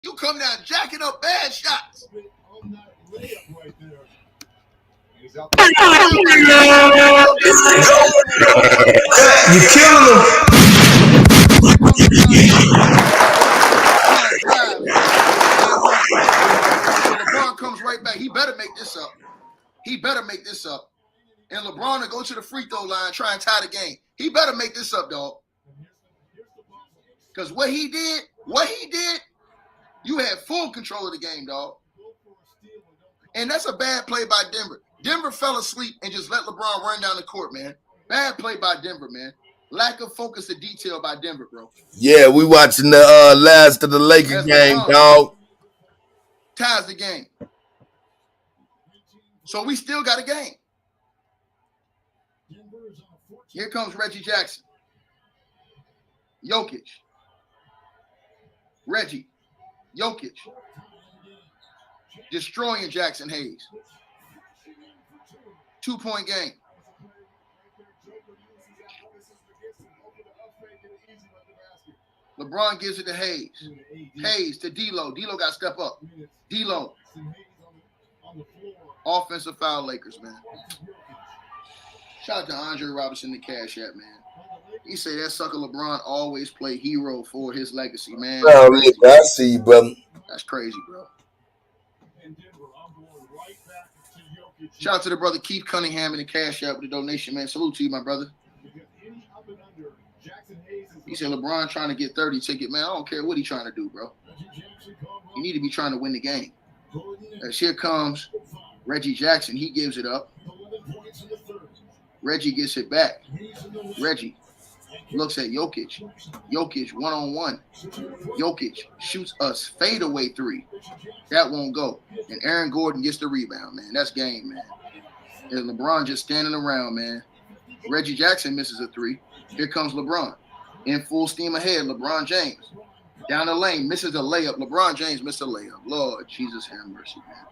You come down jacking up bad shots. You killing them. LeBron comes right back. He better make this up. And LeBron to go to the free throw line, try and tie the game. He better make this up, dog. Because what he did, you had full control of the game, dog. And that's a bad play by Denver. Denver fell asleep and just let LeBron run down the court, man. Bad play by Denver, man. Lack of focus and detail by Denver, bro. Yeah, we watching the last of the Lakers game, LeBron dog. ties the game. So we still got a game. Here comes Reggie Jackson. Jokic. Reggie. Jokic. Destroying Jackson Hayes. 2-point game. LeBron gives it to Hayes. Hayes to D'Lo. D'Lo got to step up. D'Lo. Offensive foul, Lakers, man. Shout out to Andre Robinson, the Cash App, man. He say that sucker LeBron always play hero for his legacy, man. I see you, brother. That's crazy, bro. Shout out to the brother Keith Cunningham in the Cash App with the donation, man. Salute to you, my brother. He said LeBron trying to get 30 ticket, man. I don't care what he trying to do, bro. He need to be trying to win the game. As here comes Reggie Jackson. He gives it up. Reggie gets it back. Reggie looks at Jokic. Jokic one-on-one. Jokic shoots a fadeaway three. That won't go. And Aaron Gordon gets the rebound, man. That's game, man. And LeBron just standing around, man. Reggie Jackson misses a three. Here comes LeBron. In full steam ahead, LeBron James. Down the lane, misses a layup. LeBron James missed a layup. Lord Jesus have mercy, man.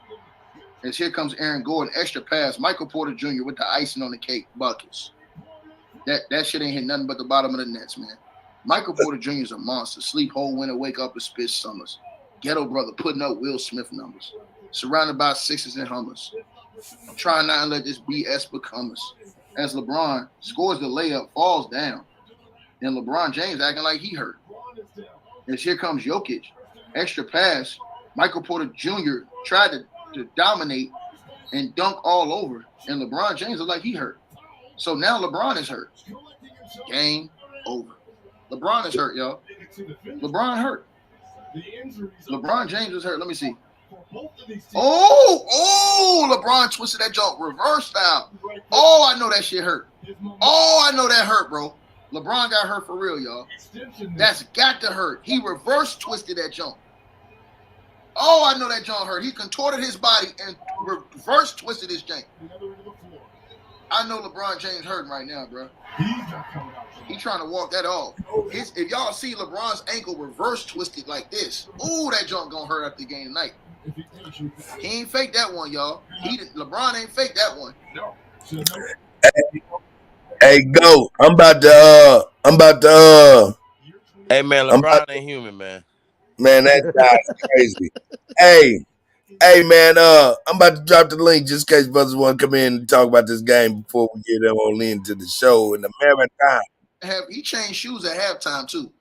As here comes Aaron Gordon, extra pass. Michael Porter Jr. with the icing on the cake buckets. That shit ain't hit nothing but the bottom of the nets, man. Michael Porter Jr. is a monster. Sleep, whole winter, wake up and spit summers. Ghetto brother putting up Will Smith numbers. Surrounded by sixes and hummers. I'm trying not to let this BS become us. As LeBron scores the layup, falls down. Then LeBron James acting like he hurt. As here comes Jokic. Extra pass. Michael Porter Jr. tried to dominate and dunk all over. And LeBron James looked like he hurt. So now LeBron is hurt. Game over. LeBron is hurt, y'all. LeBron hurt. LeBron James is hurt. Let me see. Oh, LeBron twisted that joke. Reverse style. Oh, I know that shit hurt. Oh, I know that hurt, bro. LeBron got hurt for real, y'all. That's got to hurt. He reverse twisted that jump. Oh, I know that John hurt. He contorted his body and reverse twisted his jank. I know LeBron James hurting right now, bro. He trying to walk that off. If y'all see LeBron's ankle reverse twisted like this, ooh, that junk gonna hurt after the game tonight. He ain't fake that one, y'all. LeBron ain't fake that one. No. Hey, go. I'm about to. Hey, man, LeBron ain't human, man. Man, that guy's crazy. Hey, man. I'm about to drop the link just in case brothers want to come in and talk about this game before we get them on into the show in the marathon. He changed shoes at halftime too.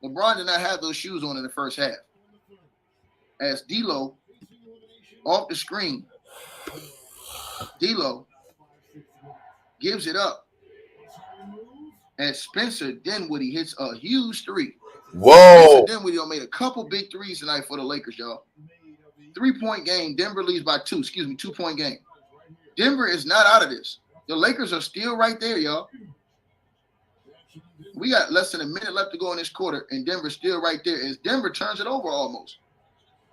LeBron did not have those shoes on in the first half. As D'Lo off the screen, D'Lo gives it up. And Spencer Dinwiddie hits a huge three. Whoa. Spencer Dinwiddie made a couple big threes tonight for the Lakers, y'all. 3-point game. Denver leads by 2. 2-point game. Denver is not out of this. The Lakers are still right there, y'all. We got less than a minute left to go in this quarter, and Denver's still right there as Denver turns it over almost.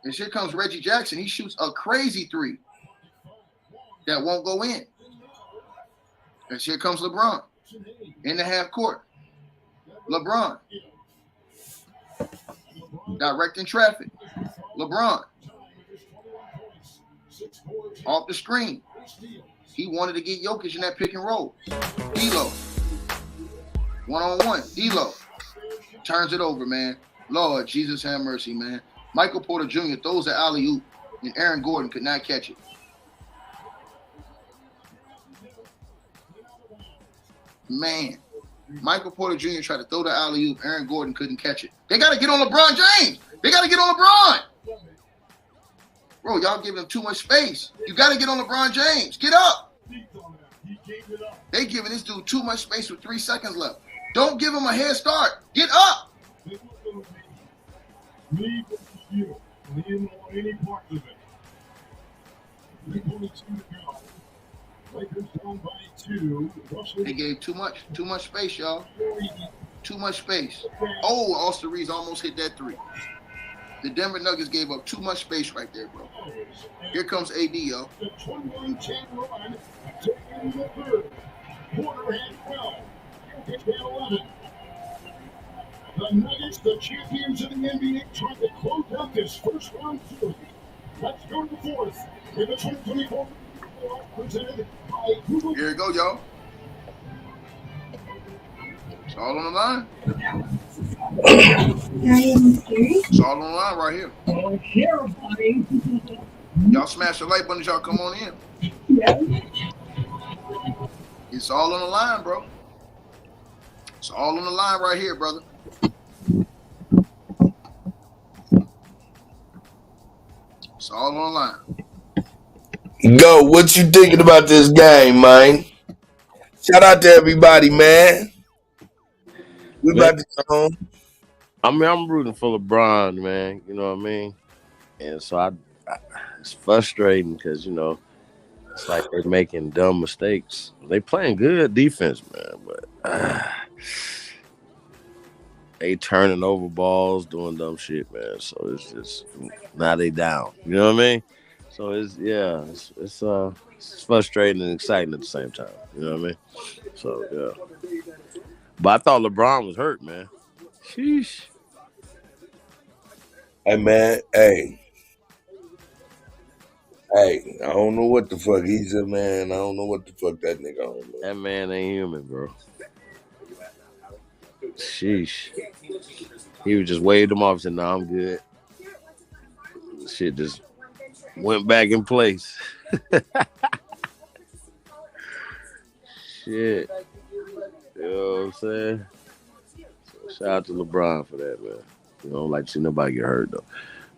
And here comes Reggie Jackson. He shoots a crazy three that won't go in. And here comes LeBron in the half court. LeBron directing traffic. LeBron off the screen. He wanted to get Jokic in that pick and roll. D'Lo one-on-one. D'Lo turns it over, man. Lord Jesus have mercy, man. Michael Porter Jr. throws an alley-oop, and Aaron Gordon could not catch it. Man, Michael Porter Jr. tried to throw the alley-oop. Aaron Gordon couldn't catch it. They got to get on LeBron James. They got to get on LeBron. Bro, y'all giving him too much space. You got to get on LeBron James. Get up. They giving this dude too much space with 3 seconds left. Don't give him a head start. Get up. They gave too much space, y'all. Too much space. Oh, Austin Reeves almost hit that 3. The Denver Nuggets gave up too much space right there, bro. Here comes AD, yo. The Nuggets, the champions of the NBA, trying to close out this first round series. Let's go to the fourth in the 2024 presented by Google. Here you go, y'all. It's all on the line. It's all on the line right here. Oh, here, buddy. Y'all smash the like button as y'all come on in. Yeah. It's all on the line, bro. It's all on the line right here, brother. It's all on the line. Go. What you thinking about this game, man? Shout out to everybody, man. We about to go home. I mean, I'm rooting for LeBron, man. You know what I mean? And so it's frustrating because, you know, it's like they're making dumb mistakes. They playing good defense, man, but they turning over balls, doing dumb shit, man. So it's just now they down. You know what I mean? So it's frustrating and exciting at the same time. You know what I mean? So yeah. But I thought LeBron was hurt, man. Sheesh. Hey, man. Hey, I don't know what the fuck he said, man. I don't know what the fuck that nigga on. That man ain't human, bro. Sheesh. He was just waved him off and said, "No, I'm good." Shit just went back in place. Shit. You know what I'm saying? So shout out to LeBron for that, man. You don't like to see nobody get hurt, though.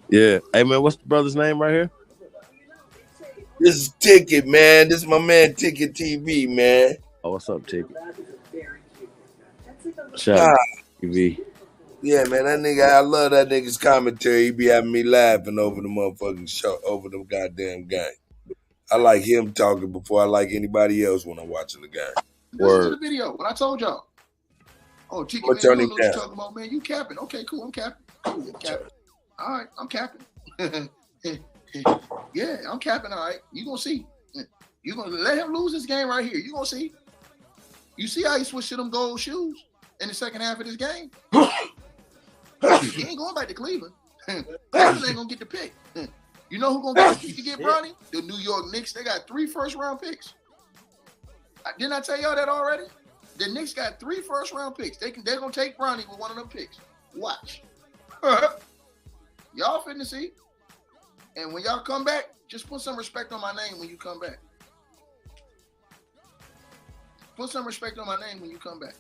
Yeah. Hey, man, what's the brother's name right here? This is Ticket, man. This is my man Ticket TV, man. Oh, what's up, Ticket? Shout out to TV. Yeah, man, that nigga, I love that nigga's commentary. He be having me laughing over the motherfucking show, over the goddamn game. I like him talking before I like anybody else when I'm watching the game. Listen to the video. What I told y'all. Oh, Ticket, man, you don't know what you're talking about, man. You capping. Okay, cool. I'm capping. Cool, I'm capping. All right, I'm capping. Yeah, I'm capping. All right, you gonna see. You gonna let him lose this game right here. You gonna see. You see how he switched to them gold shoes in the second half of this game? He ain't going back to Cleveland. Cleveland ain't gonna get the pick. You know who gonna get Bronny? The New York Knicks. They got 3 first-round picks. Didn't I tell y'all that already? The Knicks got 3 first-round picks. They're gonna take Bronny with one of them picks. Watch. Y'all finna see. And when y'all come back, just put some respect on my name when you come back. Put some respect on my name when you come back.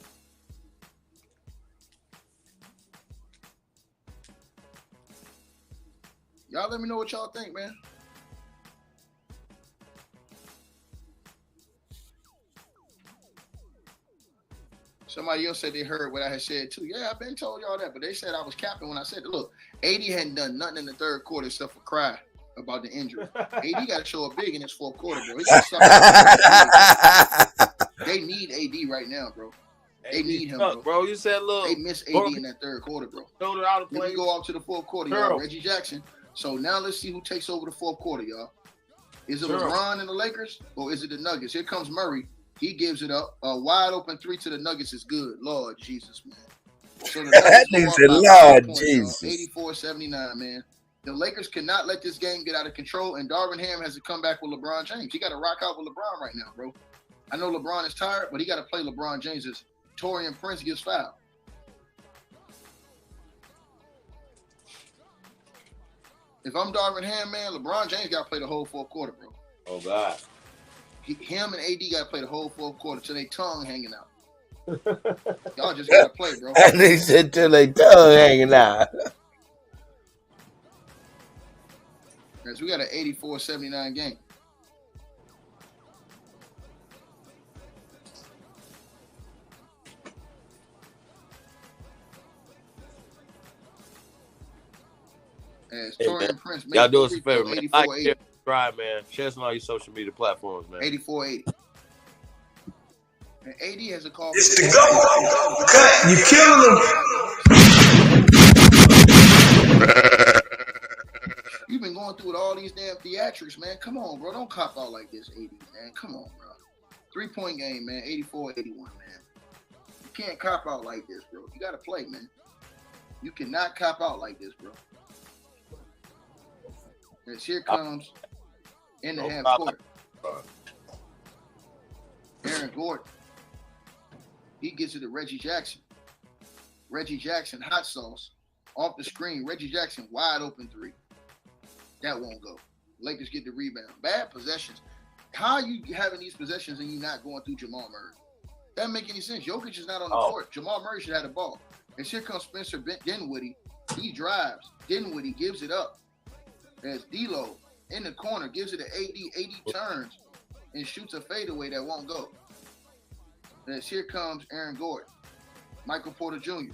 Y'all let me know what y'all think, man. Somebody else said they heard what I had said too. Yeah, I've been told y'all that, but they said I was capping when I said, look, AD hadn't done nothing in the third quarter except for cry about the injury. AD got to show up big in his fourth quarter, bro. They need AD right now, bro. They need him, bro. You said, look, they miss AD in that third quarter, bro. Then we go off to the fourth quarter, y'all. Reggie Jackson. So now let's see who takes over the fourth quarter, y'all. Is it LeBron and the Lakers, or is it the Nuggets? Here comes Murray. He gives it up. A wide open 3 to the Nuggets is good. Lord Jesus, man. So the Nuggets said, Lord Jesus. 84-79, man. The Lakers cannot let this game get out of control, and Darvin Ham has to come back with LeBron James. He got to rock out with LeBron right now, bro. I know LeBron is tired, but he got to play LeBron James as Taurean Prince gets fouled. If I'm Darvin Ham, man, LeBron James got to play the whole fourth quarter, bro. Oh God. Him and AD got to play the whole fourth quarter till their tongue hanging out. Y'all just got to play, bro. And they said till they tongue hanging out. Because we got an 84-79 game. As Hey, Torian man. Prince, Y'all do us a favor, man. 84-80. Like, share, subscribe, man. Share us on all your social media platforms, man. 84-80. And AD has a call. It's the GOAT. You killing them. You've been going through with all these damn theatrics, man. Come on, bro. Don't cop out like this, AD, man. Come on, bro. 3-point game, man. 84-81, man. You can't cop out like this, bro. You got to play, man. You cannot cop out like this, bro. As here comes in the half court. Aaron Gordon. He gets it to Reggie Jackson. Reggie Jackson, hot sauce. Off the screen. Reggie Jackson, wide open three. That won't go. Lakers get the rebound. Bad possessions. How are you having these possessions and you not going through Jamal Murray? That doesn't make any sense. Jokic is not on the court. Jamal Murray should have the ball. And here comes Spencer Dinwiddie. He drives. Dinwiddie gives it up. As D'Lo in the corner gives it to AD. AD turns and shoots a fadeaway that won't go. As here comes Aaron Gordon. Michael Porter Jr.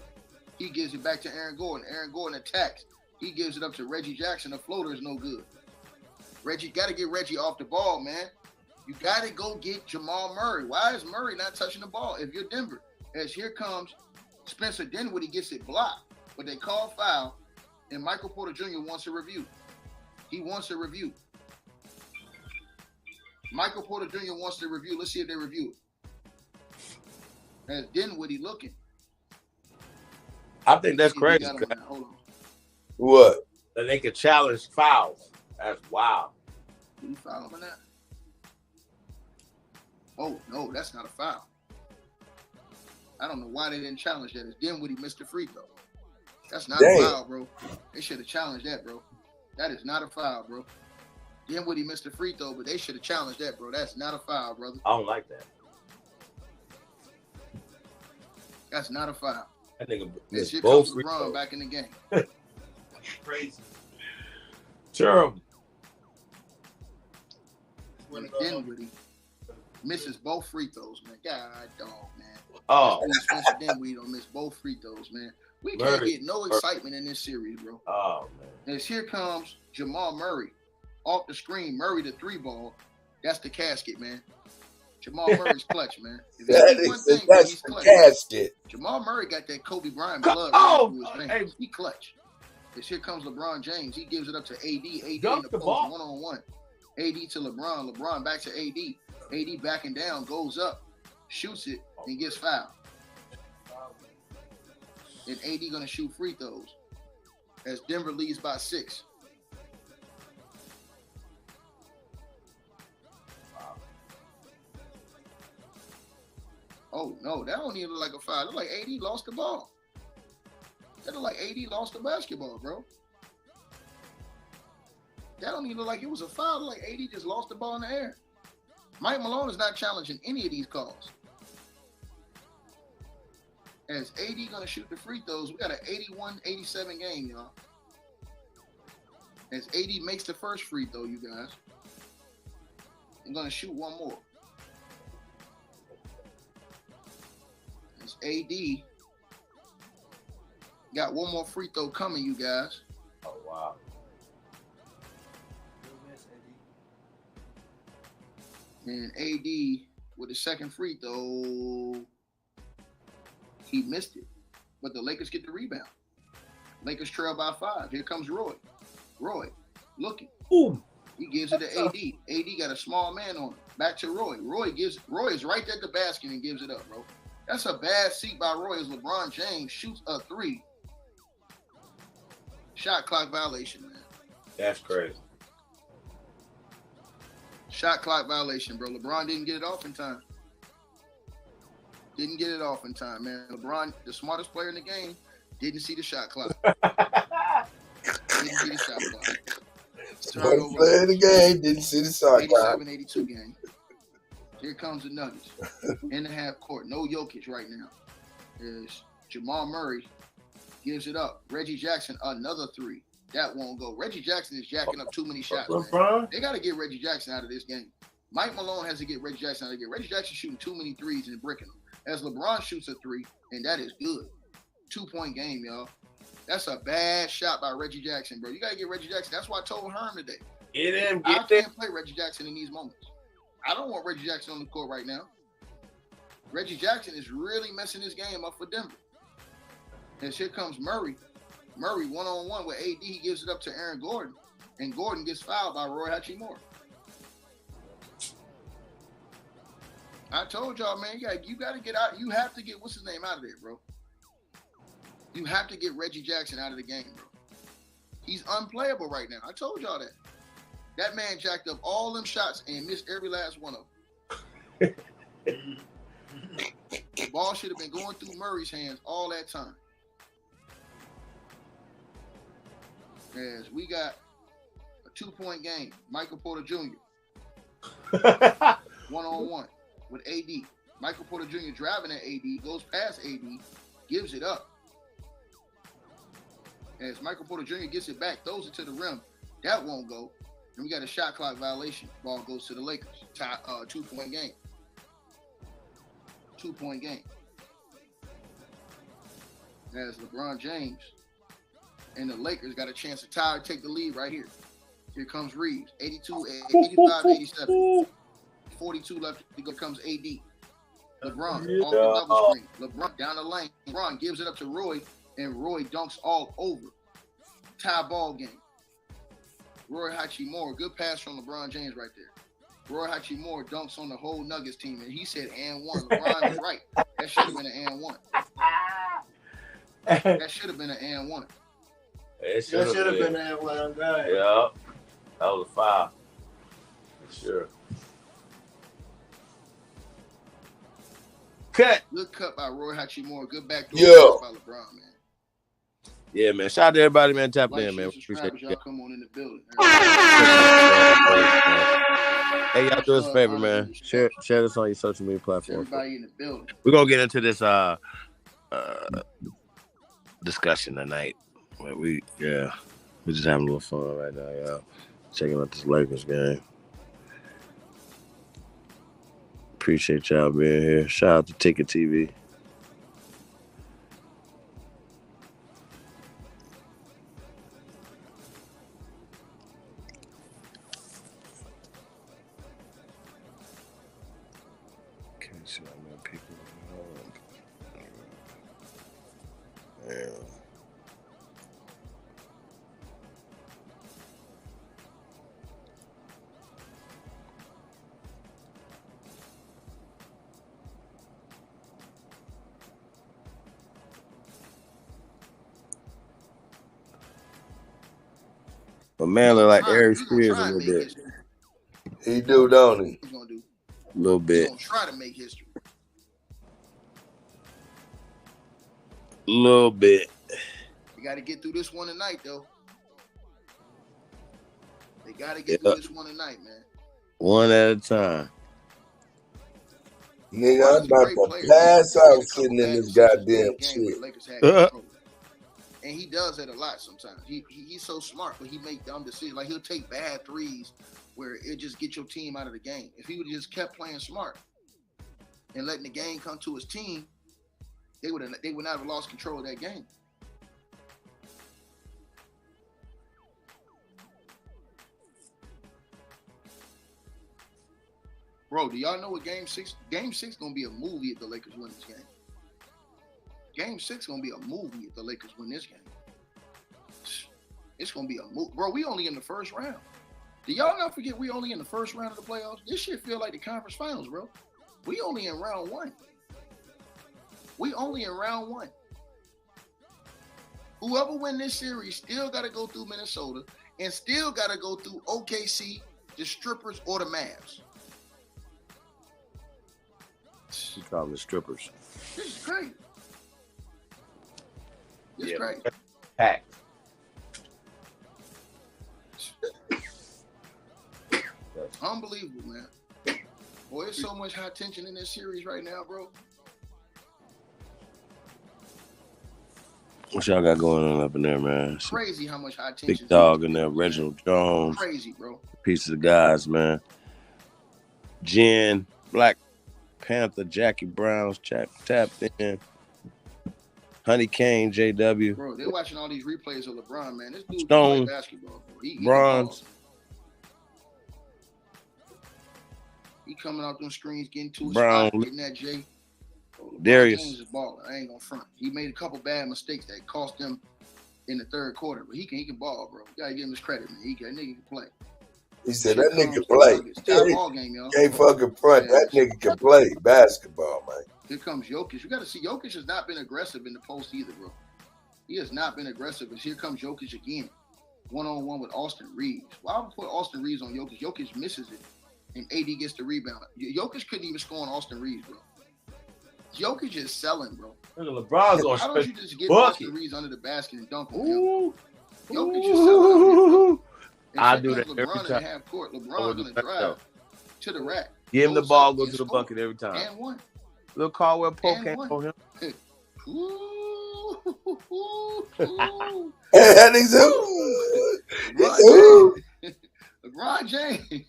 He gives it back to Aaron Gordon. Aaron Gordon attacks. He gives it up to Reggie Jackson. The floater is no good. Reggie, got to get Reggie off the ball, man. You got to go get Jamal Murray. Why is Murray not touching the ball if you're Denver? As here comes Spencer Dinwiddie, gets it blocked, but they call foul, and Michael Porter Jr. wants a review. He wants a review. Michael Porter Jr. wants to review. Let's see if they review it. As Dinwiddie looking. I think that's crazy. Hold on. What? That they could challenge fouls. That's wild. Did he foul him on that? Oh, no, that's not a foul. I don't know why they didn't challenge that. It's Dinwiddie missed the free throw. That's not a foul, bro. They should have challenged that, bro. That is not a foul, bro. Dinwiddie missed the free throw, but they should have challenged that, bro. That's not a foul, brother. I don't like that. That's not a foul. That nigga This shit both comes LeBron back in the game. Crazy. Terrible. And Dinwiddie misses both free throws, man. God dog, man. Oh. Spencer Dinwiddie don't miss both free throws, man. We can't get no excitement in this series, bro. Oh, man. As here comes Jamal Murray. Off the screen, Murray the three ball. That's the casket, man. Jamal Murray's clutch, man. If That's the casket. Jamal Murray got that Kobe Bryant blood through his veins. He clutch. As here comes LeBron James. He gives it up to AD. AD in the post, one-on-one. AD to LeBron. LeBron back to AD. AD backing down, goes up, shoots it, and gets fouled. And AD gonna shoot free throws as Denver leads by 6. Oh no, that don't even look like a foul. It look like AD lost the ball. That look like AD lost the basketball, bro. That don't even look like it was a foul. It look like AD just lost the ball in the air. Mike Malone is not challenging any of these calls. As AD gonna shoot the free throws, we got an 81-87 game, y'all. As AD makes the first free throw, you guys. I'm gonna shoot one more. As AD got one more free throw coming, you guys. Oh, wow. And AD with the second free throw, he missed it. But the Lakers get the rebound. Lakers trail by 5. Here comes Roy. Roy looking. Ooh. He gives it to AD. AD got a small man on him. Back to Roy. Roy is right at the basket and gives it up, bro. That's a bad seat by Roy as LeBron James shoots a 3. Shot clock violation, man. That's crazy. Shot clock violation, bro. LeBron didn't get it off in time. Didn't get it off in time, man. LeBron, the smartest player in the game, didn't see the shot clock. Didn't see the shot clock. Turnover. Playing the game, didn't see the soccer. 87-82 game. Here comes the Nuggets. In the half court. No Jokic right now. There's Jamal Murray. Gives it up. Reggie Jackson, another three. That won't go. Reggie Jackson is jacking up too many shots, man. LeBron? They got to get Reggie Jackson out of this game. Mike Malone has to get Reggie Jackson out of the game. Reggie Jackson shooting too many threes and bricking them. As LeBron shoots a three, and that is good. 2-point game, y'all. That's a bad shot by Reggie Jackson, bro. You got to get Reggie Jackson. That's why I told Herm today. I can't play Reggie Jackson in these moments. I don't want Reggie Jackson on the court right now. Reggie Jackson is really messing this game up for Denver. And here comes Murray. Murray one-on-one with AD. He gives it up to Aaron Gordon. And Gordon gets fouled by Roy Hachimura. I told y'all, man, you got to get out. You have to get, what's his name, out of there, bro. You have to get Reggie Jackson out of the game, bro. He's unplayable right now. I told y'all that. That man jacked up all them shots and missed every last one of them. The ball should have been going through Murray's hands all that time. As we got a 2-point game. Michael Porter Jr. One-on-one with AD. Michael Porter Jr. driving at AD, goes past AD, gives it up. As Michael Porter Jr. gets it back, throws it to the rim. That won't go. And we got a shot clock violation. Ball goes to the Lakers. 2-point game. 2-point game. As LeBron James and the Lakers got a chance to tie or take the lead right here. Here comes Reeves. 85-87. 42 left to go. Comes AD. LeBron off the double screen. LeBron down the lane. LeBron gives it up to Roy, and Roy dunks all over. Tie ball game. Roy Hachimura, good pass from LeBron James right there. Roy Hachimura dunks on the whole Nuggets team, and he said and one. LeBron was right. That should have been an and one. That should have been an and one. It should have been an and one. Yeah, that was a foul. For sure. Cut. Good cut by Roy Hachimura. Good backdoor by LeBron, man. Yeah, man. Shout out to everybody, man. Tap in, man. Appreciate y'all. Come on in the building. Hey, y'all do us a favor, man. Share this on your social media platforms. Everybody in the building. We're gonna get into this discussion tonight. We're just having a little fun right now, y'all. Checking out this Lakers game. Appreciate y'all being here. Shout out to Ticket TV. Can't see how many people. Yeah. But man, look like Eric Spears a little bit. He do, don't he? He's gonna do. A little bit. He's gonna try to make history. A little bit. You got to get through this one tonight, though. They got to get through this one tonight, man. One at a time. Nigga, I'm about to pass out sitting in this goddamn shit. And he does that a lot sometimes. He's so smart, but he make dumb decisions. Like, he'll take bad threes where it just get your team out of the game. If he would have just kept playing smart and letting the game come to his team, they would not have lost control of that game. Bro, do y'all know what Game 6 gonna be a movie if the Lakers win this game? Game 6 gonna be a movie if the Lakers win this game. It's gonna be a movie. Bro, we only in the first round. Do y'all not forget we only in the first round of the playoffs? This shit feel like the conference finals, bro. We only in round one. Whoever win this series still got to go through Minnesota and still got to go through OKC, the strippers, or the Mavs. You call them strippers. This is great. It's great. Packed. Unbelievable, man. Boy, there's so much high tension in this series right now, bro. What y'all got going on up in there, man? Crazy how much high tension. Big dog in there, Reginald Jones. Crazy, bro. Pieces of guys, man. Jen, Black Panther, Jackie Brown's tapped in. Honey Kane, JW. Bro, they're watching all these replays of LeBron, man. This dude Stone, plays basketball, bro. He Bronze. He coming out them screens, getting to his Brown. spot, getting that J. Darius. James is balling. I ain't gonna front. He made a couple bad mistakes that cost them in the third quarter, but he can ball, bro. You gotta give him his credit, man. That nigga can play. He said that nigga play. Top ball game, y'all. Can't fucking front. That nigga can play basketball, man. Here comes Jokic. You gotta see Jokic has not been aggressive in the post either, bro. He has not been aggressive. But here comes Jokic again. 1-on-1 with Austin Reeves. Why would I put Austin Reeves on Jokic? Jokic misses it, and AD gets the rebound. Jokic couldn't even score on Austin Reeves, bro. Jokic is selling, bro. LeBron's on Why don't you just get bucket. Austin Reeves under the basket and dunk him? Ooh. Jokic is selling. I do that LeBron every in time. half court. LeBron gonna drive to the rack. Give him the goes ball, up go and to the score. bucket every time. And one. Little Caldwell Pope And came one. for him. Ooh. And he's LeBron James.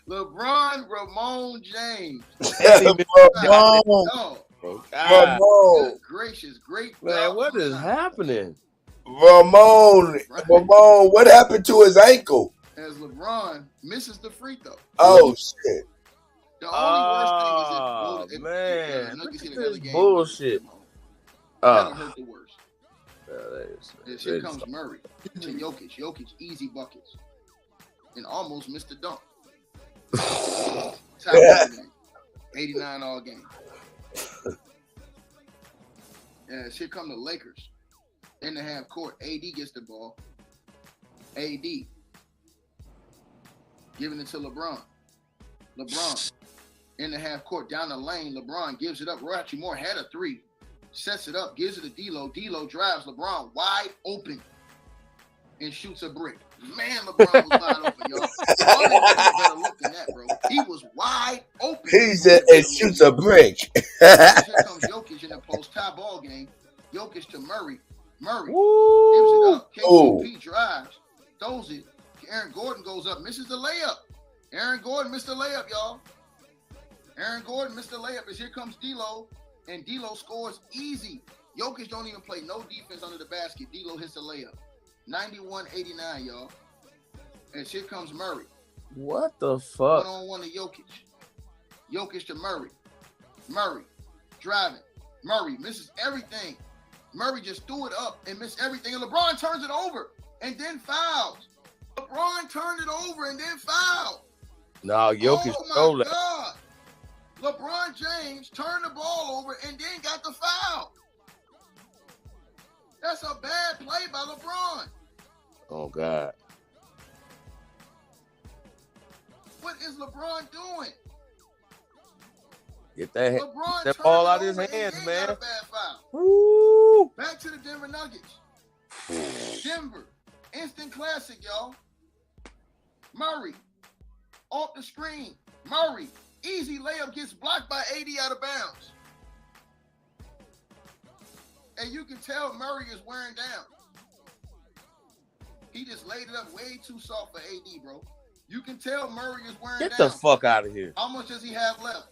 LeBron Ramon James. Ramon. Oh, Ramon. good gracious, great. Man, what is happening? Ramon. What happened to his ankle? As LeBron misses the free throw. Oh shit. The only worst thing is if man, Nuggets look hit at another this game. bullshit. That'll hurt the worst. That Here comes Murray to Jokic. Jokic, easy buckets. And almost missed the dunk. Top game. 89 all game. Yes, here come the Lakers. In the half court, AD gets the ball. AD giving it to LeBron. LeBron in the half court, down the lane. LeBron gives it up. Roy Moore had a three. Sets it up, gives it to D'Lo. D'Lo drives LeBron wide open and shoots a brick. Man, LeBron was wide open, y'all. Y'all didn't get a better look than that, bro. He was wide open. He said it shoots a brick. Here comes Jokic in the post tie ball game. Jokic to Murray. Murray gives it up. KCP drives, throws it. Aaron Gordon goes up, misses the layup. Aaron Gordon missed the layup, y'all. Aaron Gordon missed the layup as here comes D'Lo, and D'Lo scores easy. Jokic don't even play no defense under the basket. D'Lo hits the layup. 91-89, y'all. And here comes Murray. What the fuck? 1-on-1 to Jokic. Jokic to Murray. Murray driving. Murray misses everything. Murray just threw it up and missed everything. And LeBron turns it over and then fouls. LeBron turned it over and then fouled. No, Jokic stole that. God. LeBron James turned the ball over and then got the foul. That's a bad play by LeBron. Oh, God. What is LeBron doing? Get that LeBron ball out of his hands, man. Woo! Back to the Denver Nuggets. Denver. Instant classic, y'all. Murray. Off the screen. Murray. Easy layup gets blocked by AD out of bounds. And you can tell Murray is wearing down. He just laid it up way too soft for AD, bro. You can tell Murray is wearing down. Get the fuck out of here. How much does he have left?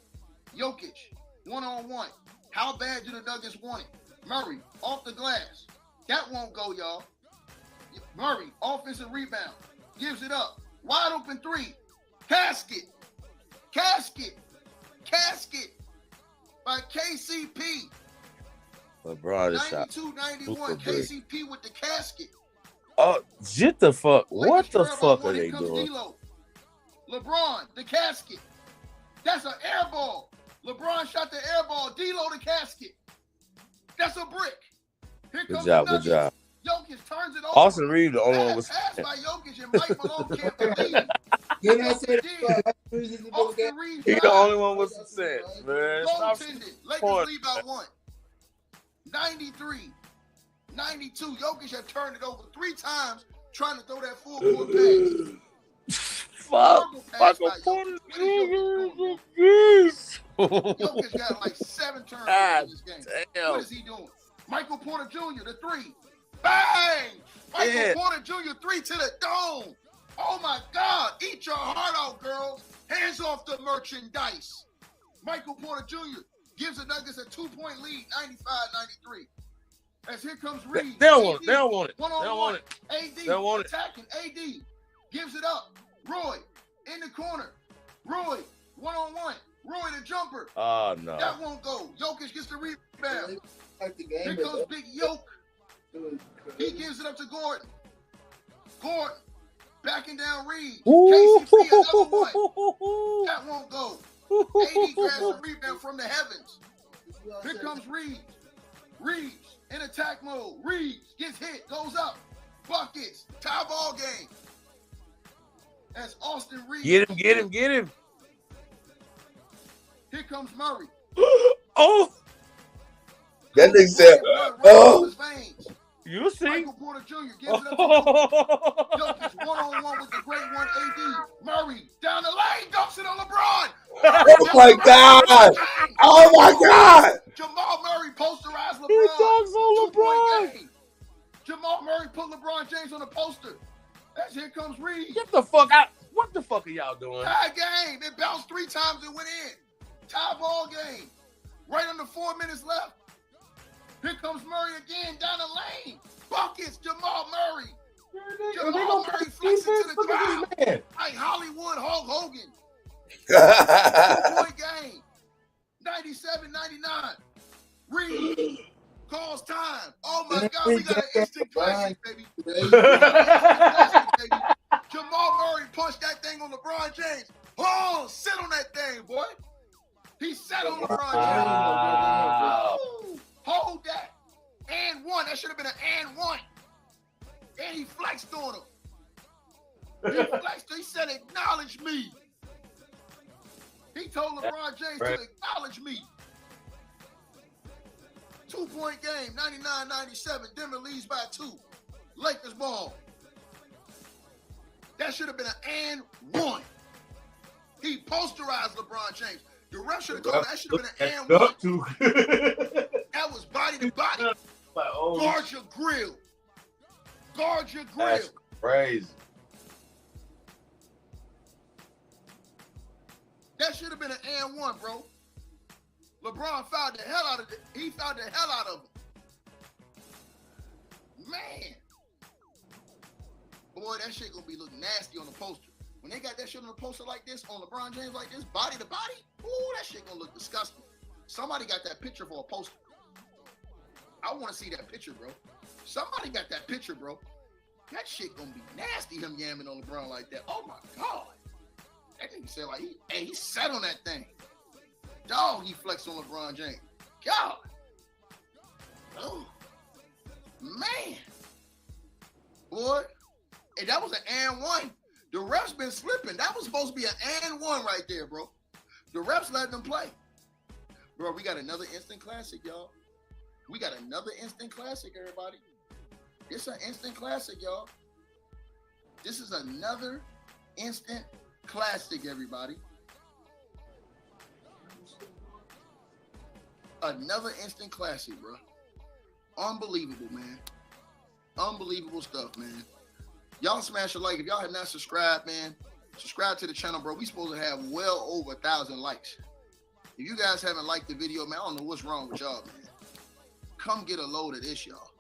Jokic, 1-on-1. How bad do the Nuggets want it? Murray, off the glass. That won't go, y'all. Murray, offensive rebound. Gives it up. Wide open three. Casket. By KCP. LeBron is shot. 92-91. KCP with the casket. Oh, get the fuck. What the Lakers fuck trail are by they one. Here doing? comes D'Lo. LeBron, the casket. That's an air ball. LeBron shot the air ball. D'Lo, the casket. That's a brick. Here Good comes job, the good job. Jokic turns it over. Austin Reeves, the only one was. Pass by Jokic and Mike Malone can't believe. Didn't I say Austin Reeves. He the only one with some sense, man. Stop Goaltended. Lakers point. lead by one. 93. 92. Jokic had turned it over 3 times trying to throw that full court pass. fuck? Horrible pass Michael by Porter Jokic. What is Jokic doing, Jr. bro? is Jokic got like 7 turnovers God in this game. damn. What is he doing? Michael Porter Jr., the 3. Bang! Michael Yeah. Porter Jr., 3 to the dome. Oh my God. Eat your heart out, girls. Hands off the merchandise. Michael Porter Jr. gives the Nuggets a 2-point lead, 95-93. As here comes Reed. They don't want it. They don't want it. They don't One-on-one. want it. AD They don't want it. attacking. AD gives it up. Roy in the corner. Roy one-on-one. Roy the jumper. Oh no. That won't go. Jokic gets the rebound. Like the game, Here comes Big Yoke. He gives it up to Gordon. Gordon backing down Reed. KCP another one. That won't go. AD grabs the rebound from the heavens. Here comes Reeves. Reeves in attack mode. Reeves gets hit, goes up. Buckets. Tie ball game. That's Austin Reeves. Get him, get him, get him. Here comes Murray. Oh, That nigga said, Blood running oh. through his veins. you see? Michael Porter Jr. gives it up to Jokic one-on-one with the great one AD. Murray down the lane, dumps it on LeBron. Oh my God. Oh my God. Jamal Murray posterized LeBron. He dunks on 2-point game. Jamal Murray put LeBron James on the poster. As here comes Reed. Get the fuck out. What the fuck are y'all doing? Tie game. It bounced 3 times and went in. Tie ball game. Right under 4 minutes left. Here comes Murray again down the lane. Buckets, Jamal Murray. Jamal Murray flexing to the crowd. Like Hollywood Hulk Hogan. 2-point game. 97-99. Reed calls time. Oh my God, we got an instant classic, baby. Jamal Murray punched that thing on LeBron James. Oh, sit on that thing, boy. He sat on LeBron James. Hold that. And one. That should have been an and one. And he flexed on him. He flexed. He said, acknowledge me. He told LeBron James to acknowledge me. 2-point game, 99-97. Denver leads by 2. Lakers ball. That should have been an and one. He posterized LeBron James. The ref should have called that. Should have been an and one. That was body to body. Guard your grill. Guard your grill. That's crazy. That should have been an and one, bro. LeBron fouled the hell out of it. He fouled the hell out of him. Man. Boy, that shit gonna be looking nasty on the poster. When they got that shit on the poster like this, on LeBron James like this, body to body, ooh, that shit gonna look disgusting. Somebody got that picture for a poster. I want to see that picture, bro. Somebody got that picture, bro. That shit gonna be nasty, him yamming on LeBron like that. Oh my God. That nigga said like, he sat on that thing. Dog, he flexed on LeBron James. God. Oh, man. Boy. And that was an and one. The refs been slipping. That was supposed to be an and one right there, bro. The refs let them play. Bro, we got another instant classic, y'all. We got another instant classic, everybody. This is an instant classic, y'all. This is another instant classic, everybody. Another instant classic, bro. Unbelievable, man. Unbelievable stuff, man. Y'all smash a like. If y'all have not subscribed, man, subscribe to the channel, bro. We supposed to have well over 1,000 likes. If you guys haven't liked the video, man, I don't know what's wrong with y'all, man. Come get a load of this, y'all.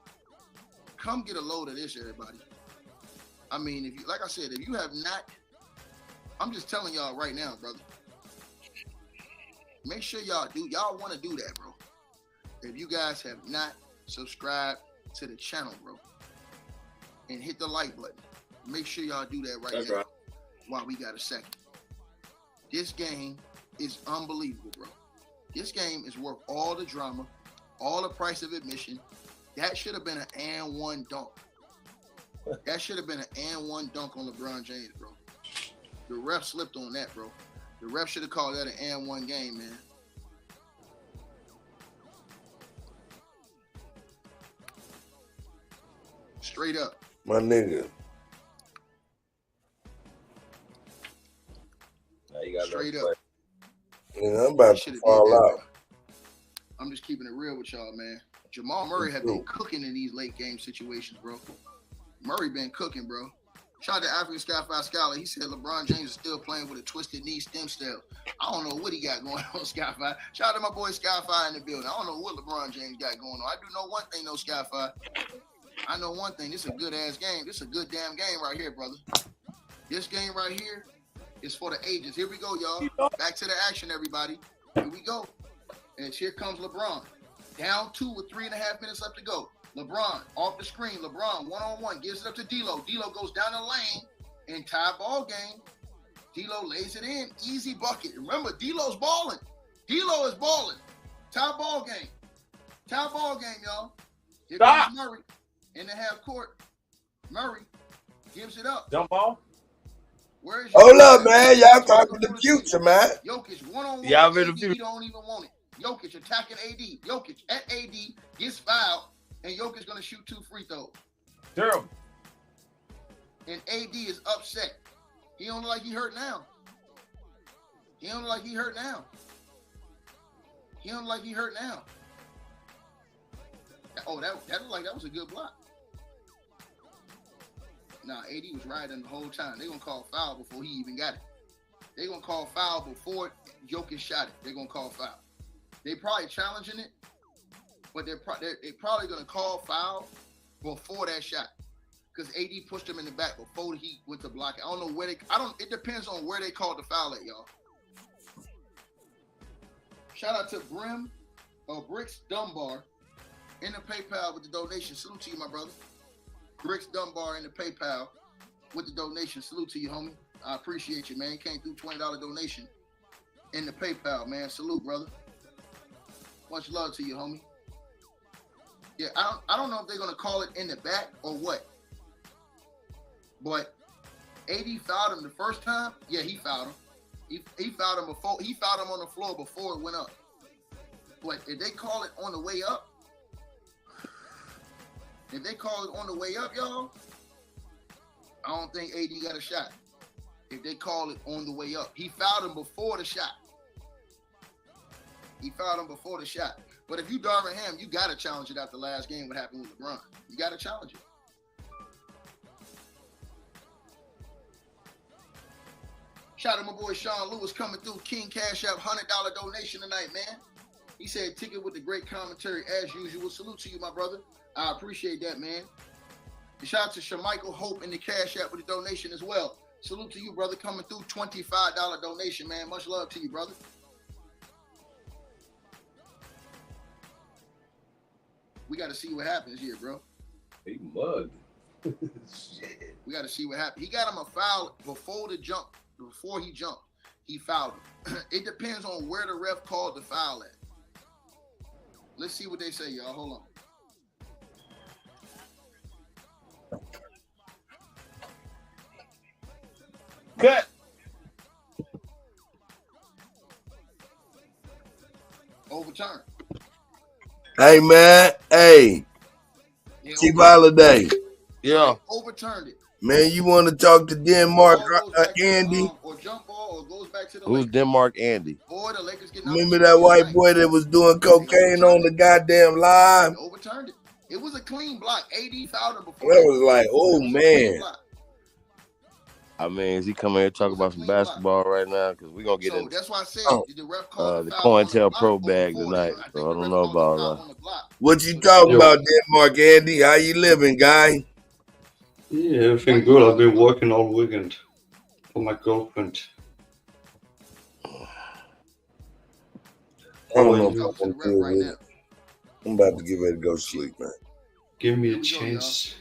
Come get a load of this, everybody. I mean, if you, like I said, if you have not, I'm just telling y'all right now, brother. Make sure y'all want to do that, bro. If you guys have not subscribed to the channel, bro, and hit the like button, make sure y'all do that right now while we got a second. This game is unbelievable, bro. This game is worth all the drama, all the price of admission. That should have been an and one dunk. That should have been an and one dunk on LeBron James, bro. The ref slipped on that, bro. The ref should have called that an and one game, man. Straight up. My nigga. Straight no up. play. I'm about to fall out. Bro. I'm just keeping it real with y'all, man. Jamal Murray have been cooking in these late game situations, bro. Murray been cooking, bro. Shout out to African Skyfire Scholar. He said LeBron James is still playing with a twisted knee stem cell. I don't know what he got going on, Skyfire. Shout out to my boy Skyfire in the building. I don't know what LeBron James got going on. I do know one thing, though, Skyfire. I know one thing. This is a good-ass game. This is a good damn game right here, brother. This game right here is for the agents. Here we go, y'all. Back to the action, everybody. Here we go. And here comes LeBron. Down 2 with 3.5 minutes left to go. LeBron off the screen. LeBron one-on-one gives it up to D'Lo. D'Lo goes down the lane and tie ball game. D'Lo lays it in. Easy bucket. Remember, D'Lo's balling. D'Lo is balling. Tie ball game. Tie ball game, y'all. Here comes Murray in the half court. Murray gives it up. Jump ball. Where is Hold up, man. Y'all talking the future, man. Jokic one-on-one. Y'all in the future. He don't even want it. Jokic attacking AD. Jokic at AD gets fouled, and Jokic gonna shoot 2 free throws. Terrible. And AD is upset. He don't look like he hurt now. He don't look like he hurt now. Oh, that looked like that was a good block. Nah, AD was riding the whole time. They're gonna call foul before he even got it. They're gonna call foul before Jokic shot it. They're gonna call foul. They probably challenging it, but they're probably gonna call foul before that shot, because AD pushed him in the back before he went to block it. I don't know where it depends on where they called the foul at, y'all. Shout out to Bricks Dunbar in the PayPal with the donation. Salute to you, my brother. Bricks Dunbar in the PayPal with the donation. Salute to you, homie. I appreciate you, man. Came through $20 donation in the PayPal, man. Salute, brother. Much love to you, homie. Yeah, I don't know if they're gonna call it in the back or what. But AD fouled him the first time. Yeah, he fouled him. He fouled him before. He fouled him on the floor before it went up. But if they call it on the way up, y'all, I don't think AD got a shot. If they call it on the way up, he fouled him before the shot. But if you Darvin Ham, you got to challenge it after last game. What happened with LeBron? You got to challenge it. Shout out to my boy Sean Lewis coming through. King Cash App, $100 donation tonight, man. He said, ticket with the great commentary as usual. Salute to you, my brother. I appreciate that, man. And shout out to Shamichael Hope in the Cash App with the donation as well. Salute to you, brother, coming through. $25 donation, man. Much love to you, brother. We got to see what happens here, bro. He mugged. Shit. We got to see what happens. He got him a foul before he jumped. He fouled him. It depends on where the ref called the foul at. Let's see what they say, y'all. Hold on. Cut. Overturn. Hey, man. Hey. Yeah, Chief Holiday. Yeah. Overturned it. Man, you want to talk to Denmark, Andy? Or jump ball or goes back to the Who's Lakers. Denmark Andy? Boy, the Lakers getting Remember that white boy that was doing cocaine on the goddamn live? Overturned it. It was a clean block. AD fouled him before. That was like, oh, man. I mean, is he coming here to talk about some basketball right now? Because we're going to get into that's why I said the ref called the Cointelpro bag tonight. So I don't know about that. What you talking about, Denmark, Andy? How you living, guy? Yeah, everything good. I've been working all weekend for my girlfriend. I don't know if I'm cool with it. I'm about to get ready to go to sleep, man. Give me a chance.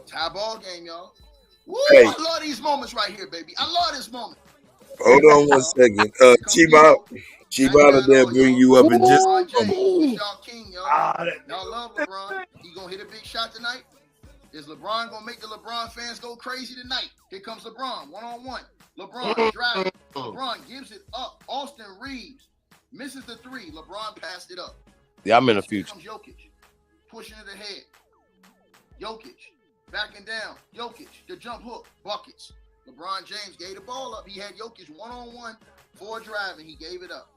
Tie ball game, y'all. Woo, Hey. I love these moments right here, baby. I love this moment. Hold on one second. Chief Holiday bring you up in just LeBron James, y'all king, y'all. Ah, Y'all love LeBron. He gonna hit a big shot tonight. Is LeBron gonna make the LeBron fans go crazy tonight? Here comes LeBron, one-on-one. LeBron driving. LeBron gives it up. Austin Reeves misses the three. LeBron passed it up. Yeah, I'm in the Here future. comes Jokic, pushing it ahead. Jokic, backing down. Jokic, the jump hook, buckets. LeBron James gave the ball up. He had Jokic one-on-one for a drive, and he gave it up.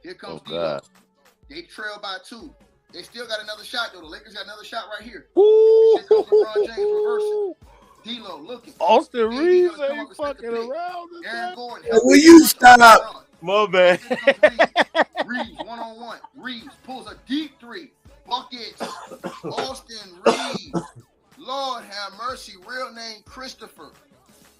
Here comes D'Lo. They trail by 2. They still got another shot, though. The Lakers got another shot right here. Here comes LeBron James reversing. D'Lo looking. Austin Reeves ain't fucking around. Aaron Gordon. Will you stop? My bad. Reeves one-on-one. Reeves pulls a deep 3. Buckets. Austin Reeves. Lord have mercy. Real name Christopher.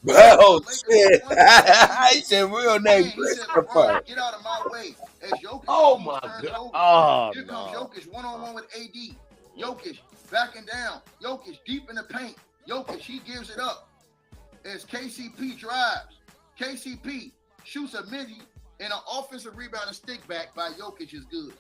Oh shit! I said real name Christopher. Get out of my way. As Jokic my turns it God. over. Oh, Here comes Jokic one-on-one with AD. Jokic backing down. Jokic deep in the paint. Jokic, he gives it up. As KCP drives. KCP shoots a midi, and an offensive rebound and stick back by Jokic is good.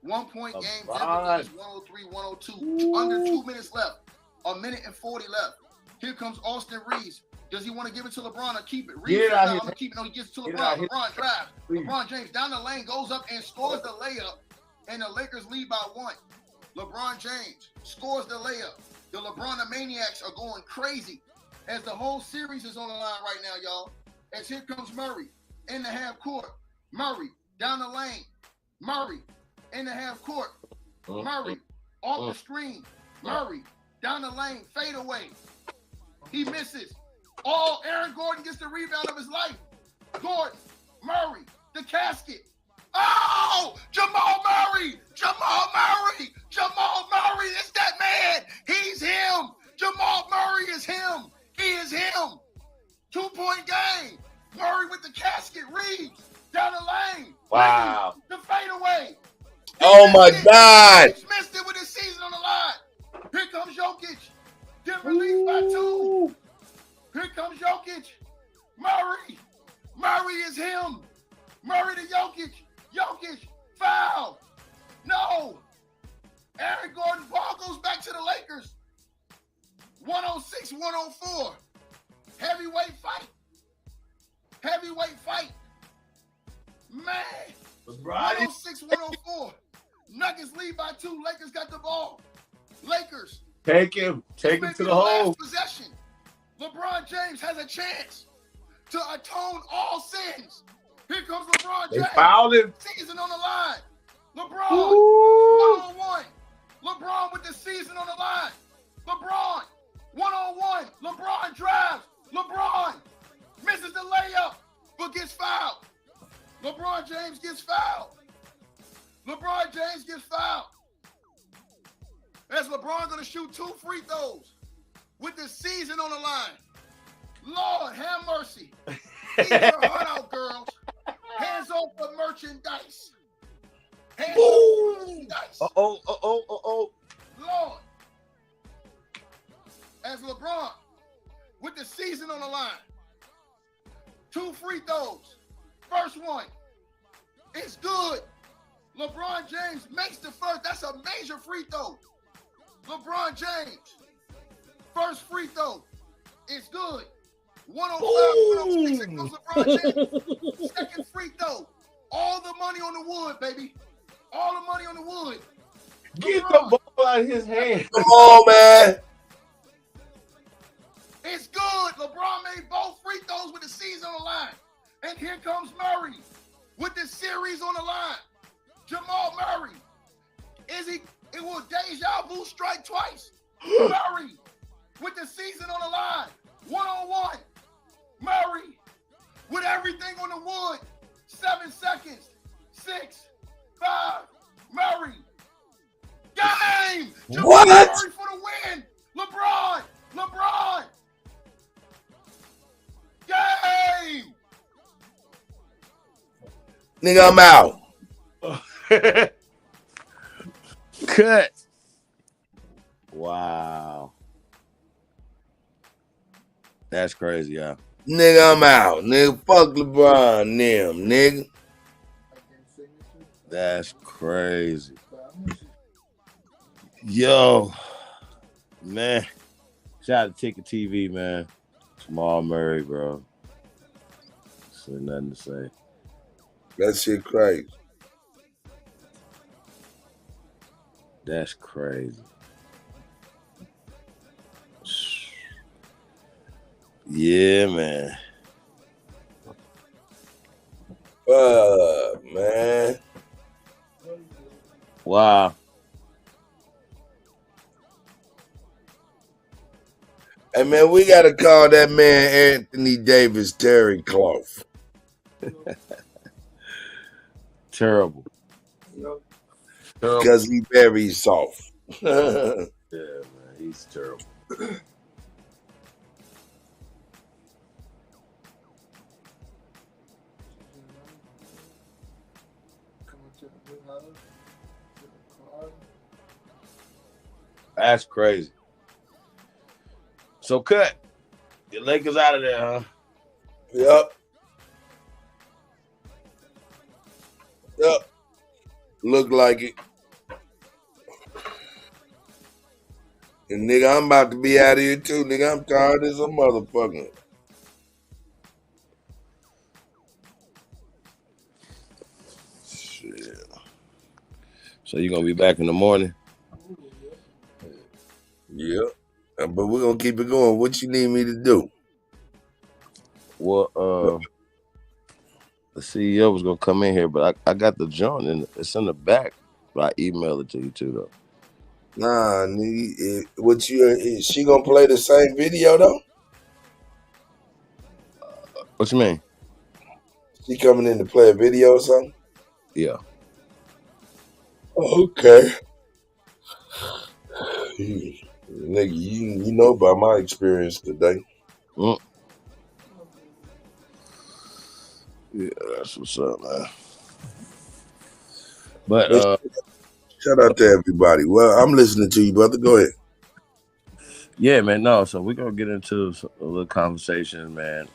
1 point game. Denver is 103-102. Under 2 minutes left. A minute and 40 left. Here comes Austin Reeves. Does he want to give it to LeBron or keep it? Reeves says, I'm going to keep it. No, he gives it to LeBron. LeBron drives. LeBron James down the lane, goes up and scores the layup. And the Lakers lead by 1. LeBron James scores the layup. The LeBron Maniacs are going crazy as the whole series is on the line right now, y'all. As here comes Murray in the half court. Murray down the lane. Murray in the half court. Murray off the screen. Murray down the lane. Fade away. He misses. Aaron Gordon gets the rebound of his life. Gordon, Murray, the casket. Oh, Jamal Murray. It's that man. He's him. Jamal Murray is him. He is him. 2-point game. Murray with the casket. Reeves down the lane. Wow. Reeves, the fadeaway. Oh my God. He's missed it with his season on the line. Here comes Jokic. Denver leads by 2. Here comes Jokic. Murray is him. Murray to Jokic. Jokic, foul. No. Aaron Gordon, ball goes back to the Lakers. 106-104. Heavyweight fight. Man. 106-104. Nuggets lead by 2. Lakers got the ball. Lakers. Take him to the hole. Possession. LeBron James has a chance to atone all sins. Here comes LeBron James. They fouled him. Season on the line. LeBron, one-on-one. LeBron with the season on the line. LeBron, one-on-one. LeBron drives. LeBron misses the layup, but gets fouled. LeBron James gets fouled. As LeBron going to shoot 2 free throws with the season on the line. Lord have mercy. Keep your heart out, girls. Hands off the merchandise. Hands off the merchandise. Lord. As LeBron with the season on the line. 2 free throws. First one. It's good. LeBron James makes the first. That's a major free throw. LeBron James. First free throw. It's good. 105, 106. It goes LeBron James. Second free throw. All the money on the wood, baby. All the money on the wood. Get the ball out of his hand. Come on, man. It's good. LeBron made both free throws with the season on the line. And here comes Murray with the series on the line. Jamal Murray. It will deja vu strike twice. Murray with the season on the line. 1-on-1. Murray with everything on the wood. 7 seconds. 6, 5. Murray. Game. Jamal What? Murray for the win. LeBron. Game. Nigga, I'm out. Cut. Wow. That's crazy, y'all. Nigga, I'm out. Nigga, fuck LeBron, them, nigga. That's crazy. Yo, man. Shout out to Ticket TV, man. Jamal Murray, bro. So nothing to say. That shit crazy. That's crazy. Yeah, man. Man. Wow. Hey, man, we got to call that man Anthony Davis Terry Clough. Terrible. Because he very soft. Yeah, man. He's terrible. That's crazy. So, cut. The Lakers out of there, huh? Yep. Look like it. And nigga, I'm about to be out of here too, nigga. I'm tired as a motherfucker. Shit. So you gonna be back in the morning? Yeah. But we're gonna keep it going. What you need me to do? Well, the CEO was gonna come in here, but I got the joint and it's in the back. But I emailed it to you too, though. Nah, nigga. Is she gonna play the same video though? What you mean? She coming in to play a video or something? Yeah. Okay. Nigga, you know about my experience today. Mm. Yeah, that's what's up, man. But Shout out to everybody. Well, I'm listening to you, brother. Go ahead. yeah, man. No, so we're gonna get into a little conversation, man.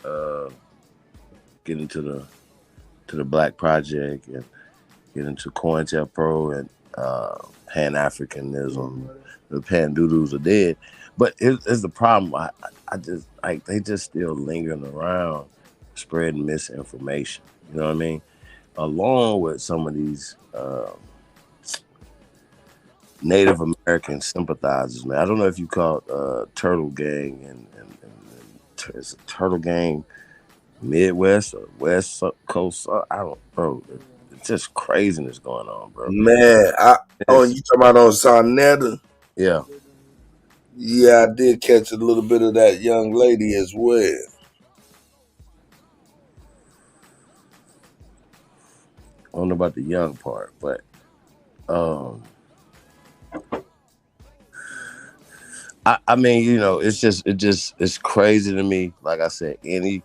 Get into the Black Project and get into Cointelpro and Pan Africanism. The Pan Doodles are dead, but here's the problem. I just like they just still lingering around, spreading misinformation. You know what I mean? Along with some of these Native American sympathizers, man. I don't know if you call it Turtle Gang and it's a Turtle Gang Midwest or West Coast. I don't, bro. It's just craziness going on, bro. Man, you talking about on Sonetta? Yeah. Yeah, I did catch a little bit of that young lady as well. I don't know about the young part, but I mean, you know, it's crazy to me. Like I said, anybody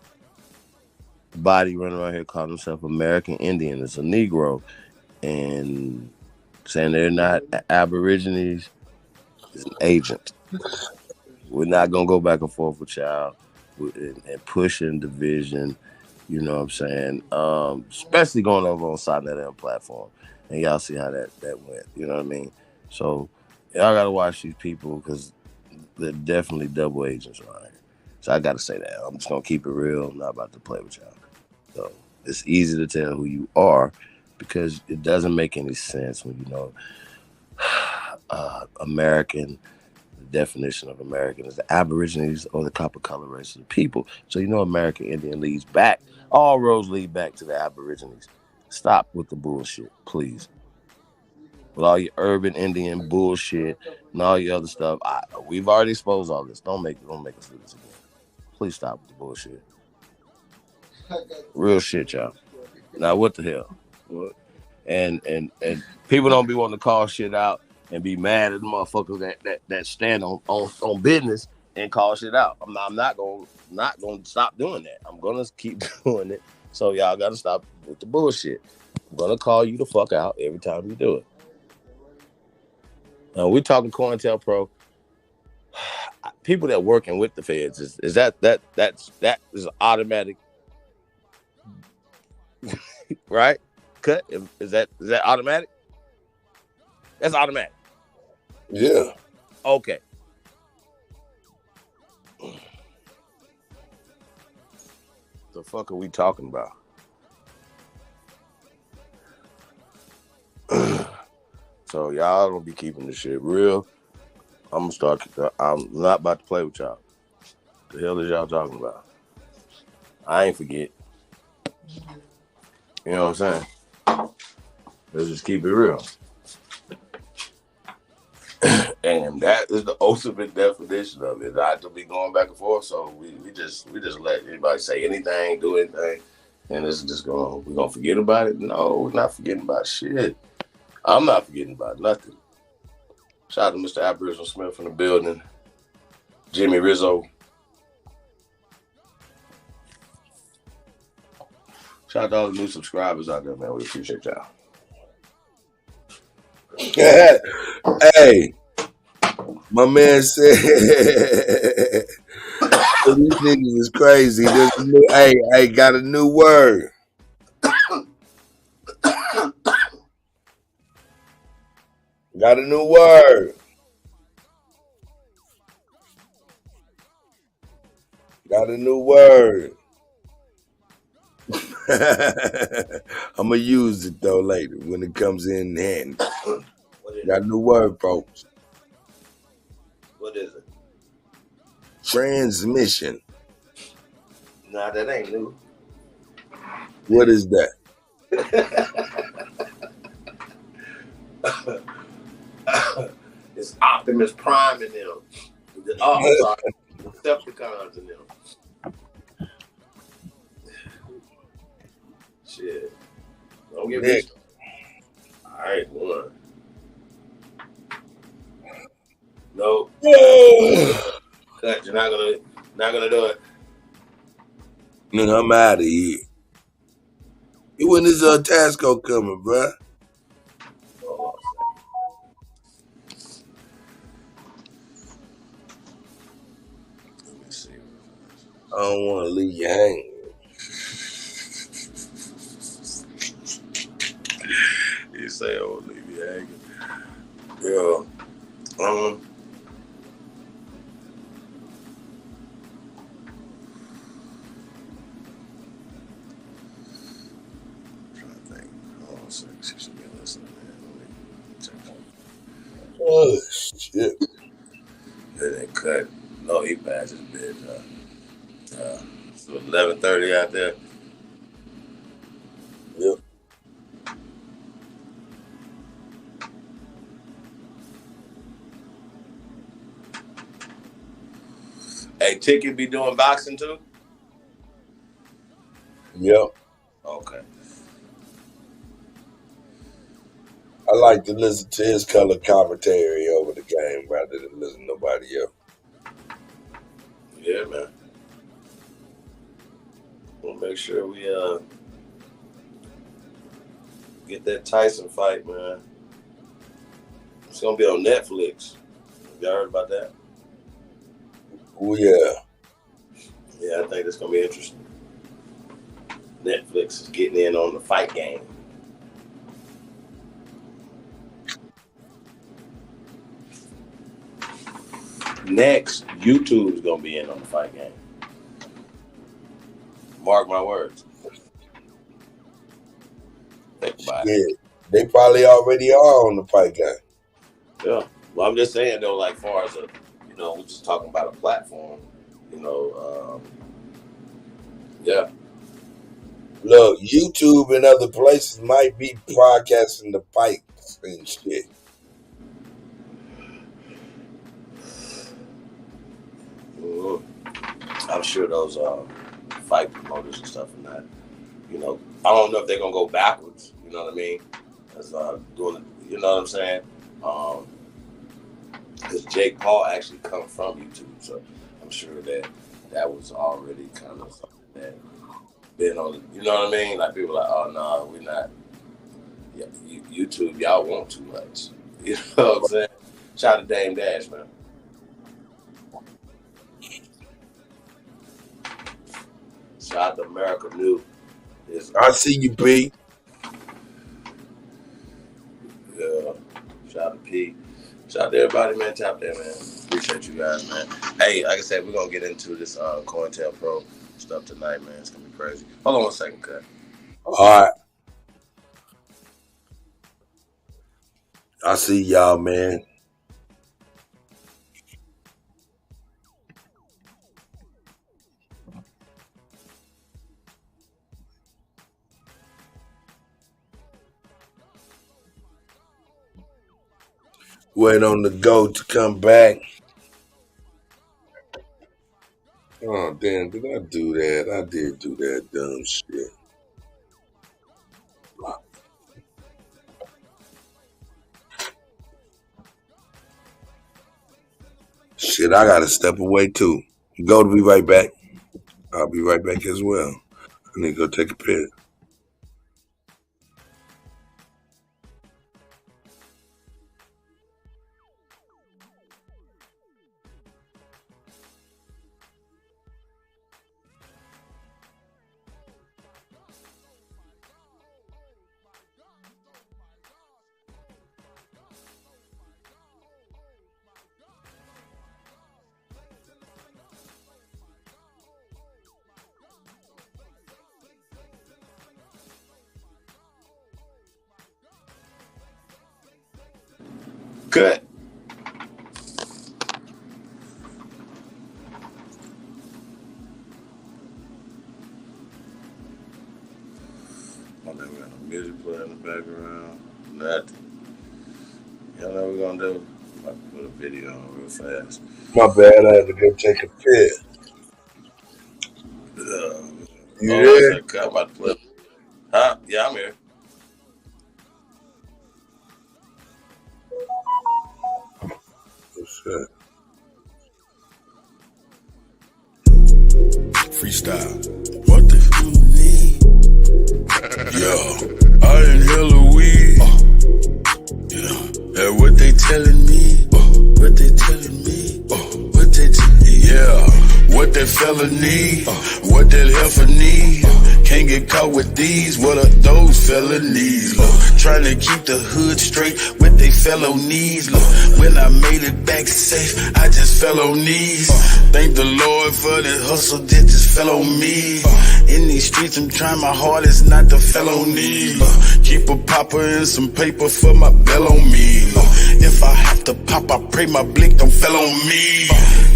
running around here calling himself American Indian is a Negro, and saying they're not Aborigines is an agent. We're not gonna go back and forth with y'all and pushing division. You know what I'm saying? Especially going over on Sonnet platform, and y'all see how that went. You know what I mean? So y'all gotta watch these people because they're definitely double agents around here. So I gotta say that. I'm just gonna keep it real. I'm not about to play with y'all. So it's easy to tell who you are because it doesn't make any sense when you know American. The definition of American is the Aborigines or the copper color race of the people. So you know American Indian leads back. All roads lead back to the Aborigines. Stop with the bullshit, please. With all your urban Indian bullshit and all your other stuff, we've already exposed all this. Don't make us do this again. Please stop with the bullshit. Real shit, y'all. Now what the hell? What? And people don't be wanting to call shit out and be mad at the motherfuckers that stand on business and call shit out. I'm not gonna stop doing that. I'm gonna keep doing it. So y'all gotta stop with the bullshit. I'm gonna call you the fuck out every time you do it. We're talking Cointelpro. People that working with the feds is that is automatic, right? Cut is that automatic? That's automatic. Yeah. Okay. The fuck are we talking about? So y'all don't be keeping this shit real. I'm not about to play with y'all. The hell is y'all talking about? I ain't forget. You know what I'm saying? Let's just keep it real. And that is the ultimate definition of it. Not to be going back and forth. So we just let anybody say anything, do anything, and it's just we're gonna forget about it. No, we're not forgetting about shit. I'm not forgetting about nothing. Shout out to Mr. Aboriginal Smith in the building. Jimmy Rizzo. Shout out to all the new subscribers out there, man. We appreciate y'all. Hey, my man said these niggas is crazy. Hey, got a new word. Got a new word. Got a new word. I'm gonna use it though later when it comes in handy. Got a new word, folks. What is it? Transmission. Nah, that ain't new. What is that? It's Optimus Prime in them. Oh, I'm sorry. Decepticons in them. Shit. Don't get me started. I ain't one. No. Cut. You're not gonna do it. Nigga, I'm out of here. When is Tasco coming, bruh? Let me see. I don't want to leave you hanging. You say I won't leave you hanging. Yeah. Oh, shit. It ain't cut. No, he passed his bid. So 11:30 out there. Yep. Hey, Ticket be doing boxing too? Yep. Okay. I like to listen to his color commentary over the game rather than listen to nobody else. Yeah, man. We'll make sure we get that Tyson fight, man. It's gonna be on Netflix. Y'all heard about that? Oh, yeah. Yeah, I think it's gonna be interesting. Netflix is getting in on the fight game. Next, YouTube's gonna be in on the fight game. Mark my words. Think about it. Yeah. They probably already are on the fight game. Yeah. Well, I'm just saying though, like far as we're just talking about a platform. Yeah. Look, YouTube and other places might be broadcasting the fights and shit. I'm sure those fight promoters and stuff and that. I don't know if they're gonna go backwards. You know what I mean? As doing it, you know what I'm saying? Because Jake Paul actually come from YouTube, so I'm sure that was already kind of something that been on. You know what I mean? Like people are like, oh no, we're not. Yeah, YouTube, y'all want too much. You know what I'm saying? Shout out to Dame Dash, man. Shout out to America New. I see you, B. Yeah. Shout out to P. Shout out to everybody, man. Tap there, man. Appreciate you guys, man. Hey, like I said, we're gonna get into this Cointelpro stuff tonight, man. It's gonna be crazy. Hold on one second, cut. All right. I see y'all, man. Wait on the goat to come back. Oh, damn, did I do that? I did do that dumb shit. Shit, I gotta step away too. Go to be right back. I'll be right back as well. I need to go take a piss. Cut. I never got no music playing in the background. Nothing. You know what we're gonna do? I'm about to put a video on real fast. My bad, I had to go take a piss. You there? I'm about to play. Huh? Yeah, I'm here. What's that? Freestyle. What the f you need? Yo, I inhale a weed. Yeah, and what they telling me? What they telling me? What they yeah, what that fella need? What that heifer need? Can't get caught with these. What are those felonies? Trying to keep the hood straight with they felonies. When I made it back safe, I just fell on knees. Thank the Lord for the hustle that just fell on me. In these streets, I'm trying my hardest not to felony. Keep a popper and some paper for my bell on me. If I have to pop, I pray my blick don't fell on me.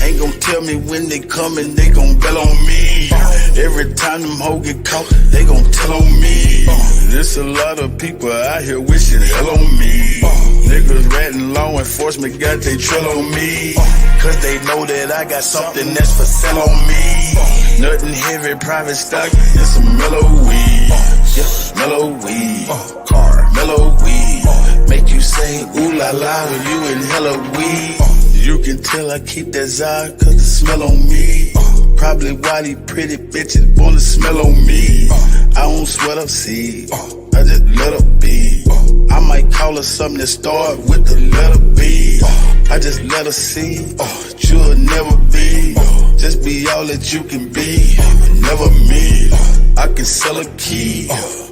Ain't gon' tell me when they coming, they gon' bell on me. Every time them hoes get caught, they gon' tell on me. There's a lot of people out here wishing hell on me. Niggas ratting law enforcement got they trail on me. Cause they know that I got something that's for sale on me. Nothing heavy, private stock, and some mellow weed. Yeah, mellow weed. Car, mellow weed. Make you say ooh la la when you inhale a weed. You can tell I keep that Zod cause the smell on me. Probably why these pretty bitches wanna smell on me. I don't sweat up seed, I just let her be. I might call her something that start with the letter B. I just let her see, you'll never be. Just be all that you can be, never me. I can sell a key,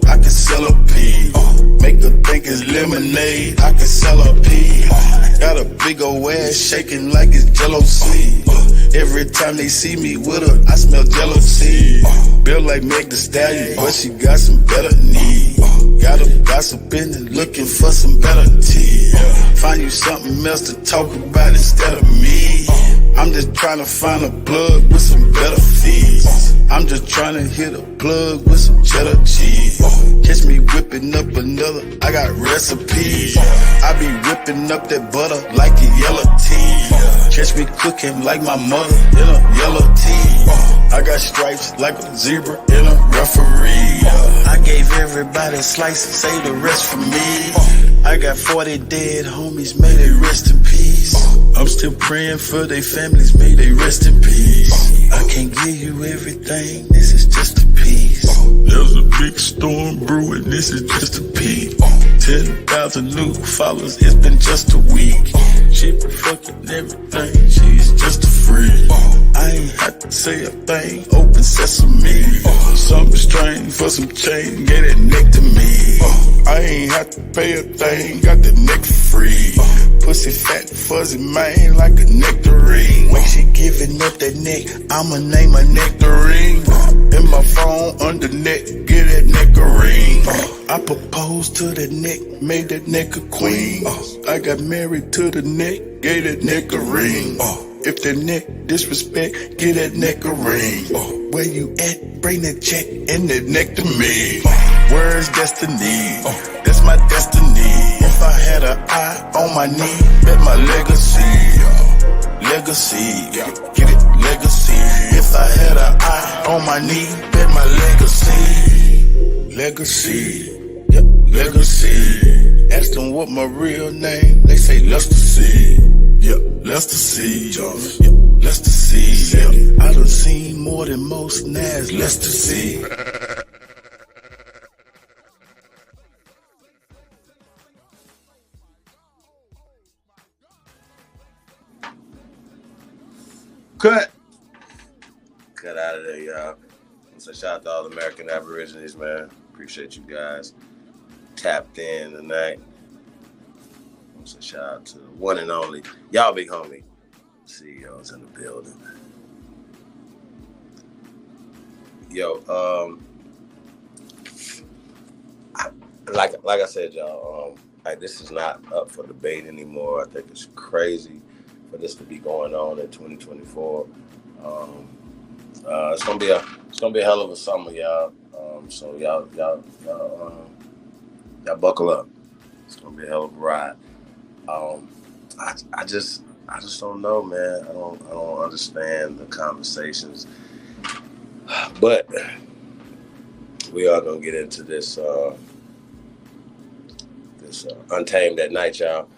I can sell a pea. Make her think it's lemonade, I can sell a pea. Got a big old ass shaking like it's Jello seed. Every time they see me with her, I smell jealousy. Built like Meg Thee Stallion, but she got some better knees. Got her gossiping and looking for some better tea. Find you something else to talk about instead of me. I'm just trying to find a plug with some better fees. I'm just trying to hit a plug with some cheddar cheese. Catch me whipping up another, I got recipes. I be whipping up that butter like a yellow tea. Catch me cooking like my mother in a yellow tea. I got stripes like a zebra in a referee. I gave everybody a slice, say the rest for me. I got 40 dead homies, may they rest in peace. I'm still praying for their families, may they rest in peace. I can't give you everything, this is just a piece. There's a big storm brewing, this is just a peek. 10,000 new followers, it's been just a week. She been fucking everything, she's just a freak. I ain't had to say a thing, open sesame. Something strange for some change, get that neck to me. I ain't had to pay a thing, got the neck for free. Pussy fat, fuzzy, man, like a nectarine. When she giving up that neck, I'ma name her nectarine. In my phone, under neck, get that nectarine. I proposed to the neck, made that neck a queen. I got married to the neck, gave that neck a ring. If that neck disrespect, get that neck a ring. Where you at? Bring that check and that neck to me. Where's destiny? That's my destiny. If I had an eye on my knee, bet my legacy, legacy, get it, legacy. If I had an eye on my knee, bet my legacy, legacy, yep, legacy. Ask them what my real name, they say Lester C. Yep, Lester C. Yep, Lester C. Yep. I done seen more than most Nas, Lester C. Cut. Cut out of there, y'all. So shout out to all the American Aborigines, man. Appreciate you guys tapped in tonight. So shout out to the one and only, y'all big homie, CEOs in the building. Yo, like I said, y'all, like this is not up for debate anymore. I think it's crazy for this to be going on in 2024. It's gonna be a hell of a summer, y'all. So y'all buckle up. It's gonna be a hell of a ride. I just don't know, man. I don't understand the conversations, but we are gonna get into this Untamed at Night, y'all.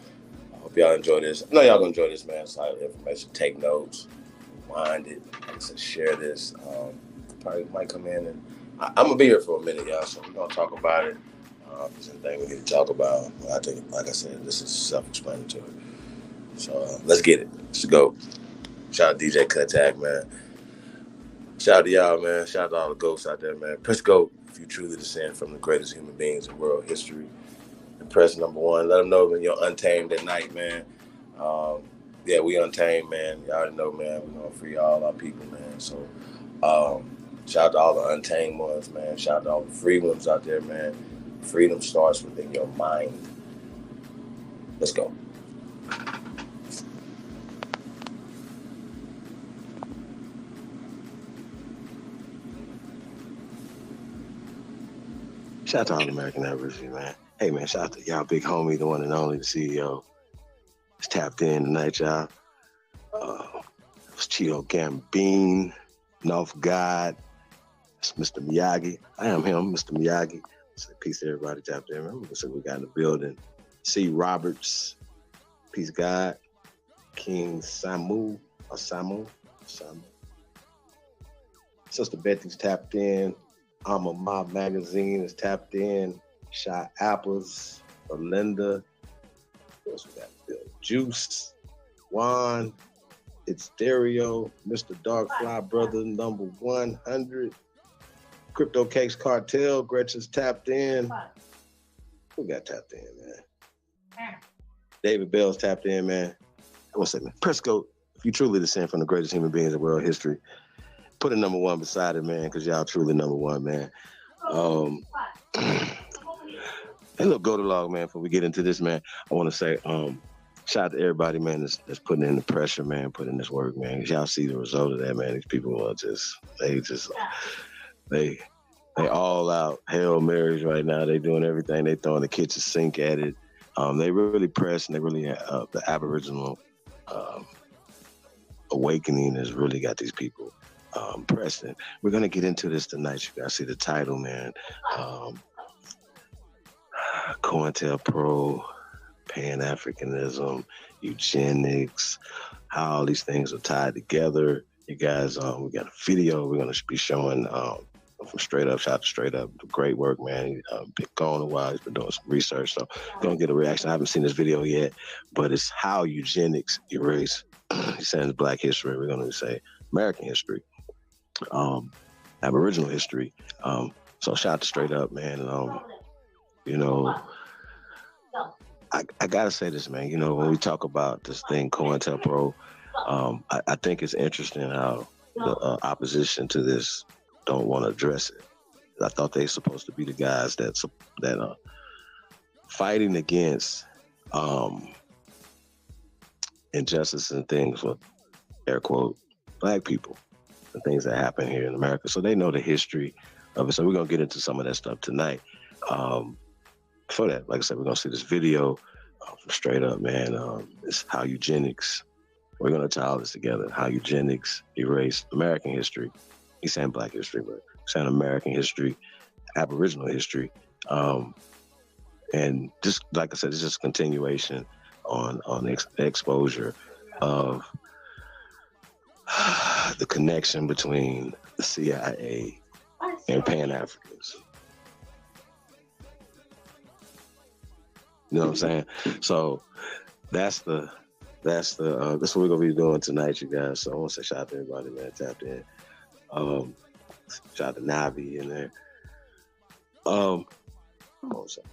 I hope y'all enjoy this. I know y'all gonna enjoy this, man. Solid information. Take notes, wind it. Like I said, share this. Probably might come in and I'm gonna be here for a minute, y'all. So we're gonna talk about it. If there's anything we need to talk about, I think, like I said, this is self-explanatory. So let's get it. Let's go. Shout out DJ Cutag, man. Shout out to y'all, man. Shout out to all the ghosts out there, man. Press GOAT if you truly descend from the greatest human beings in world history. And press number 1. Let them know when you're untamed at night, man. Yeah, we untamed, man. Y'all already know, man. We're gonna free all our people, man. So shout out to all the untamed ones, man. Shout out to all the free ones out there, man. Freedom starts within your mind. Let's go. Shout out to all the American Aborigines, man. Hey, man, shout out to y'all big homie, the one and only, the CEO. It's tapped in tonight, y'all. It's Cheeto Gambine, North God. It's Mr. Miyagi. I am him, Mr. Miyagi. Say peace to everybody tapped in. Remember what we got in the building. C. Roberts, peace God. King Samu, or Samu. Sister Betty's tapped in. I'm a Mob Magazine is tapped in. Shy Apples, Belinda. What else we got? Juice, Juan, It's Stereo, Mr. Darkfly Brother, number 100. Crypto Cakes Cartel, Gretchen's tapped in. Who got tapped in, man? David Bell's tapped in, man. One second. Press GOAT, if you truly descend from the greatest human beings in world history, put a number 1 beside it, man, because y'all truly number 1, man. Hey, look, go to log, man, before we get into this, man. I want to say, shout out to everybody, man, that's putting in the pressure, man, putting in this work, man. Because y'all see the result of that, man. These people are they all out Hail Marys right now. They doing everything. They throwing the kitchen sink at it. They really press, and they really, the Aboriginal awakening has really got these people pressing. We're going to get into this tonight. You guys see the title, man. Cointelpro, Pan-Africanism, eugenics, how all these things are tied together. You guys, we got a video we're going to be showing from Straight Up. Shout out to Straight Up. Great work, man. He's been gone a while. He's been doing some research, so going to get a reaction. I haven't seen this video yet, but it's how eugenics erase, he's saying it's Black history. We're going to say American history, Aboriginal history. So shout out to Straight Up, man. You know, I gotta say this, man. You know, when we talk about this thing, Cointelpro, I think it's interesting how the opposition to this don't want to address it. I thought they supposed to be the guys that are fighting against injustice and things with air quote Black people, the things that happen here in America. So they know the history of it. So we're gonna get into some of that stuff tonight. For that, like I said, we're gonna see this video. Straight up, man. It's how eugenics. We're gonna tie all this together. How eugenics erased American history. He's saying Black history, but he's saying American history, Aboriginal history, and just like I said, it's just a continuation on exposure of the connection between the CIA and Pan-Africans. You know what I'm saying? So that's what we're gonna be doing tonight, you guys. So I want to say shout out to everybody, man, tapped in. Shout out to Navi in there. Hold on a second.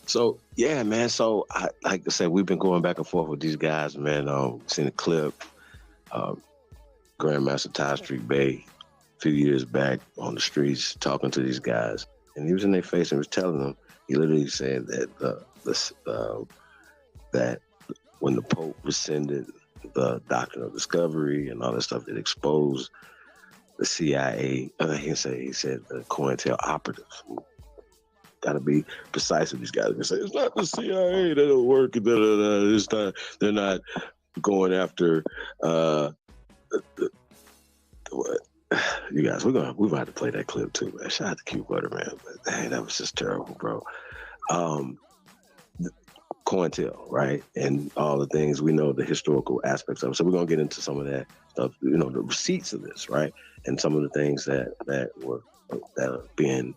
So yeah, man. So like I said, we've been going back and forth with these guys, man. Seen a clip, Grandmaster Ty Street Bay, a few years back on the streets talking to these guys, and he was in their face and was telling them. He literally said that that when the Pope rescinded the doctrine of discovery and all that stuff, it exposed the CIA. He said the Cointelpro operatives. Got to be precise with these guys. They say it's not the CIA. They don't work. It's not. They're not going after what. You guys, we're gonna have to play that clip too, man. Shout out to Q Butter, man. But dang, that was just terrible, bro. Cointel, right? And all the things we know, the historical aspects of it. So we're gonna get into some of that stuff, you know, the receipts of this, right? And some of the things that are being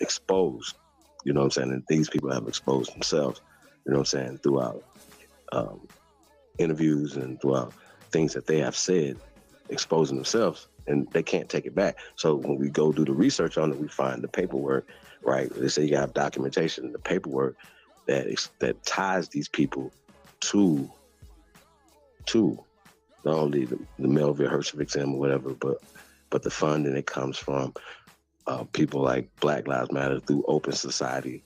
exposed, you know what I'm saying? And these people have exposed themselves, you know what I'm saying, throughout interviews and throughout things that they have said, exposing themselves, and they can't take it back. So when we go do the research on it, we find the paperwork, right? They say you have documentation, the paperwork that ties these people to not only the Melville Hershey exam or whatever, but the funding that comes from people like Black Lives Matter through Open Society,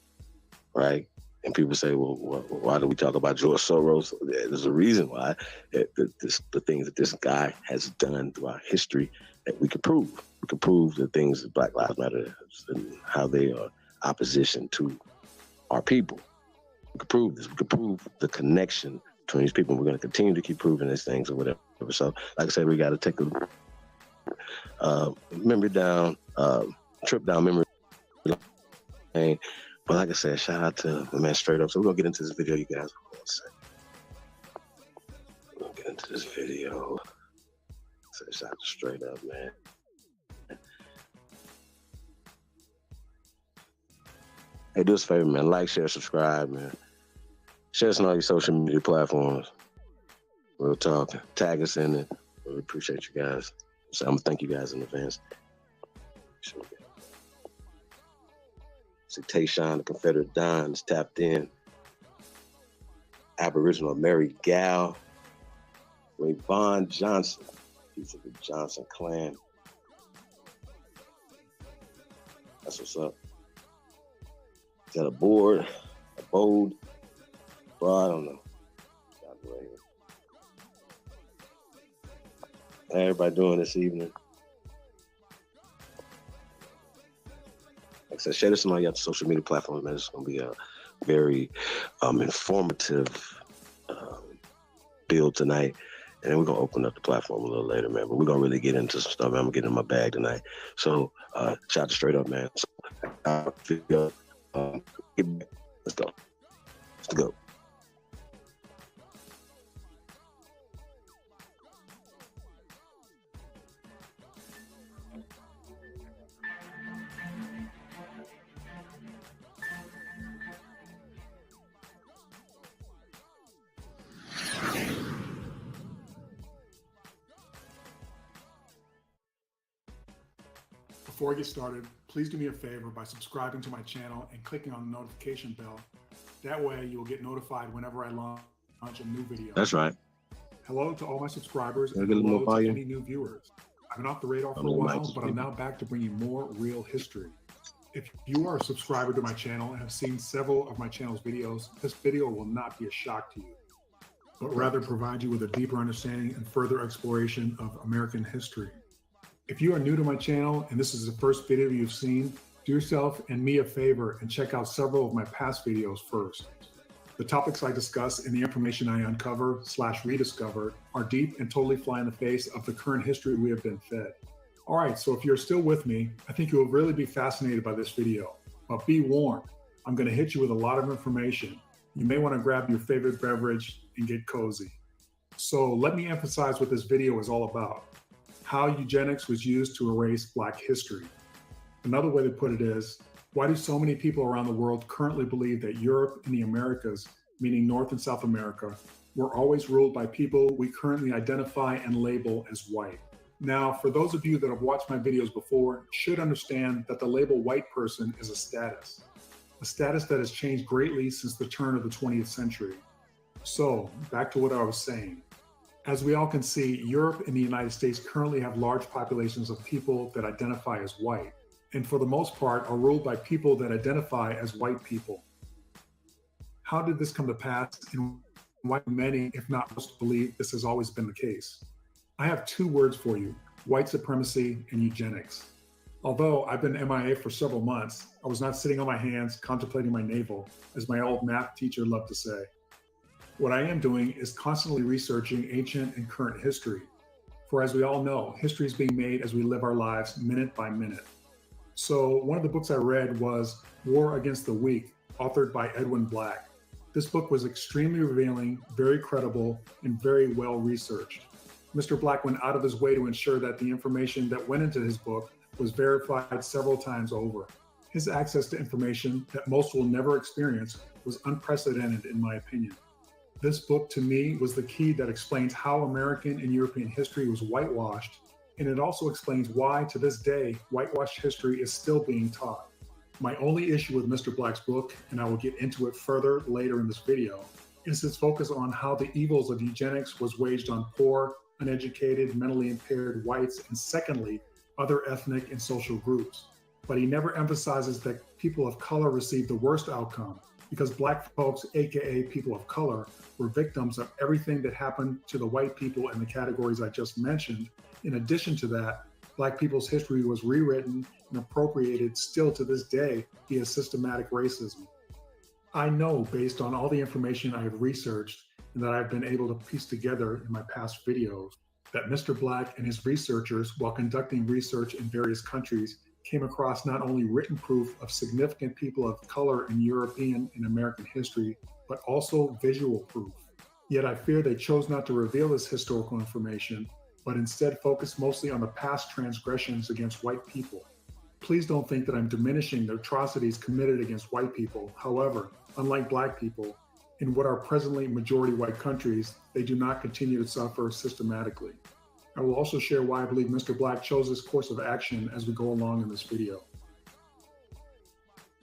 right? And people say, well, why do we talk about George Soros? There's a reason why. The things that this guy has done throughout history that we could prove. We could prove the things that Black Lives Matter and how they are opposition to our people. We could prove this. We could prove the connection between these people. We're going to continue to keep proving these things or whatever. So, like I said, we got to take a memory down, trip down memory lane. But like I said, shout out to my man Straight Up. So we're going to get into this video, you guys. We're going to get into this video. So shout out to Straight Up, man. Hey, do us a favor, man. Like, share, subscribe, man. Share us on all your social media platforms. We'll talk. Tag us in it. We appreciate you guys. So I'm going to thank you guys in advance. See Tayshawn, the Confederate Don, is tapped in. Aboriginal Mary Gal. Rayvon Johnson. He's of the Johnson clan. That's what's up. Is that a board? A bold? Bro, I don't know. How everybody doing this evening? Like I said, share this on all your social media platforms, man. It's going to be a very informative build tonight. And then we're going to open up the platform a little later, man. But we're going to really get into some stuff, man. I'm going to get in my bag tonight. So, shout out to Straight Up, man. So, let's go. Let's go. Before I get started, please do me a favor by subscribing to my channel and clicking on the notification bell. That way you will get notified whenever I launch a new video. That's right. Hello to all my subscribers and Get a little hello to volume. any new viewers. I've been off the radar for a while, but I'm now back to bring you more real history. If you are a subscriber to my channel and have seen several of my channel's videos, this video will not be a shock to you, but rather provide you with a deeper understanding and further exploration of American history. If you are new to my channel and this is the first video you've seen, do yourself and me a favor and check out several of my past videos first. The topics I discuss and the information I uncover/rediscover are deep and totally fly in the face of the current history we have been fed. All right, so if you're still with me, I think you will really be fascinated by this video. But be warned, I'm going to hit you with a lot of information. You may want to grab your favorite beverage and get cozy. So let me emphasize what this video is all about. How eugenics was used to erase Black history. Another way to put it is, why do so many people around the world currently believe that Europe and the Americas, meaning North and South America, were always ruled by people we currently identify and label as white? Now, for those of you that have watched my videos before, should understand that the label white person is a status that has changed greatly since the turn of the 20th century. So, back to what I was saying. As we all can see, Europe and the United States currently have large populations of people that identify as white, and for the most part are ruled by people that identify as white people. How did this come to pass, and why do many, if not most, believe this has always been the case? I have two words for you: white supremacy and eugenics. Although I've been MIA for several months, I was not sitting on my hands contemplating my navel, as my old math teacher loved to say. What I am doing is constantly researching ancient and current history. For as we all know, history is being made as we live our lives minute by minute. So one of the books I read was War Against the Weak, authored by Edwin Black. This book was extremely revealing, very credible, and very well researched. Mr. Black went out of his way to ensure that the information that went into his book was verified several times over. His access to information that most will never experience was unprecedented in my opinion. This book to me was the key that explains how American and European history was whitewashed, and it also explains why to this day whitewashed history is still being taught. My only issue with Mr. Black's book, and I will get into it further later in this video, is its focus on how the evils of eugenics was waged on poor, uneducated, mentally impaired whites, and secondly, other ethnic and social groups. But he never emphasizes that people of color received the worst outcome, because Black folks, aka people of color, were victims of everything that happened to the white people in the categories I just mentioned. In addition to that, Black people's history was rewritten and appropriated still to this day via systematic racism. I know, based on all the information I have researched and that I've been able to piece together in my past videos, that Mr. Black and his researchers, while conducting research in various countries, came across not only written proof of significant people of color in European and American history, but also visual proof. Yet I fear they chose not to reveal this historical information, but instead focused mostly on the past transgressions against white people. Please don't think that I'm diminishing the atrocities committed against white people. However, unlike Black people, in what are presently majority white countries, they do not continue to suffer systematically. I will also share why I believe Mr. Black chose this course of action as we go along in this video.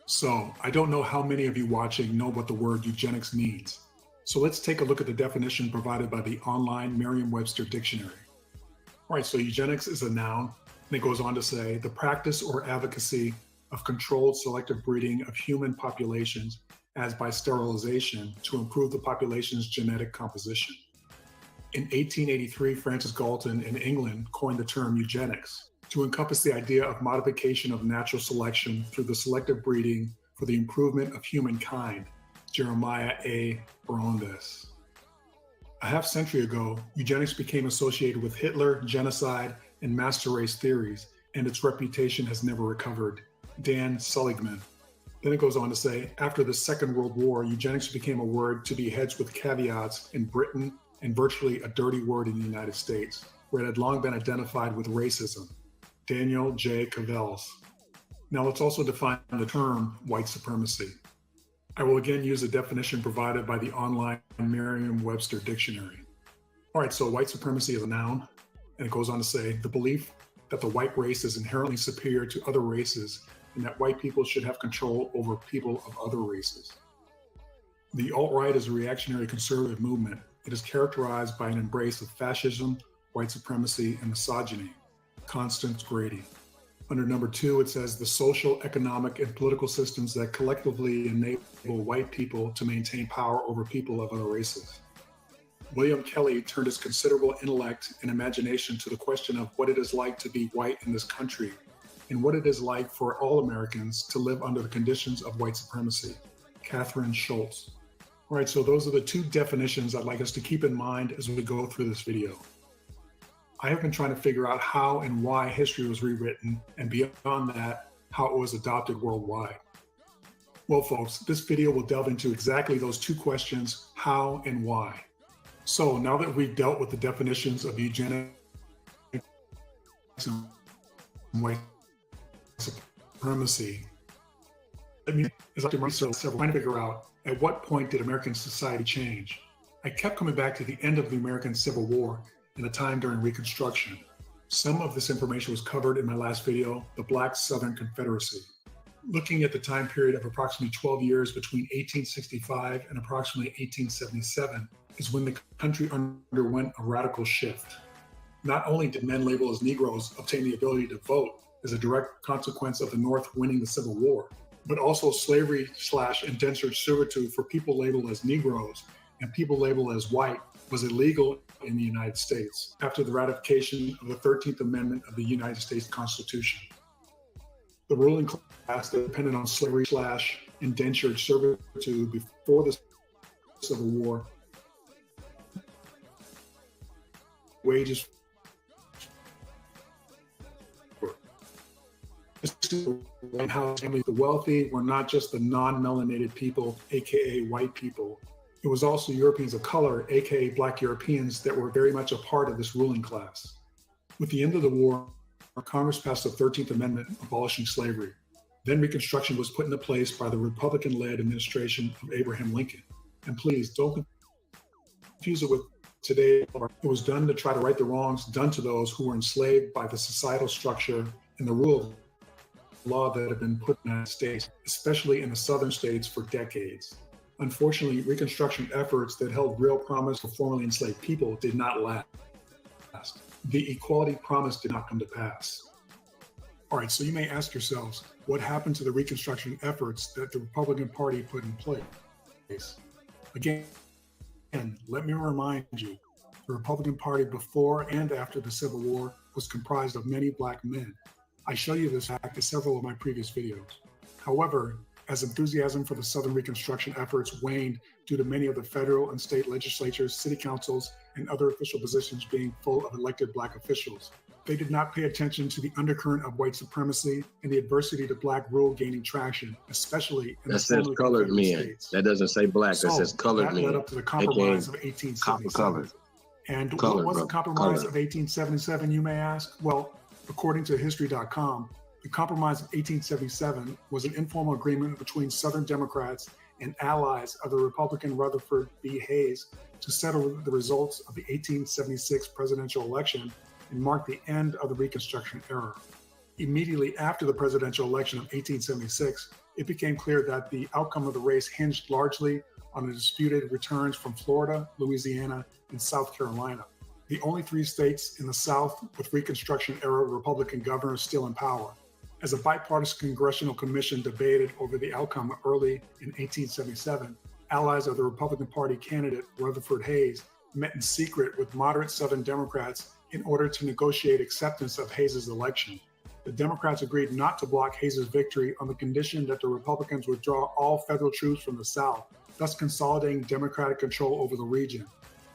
So, I don't know how many of you watching know what the word eugenics means. So let's take a look at the definition provided by the online Merriam-Webster dictionary. All right, so eugenics is a noun, and it goes on to say the practice or advocacy of controlled selective breeding of human populations as by sterilization to improve the population's genetic composition. In 1883, Francis Galton in England coined the term eugenics to encompass the idea of modification of natural selection through the selective breeding for the improvement of humankind, Jeremiah A. Brandes. A half century ago, eugenics became associated with Hitler, genocide, and master race theories, and its reputation has never recovered. Dan Seligman. Then it goes on to say, after the Second World War, eugenics became a word to be hedged with caveats in Britain and virtually a dirty word in the United States, where it had long been identified with racism. Daniel J. Cavels. Now let's also define the term white supremacy. I will again use the definition provided by the online Merriam-Webster dictionary. All right, so white supremacy is a noun, and it goes on to say the belief that the white race is inherently superior to other races and that white people should have control over people of other races. The alt-right is a reactionary conservative movement. It is characterized by an embrace of fascism, white supremacy, and misogyny. Constance Grady. Under number 2, it says the social, economic, and political systems that collectively enable white people to maintain power over people of other races. William Kelly turned his considerable intellect and imagination to the question of what it is like to be white in this country and what it is like for all Americans to live under the conditions of white supremacy. Catherine Schultz. All right, so those are the two definitions I'd like us to keep in mind as we go through this video. I have been trying to figure out how and why history was rewritten, and beyond that, how it was adopted worldwide. Well, folks, this video will delve into exactly those two questions, how and why. So now that we've dealt with the definitions of eugenics and white supremacy, let me, as I did myself, trying to figure out at what point did American society change. I kept coming back to the end of the American Civil War and the time during Reconstruction. Some of this information was covered in my last video, The Black Southern Confederacy. Looking at the time period of approximately 12 years between 1865 and approximately 1877 is when the country underwent a radical shift. Not only did men labeled as Negroes obtain the ability to vote as a direct consequence of the North winning the Civil War, but also slavery/indentured servitude for people labeled as Negroes and people labeled as white was illegal in the United States after the ratification of the 13th Amendment of the United States Constitution. The ruling class that depended on slavery/indentured servitude before the Civil War, wages and how the wealthy were not just the non-melanated people, aka white people. It was also Europeans of color, aka Black Europeans, that were very much a part of this ruling class. With the end of the war, Congress passed the 13th Amendment abolishing slavery. Then Reconstruction was put into place by the Republican-led administration of Abraham Lincoln. And please don't confuse it with today. It was done to try to right the wrongs done to those who were enslaved by the societal structure and the rule of law that had been put in the United States, especially in the southern states, for decades. Unfortunately, Reconstruction efforts that held real promise for formerly enslaved people did not last. The equality promise did not come to pass. All right, so you may ask yourselves, what happened to the Reconstruction efforts that the Republican Party put in place? Again, let me remind you, the Republican Party before and after the Civil War was comprised of many Black men. I show you this fact in several of my previous videos. However, as enthusiasm for the Southern Reconstruction efforts waned due to many of the federal and state legislatures, city councils, and other official positions being full of elected Black officials, they did not pay attention to the undercurrent of white supremacy and the adversity to Black rule gaining traction, especially in that says colored men. States. That doesn't say Black, that says colored men. That led up to the Compromise of 1877. And what was the Compromise of 1877, you may ask? Well, according to history.com, the Compromise of 1877 was an informal agreement between Southern Democrats and allies of the Republican Rutherford B. Hayes to settle the results of the 1876 presidential election and mark the end of the Reconstruction era. Immediately after the presidential election of 1876, it became clear that the outcome of the race hinged largely on the disputed returns from Florida, Louisiana, and South Carolina, the only three states in the South with Reconstruction-era Republican governors still in power. As a bipartisan congressional commission debated over the outcome early in 1877, allies of the Republican Party candidate Rutherford Hayes met in secret with moderate Southern Democrats in order to negotiate acceptance of Hayes' election. The Democrats agreed not to block Hayes' victory on the condition that the Republicans withdraw all federal troops from the South, thus consolidating Democratic control over the region.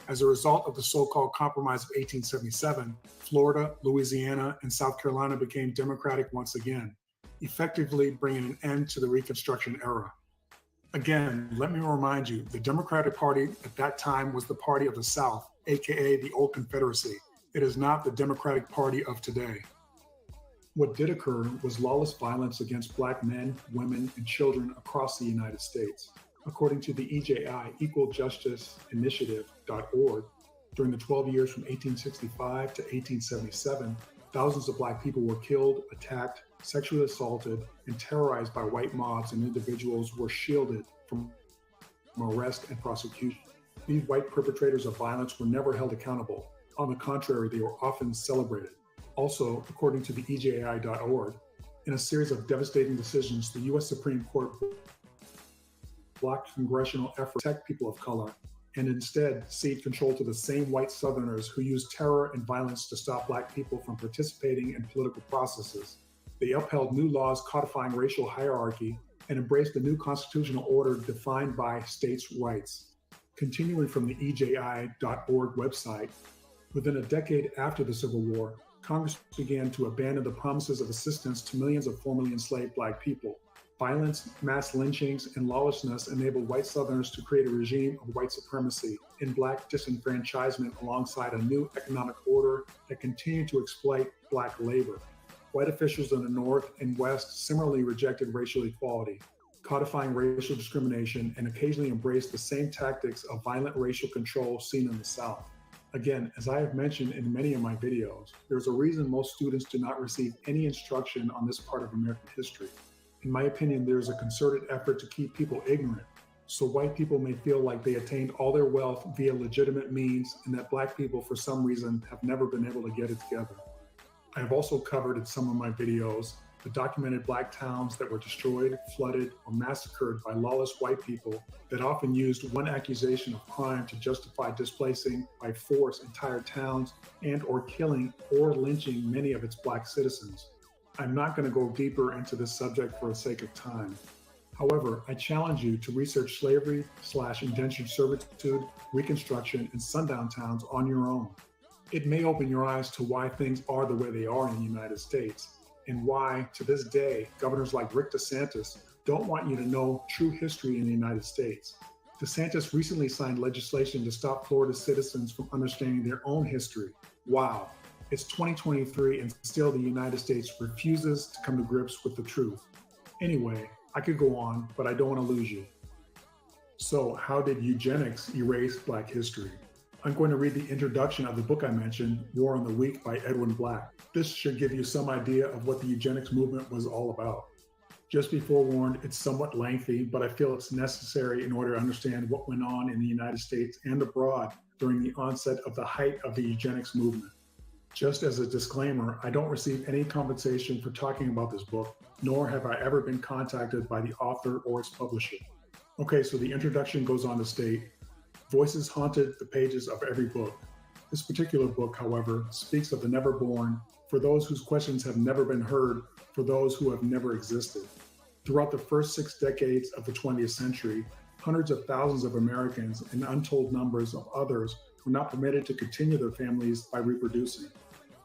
As a result of the so-called Compromise of 1877, Florida, Louisiana, and South Carolina became Democratic once again, effectively bringing an end to the Reconstruction era. Again, let me remind you, the Democratic Party at that time was the party of the South, aka the old Confederacy. It is not the Democratic Party of today. What did occur was lawless violence against Black men, women, and children across the United States. According to the EJI, EqualJusticeInitiative.org, during the 12 years from 1865 to 1877, thousands of Black people were killed, attacked, sexually assaulted, and terrorized by white mobs, and individuals were shielded from arrest and prosecution. These white perpetrators of violence were never held accountable. On the contrary, they were often celebrated. Also, according to the EJI.org, in a series of devastating decisions, the U.S. Supreme Court blocked congressional effort to protect people of color and instead cede control to the same white Southerners who used terror and violence to stop Black people from participating in political processes. They upheld new laws codifying racial hierarchy and embraced the new constitutional order defined by states' rights. Continuing from the EJI.org website, within a decade after the Civil War, Congress began to abandon the promises of assistance to millions of formerly enslaved Black people. Violence, mass lynchings, and lawlessness enabled white Southerners to create a regime of white supremacy and Black disenfranchisement alongside a new economic order that continued to exploit Black labor. White officials in the North and West similarly rejected racial equality, codifying racial discrimination, and occasionally embraced the same tactics of violent racial control seen in the South. Again, as I have mentioned in many of my videos, there's a reason most students do not receive any instruction on this part of American history. In my opinion, there's a concerted effort to keep people ignorant, so white people may feel like they attained all their wealth via legitimate means and that Black people, for some reason, have never been able to get it together. I have also covered in some of my videos the documented Black towns that were destroyed, flooded, or massacred by lawless white people that often used one accusation of crime to justify displacing by force entire towns and or killing or lynching many of its Black citizens. I'm not going to go deeper into this subject for the sake of time. However, I challenge you to research slavery/indentured servitude, Reconstruction, and sundown towns on your own. It may open your eyes to why things are the way they are in the United States, and why, to this day, governors like Rick DeSantis don't want you to know true history in the United States. DeSantis recently signed legislation to stop Florida citizens from understanding their own history. Wow. It's 2023 and still the United States refuses to come to grips with the truth. Anyway, I could go on, but I don't want to lose you. So how did eugenics erase Black history? I'm going to read the introduction of the book I mentioned, War on the Weak by Edwin Black. This should give you some idea of what the eugenics movement was all about. Just be forewarned, it's somewhat lengthy, but I feel it's necessary in order to understand what went on in the United States and abroad during the onset of the height of the eugenics movement. Just as a disclaimer, I don't receive any compensation for talking about this book, nor have I ever been contacted by the author or its publisher. Okay, so the introduction goes on to state, voices haunted the pages of every book. This particular book, however, speaks of the never born, for those whose questions have never been heard, for those who have never existed. Throughout the first 6 decades of the 20th century, hundreds of thousands of Americans and untold numbers of others were not permitted to continue their families by reproducing.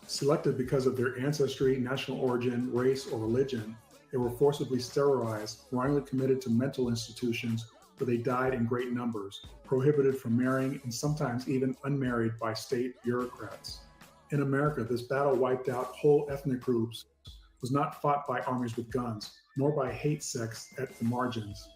Selected because of their ancestry, national origin, race, or religion, they were forcibly sterilized, wrongly committed to mental institutions where they died in great numbers, prohibited from marrying, and sometimes even unmarried by state bureaucrats. In America, this battle wiped out whole ethnic groups, was not fought by armies with guns, nor by hate sects at the margins.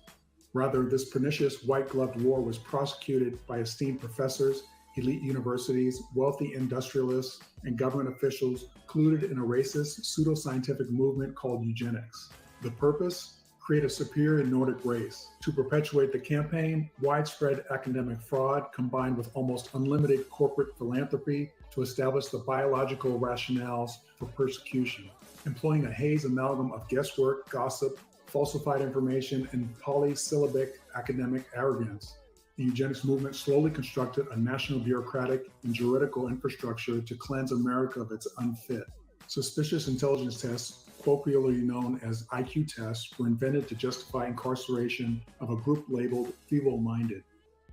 Rather, this pernicious white-gloved war was prosecuted by esteemed professors, elite universities, wealthy industrialists, and government officials colluded in a racist, pseudoscientific movement called eugenics. The purpose? Create a superior Nordic race. To perpetuate the campaign, widespread academic fraud combined with almost unlimited corporate philanthropy to establish the biological rationales for persecution, employing a haze amalgam of guesswork, gossip, falsified information, and polysyllabic academic arrogance. The eugenics movement slowly constructed a national bureaucratic and juridical infrastructure to cleanse America of its unfit. Suspicious intelligence tests, colloquially known as IQ tests, were invented to justify incarceration of a group labeled feeble-minded.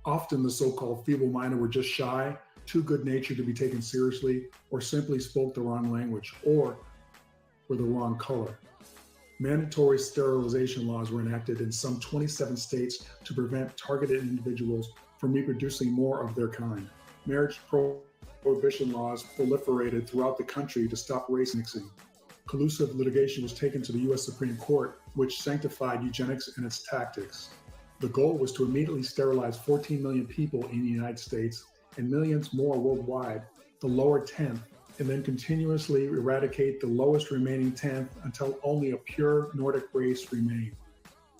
Often the so-called feeble-minded were just shy, too good-natured to be taken seriously, or simply spoke the wrong language, or were the wrong color. Mandatory sterilization laws were enacted in some 27 states to prevent targeted individuals from reproducing more of their kind. Marriage prohibition laws proliferated throughout the country to stop race mixing. Collusive litigation was taken to the U.S. Supreme Court, which sanctified eugenics and its tactics. The goal was to immediately sterilize 14 million people in the United States and millions more worldwide, the lower 10th, and then continuously eradicate the lowest remaining 10th until only a pure Nordic race remained.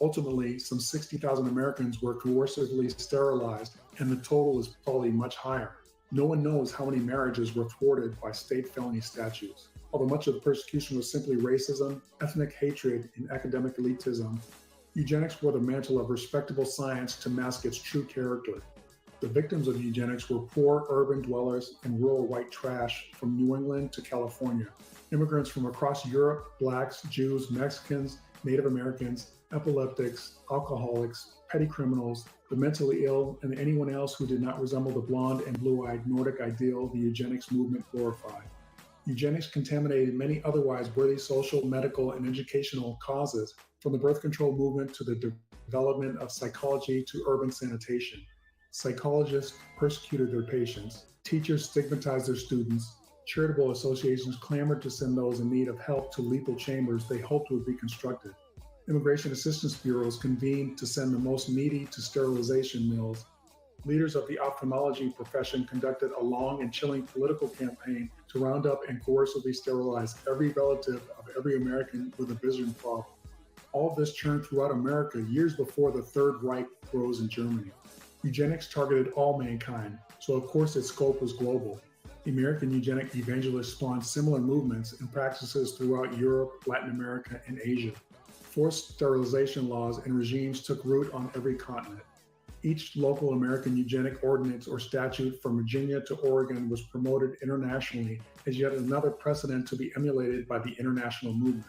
Ultimately, some 60,000 Americans were coercively sterilized, and the total is probably much higher. No one knows how many marriages were thwarted by state felony statutes. Although much of the persecution was simply racism, ethnic hatred, and academic elitism, eugenics wore the mantle of respectable science to mask its true character. The victims of eugenics were poor urban dwellers and rural white trash from New England to California. Immigrants from across Europe, blacks, Jews, Mexicans, Native Americans, epileptics, alcoholics, petty criminals, the mentally ill, and anyone else who did not resemble the blonde and blue-eyed Nordic ideal the eugenics movement glorified. Eugenics contaminated many otherwise worthy social, medical, and educational causes, from the birth control movement to the development of psychology to urban sanitation. Psychologists persecuted their patients, teachers stigmatized their students, charitable associations clamored to send those in need of help to lethal chambers they hoped would be constructed. Immigration assistance bureaus convened to send the most needy to sterilization mills. Leaders of the ophthalmology profession conducted a long and chilling political campaign to round up and coercively sterilize every relative of every American with a vision problem. All of this churned throughout America years before the Third Reich rose in Germany. Eugenics targeted all mankind, so of course its scope was global. American eugenic evangelists spawned similar movements and practices throughout Europe, Latin America, and Asia. Forced sterilization laws and regimes took root on every continent. Each local American eugenic ordinance or statute from Virginia to Oregon was promoted internationally as yet another precedent to be emulated by the international movement.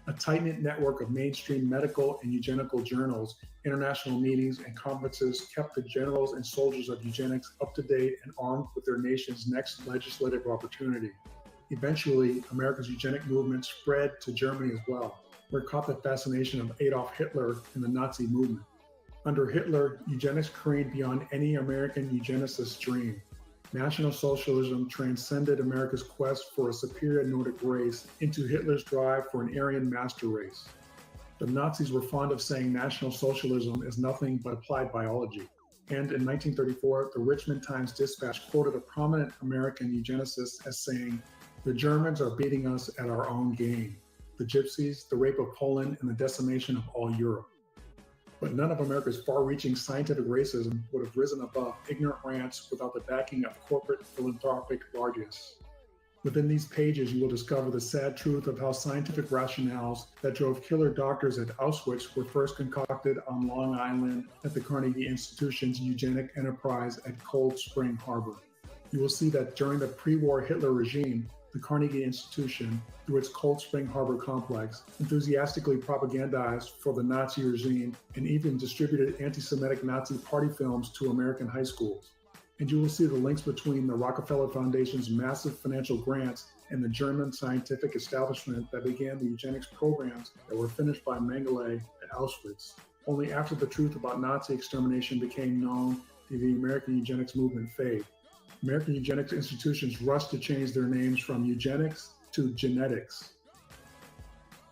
A tight-knit network of mainstream medical and eugenical journals, international meetings, and conferences kept the generals and soldiers of eugenics up to date and armed with their nation's next legislative opportunity. Eventually, America's eugenic movement spread to Germany as well, where it caught the fascination of Adolf Hitler and the Nazi movement. Under Hitler, eugenics careened beyond any American eugenicist's dream. National Socialism transcended America's quest for a superior Nordic race into Hitler's drive for an Aryan master race. The Nazis were fond of saying National Socialism is nothing but applied biology. And in 1934, the Richmond Times-Dispatch quoted a prominent American eugenicist as saying, "The Germans are beating us at our own game. The Gypsies, the rape of Poland, and the decimation of all Europe." But none of America's far-reaching scientific racism would have risen above ignorant rants without the backing of corporate philanthropic largesse. Within these pages, you will discover the sad truth of how scientific rationales that drove killer doctors at Auschwitz were first concocted on Long Island at the Carnegie Institution's eugenic enterprise at Cold Spring Harbor. You will see that during the pre-war Hitler regime, the Carnegie Institution, through its Cold Spring Harbor complex, enthusiastically propagandized for the Nazi regime and even distributed anti-Semitic Nazi party films to American high schools. And you will see the links between the Rockefeller Foundation's massive financial grants and the German scientific establishment that began the eugenics programs that were finished by Mengele at Auschwitz. Only after the truth about Nazi extermination became known did the American eugenics movement fade. American eugenics institutions rushed to change their names from eugenics to genetics.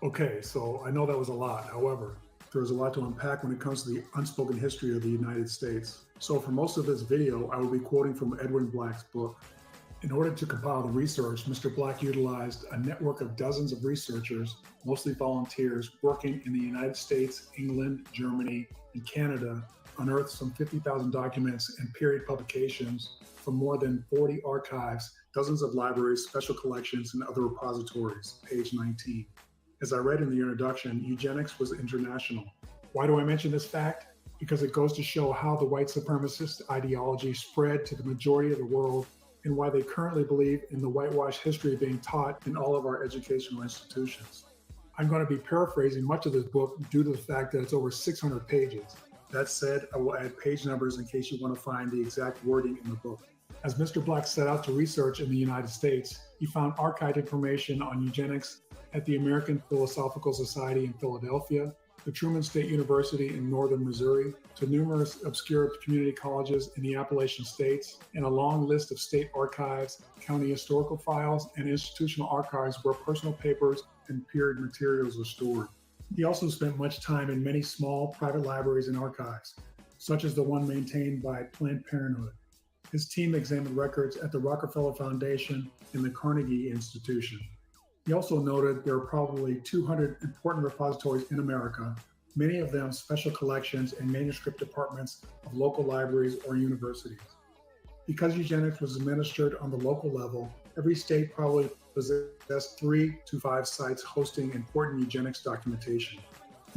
Okay, so I know that was a lot. However, there's a lot to unpack when it comes to the unspoken history of the United States. So for most of this video, I will be quoting from Edwin Black's book. In order to compile the research, Mr. Black utilized a network of dozens of researchers, mostly volunteers, working in the United States, England, Germany, and Canada, unearthed some 50,000 documents and period publications from more than 40 archives, dozens of libraries, special collections, and other repositories, page 19. As I read in the introduction, eugenics was international. Why do I mention this fact? Because it goes to show how the white supremacist ideology spread to the majority of the world and why they currently believe in the whitewash history being taught in all of our educational institutions. I'm going to be paraphrasing much of this book due to the fact that it's over 600 pages. That said, I will add page numbers in case you want to find the exact wording in the book. As Mr. Black set out to research in the United States, he found archived information on eugenics at the American Philosophical Society in Philadelphia, the Truman State University in northern Missouri, to numerous obscure community colleges in the Appalachian states, and a long list of state archives, county historical files, and institutional archives where personal papers and period materials are stored. He also spent much time in many small private libraries and archives, such as the one maintained by Planned Parenthood. His team examined records at the Rockefeller Foundation and the Carnegie Institution. He also noted there are probably 200 important repositories in America, many of them special collections and manuscript departments of local libraries or universities. Because eugenics was administered on the local level, every state probably possessed 3 to 5 sites hosting important eugenics documentation.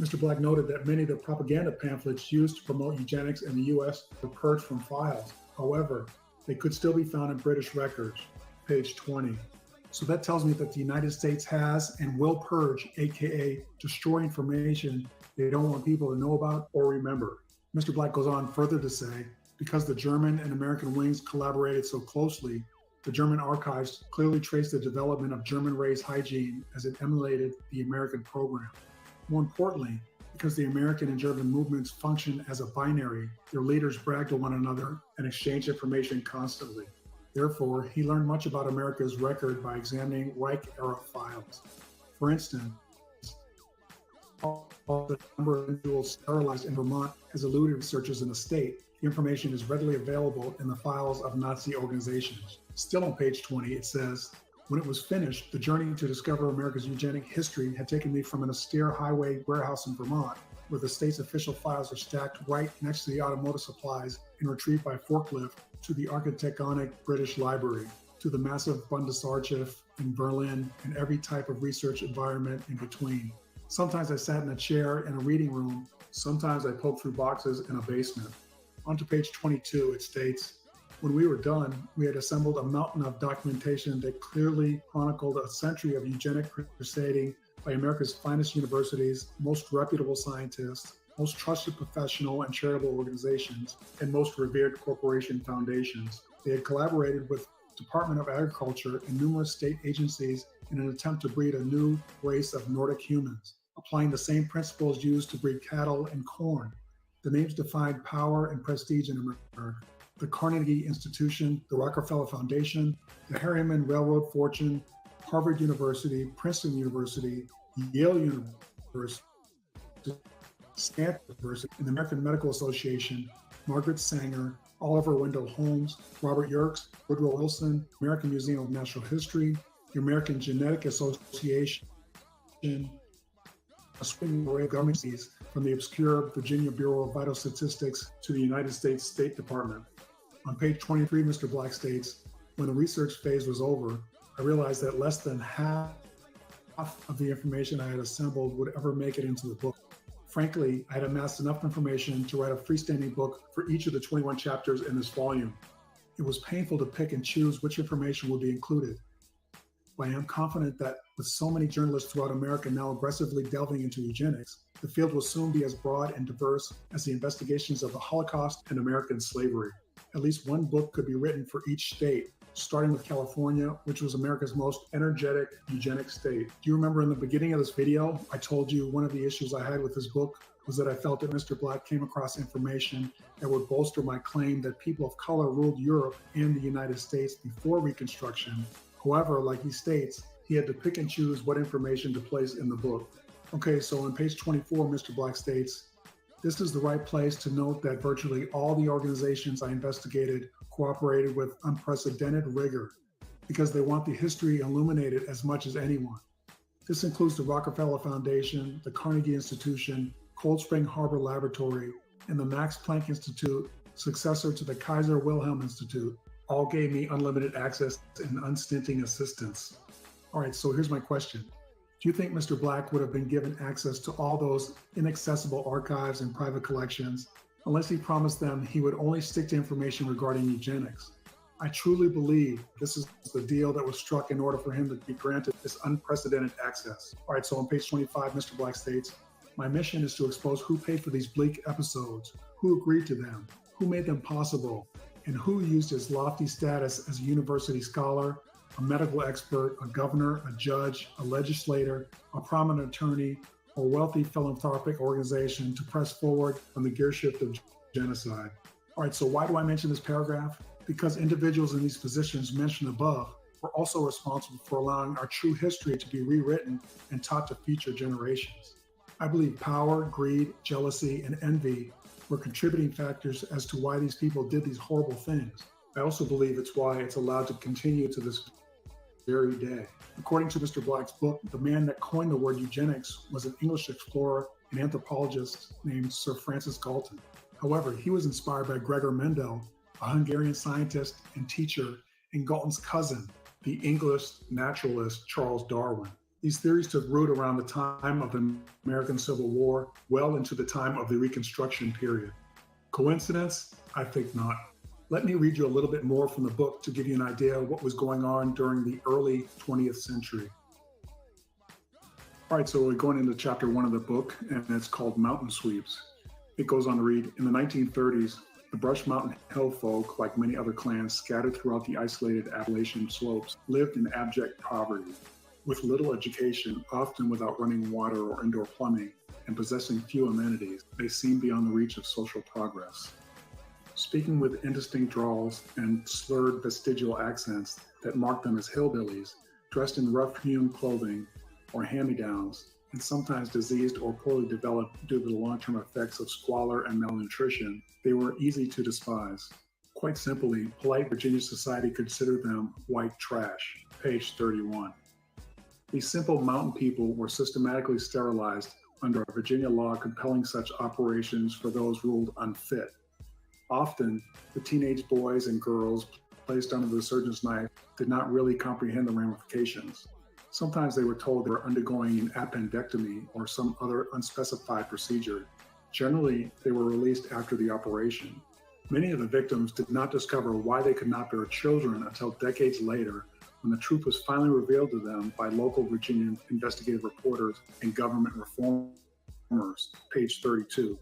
Mr. Black noted that many of the propaganda pamphlets used to promote eugenics in the U.S. were purged from files, However, they could still be found in British records, page 20. So that tells me that the United States has and will purge, aka destroy information they don't want people to know about or remember. Mr. Black goes on further to say, because the German and American wings collaborated so closely, the German archives clearly trace the development of German race hygiene as it emulated the American program. More importantly, because the American and German movements function as a binary, their leaders brag to one another and exchange information constantly. Therefore, he learned much about America's record by examining Reich-era files. For instance, the number of individuals sterilized in Vermont has eluded researchers in the state. The information is readily available in the files of Nazi organizations. Still on page 20, it says, when it was finished, the journey to discover America's eugenic history had taken me from an austere highway warehouse in Vermont, where the state's official files are stacked right next to the automotive supplies and retrieved by forklift, to the architectonic British Library, to the massive Bundesarchiv in Berlin, and every type of research environment in between. Sometimes I sat in a chair in a reading room, sometimes I poked through boxes in a basement. On to page 22, it states, when we were done, we had assembled a mountain of documentation that clearly chronicled a century of eugenic crusading by America's finest universities, most reputable scientists, most trusted professional and charitable organizations, and most revered corporation foundations. They had collaborated with the Department of Agriculture and numerous state agencies in an attempt to breed a new race of Nordic humans, applying the same principles used to breed cattle and corn. The names defined power and prestige in America. The Carnegie Institution, the Rockefeller Foundation, the Harriman Railroad Fortune, Harvard University, Princeton University, Yale University, Stanford University, and the American Medical Association, Margaret Sanger, Oliver Wendell Holmes, Robert Yerkes, Woodrow Wilson, American Museum of Natural History, the American Genetic Association, a sweeping array of government agencies, from the obscure Virginia Bureau of Vital Statistics to the United States State Department. On page 23, Mr. Black states, when the research phase was over, I realized that less than half of the information I had assembled would ever make it into the book. Frankly, I had amassed enough information to write a freestanding book for each of the 21 chapters in this volume. It was painful to pick and choose which information would be included. But I am confident that with so many journalists throughout America now aggressively delving into eugenics, the field will soon be as broad and diverse as the investigations of the Holocaust and American slavery. At least one book could be written for each state, starting with California, which was America's most energetic eugenic state. Do you remember in the beginning of this video, I told you one of the issues I had with this book was that I felt that Mr. Black came across information that would bolster my claim that people of color ruled Europe and the United States before Reconstruction. However, like he states, he had to pick and choose what information to place in the book. Okay, so on page 24, Mr. Black states, this is the right place to note that virtually all the organizations I investigated cooperated with unprecedented rigor because they want the history illuminated as much as anyone. This includes the Rockefeller Foundation, the Carnegie Institution, Cold Spring Harbor Laboratory, and the Max Planck Institute, successor to the Kaiser Wilhelm Institute. All gave me unlimited access and unstinting assistance. All right, so here's my question. Do you think Mr. Black would have been given access to all those inaccessible archives and private collections unless he promised them he would only stick to information regarding eugenics? I truly believe this is the deal that was struck in order for him to be granted this unprecedented access. All right, so on page 25, Mr. Black states, my mission is to expose who paid for these bleak episodes, who agreed to them, who made them possible, and who used his lofty status as a university scholar, a medical expert, a governor, a judge, a legislator, a prominent attorney, or wealthy philanthropic organization to press forward on the gearshift of genocide. All right, so why do I mention this paragraph? Because individuals in these positions mentioned above were also responsible for allowing our true history to be rewritten and taught to future generations. I believe power, greed, jealousy, and envy were contributing factors as to why these people did these horrible things. I also believe it's why it's allowed to continue to this very day. According to Mr. Black's book, the man that coined the word eugenics was an English explorer and anthropologist named Sir Francis Galton. However, he was inspired by Gregor Mendel, a Hungarian scientist and teacher, and Galton's cousin, the English naturalist Charles Darwin. These theories took root around the time of the American Civil War, well into the time of the Reconstruction period. Coincidence? I think not. Let me read you a little bit more from the book to give you an idea of what was going on during the early 20th century. All right, so we're going into chapter 1 of the book, and it's called Mountain Sweeps. It goes on to read, in the 1930s, the Brush Mountain Hill folk, like many other clans scattered throughout the isolated Appalachian slopes, lived in abject poverty. With little education, often without running water or indoor plumbing, and possessing few amenities, they seemed beyond the reach of social progress. Speaking with indistinct drawls and slurred vestigial accents that marked them as hillbillies, dressed in rough-hewn clothing or hand-me-downs, and sometimes diseased or poorly developed due to the long-term effects of squalor and malnutrition, they were easy to despise. Quite simply, polite Virginia society considered them white trash, page 31. These simple mountain people were systematically sterilized under a Virginia law compelling such operations for those ruled unfit. Often, the teenage boys and girls placed under the surgeon's knife did not really comprehend the ramifications. Sometimes they were told they were undergoing an appendectomy or some other unspecified procedure. Generally, they were released after the operation. Many of the victims did not discover why they could not bear children until decades later, when the truth was finally revealed to them by local Virginian investigative reporters and government reformers, page 32.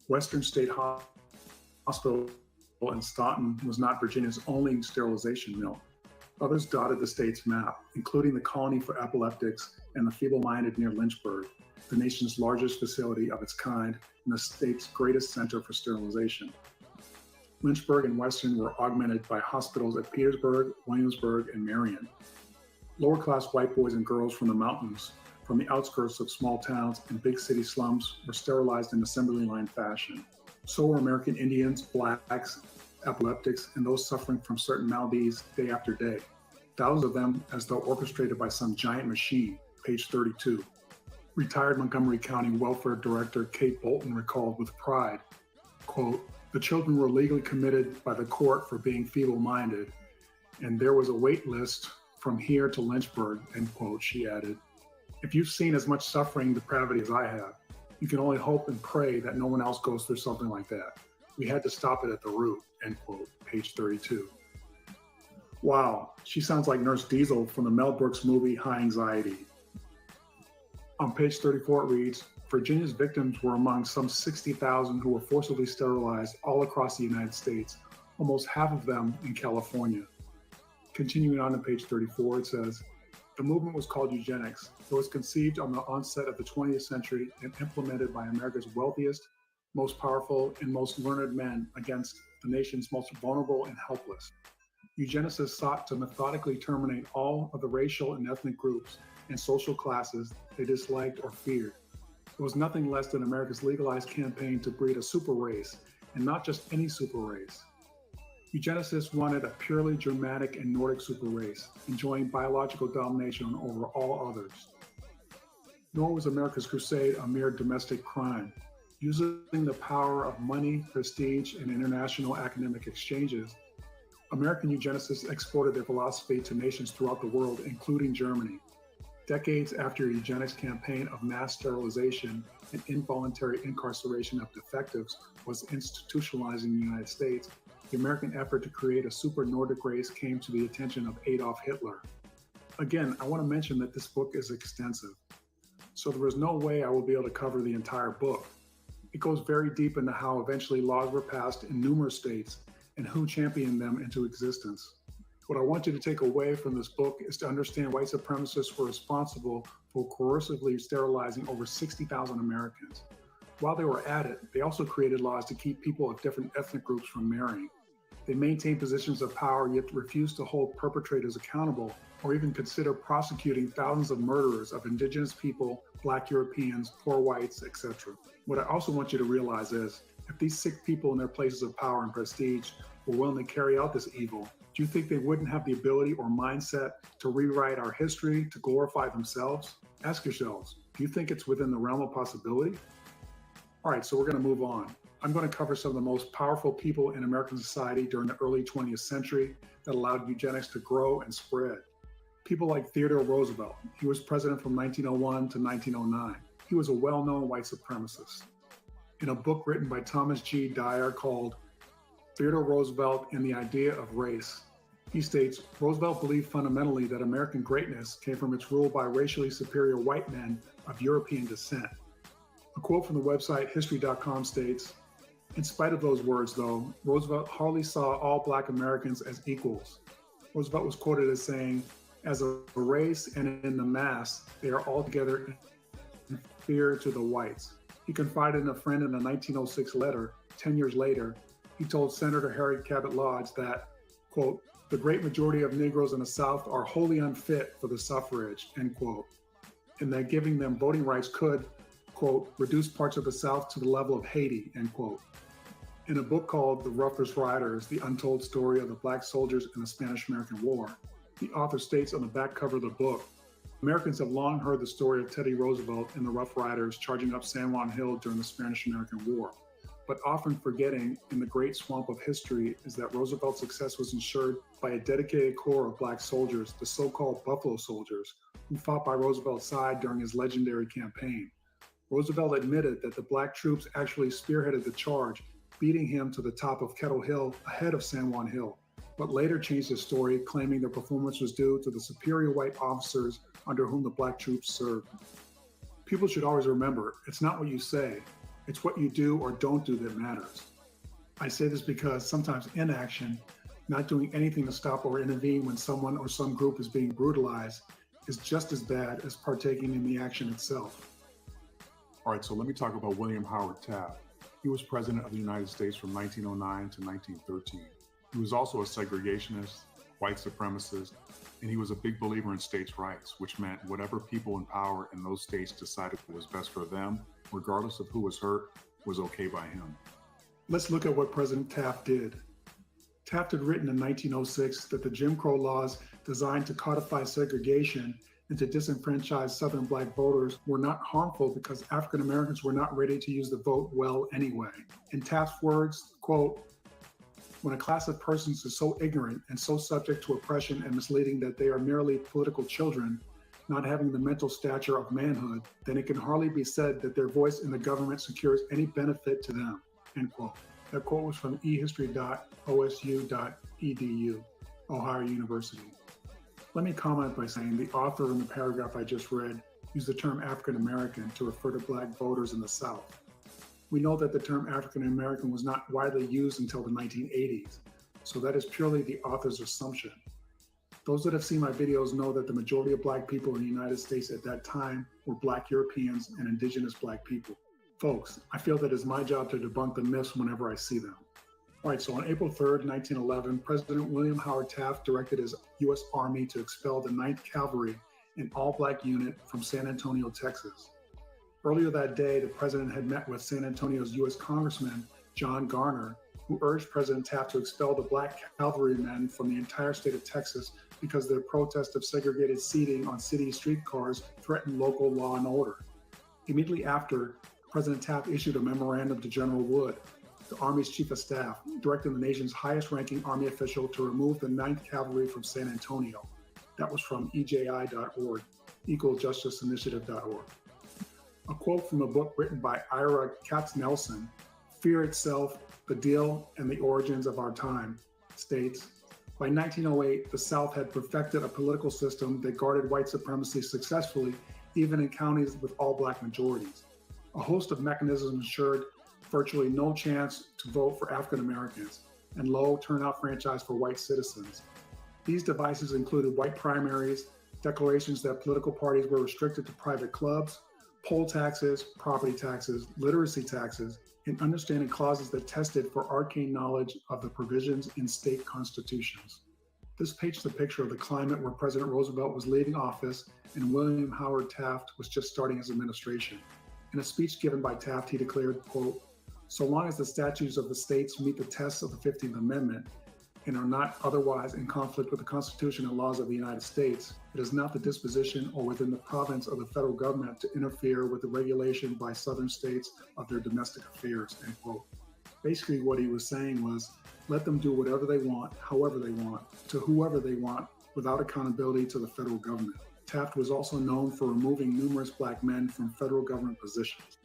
Western State Hospital in Staunton was not Virginia's only sterilization mill. Others dotted the state's map, including the Colony for Epileptics and the Feeble-Minded near Lynchburg, the nation's largest facility of its kind and the state's greatest center for sterilization. Lynchburg and Western were augmented by hospitals at Petersburg, Williamsburg, and Marion. Lower-class white boys and girls from the mountains, from the outskirts of small towns and big city slums, were sterilized in assembly line fashion. So were American Indians, blacks, epileptics, and those suffering from certain maladies day after day. Thousands of them as though orchestrated by some giant machine, page 32. Retired Montgomery County Welfare Director Kate Bolton recalled with pride, quote, "The children were legally committed by the court for being feeble-minded, and there was a wait list from here to Lynchburg," end quote, she added. "If you've seen as much suffering and depravity as I have, you can only hope and pray that no one else goes through something like that. We had to stop it at the root," end quote, page 32. Wow, she sounds like Nurse Diesel from the Mel Brooks movie High Anxiety. On page 34 it reads, Virginia's victims were among some 60,000 who were forcibly sterilized all across the United States, almost half of them in California. Continuing on to page 34, it says, the movement was called eugenics. It was conceived on the onset of the 20th century and implemented by America's wealthiest, most powerful, and most learned men against the nation's most vulnerable and helpless. Eugenicists sought to methodically terminate all of the racial and ethnic groups and social classes they disliked or feared. It was nothing less than America's legalized campaign to breed a super race, and not just any super race. Eugenicists wanted a purely Germanic and Nordic super race, enjoying biological domination over all others. Nor was America's crusade a mere domestic crime. Using the power of money, prestige, and international academic exchanges, American eugenicists exported their philosophy to nations throughout the world, including Germany. Decades after a eugenics campaign of mass sterilization and involuntary incarceration of defectives was institutionalized in the United States, the American effort to create a super Nordic race came to the attention of Adolf Hitler. Again, I want to mention that this book is extensive, so there is no way I will be able to cover the entire book. It goes very deep into how eventually laws were passed in numerous states and who championed them into existence. What I want you to take away from this book is to understand white supremacists were responsible for coercively sterilizing over 60,000 Americans. While they were at it, they also created laws to keep people of different ethnic groups from marrying. They maintained positions of power yet refused to hold perpetrators accountable or even consider prosecuting thousands of murderers of indigenous people, Black Europeans, poor whites, etc. What I also want you to realize is, if these sick people in their places of power and prestige were willing to carry out this evil, do you think they wouldn't have the ability or mindset to rewrite our history to glorify themselves? Ask yourselves, do you think it's within the realm of possibility? All right, so we're going to move on. I'm going to cover some of the most powerful people in American society during the early 20th century that allowed eugenics to grow and spread. People like Theodore Roosevelt. He was president from 1901 to 1909. He was a well-known white supremacist. In a book written by Thomas G. Dyer called Theodore Roosevelt and the idea of race. He states, Roosevelt believed fundamentally that American greatness came from its rule by racially superior white men of European descent. A quote from the website history.com states, in spite of those words, though, Roosevelt hardly saw all Black Americans as equals. Roosevelt was quoted as saying, as a race and in the mass, they are altogether inferior to the whites. He confided in a friend in a 1906 letter. 10 years later, he told Senator Harry Cabot Lodge that, quote, the great majority of Negroes in the South are wholly unfit for the suffrage, end quote, and that giving them voting rights could, quote, reduce parts of the South to the level of Haiti, end quote. In a book called The Roughest Riders, The Untold Story of the Black Soldiers in the Spanish-American War, the author states on the back cover of the book, Americans have long heard the story of Teddy Roosevelt and the Rough Riders charging up San Juan Hill during the Spanish-American War, but often forgetting in the great swamp of history is that Roosevelt's success was ensured by a dedicated corps of Black soldiers, the so-called Buffalo Soldiers, who fought by Roosevelt's side during his legendary campaign. Roosevelt admitted that the Black troops actually spearheaded the charge, beating him to the top of Kettle Hill ahead of San Juan Hill, but later changed his story, claiming their performance was due to the superior white officers under whom the Black troops served. People should always remember, it's not what you say, it's what you do or don't do that matters. I say this because sometimes inaction, not doing anything to stop or intervene when someone or some group is being brutalized, is just as bad as partaking in the action itself. All right, so let me talk about William Howard Taft. He was president of the United States from 1909 to 1913. He was also a segregationist, white supremacist, and he was a big believer in states' rights, which meant whatever people in power in those states decided was best for them, regardless of who was hurt, was okay by him. Let's look at what President Taft did. Taft had written in 1906 that the Jim Crow laws designed to codify segregation and to disenfranchise Southern Black voters were not harmful because African Americans were not ready to use the vote well anyway. In Taft's words, quote, when a class of persons is so ignorant and so subject to oppression and misleading that they are merely political children, not having the mental stature of manhood, then it can hardly be said that their voice in the government secures any benefit to them, end quote. That quote was from ehistory.osu.edu, Ohio University. Let me comment by saying the author in the paragraph I just read used the term African American to refer to Black voters in the South. We know that the term African American was not widely used until the 1980s, so that is purely the author's assumption. Those that have seen my videos know that the majority of Black people in the United States at that time were Black Europeans and indigenous Black people. Folks, I feel that it's my job to debunk the myths whenever I see them. All right, so on April 3rd, 1911, President William Howard Taft directed his U.S. Army to expel the 9th Cavalry, an all-Black unit from San Antonio, Texas. Earlier that day, the president had met with San Antonio's U.S. Congressman, John Garner, who urged President Taft to expel the Black cavalrymen from the entire state of Texas because their protest of segregated seating on city streetcars threatened local law and order. Immediately after, President Taft issued a memorandum to General Wood, the Army's chief of staff, directing the nation's highest-ranking Army official to remove the 9th Cavalry from San Antonio. That was from EJI.org, EqualJusticeInitiative.org. A quote from a book written by Ira Katznelson, Fear Itself, The Deal and the Origins of Our Time, states, by 1908, the South had perfected a political system that guarded white supremacy successfully, even in counties with all Black majorities. A host of mechanisms ensured virtually no chance to vote for African Americans and low turnout franchise for white citizens. These devices included white primaries, declarations that political parties were restricted to private clubs, poll taxes, property taxes, literacy taxes, and understanding clauses that tested for arcane knowledge of the provisions in state constitutions. This paints the picture of the climate where President Roosevelt was leaving office and William Howard Taft was just starting his administration. In a speech given by Taft, he declared, quote, so long as the statutes of the states meet the tests of the 15th Amendment and are not otherwise in conflict with the Constitution and laws of the United States, it is not the disposition or within the province of the federal government to interfere with the regulation by southern states of their domestic affairs, end quote. Basically what he was saying was, let them do whatever they want, however they want, to whoever they want, without accountability to the federal government. Taft was also known for removing numerous Black men from federal government positions.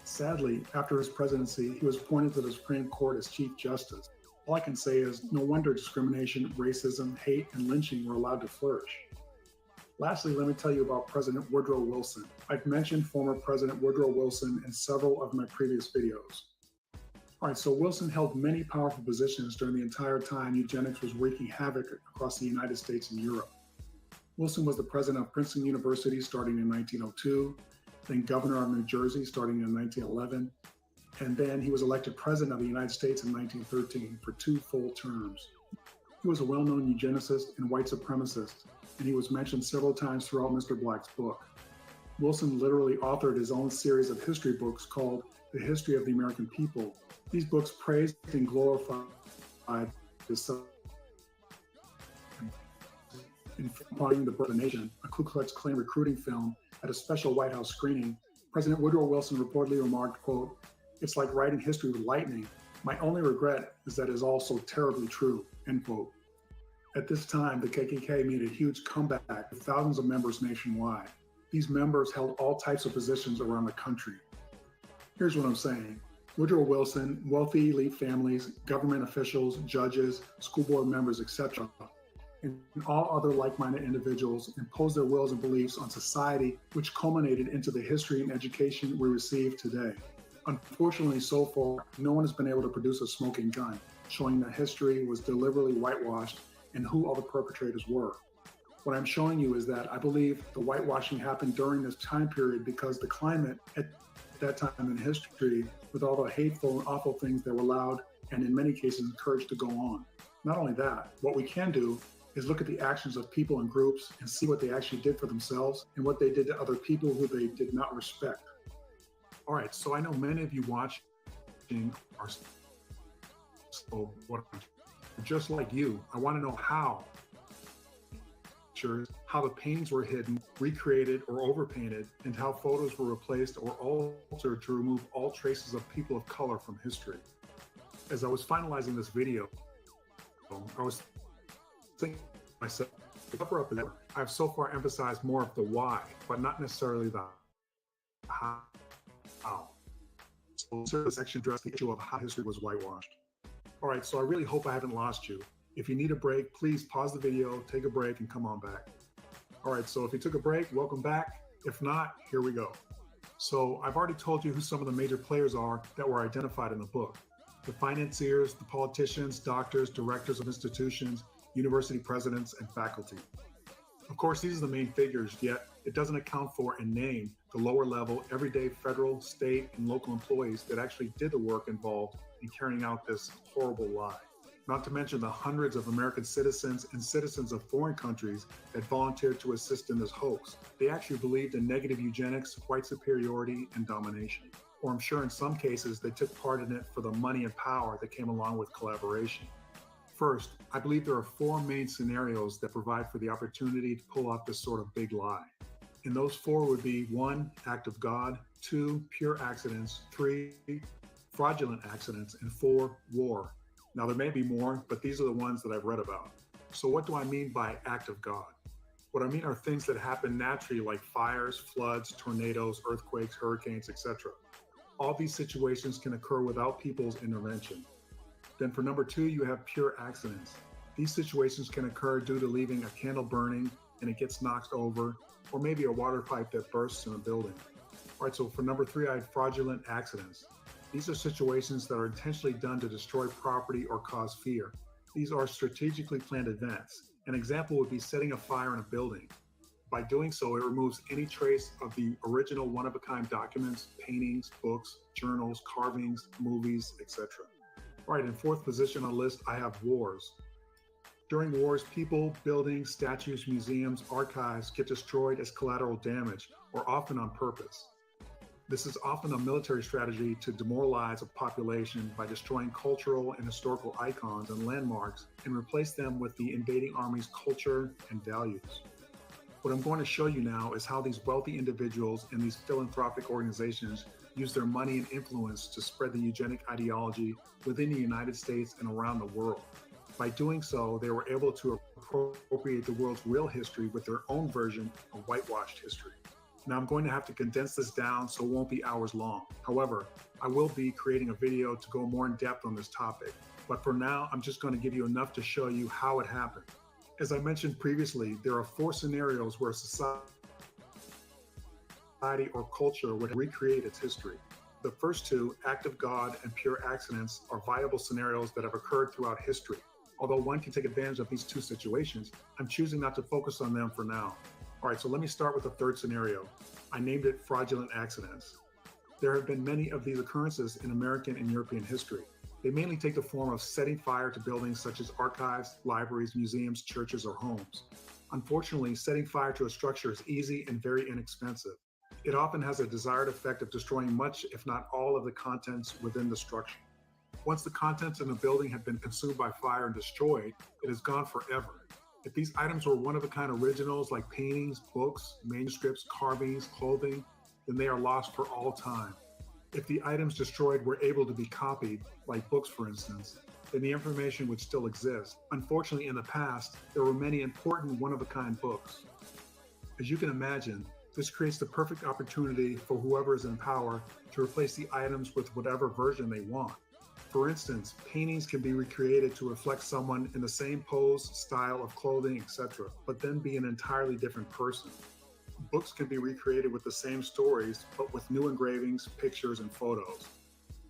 Sadly, after his presidency, he was appointed to the Supreme Court as Chief Justice. All I can say is no wonder discrimination, racism, hate, and lynching were allowed to flourish. Lastly, let me tell you about President Woodrow Wilson. I've mentioned former President Woodrow Wilson in several of my previous videos. All right, so Wilson held many powerful positions during the entire time eugenics was wreaking havoc across the United States and Europe. Wilson was the president of Princeton University starting in 1902, then governor of New Jersey starting in 1911, and then he was elected president of the United States in 1913 for 2 full terms. He was a well-known eugenicist and white supremacist, and he was mentioned several times throughout Mr. Black's book. Wilson literally authored his own series of history books called The History of the American People. These books praised and glorified his in Fighting the Birth of the Nation, a Ku Klux Klan recruiting film, at a special White House screening, President Woodrow Wilson reportedly remarked, quote, "It's like writing history with lightning. My only regret is that it is all so terribly true," end quote. At this time, the KKK made a huge comeback with thousands of members nationwide. These members held all types of positions around the country. Here's what I'm saying. Woodrow Wilson, wealthy elite families, government officials, judges, school board members, etc., and all other like-minded individuals imposed their wills and beliefs on society, which culminated into the history and education we receive today. Unfortunately, so far, no one has been able to produce a smoking gun, showing that history was deliberately whitewashed and who all the perpetrators were. What I'm showing you is that I believe the whitewashing happened during this time period because the climate at that time in history, with all the hateful and awful things that were allowed and in many cases encouraged to go on. Not only that, what we can do is look at the actions of people and groups and see what they actually did for themselves and what they did to other people who they did not respect. All right, so I know many of you watching are just like you. I want to know how the paintings were hidden, recreated, or overpainted, and how photos were replaced or altered to remove all traces of people of color from history. As I was finalizing this video, I was thinking to myself, I've so far emphasized more of the why, but not necessarily the how. So this section addressed the issue of how history was whitewashed. All right, so I really hope I haven't lost you. If you need a break, please pause the video, take a break, and come on back. All right, so if you took a break, welcome back. If not, here we go. So I've already told you who some of the major players are that were identified in the book. The financiers, the politicians, doctors, directors of institutions, university presidents, and faculty. Of course, these are the main figures, yet it doesn't account for and name the lower level, everyday federal, state, and local employees that actually did the work involved in carrying out this horrible lie. Not to mention the hundreds of American citizens and citizens of foreign countries that volunteered to assist in this hoax. They actually believed in negative eugenics, white superiority, and domination. Or I'm sure in some cases they took part in it for the money and power that came along with collaboration. First, I believe there are 4 main scenarios that provide for the opportunity to pull off this sort of big lie. And those 4 would be 1, act of God, 2, pure accidents, 3, fraudulent accidents, and 4, war. Now, there may be more, but these are the ones that I've read about. So what do I mean by act of God? What I mean are things that happen naturally like fires, floods, tornadoes, earthquakes, hurricanes, etc. All these situations can occur without people's intervention. Then for number 2, you have pure accidents. These situations can occur due to leaving a candle burning and it gets knocked over, or maybe a water pipe that bursts in a building. All right, so for number 3, I had fraudulent accidents. These are situations that are intentionally done to destroy property or cause fear. These are strategically planned events. An example would be setting a fire in a building. By doing so, it removes any trace of the original one-of-a-kind documents, paintings, books, journals, carvings, movies, etc. All right, in 4th position on the list, I have wars. During wars, people, buildings, statues, museums, archives get destroyed as collateral damage, or often on purpose. This is often a military strategy to demoralize a population by destroying cultural and historical icons and landmarks and replace them with the invading army's culture and values. What I'm going to show you now is how these wealthy individuals and these philanthropic organizations use their money and influence to spread the eugenic ideology within the United States and around the world. By doing so, they were able to appropriate the world's real history with their own version of whitewashed history. Now I'm going to have to condense this down so it won't be hours long. However, I will be creating a video to go more in depth on this topic. but for now, I'm just going to give you enough to show you how it happened. As I mentioned previously, there are 4 scenarios where society or culture would recreate its history. The first 2, act of God and pure accidents, are viable scenarios that have occurred throughout history. Although one can take advantage of these 2 situations, I'm choosing not to focus on them for now. All right, so let me start with the third scenario. I named it fraudulent accidents. There have been many of these occurrences in American and European history. They mainly take the form of setting fire to buildings such as archives, libraries, museums, churches, or homes. Unfortunately, setting fire to a structure is easy and very inexpensive. It often has a desired effect of destroying much, if not all, of the contents within the structure. Once the contents in a building have been consumed by fire and destroyed, it is gone forever. If these items were one-of-a-kind originals like paintings, books, manuscripts, carvings, clothing, then they are lost for all time. If the items destroyed were able to be copied, like books for instance, then the information would still exist. Unfortunately, in the past, there were many important one-of-a-kind books. As you can imagine, this creates the perfect opportunity for whoever is in power to replace the items with whatever version they want. For instance, paintings can be recreated to reflect someone in the same pose, style of clothing, etc., but then be an entirely different person. Books can be recreated with the same stories, but with new engravings, pictures, and photos.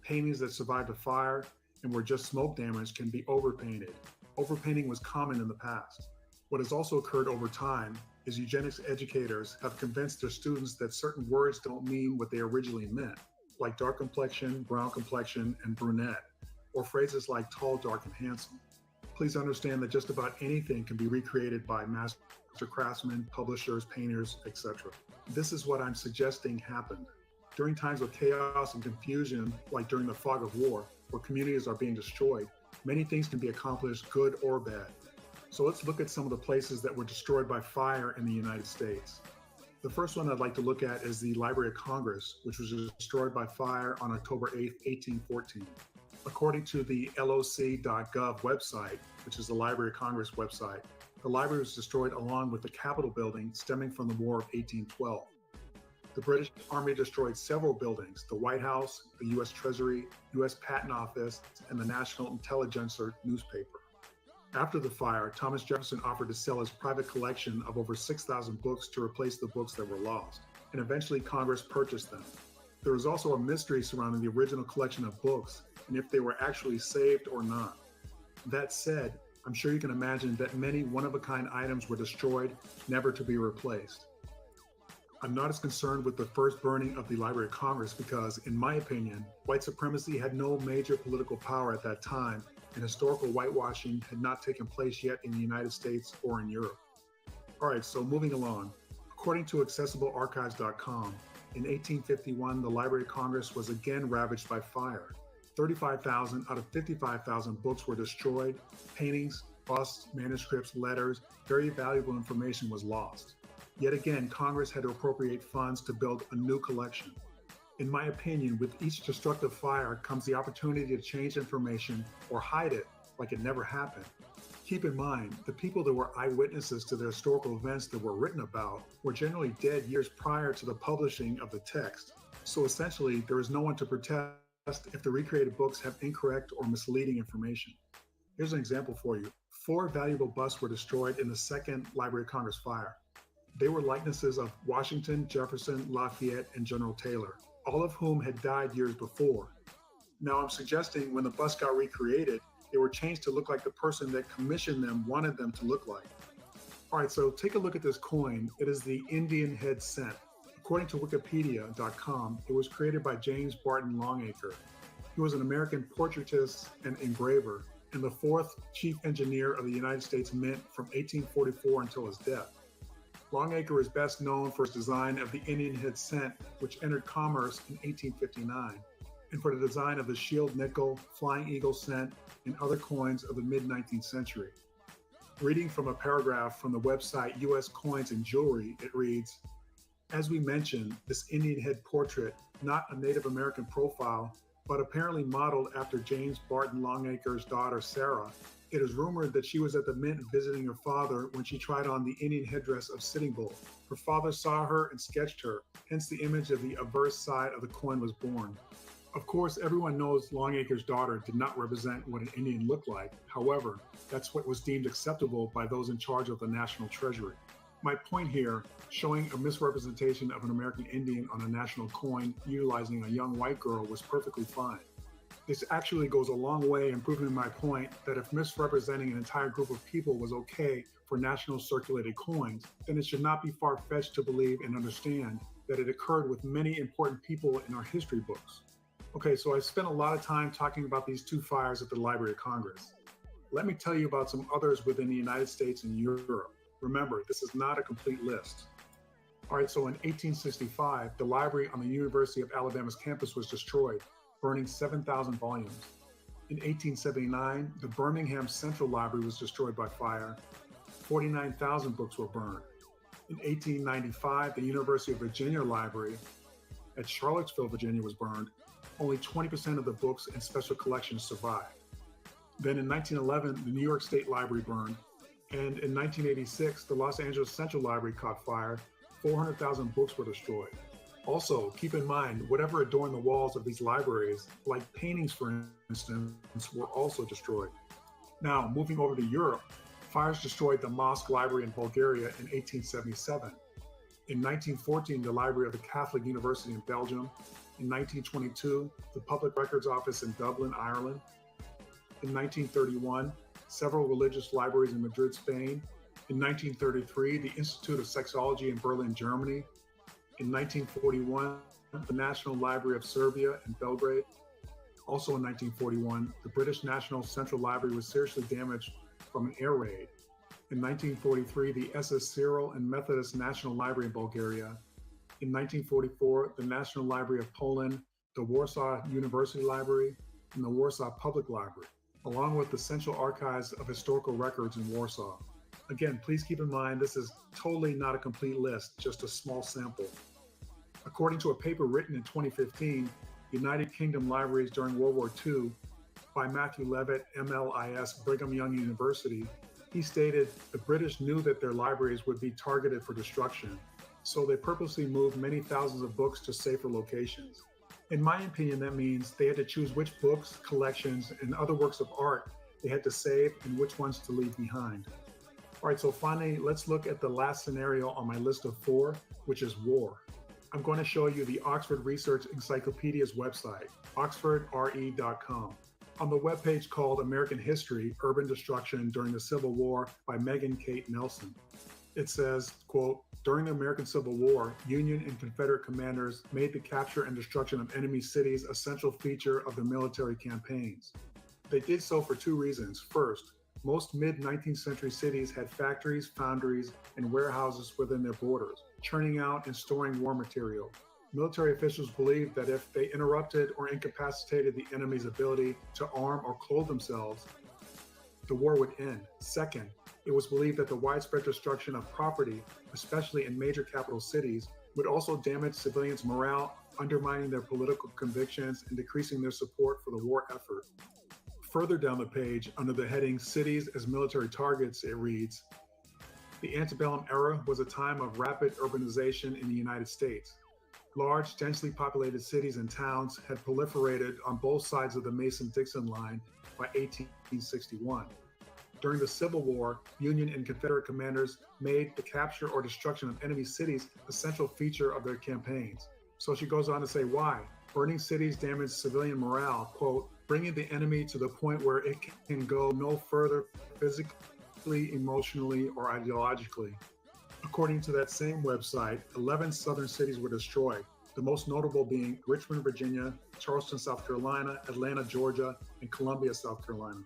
Paintings that survived a fire and were just smoke damage can be overpainted. Overpainting was common in the past. What has also occurred over time is eugenics educators have convinced their students that certain words don't mean what they originally meant, like dark complexion, brown complexion, and brunette, or phrases like tall, dark, and handsome. Please understand that just about anything can be recreated by master craftsmen, publishers, painters, etc. This is what I'm suggesting happened. During times of chaos and confusion, like during the fog of war, where communities are being destroyed, many things can be accomplished, good or bad. So let's look at some of the places that were destroyed by fire in the United States. The first one I'd like to look at is the Library of Congress, which was destroyed by fire on October 8, 1814. According to the loc.gov website, which is the Library of Congress website, the library was destroyed along with the Capitol building stemming from the War of 1812. The British Army destroyed several buildings: the White House, the U.S. Treasury, U.S. Patent Office, and the National Intelligencer newspaper. After the fire, Thomas Jefferson offered to sell his private collection of over 6,000 books to replace the books that were lost, and eventually Congress purchased them. There was also a mystery surrounding the original collection of books and if they were actually saved or not. That said, I'm sure you can imagine that many one-of-a-kind items were destroyed, never to be replaced. I'm not as concerned with the first burning of the Library of Congress because, in my opinion, white supremacy had no major political power at that time, and historical whitewashing had not taken place yet in the United States or in Europe. All right, so moving along. According to accessiblearchives.com, in 1851, the Library of Congress was again ravaged by fire. 35,000 out of 55,000 books were destroyed. Paintings, busts, manuscripts, letters, very valuable information was lost. Yet again, Congress had to appropriate funds to build a new collection. In my opinion, with each destructive fire comes the opportunity to change information or hide it like it never happened. Keep in mind, the people that were eyewitnesses to the historical events that were written about were generally dead years prior to the publishing of the text. So essentially, there is no one to protest if the recreated books have incorrect or misleading information. Here's an example for you. 4 valuable busts were destroyed in the second Library of Congress fire. They were likenesses of Washington, Jefferson, Lafayette, and General Taylor, all of whom had died years before. Now I'm suggesting when the busts got recreated, they were changed to look like the person that commissioned them wanted them to look like. All right, so take a look at this coin. It is the Indian head cent. According to wikipedia.com, it was created by James Barton Longacre. He was an American portraitist and engraver, and the 4th chief engineer of the United States Mint from 1844 until his death. Longacre is best known for his design of the Indian head cent, which entered commerce in 1859, and for the design of the shield nickel, flying eagle cent, and other coins of the mid-19th century. Reading from a paragraph from the website US Coins and Jewelry, it reads, "As we mentioned, this Indian head portrait, not a Native American profile, but apparently modeled after James Barton Longacre's daughter, Sarah, it is rumored that she was at the Mint visiting her father when she tried on the Indian headdress of Sitting Bull. Her father saw her and sketched her, hence the image of the obverse side of the coin was born. Of course, everyone knows Longacre's daughter did not represent what an Indian looked like. However, that's what was deemed acceptable by those in charge of the National Treasury. My point here, showing a misrepresentation of an American Indian on a national coin utilizing a young white girl was perfectly fine. This actually goes a long way in proving my point that if misrepresenting an entire group of people was okay for national circulated coins, then it should not be far-fetched to believe and understand that it occurred with many important people in our history books. Okay, so I spent a lot of time talking about these two fires at the Library of Congress. Let me tell you about some others within the United States and Europe. Remember, this is not a complete list. All right, so in 1865, the library on the University of Alabama's campus was destroyed, burning 7,000 volumes. In 1879, the Birmingham Central Library was destroyed by fire. 49,000 books were burned. In 1895, the University of Virginia Library at Charlottesville, Virginia was burned. Only 20% of the books and special collections survived. Then in 1911, the New York State Library burned. And in 1986, the Los Angeles Central Library caught fire. 400,000 books were destroyed. Also, keep in mind, whatever adorned the walls of these libraries, like paintings for instance, were also destroyed. Now, moving over to Europe, fires destroyed the Mosque Library in Bulgaria in 1877. In 1914, the Library of the Catholic University in Belgium. In 1922, the Public Records Office in Dublin, Ireland. In 1931, several religious libraries in Madrid, Spain. In 1933, the Institute of Sexology in Berlin, Germany. In 1941, the National Library of Serbia in Belgrade. Also in 1941, the British National Central Library was seriously damaged from an air raid. In 1943, the SS Cyril and Methodist National Library in Bulgaria. In 1944, the National Library of Poland, the Warsaw University Library, and the Warsaw Public Library, along with the Central Archives of Historical Records in Warsaw. Again, please keep in mind this is totally not a complete list, just a small sample. According to a paper written in 2015, United Kingdom Libraries during World War II by Matthew Levitt, MLIS, Brigham Young University, he stated the British knew that their libraries would be targeted for destruction, so they purposely moved many thousands of books to safer locations. In my opinion, that means they had to choose which books, collections, and other works of art they had to save and which ones to leave behind. All right, so finally, let's look at the last scenario on my list of 4, which is war. I'm going to show you the Oxford Research Encyclopedia's website, oxfordre.com. On the webpage called American History, Urban Destruction During the Civil War by Megan Kate Nelson, it says, quote, during the American Civil War, Union and Confederate commanders made the capture and destruction of enemy cities a central feature of their military campaigns. They did so for 2 reasons. First, most mid-19th century cities had factories, foundries, and warehouses within their borders, churning out and storing war material. Military officials believed that if they interrupted or incapacitated the enemy's ability to arm or clothe themselves, the war would end. Second, it was believed that the widespread destruction of property, especially in major capital cities, would also damage civilians' morale, undermining their political convictions and decreasing their support for the war effort. Further down the page, under the heading Cities as Military Targets, it reads, the antebellum era was a time of rapid urbanization in the United States. Large, densely populated cities and towns had proliferated on both sides of the Mason-Dixon line by 1861. During the Civil War, Union and Confederate commanders made the capture or destruction of enemy cities a central feature of their campaigns. So she goes on to say why. Burning cities damaged civilian morale, quote, bringing the enemy to the point where it can go no further physically, emotionally, or ideologically. According to that same website, 11 southern cities were destroyed, the most notable being Richmond, Virginia, Charleston, South Carolina, Atlanta, Georgia, and Columbia, South Carolina.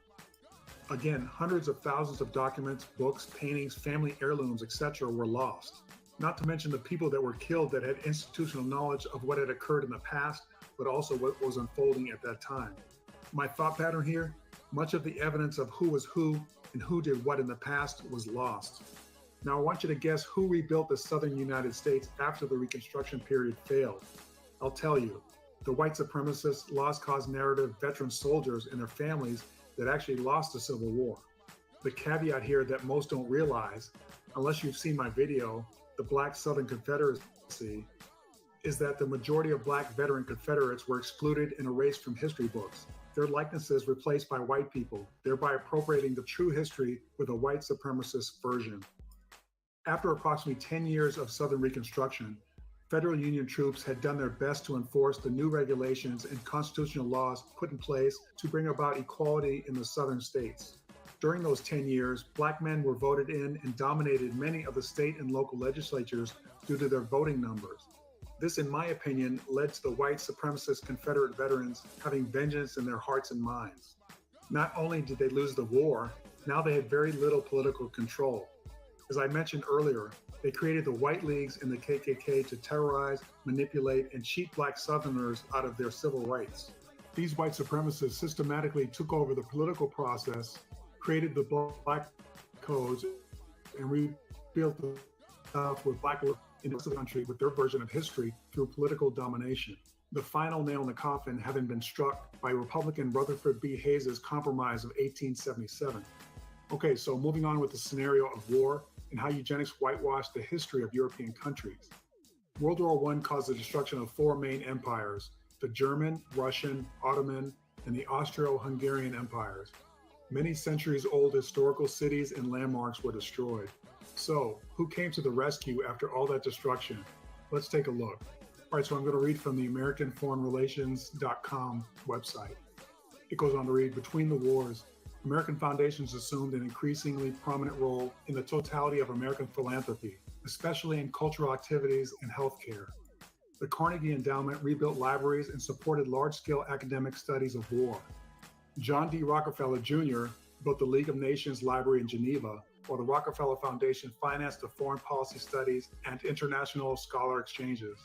Again, hundreds of thousands of documents, books, paintings, family heirlooms, etc. were lost. Not to mention the people that were killed that had institutional knowledge of what had occurred in the past, but also what was unfolding at that time. My thought pattern here, much of the evidence of who was who and who did what in the past was lost. Now I want you to guess who rebuilt the southern United States after the Reconstruction period failed. I'll tell you, the white supremacist, lost cause narrative veteran soldiers and their families that actually lost the Civil War. The caveat here that most don't realize, unless you've seen my video, the Black Southern Confederacy, is that the majority of Black veteran Confederates were excluded and erased from history books, their likenesses replaced by white people, thereby appropriating the true history with a white supremacist version. After approximately 10 years of Southern Reconstruction, federal Union troops had done their best to enforce the new regulations and constitutional laws put in place to bring about equality in the Southern states. During those 10 years, Black men were voted in and dominated many of the state and local legislatures due to their voting numbers. This, in my opinion, led to the white supremacist Confederate veterans having vengeance in their hearts and minds. Not only did they lose the war, now they had very little political control. As I mentioned earlier, they created the White Leagues and the KKK to terrorize, manipulate, and cheat Black Southerners out of their civil rights. These white supremacists systematically took over the political process, created the Black Codes, and rebuilt the South with Black in the rest of the country with their version of history through political domination. The final nail in the coffin having been struck by Republican Rutherford B. Hayes' Compromise of 1877. Okay, so moving on with the scenario of war and how eugenics whitewashed the history of European countries. World War I caused the destruction of four main empires, the German, Russian, Ottoman, and the Austro-Hungarian empires. Many centuries-old historical cities and landmarks were destroyed. So, who came to the rescue after all that destruction? Let's take a look. All right, so I'm going to read from the AmericanForeignRelations.com website. It goes on to read, between the wars, American foundations assumed an increasingly prominent role in the totality of American philanthropy, especially in cultural activities and healthcare. The Carnegie Endowment rebuilt libraries and supported large-scale academic studies of war. John D. Rockefeller Jr. built the League of Nations Library in Geneva, while the Rockefeller Foundation financed the foreign policy studies and international scholar exchanges.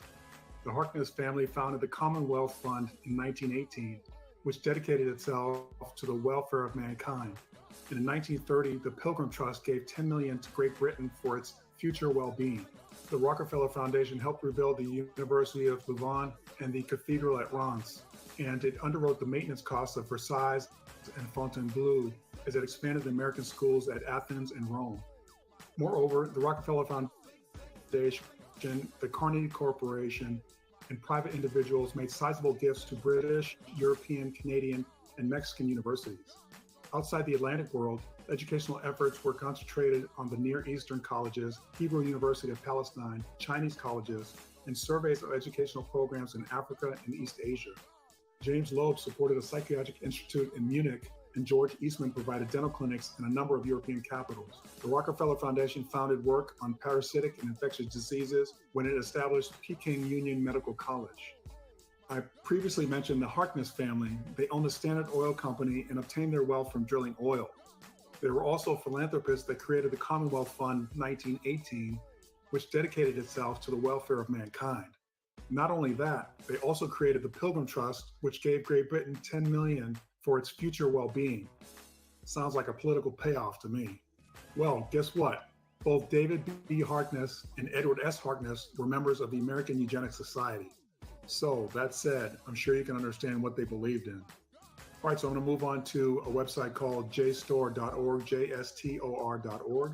The Harkness family founded the Commonwealth Fund in 1918, which dedicated itself to the welfare of mankind. And in 1930, the Pilgrim Trust gave $10 million to Great Britain for its future well-being. The Rockefeller Foundation helped rebuild the University of Louvain and the Cathedral at Reims, and it underwrote the maintenance costs of Versailles and Fontainebleau as it expanded the American schools at Athens and Rome. Moreover, the Rockefeller Foundation, the Carnegie Corporation, and private individuals made sizable gifts to British, European, Canadian, and Mexican universities. Outside the Atlantic world, educational efforts were concentrated on the Near Eastern colleges, Hebrew University of Palestine, Chinese colleges, and surveys of educational programs in Africa and East Asia. James Loeb supported a psychiatric institute in Munich, and George Eastman provided dental clinics in a number of European capitals. The Rockefeller Foundation founded work on parasitic and infectious diseases when it established Peking Union Medical College. I previously mentioned the Harkness family. They owned the Standard Oil Company and obtained their wealth from drilling oil. There were also philanthropists that created the Commonwealth Fund 1918, which dedicated itself to the welfare of mankind. Not only that, they also created the Pilgrim Trust, which gave Great Britain $10 million for its future well-being. Sounds like a political payoff to me. Well, guess what? Both David B. Harkness and Edward S. Harkness were members of the American Eugenics Society. So, that said, I'm sure you can understand what they believed in. All right, so I'm going to move on to a website called jstor.org, JSTOR.org.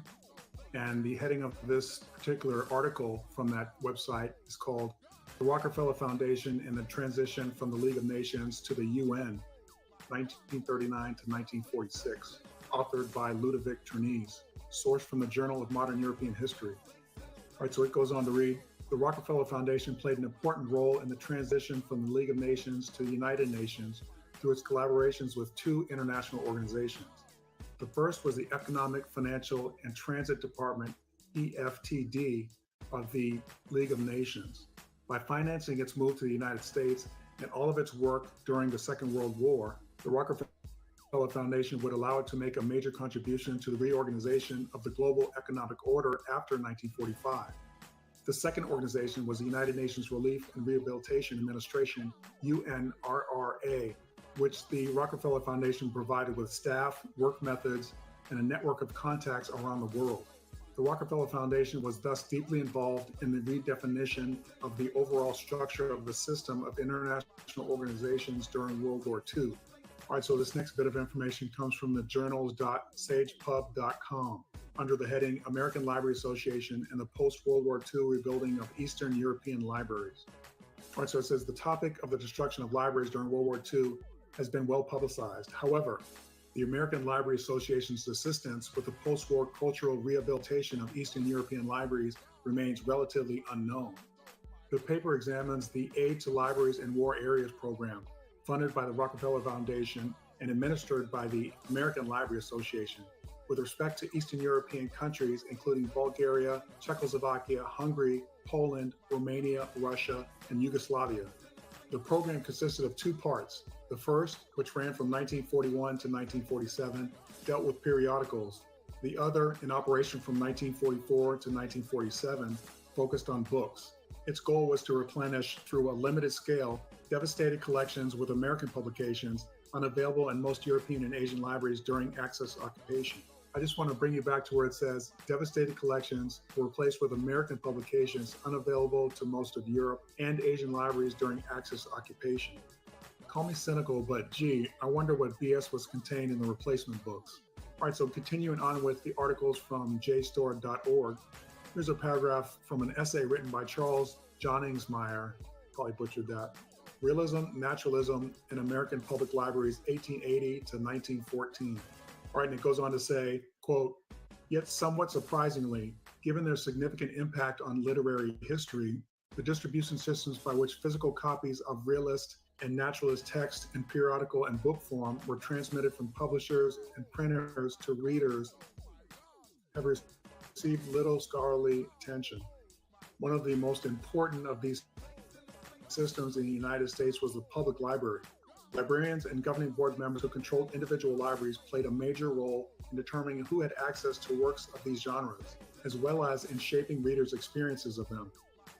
And the heading of this particular article from that website is called The Rockefeller Foundation and the Transition from the League of Nations to the UN, 1939 to 1946, authored by Ludovic Ternese, sourced from the Journal of Modern European History. All right, so it goes on to read, the Rockefeller Foundation played an important role in the transition from the League of Nations to the United Nations through its collaborations with two international organizations. The first was the Economic, Financial, and Transit Department, EFTD, of the League of Nations. By financing its move to the United States and all of its work during the Second World War, the Rockefeller Foundation would allow it to make a major contribution to the reorganization of the global economic order after 1945. The second organization was the United Nations Relief and Rehabilitation Administration, UNRRA, which the Rockefeller Foundation provided with staff, work methods, and a network of contacts around the world. The Rockefeller Foundation was thus deeply involved in the redefinition of the overall structure of the system of international organizations during World War II. All right, so this next bit of information comes from the journals.sagepub.com under the heading American Library Association and the Post-World War II Rebuilding of Eastern European Libraries. All right, so it says the topic of the destruction of libraries during World War II has been well publicized. However, the American Library Association's assistance with the post-war cultural rehabilitation of Eastern European libraries remains relatively unknown. The paper examines the Aid to Libraries in War Areas program, funded by the Rockefeller Foundation and administered by the American Library Association, with respect to Eastern European countries, including Bulgaria, Czechoslovakia, Hungary, Poland, Romania, Russia, and Yugoslavia. The program consisted of two parts. The first, which ran from 1941 to 1947, dealt with periodicals. The other, in operation from 1944 to 1947, focused on books. Its goal was to replenish, through a limited scale, devastated collections with American publications unavailable in most European and Asian libraries during Axis occupation. I just want to bring you back to where it says devastated collections were replaced with American publications unavailable to most of Europe and Asian libraries during Axis occupation. Call me cynical, but gee, I wonder what BS was contained in the replacement books. All right, so continuing on with the articles from JSTOR.org, here's a paragraph from an essay written by Charles Johningsmeyer, probably butchered that, Realism, Naturalism in American Public Libraries, 1880 to 1914. All right, and it goes on to say, quote, yet somewhat surprisingly, given their significant impact on literary history, the distribution systems by which physical copies of realist and naturalist text in periodical and book form were transmitted from publishers and printers to readers have received little scholarly attention. One of the most important of these systems in the United States was the public library. Librarians and governing board members who controlled individual libraries played a major role in determining who had access to works of these genres, as well as in shaping readers' experiences of them.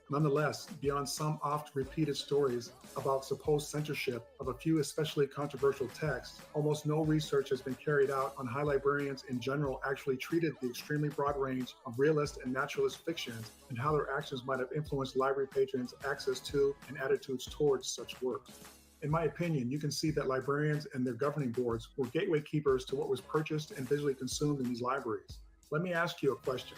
Nonetheless, beyond some oft-repeated stories about supposed censorship of a few especially controversial texts, almost no research has been carried out on how librarians in general actually treated the extremely broad range of realist and naturalist fictions and how their actions might have influenced library patrons' access to and attitudes towards such works. In my opinion, you can see that librarians and their governing boards were gateway keepers to what was purchased and visually consumed in these libraries. Let me ask you a question.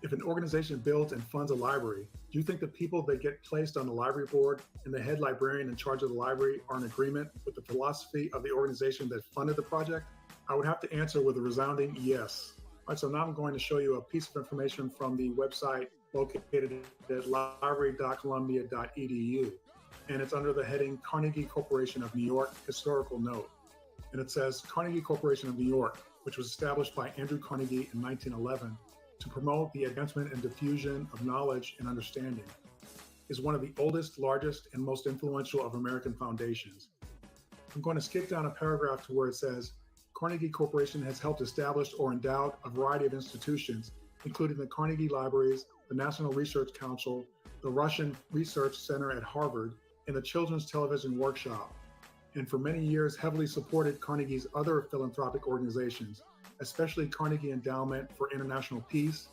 If an organization builds and funds a library, do you think the people that get placed on the library board and the head librarian in charge of the library are in agreement with the philosophy of the organization that funded the project? I would have to answer with a resounding yes. All right, so now I'm going to show you a piece of information from the website located at library.columbia.edu. And it's under the heading Carnegie Corporation of New York Historical Note. And it says Carnegie Corporation of New York, which was established by Andrew Carnegie in 1911 to promote the advancement and diffusion of knowledge and understanding, is one of the oldest, largest, and most influential of American foundations. I'm going to skip down a paragraph to where it says Carnegie Corporation has helped establish or endowed a variety of institutions, including the Carnegie Libraries, the National Research Council, the Russian Research Center at Harvard, and the Children's Television Workshop, and for many years heavily supported Carnegie's other philanthropic organizations, especially Carnegie Endowment for International Peace,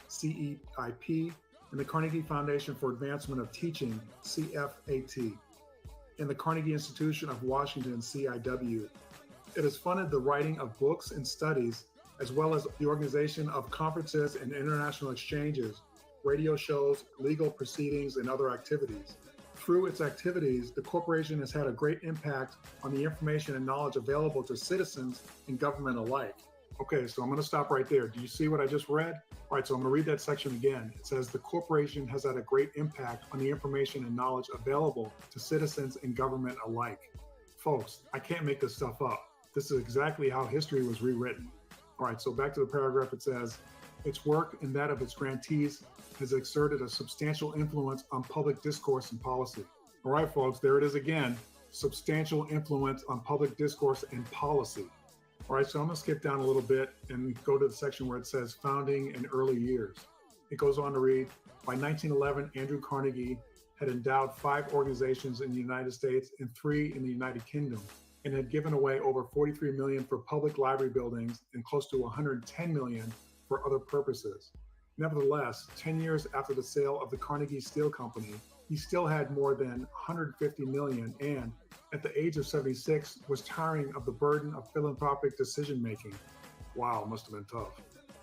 CEIP, and the Carnegie Foundation for Advancement of Teaching, CFAT, and the Carnegie Institution of Washington, CIW. It has funded the writing of books and studies, as well as the organization of conferences and international exchanges, radio shows, legal proceedings, and other activities. Through its activities, the corporation has had a great impact on the information and knowledge available to citizens and government alike. Okay, so I'm going to stop right there. Do you see what I just read? All right, so I'm going to read that section again. It says the corporation has had a great impact on the information and knowledge available to citizens and government alike. Folks, I can't make this stuff up. This is exactly how history was rewritten. All right, so back to the paragraph. It says, its work and that of its grantees has exerted a substantial influence on public discourse and policy. All right, folks, there it is again. Substantial influence on public discourse and policy. All right, so I'm gonna skip down a little bit and go to the section where it says founding and early years. It goes on to read, by 1911, Andrew Carnegie had endowed 5 organizations in the United States and 3 in the United Kingdom, and had given away over $43 million for public library buildings and close to $110 million for other purposes. Nevertheless, 10 years after the sale of the Carnegie Steel Company, he still had more than $150 million and, at the age of 76, was tiring of the burden of philanthropic decision-making. Wow, must have been tough.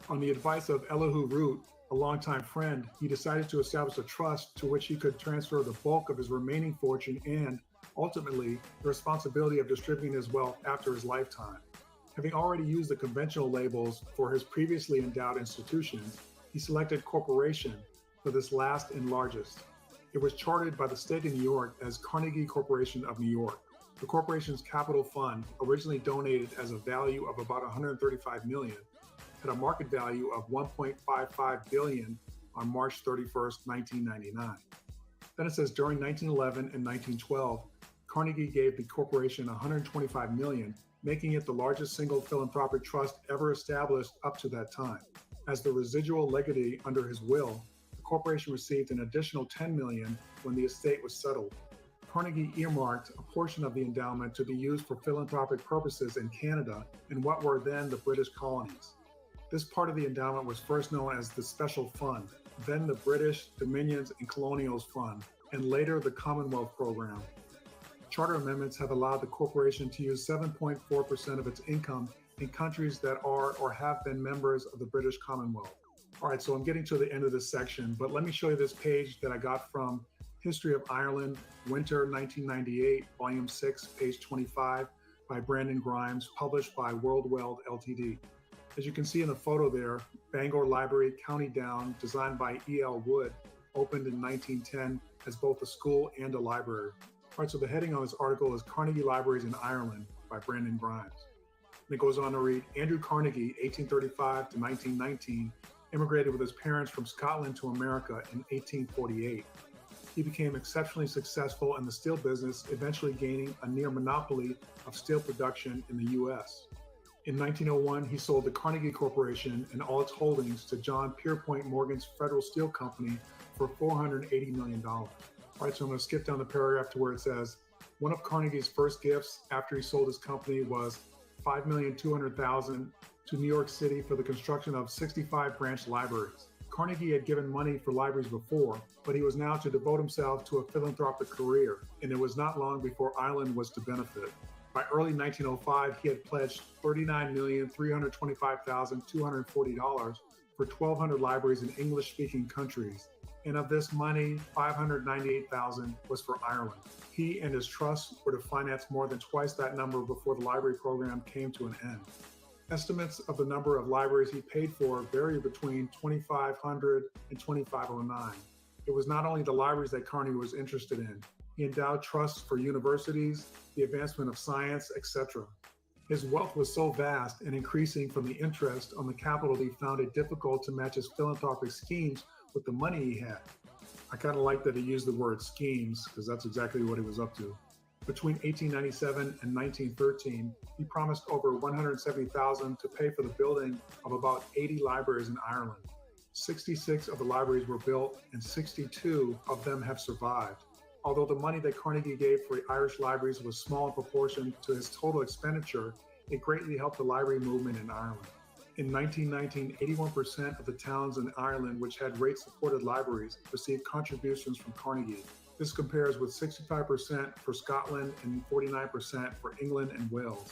On the advice of Elihu Root, a longtime friend, he decided to establish a trust to which he could transfer the bulk of his remaining fortune and, ultimately, the responsibility of distributing his wealth after his lifetime. Having already used the conventional labels for his previously endowed institutions, he selected corporation for this last and largest. It was chartered by the state of New York as Carnegie Corporation of New York. The corporation's capital fund, originally donated as a value of about $135 million, had a market value of $1.55 billion on March 31st, 1999. Then it says during 1911 and 1912, Carnegie gave the corporation $125 million, making it the largest single philanthropic trust ever established up to that time. As the residual legatee under his will, the corporation received an additional $10 million when the estate was settled. Carnegie earmarked a portion of the endowment to be used for philanthropic purposes in Canada and what were then the British colonies. This part of the endowment was first known as the Special Fund, then the British Dominions and Colonials Fund, and later the Commonwealth Program. Charter amendments have allowed the corporation to use 7.4% of its income in countries that are or have been members of the British Commonwealth. All right, so I'm getting to the end of this section, but let me show you this page that I got from History of Ireland, Winter 1998, Volume 6, page 25, by Brandon Grimes, published by World Weld Ltd. As you can see in the photo there, Bangor Library, County Down, designed by E.L. Wood, opened in 1910 as both a school and a library. All right, so the heading on this article is Carnegie Libraries in Ireland by Brandon Grimes. And it goes on to read, Andrew Carnegie, 1835 to 1919, immigrated with his parents from Scotland to America in 1848. He became exceptionally successful in the steel business, eventually gaining a near monopoly of steel production in the U.S. In 1901, he sold the Carnegie Corporation and all its holdings to John Pierpont Morgan's Federal Steel Company for $480 million. All right, so I'm going to skip down the paragraph to where it says, one of Carnegie's first gifts after he sold his company was $5,200,000 to New York City for the construction of 65 branch libraries. Carnegie had given money for libraries before, but he was now to devote himself to a philanthropic career, and it was not long before Ireland was to benefit. By early 1905, he had pledged $39,325,240 for 1,200 libraries in English-speaking countries, and of this money, $598,000 was for Ireland. He and his trust were to finance more than twice that number before the library program came to an end. Estimates of the number of libraries he paid for vary between 2,500 and 2,509. It was not only the libraries that Carnegie was interested in. He endowed trusts for universities, the advancement of science, etc. His wealth was so vast and increasing from the interest on the capital that he found it difficult to match his philanthropic schemes with the money he had. I kind of like that he used the word schemes because that's exactly what he was up to. Between 1897 and 1913, he promised over $170,000 to pay for the building of about 80 libraries in Ireland. 66 of the libraries were built and 62 of them have survived. Although the money that Carnegie gave for the Irish libraries was small in proportion to his total expenditure, it greatly helped the library movement in Ireland. In 1919, 81% of the towns in Ireland which had rate-supported libraries received contributions from Carnegie. This compares with 65% for Scotland and 49% for England and Wales.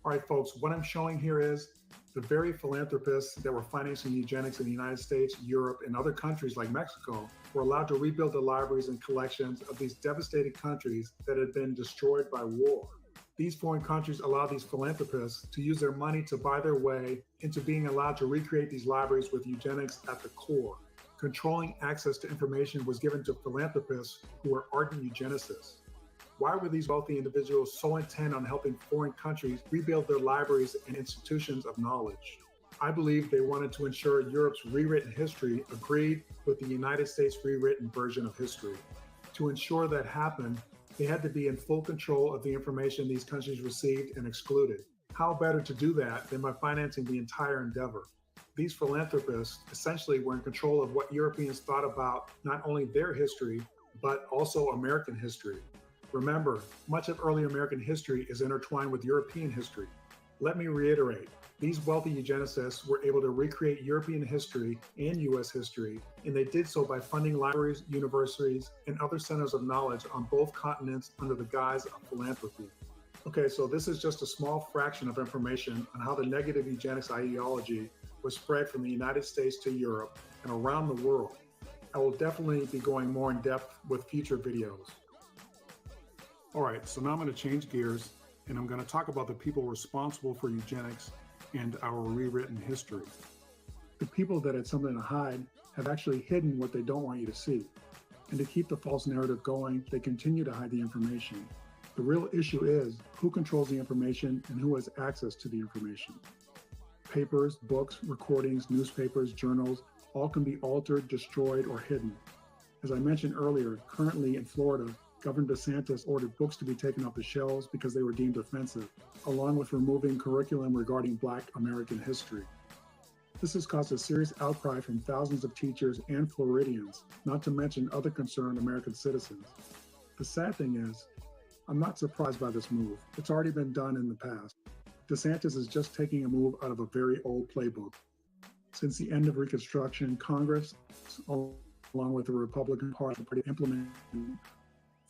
All right, folks, what I'm showing here is the very philanthropists that were financing eugenics in the United States, Europe, and other countries like Mexico were allowed to rebuild the libraries and collections of these devastated countries that had been destroyed by war. These foreign countries allowed these philanthropists to use their money to buy their way into being allowed to recreate these libraries with eugenics at the core. Controlling access to information was given to philanthropists who were ardent eugenicists. Why were these wealthy individuals so intent on helping foreign countries rebuild their libraries and institutions of knowledge? I believe they wanted to ensure Europe's rewritten history agreed with the United States' rewritten version of history. To ensure that happened, they had to be in full control of the information these countries received and excluded. How better to do that than by financing the entire endeavor? These philanthropists essentially were in control of what Europeans thought about not only their history, but also American history. Remember, much of early American history is intertwined with European history. Let me reiterate, these wealthy eugenicists were able to recreate European history and U.S. history, and they did so by funding libraries, universities, and other centers of knowledge on both continents under the guise of philanthropy. Okay, so this is just a small fraction of information on how the negative eugenics ideology was was spread from the United States to Europe and around the world. I will definitely be going more in depth with future videos. All right, so now I'm going to change gears and I'm going to talk about the people responsible for eugenics and our rewritten history. The people that had something to hide have actually hidden what they don't want you to see. And to keep the false narrative going, they continue to hide the information. The real issue is who controls the information and who has access to the information. Papers, books, recordings, newspapers, journals, all can be altered, destroyed, or hidden. As I mentioned earlier, currently in Florida, Governor DeSantis ordered books to be taken off the shelves because they were deemed offensive, along with removing curriculum regarding Black American history. This has caused a serious outcry from thousands of teachers and Floridians, not to mention other concerned American citizens. The sad thing is, I'm not surprised by this move. It's already been done in the past. DeSantis is just taking a move out of a very old playbook. Since the end of Reconstruction, Congress, along with the Republican Party, implemented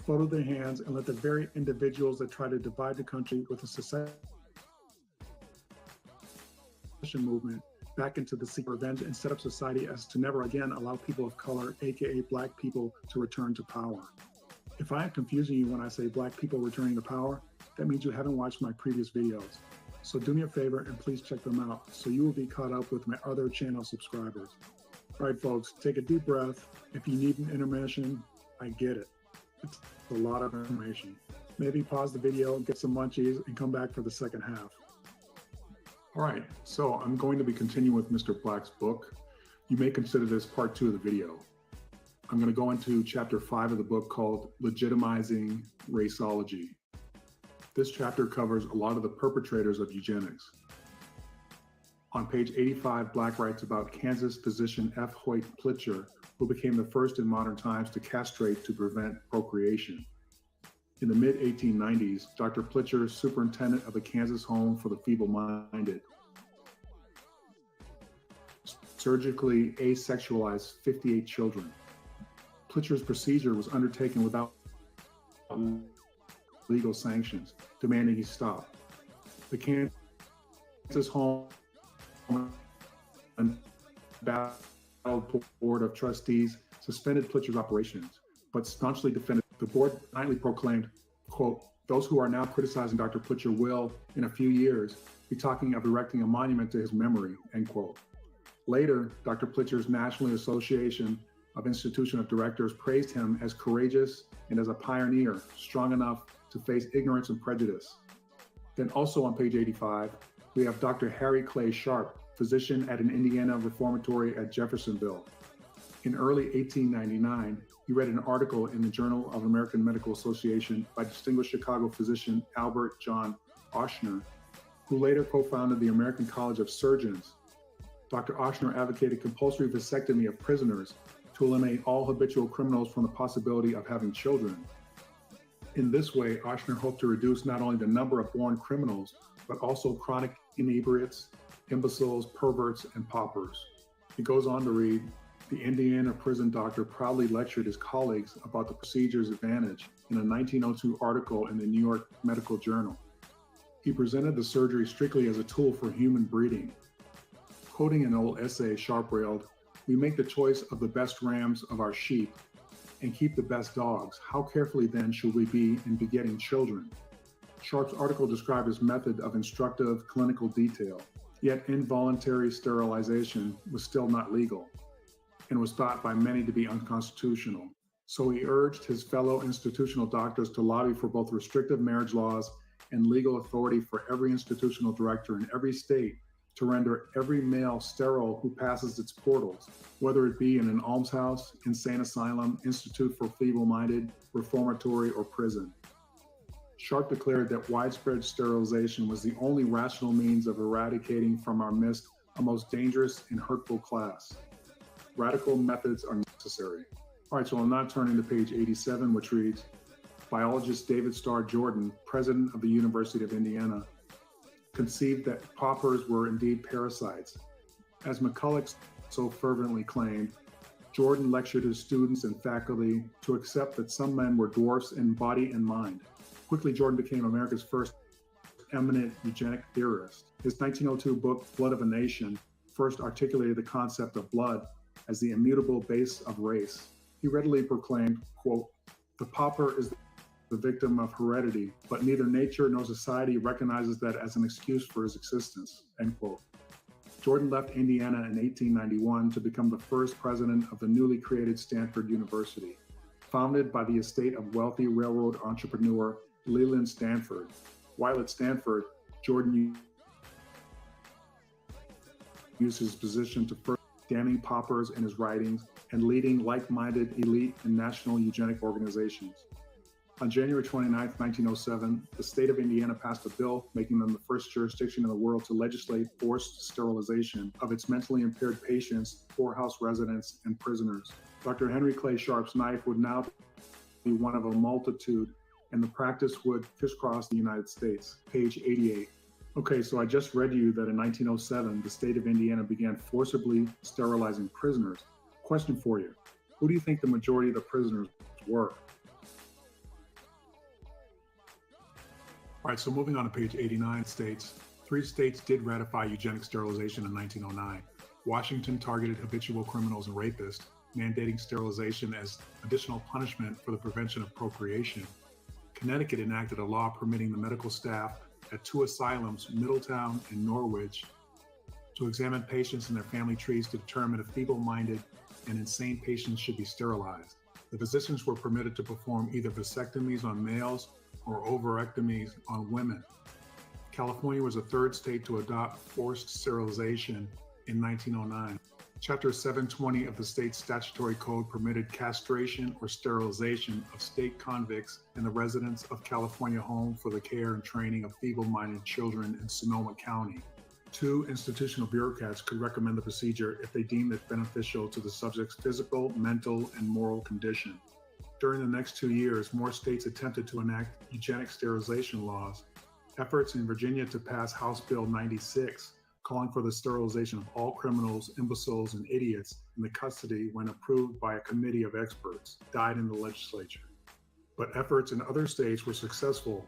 photo their hands and let the very individuals that try to divide the country with the secession movement back into the seek revenge and set up society as to never again allow people of color, aka Black people, to return to power. If I am confusing you when I say Black people returning to power, that means you haven't watched my previous videos. So do me a favor and please check them out so you will be caught up with my other channel subscribers. All right, folks, take a deep breath. If you need an intermission, I get it. It's a lot of information. Maybe pause the video, get some munchies, and come back for the second half. All right, so I'm going to be continuing with Mr. Black's book. You may consider this part 2 of the video. I'm going to go into chapter 5 of the book called Legitimizing Raceology. This chapter covers a lot of the perpetrators of eugenics. On page 85, Black writes about Kansas physician F. Hoyt Plitcher, who became the first in modern times to castrate to prevent procreation. In the mid-1890s, Dr. Plitcher, superintendent of the Kansas Home for the Feeble-Minded, surgically asexualized 58 children. Plitcher's procedure was undertaken without legal sanctions, demanding he stop. The Kansas Home and Battle Board of Trustees suspended Plitcher's operations, but staunchly defended. The board nightly proclaimed, quote, "Those who are now criticizing Dr. Plitcher will, in a few years, be talking of erecting a monument to his memory," end quote. Later, Dr. Plitcher's National Association of Institution of Directors praised him as courageous and as a pioneer, strong enough to face ignorance and prejudice. Then also on page 85, we have Dr. Harry Clay Sharp, physician at an Indiana reformatory at Jeffersonville. In early 1899, he read an article in the Journal of American Medical Association by distinguished Chicago physician Albert John Ochsner, who later co-founded the American College of Surgeons. Dr. Ochsner advocated compulsory vasectomy of prisoners to eliminate all habitual criminals from the possibility of having children. In this way, Ochsner hoped to reduce not only the number of born criminals, but also chronic inebriates, imbeciles, perverts, and paupers. He goes on to read, the Indiana prison doctor proudly lectured his colleagues about the procedure's advantage in a 1902 article in the New York Medical Journal. He presented the surgery strictly as a tool for human breeding. Quoting an old essay, Sharp railed, "We make the choice of the best rams of our sheep and keep the best dogs. How carefully then should we be in begetting children?" Sharp's article described his method of instructive clinical detail, yet involuntary sterilization was still not legal and was thought by many to be unconstitutional. So he urged his fellow institutional doctors to lobby for both restrictive marriage laws and legal authority for every institutional director in every state to render every male sterile who passes its portals, whether it be in an almshouse, insane asylum, institute for feeble-minded, reformatory, or prison. Sharp declared that widespread sterilization was the only rational means of eradicating from our midst a most dangerous and hurtful class. Radical methods are necessary. All right, so I'm now turning to page 87, which reads, biologist David Starr Jordan, president of the University of Indiana, conceived that paupers were indeed parasites. As McCulloch so fervently claimed, Jordan lectured his students and faculty to accept that some men were dwarfs in body and mind. Quickly, Jordan became America's first eminent eugenic theorist. His 1902 book, Blood of a Nation, first articulated the concept of blood as the immutable base of race. He readily proclaimed, quote, "The pauper is the victim of heredity, but neither nature nor society recognizes that as an excuse for his existence," end quote. Jordan left Indiana in 1891 to become the first president of the newly created Stanford University. Founded by the estate of wealthy railroad entrepreneur Leland Stanford. While at Stanford, Jordan used his position to first damning paupers in his writings and leading like-minded elite and national eugenic organizations. On January 29, 1907, the state of Indiana passed a bill making them the first jurisdiction in the world to legislate forced sterilization of its mentally impaired patients, poorhouse residents, and prisoners. Dr. Henry Clay Sharp's knife would now be one of a multitude, and the practice would crisscross the United States. Page 88. Okay, so I just read you that in 1907, the state of Indiana began forcibly sterilizing prisoners. Question for you. Who do you think the majority of the prisoners were? All right, so moving on to page 89 states, 3 states did ratify eugenic sterilization in 1909. Washington targeted habitual criminals and rapists, mandating sterilization as additional punishment for the prevention of procreation. Connecticut enacted a law permitting the medical staff at 2 asylums, Middletown and Norwich, to examine patients and their family trees to determine if feeble-minded and insane patients should be sterilized. The physicians were permitted to perform either vasectomies on males or ovarectomies on women. California was the 3rd state to adopt forced sterilization in 1909. Chapter 720 of the state's statutory code permitted castration or sterilization of state convicts in the residence of California Home for the Care and Training of Feeble-Minded Children in Sonoma County. 2 institutional bureaucrats could recommend the procedure if they deemed it beneficial to the subject's physical, mental, and moral condition. During the next 2 years, more states attempted to enact eugenic sterilization laws. Efforts in Virginia to pass House Bill 96, calling for the sterilization of all criminals, imbeciles, and idiots in the custody when approved by a committee of experts, died in the legislature. But efforts in other states were successful.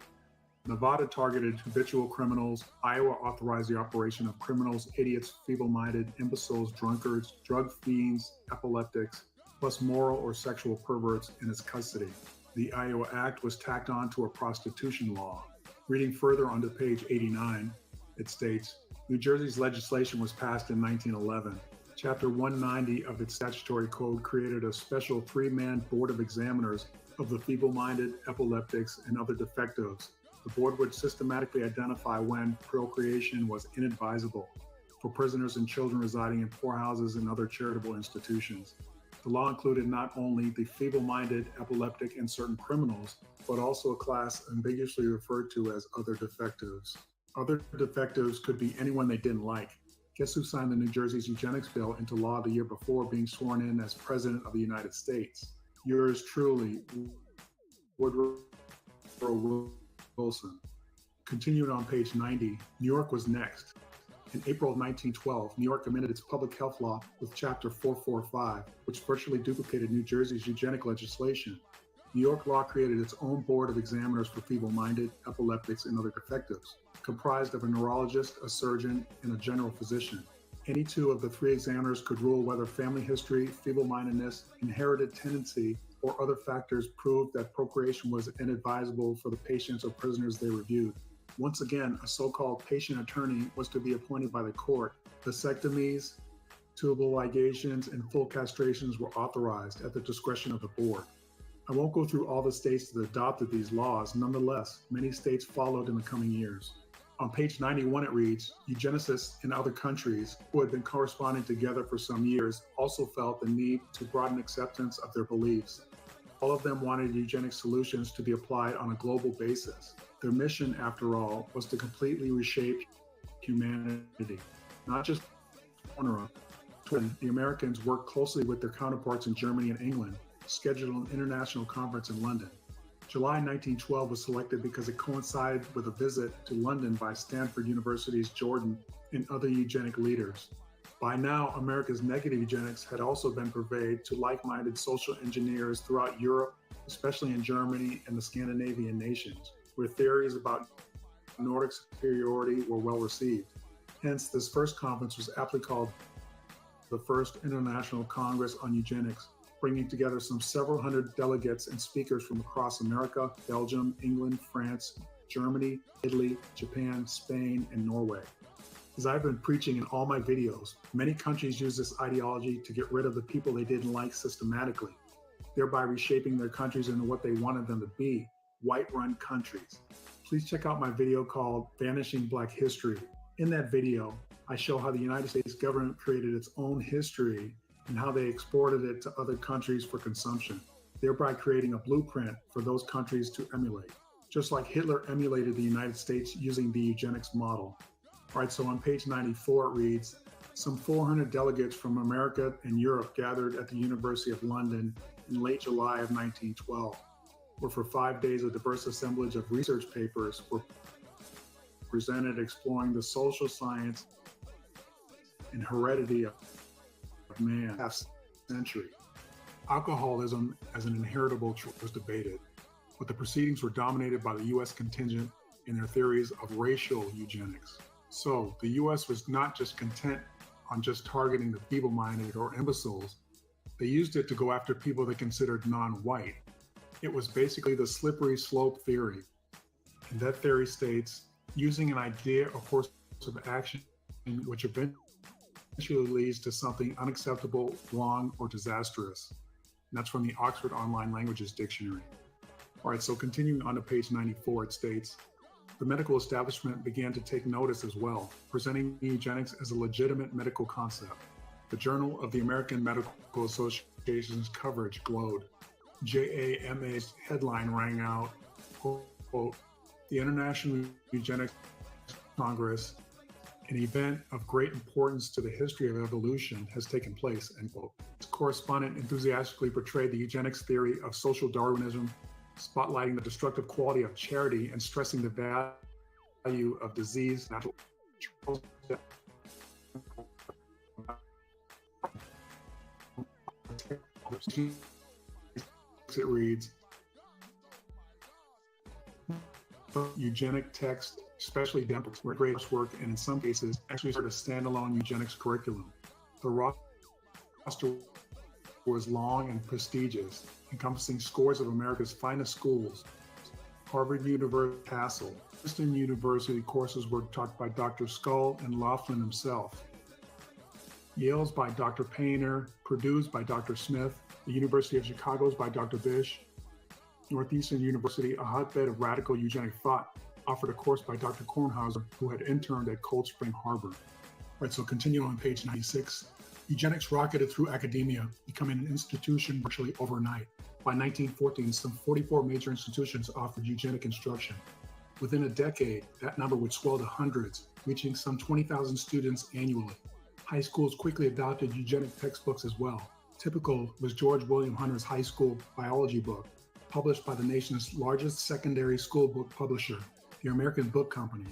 Nevada targeted habitual criminals. Iowa authorized the operation of criminals, idiots, feeble-minded, imbeciles, drunkards, drug fiends, epileptics, plus moral or sexual perverts in its custody. The Iowa Act was tacked on to a prostitution law. Reading further onto page 89, it states, New Jersey's legislation was passed in 1911. Chapter 190 of its statutory code created a special 3-man board of examiners of the feeble-minded, epileptics, and other defectives. The board would systematically identify when procreation was inadvisable for prisoners and children residing in poorhouses and other charitable institutions. The law included not only the feeble-minded, epileptic, and certain criminals, but also a class ambiguously referred to as other defectives. Other defectives could be anyone they didn't like. Guess who signed the New Jersey's eugenics bill into law the year before being sworn in as President of the United States? Yours truly, Woodrow Wilson. Continuing on page 90, New York was next. In April of 1912, New York amended its public health law with Chapter 445, which virtually duplicated New Jersey's eugenic legislation. New York law created its own board of examiners for feeble-minded, epileptics, and other defectives, comprised of a neurologist, a surgeon, and a general physician. Any 2 of the 3 examiners could rule whether family history, feeble-mindedness, inherited tendency, or other factors proved that procreation was inadvisable for the patients or prisoners they reviewed. Once again, a so-called patient attorney was to be appointed by the court. Vasectomies, tubal ligations, and full castrations were authorized at the discretion of the board. I won't go through all the states that adopted these laws. Nonetheless, many states followed in the coming years. On page 91, it reads, eugenicists in other countries who had been corresponding together for some years also felt the need to broaden acceptance of their beliefs. All of them wanted eugenic solutions to be applied on a global basis. Their mission, after all, was to completely reshape humanity, not just corner of. The Americans worked closely with their counterparts in Germany and England, scheduled an international conference in London. July 1912 was selected because it coincided with a visit to London by Stanford University's Jordan and other eugenic leaders. By now, America's negative eugenics had also been purveyed to like-minded social engineers throughout Europe, especially in Germany and the Scandinavian nations, where theories about Nordic superiority were well received. Hence, this first conference was aptly called the first International Congress on Eugenics, bringing together some several hundred delegates and speakers from across America, Belgium, England, France, Germany, Italy, Japan, Spain, and Norway. As I've been preaching in all my videos, many countries use this ideology to get rid of the people they didn't like systematically, thereby reshaping their countries into what they wanted them to be, white-run countries. Please check out my video called Vanishing Black History. In that video, I show how the United States government created its own history and how they exported it to other countries for consumption, thereby creating a blueprint for those countries to emulate, just like Hitler emulated the United States using the eugenics model. All right, so on page 94 it reads, some 400 delegates from America and Europe gathered at the University of London in late July of 1912, where for 5 days a diverse assemblage of research papers were presented exploring the social science and heredity of man half century. Alcoholism as an inheritable trait was debated, but the proceedings were dominated by the U.S. contingent in their theories of racial eugenics. So the U.S. was not just content on just targeting the feeble-minded or imbeciles. They used it to go after people they considered non-white. It was basically the slippery slope theory. And that theory states, using an idea or course of action which eventually leads to something unacceptable, wrong, or disastrous. And that's from the Oxford Online Languages Dictionary. All right, so continuing on to page 94, it states, the medical establishment began to take notice as well, presenting eugenics as a legitimate medical concept. The Journal of the American Medical Association's coverage glowed. JAMA's headline rang out, quote, the International Eugenics Congress, an event of great importance to the history of evolution, has taken place, end quote. Its correspondent enthusiastically portrayed the eugenics theory of social Darwinism, spotlighting the destructive quality of charity and stressing the value of disease, natural. It reads, eugenic text, especially dental, were great work and in some cases actually started a standalone eugenics curriculum. The roster was long and prestigious, encompassing scores of America's finest schools. Harvard University, Castle, Princeton University courses were taught by Dr. Skull and Laughlin himself. Yale's by Dr. Painter, Purdue's by Dr. Smith, the University of Chicago's by Dr. Bish. Northeastern University, a hotbed of radical eugenic thought, offered a course by Dr. Kornhauser, who had interned at Cold Spring Harbor. Right, so continue on page 96. Eugenics rocketed through academia, becoming an institution virtually overnight. By 1914, some 44 major institutions offered eugenic instruction. Within a decade, that number would swell to hundreds, reaching some 20,000 students annually. High schools quickly adopted eugenic textbooks as well. Typical was George William Hunter's high school biology book, published by the nation's largest secondary school book publisher, the American Book Company.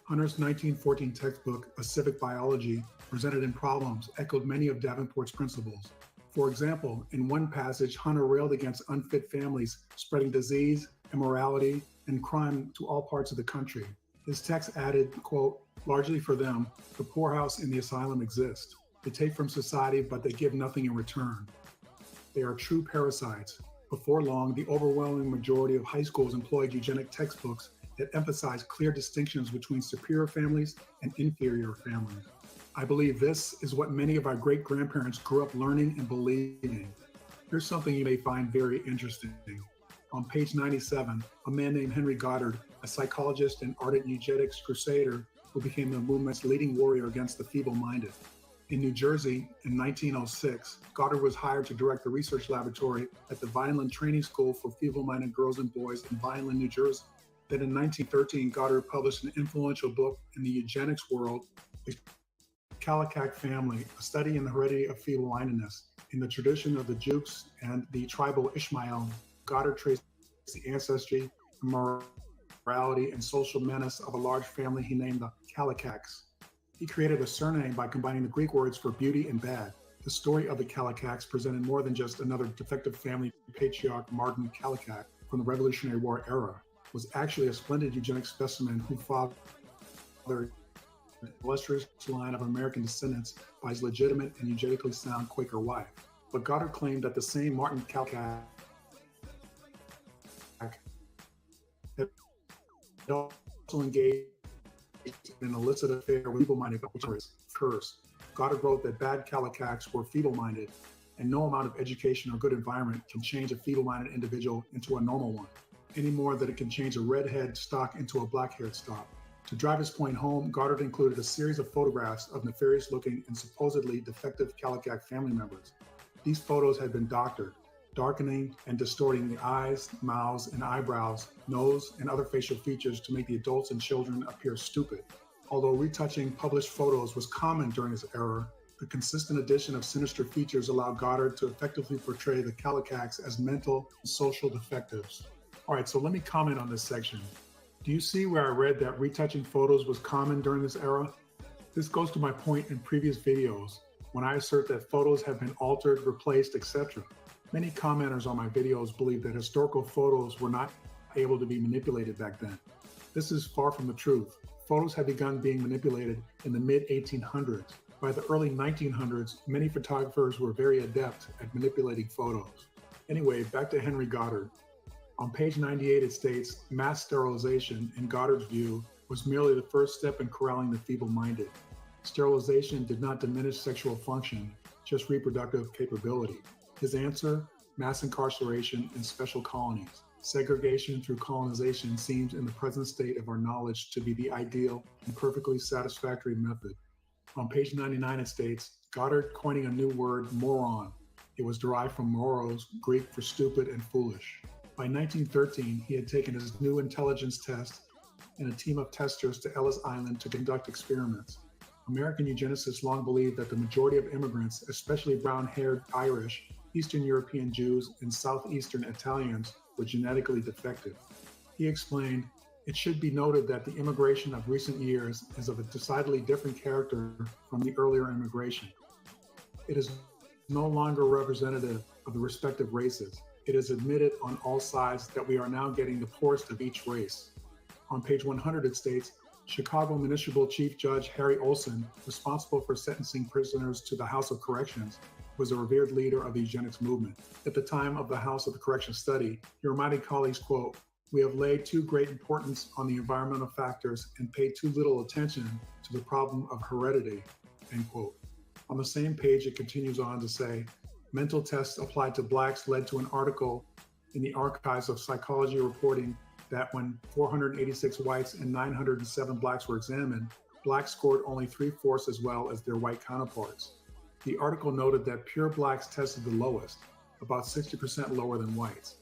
Hunter's 1914 textbook, A Civic Biology, presented in problems, echoed many of Davenport's principles. For example, in one passage, Hunter railed against unfit families, spreading disease, immorality, and crime to all parts of the country. His text added, quote, largely for them, the poorhouse and the asylum exist. They take from society, but they give nothing in return. They are true parasites. Before long, the overwhelming majority of high schools employed eugenic textbooks that emphasize clear distinctions between superior families and inferior families. I believe this is what many of our great-grandparents grew up learning and believing. Here's something you may find very interesting. On page 97, a man named Henry Goddard, a psychologist and ardent eugenics crusader who became the movement's leading warrior against the feeble-minded. In New Jersey, in 1906, Goddard was hired to direct the research laboratory at the Vineland Training School for Feeble-Minded Girls and Boys in Vineland, New Jersey. Then in 1913, Goddard published an influential book in the eugenics world, The Kallikak Family, a study in the heredity of feeble-mindedness. In the tradition of the Jukes and the tribal Ishmael, Goddard traced the ancestry, morality, and social menace of a large family he named the Kallikaks. He created a surname by combining the Greek words for beauty and bad. The story of the Kallikaks presented more than just another defective family. Patriarch Martin Kallikak from the Revolutionary War era was actually a splendid eugenic specimen who fathered illustrious line of American descendants by his legitimate and eugenically sound Quaker wife. But Goddard claimed that the same Martin Kalkak had also engaged in an illicit affair with feeble-minded curse. Goddard wrote that bad Kalakaks were feeble-minded, and no amount of education or good environment can change a feeble-minded individual into a normal one, any more than it can change a red-haired stock into a black-haired stock. To drive his point home, Goddard included a series of photographs of nefarious-looking and supposedly defective Kalakak family members. These photos had been doctored, darkening and distorting the eyes, mouths, and eyebrows, nose, and other facial features to make the adults and children appear stupid. Although retouching published photos was common during this era, the consistent addition of sinister features allowed Goddard to effectively portray the Kalakaks as mental and social defectives. All right, so let me comment on this section. Do you see where I read that retouching photos was common during this era? This goes to my point in previous videos when I assert that photos have been altered, replaced, etc. Many commenters on my videos believe that historical photos were not able to be manipulated back then. This is far from the truth. Photos had begun being manipulated in the mid-1800s. By the early 1900s, many photographers were very adept at manipulating photos. Anyway, back to Henry Goddard. On page 98, it states, mass sterilization, in Goddard's view, was merely the first step in corralling the feeble-minded. Sterilization did not diminish sexual function, just reproductive capability. His answer, mass incarceration in special colonies. Segregation through colonization seems in the present state of our knowledge to be the ideal and perfectly satisfactory method. On page 99, it states, Goddard coining a new word, moron. It was derived from moros, Greek for stupid and foolish. By 1913, he had taken his new intelligence test and a team of testers to Ellis Island to conduct experiments. American eugenicists long believed that the majority of immigrants, especially brown-haired Irish, Eastern European Jews, and Southeastern Italians, were genetically defective. He explained, it should be noted that the immigration of recent years is of a decidedly different character from the earlier immigration. It is no longer representative of the respective races. It is admitted on all sides that we are now getting the poorest of each race. On page 100, it states, Chicago Municipal Chief Judge Harry Olson, responsible for sentencing prisoners to the House of Corrections, was a revered leader of the eugenics movement. At the time of the House of the Corrections study, he reminded colleagues, quote, we have laid too great importance on the environmental factors and paid too little attention to the problem of heredity, end quote. On the same page, it continues on to say, mental tests applied to blacks led to an article in the Archives of Psychology reporting that when 486 whites and 907 blacks were examined, blacks scored only 3/4 as well as their white counterparts. The article noted that pure blacks tested the lowest, about 60% lower than whites.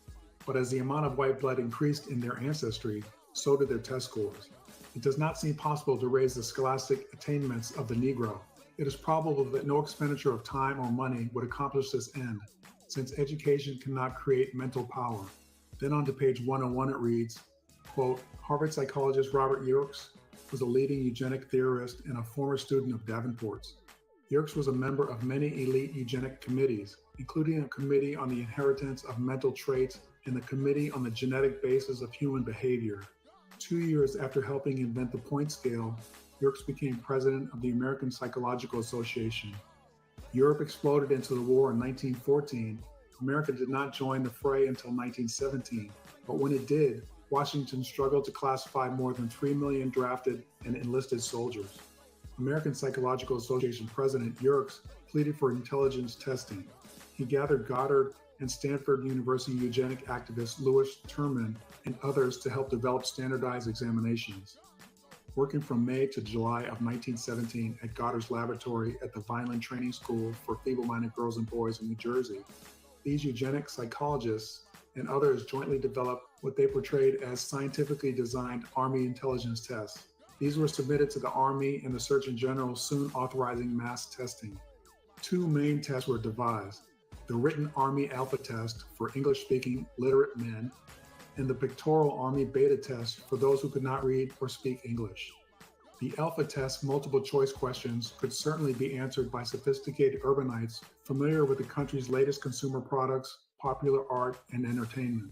But as the amount of white blood increased in their ancestry, so did their test scores. It does not seem possible to raise the scholastic attainments of the Negro. It is probable that no expenditure of time or money would accomplish this end, since education cannot create mental power. Then on to page 101, it reads, quote, Harvard psychologist Robert Yerkes was a leading eugenic theorist and a former student of Davenport's. Yerkes was a member of many elite eugenic committees, including a committee on the inheritance of mental traits and the committee on the genetic basis of human behavior. 2 years after helping invent the point scale, Yerkes became president of the American Psychological Association. Europe exploded into the war in 1914. America did not join the fray until 1917, but when it did, Washington struggled to classify more than 3 million drafted and enlisted soldiers. American Psychological Association President Yerkes pleaded for intelligence testing. He gathered Goddard and Stanford University eugenic activist Louis Terman and others to help develop standardized examinations. Working from May to July of 1917 at Goddard's laboratory at the Vineland Training School for Feeble-Minded Girls and Boys in New Jersey, these eugenic psychologists and others jointly developed what they portrayed as scientifically designed Army intelligence tests. These were submitted to the Army and the Surgeon General, soon authorizing mass testing. 2 main tests were devised, the written Army Alpha test for English-speaking literate men, and the pictorial Army Beta test for those who could not read or speak English. The Alpha test multiple choice questions could certainly be answered by sophisticated urbanites familiar with the country's latest consumer products, popular art, and entertainment.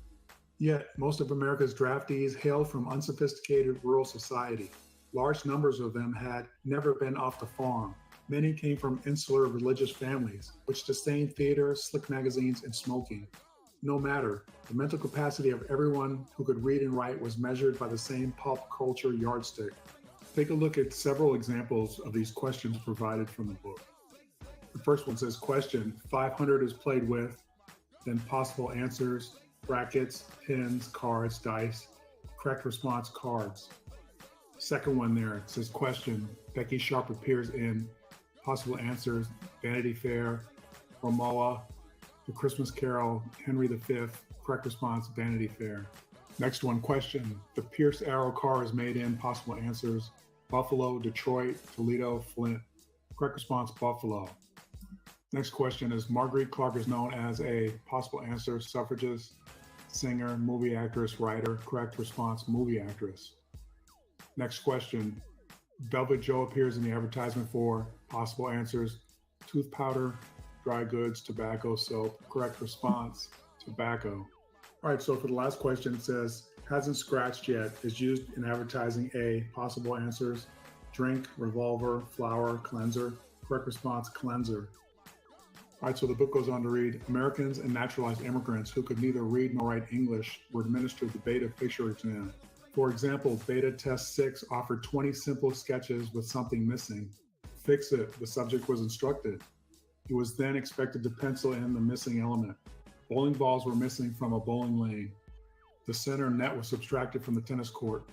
Yet, most of America's draftees hailed from unsophisticated rural society. Large numbers of them had never been off the farm. Many came from insular religious families, which disdained theater, slick magazines, and smoking. No matter, the mental capacity of everyone who could read and write was measured by the same pop culture yardstick. Take a look at several examples of these questions provided from the book. The first one says, question, 500 is played with, then possible answers, brackets, pins, cards, dice, correct response, cards. Second one there, it says, question, Becky Sharp appears in, possible answers, Vanity Fair, Romola, The Christmas Carol, Henry V, correct response, Vanity Fair. Next one, question, the Pierce Arrow car is made in, possible answers, Buffalo, Detroit, Toledo, Flint, correct response, Buffalo. Next question is, Marguerite Clark is known as a, possible answer, suffragist, singer, movie actress, writer, correct response, movie actress. Next question, Velvet Joe appears in the advertisement for, possible answers, tooth powder, dry goods, tobacco, soap, correct response, tobacco. All right, so for the last question, it says, hasn't scratched yet, is used in advertising A, possible answers, drink, revolver, flour, cleanser, correct response, cleanser. All right, so the book goes on to read, Americans and naturalized immigrants who could neither read nor write English were administered the beta picture exam. For example, beta test 6 offered 20 simple sketches with something missing. Fix it, the subject was instructed. He was then expected to pencil in the missing element. Bowling balls were missing from a bowling lane. The center net was subtracted from the tennis court.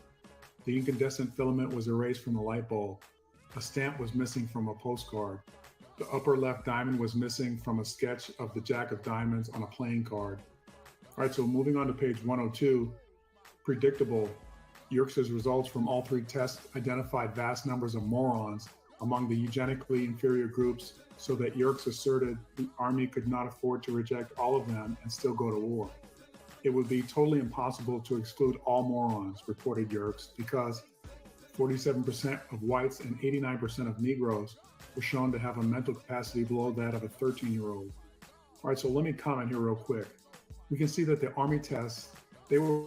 The incandescent filament was erased from the light bulb. A stamp was missing from a postcard. The upper left diamond was missing from a sketch of the Jack of Diamonds on a playing card. All right, so moving on to page 102, predictable. Yerkes' results from all three tests identified vast numbers of morons among the eugenically inferior groups, so that Yerkes asserted the army could not afford to reject all of them and still go to war. It would be totally impossible to exclude all morons, reported Yerkes, because 47% of whites and 89% of Negroes were shown to have a mental capacity below that of a 13-year-old. All right, so let me comment here real quick. We can see that the Army tests, they were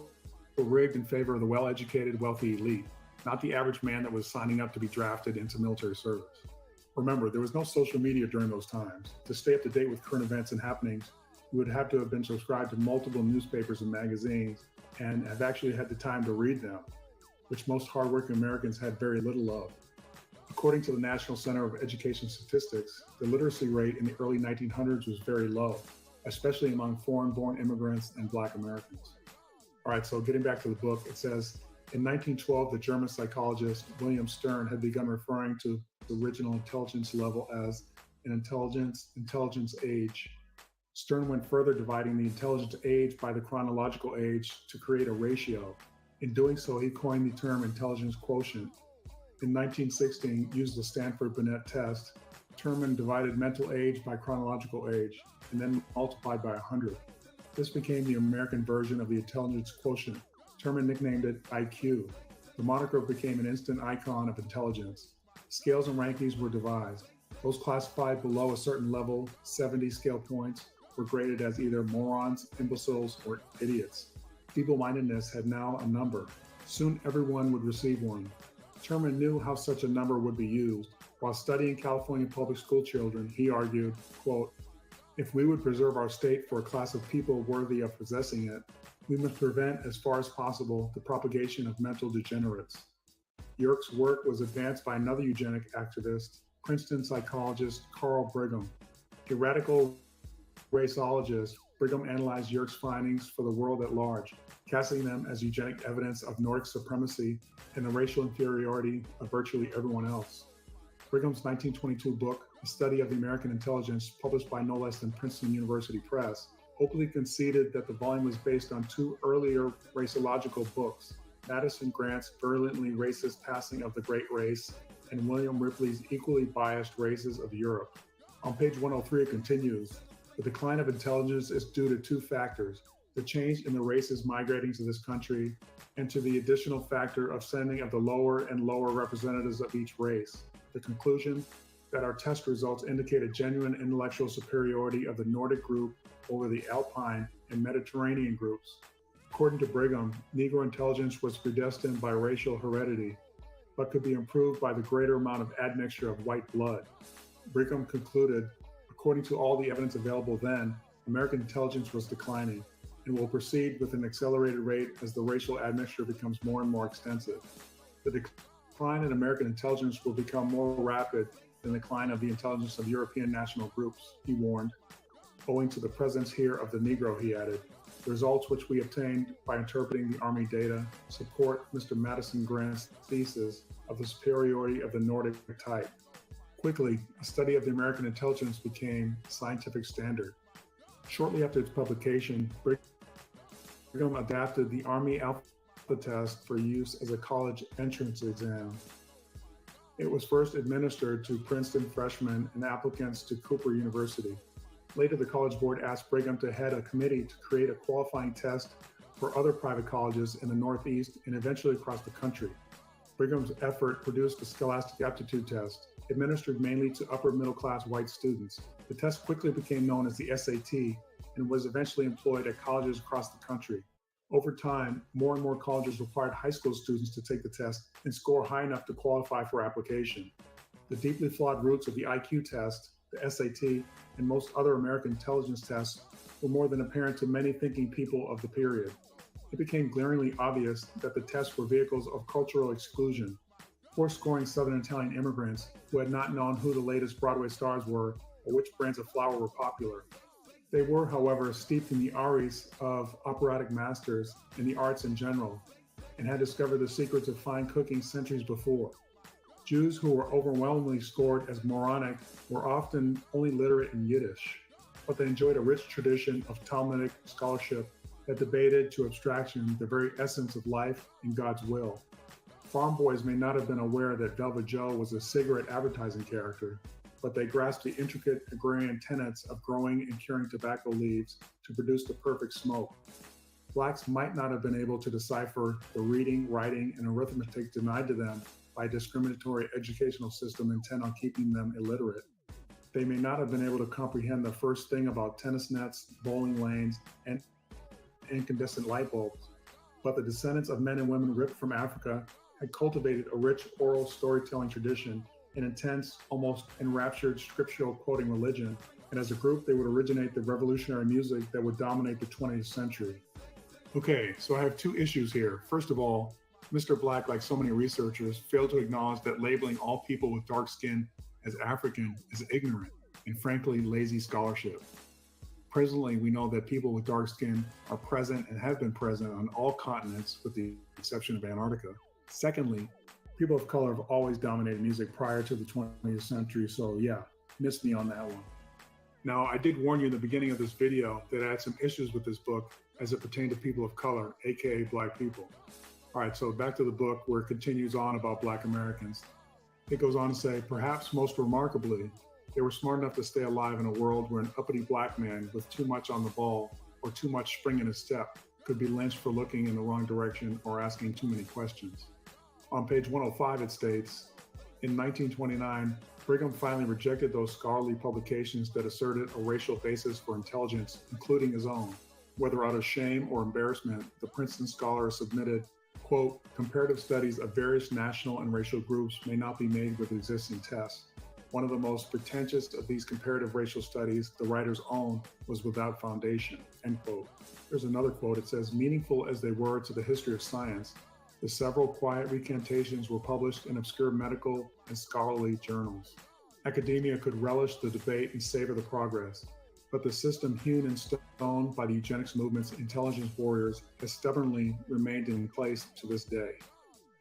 rigged in favor of the well-educated, wealthy elite, not the average man that was signing up to be drafted into military service. Remember, there was no social media during those times. To stay up to date with current events and happenings, you would have to have been subscribed to multiple newspapers and magazines and have actually had the time to read them, which most hardworking Americans had very little of. According to the National Center of Education Statistics, the literacy rate in the early 1900s was very low, especially among foreign-born immigrants and Black Americans. All right, so getting back to the book, it says, in 1912, the German psychologist William Stern had begun referring to the original intelligence level as an intelligence age. Stern went further, dividing the intelligence age by the chronological age to create a ratio. In doing so, he coined the term intelligence quotient. In 1916, used the Stanford-Binet test, determined divided mental age by chronological age, and then multiplied by 100. This became the American version of the intelligence quotient. Terman nicknamed it IQ. The moniker became an instant icon of intelligence. Scales and rankings were devised. Those classified below a certain level, 70 scale points, were graded as either morons, imbeciles, or idiots. Feeble-mindedness had now a number. Soon everyone would receive one. Terman knew how such a number would be used. While studying California public school children, he argued, quote, if we would preserve our state for a class of people worthy of possessing it, we must prevent as far as possible the propagation of mental degenerates. Yerkes' work was advanced by another eugenic activist, Princeton psychologist Carl Brigham. A radical raceologist, Brigham analyzed Yerkes' findings for the world at large, casting them as eugenic evidence of Nordic supremacy and the racial inferiority of virtually everyone else. Brigham's 1922 book, A Study of the American Intelligence, published by no less than Princeton University Press, openly conceded that the volume was based on two earlier raceological books, Madison Grant's virulently racist Passing of the Great Race and William Ripley's equally biased Races of Europe. On page 103, it continues, the decline of intelligence is due to two factors, the change in the races migrating to this country and to the additional factor of sending of the lower and lower representatives of each race. The conclusion that our test results indicate a genuine intellectual superiority of the Nordic group over the Alpine and Mediterranean groups. According to Brigham, Negro intelligence was predestined by racial heredity. but could be improved by the greater amount of admixture of white blood. Brigham concluded, according to all the evidence available then, American intelligence was declining and will proceed with an accelerated rate as the racial admixture becomes more and more extensive. The decline in American intelligence will become more rapid than the decline of the intelligence of European national groups, he warned, owing to the presence here of the Negro, he added. The results which we obtained by interpreting the Army data support Mr. Madison Grant's thesis of the superiority of the Nordic type. Quickly, a study of the American intelligence became scientific standard. Shortly after its publication, Brigham adapted the Army Alpha Test for use as a college entrance exam. It was first administered to Princeton freshmen and applicants to Cooper University. Later, the College Board asked Brigham to head a committee to create a qualifying test for other private colleges in the Northeast and eventually across the country. Brigham's effort produced the Scholastic Aptitude Test, administered mainly to upper middle-class white students. The test quickly became known as the SAT and was eventually employed at colleges across the country. Over time, more and more colleges required high school students to take the test and score high enough to qualify for application. The deeply flawed roots of the IQ test, the SAT, and most other American intelligence tests were more than apparent to many thinking people of the period. It became glaringly obvious that the tests were vehicles of cultural exclusion. Poor-scoring Southern Italian immigrants who had not known who the latest Broadway stars were or which brands of flour were popular. They were, however, steeped in the auris of operatic masters and the arts in general, and had discovered the secrets of fine cooking centuries before. Jews who were overwhelmingly scored as moronic were often only literate in Yiddish, but they enjoyed a rich tradition of Talmudic scholarship that debated to abstraction the very essence of life and God's will. Farm boys may not have been aware that Velvet Joe was a cigarette advertising character, but they grasped the intricate agrarian tenets of growing and curing tobacco leaves to produce the perfect smoke. Blacks might not have been able to decipher the reading, writing, and arithmetic denied to them by a discriminatory educational system intent on keeping them illiterate. They may not have been able to comprehend the first thing about tennis nets, bowling lanes, and incandescent light bulbs, but the descendants of men and women ripped from Africa had cultivated a rich oral storytelling tradition, an intense, almost enraptured scriptural quoting religion, and as a group, they would originate the revolutionary music that would dominate the 20th century. Okay, so I have two issues here. First of all, Mr. Black, like so many researchers, failed to acknowledge that labeling all people with dark skin as African is ignorant and frankly lazy scholarship. Presently, we know that people with dark skin are present and have been present on all continents with the exception of Antarctica. Secondly, people of color have always dominated music prior to the 20th century, so yeah, missed me on that one. Now, I did warn you in the beginning of this video that I had some issues with this book as it pertained to people of color, aka Black people. All right, so back to the book where it continues on about Black Americans. It goes on to say, perhaps most remarkably, they were smart enough to stay alive in a world where an uppity Black man with too much on the ball or too much spring in his step could be lynched for looking in the wrong direction or asking too many questions. On page 105, it states, in 1929, Brigham finally rejected those scholarly publications that asserted a racial basis for intelligence, including his own. Whether out of shame or embarrassment, the Princeton scholar submitted, quote, comparative studies of various national and racial groups may not be made with existing tests. One of the most pretentious of these comparative racial studies, the writer's own, was without foundation, end quote. There's another quote, it says, meaningful as they were to the history of science, the several quiet recantations were published in obscure medical and scholarly journals. Academia could relish the debate and savor the progress, but the system hewn in stone by the eugenics movement's intelligence warriors has stubbornly remained in place to this day.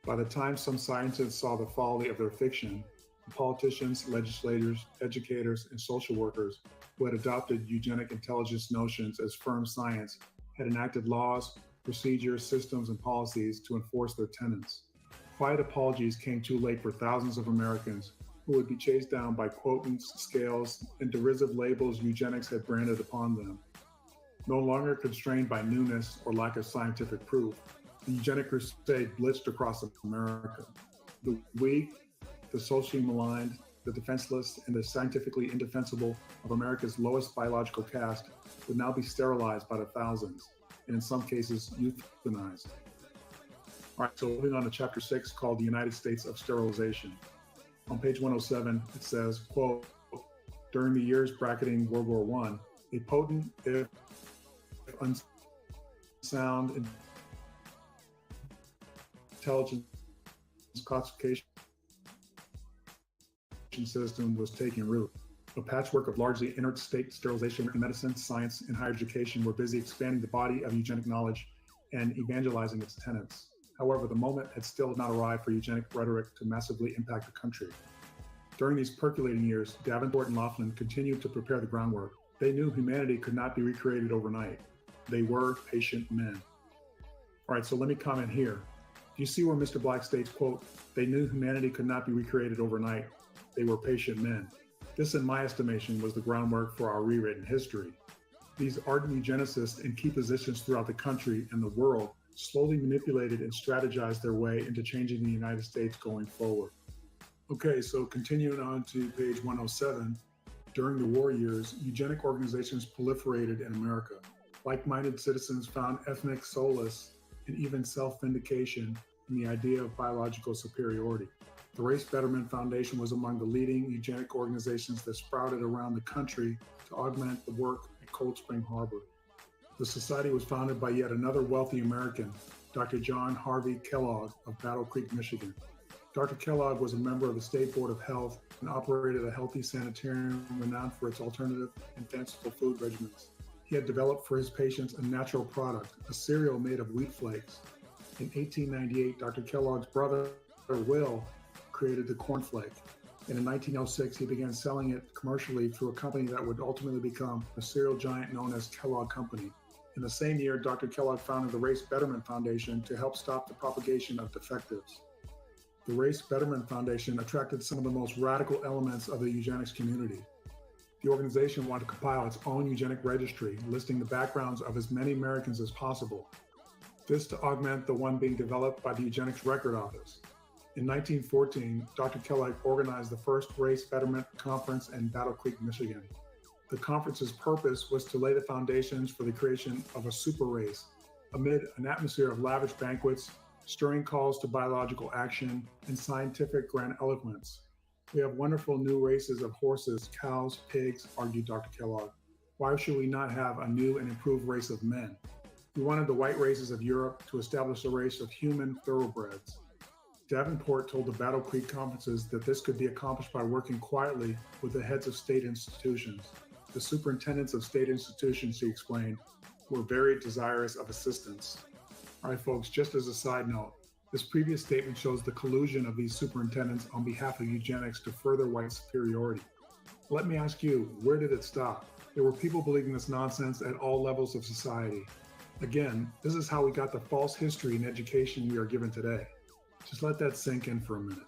By the time some scientists saw the folly of their fiction, the politicians, legislators, educators, and social workers who had adopted eugenic intelligence notions as firm science had enacted laws, procedures, systems, and policies to enforce their tenets. Quiet apologies came too late for thousands of Americans who would be chased down by quotants, scales, and derisive labels eugenics had branded upon them. No longer constrained by newness or lack of scientific proof, the eugenic crusade blitzed across America. The weak, the socially maligned, the defenseless, and the scientifically indefensible of America's lowest biological caste would now be sterilized by the thousands, and in some cases, euthanized. All right, so moving on to chapter 6 called The United States of Sterilization. On page 107, it says, quote, during the years bracketing World War I, a potent, if unsound intelligence classification system was taking root. A patchwork of largely inert state sterilization in medicine, science, and higher education were busy expanding the body of eugenic knowledge and evangelizing its tenets. However, the moment had still not arrived for eugenic rhetoric to massively impact the country. During these percolating years, Davenport and Laughlin continued to prepare the groundwork. They knew humanity could not be recreated overnight. They were patient men. All right, so let me comment here. Do you see where Mr. Black states, quote, they knew humanity could not be recreated overnight. They were patient men. This, in my estimation, was the groundwork for our rewritten history. These ardent eugenicists in key positions throughout the country and the world slowly manipulated and strategized their way into changing the United States going forward. Okay, so continuing on to page 107, during the war years, eugenic organizations proliferated in America. Like-minded citizens found ethnic solace and even self-vindication in the idea of biological superiority. The Race Betterment Foundation was among the leading eugenic organizations that sprouted around the country to augment the work at Cold Spring Harbor. The society was founded by yet another wealthy American, Dr. John Harvey Kellogg of Battle Creek, Michigan. Dr. Kellogg was a member of the State Board of Health and operated a healthy sanitarium renowned for its alternative and fanciful food regimens. He had developed for his patients a natural product, a cereal made of wheat flakes. In 1898, Dr. Kellogg's brother, Will, created the cornflake. And in 1906, he began selling it commercially through a company that would ultimately become a cereal giant known as Kellogg Company. In the same year, Dr. Kellogg founded the Race Betterment Foundation to help stop the propagation of defectives. The Race Betterment Foundation attracted some of the most radical elements of the eugenics community. The organization wanted to compile its own eugenic registry, listing the backgrounds of as many Americans as possible. This to augment the one being developed by the Eugenics Record Office. In 1914, Dr. Kellogg organized the first Race Betterment Conference in Battle Creek, Michigan. The conference's purpose was to lay the foundations for the creation of a super race, amid an atmosphere of lavish banquets, stirring calls to biological action, and scientific grandiloquence. We have wonderful new races of horses, cows, pigs, argued Dr. Kellogg. Why should we not have a new and improved race of men? We wanted the white races of Europe to establish a race of human thoroughbreds. Davenport told the Battle Creek conferences that this could be accomplished by working quietly with the heads of state institutions. The superintendents of state institutions, he explained, were very desirous of assistance. All right, folks, just as a side note, this previous statement shows the collusion of these superintendents on behalf of eugenics to further white superiority. Let me ask you, where did it stop? There were people believing this nonsense at all levels of society. Again, this is how we got the false history and education we are given today. Just let that sink in for a minute.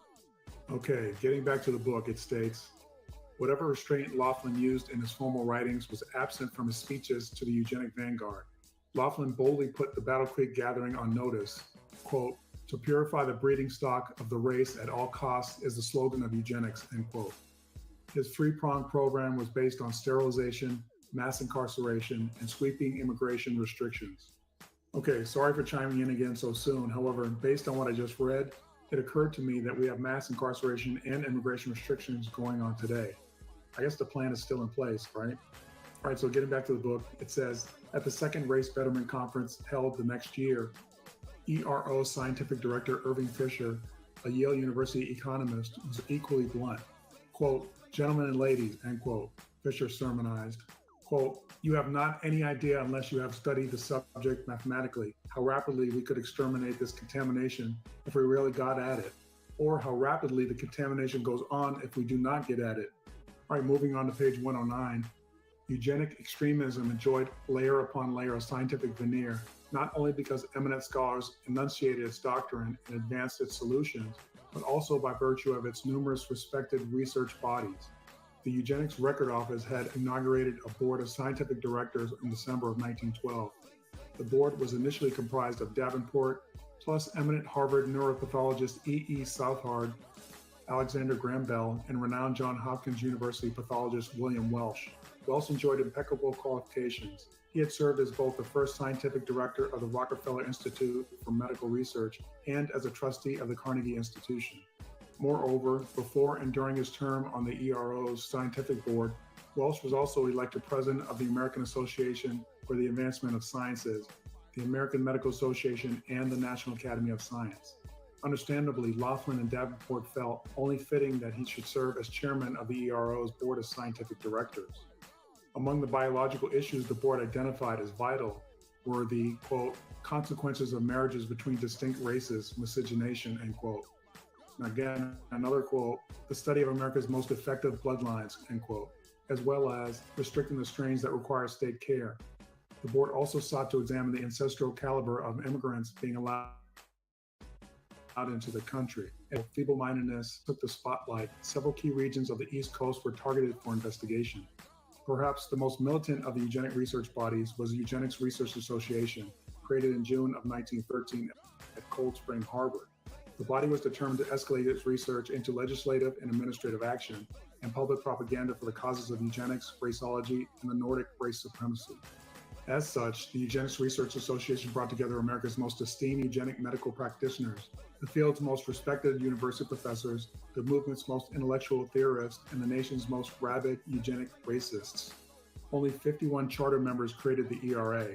Okay, getting back to the book, it states, whatever restraint Laughlin used in his formal writings was absent from his speeches to the eugenic vanguard. Laughlin boldly put the Battle Creek gathering on notice, quote, to purify the breeding stock of the race at all costs is the slogan of eugenics, end quote. His three-pronged program was based on sterilization, mass incarceration, and sweeping immigration restrictions. Okay, sorry for chiming in again so soon. However, based on what I just read, it occurred to me that we have mass incarceration and immigration restrictions going on today. I guess the plan is still in place, right? All right, so getting back to the book, it says, at the second Race Betterment Conference held the next year, ERO Scientific Director Irving Fisher, a Yale University economist, was equally blunt. Quote, gentlemen and ladies, end quote, Fisher sermonized. Quote, you have not any idea unless you have studied the subject mathematically, how rapidly we could exterminate this contamination if we really got at it, or how rapidly the contamination goes on if we do not get at it. All right, moving on to page 109. Eugenic extremism enjoyed layer upon layer of scientific veneer, not only because eminent scholars enunciated its doctrine and advanced its solutions, but also by virtue of its numerous respected research bodies. The Eugenics Record Office had inaugurated a board of scientific directors in December of 1912. The board was initially comprised of Davenport, plus eminent Harvard neuropathologist E.E. Southard, Alexander Graham Bell, and renowned Johns Hopkins University pathologist William Welsh. Welsh enjoyed impeccable qualifications. He had served as both the first scientific director of the Rockefeller Institute for Medical Research and as a trustee of the Carnegie Institution. Moreover, before and during his term on the ERO's scientific board, Welsh was also elected president of the American Association for the Advancement of Sciences, the American Medical Association, and the National Academy of Science. Understandably, Laughlin and Davenport felt only fitting that he should serve as chairman of the ERO's board of scientific directors. Among the biological issues the board identified as vital were the, quote, consequences of marriages between distinct races, miscegenation, end quote. And again, another quote, the study of America's most effective bloodlines, end quote, as well as restricting the strains that require state care. The board also sought to examine the ancestral caliber of immigrants being allowed into the country. And feeble-mindedness took the spotlight. Several key regions of the East Coast were targeted for investigation. Perhaps the most militant of the eugenic research bodies was the Eugenics Research Association, created in June of 1913 at Cold Spring Harbor. The body was determined to escalate its research into legislative and administrative action and public propaganda for the causes of eugenics, raceology, and the Nordic race supremacy. As such, the Eugenics Research Association brought together America's most esteemed eugenic medical practitioners, the field's most respected university professors, the movement's most intellectual theorists, and the nation's most rabid eugenic racists. Only 51 charter members created the ERA,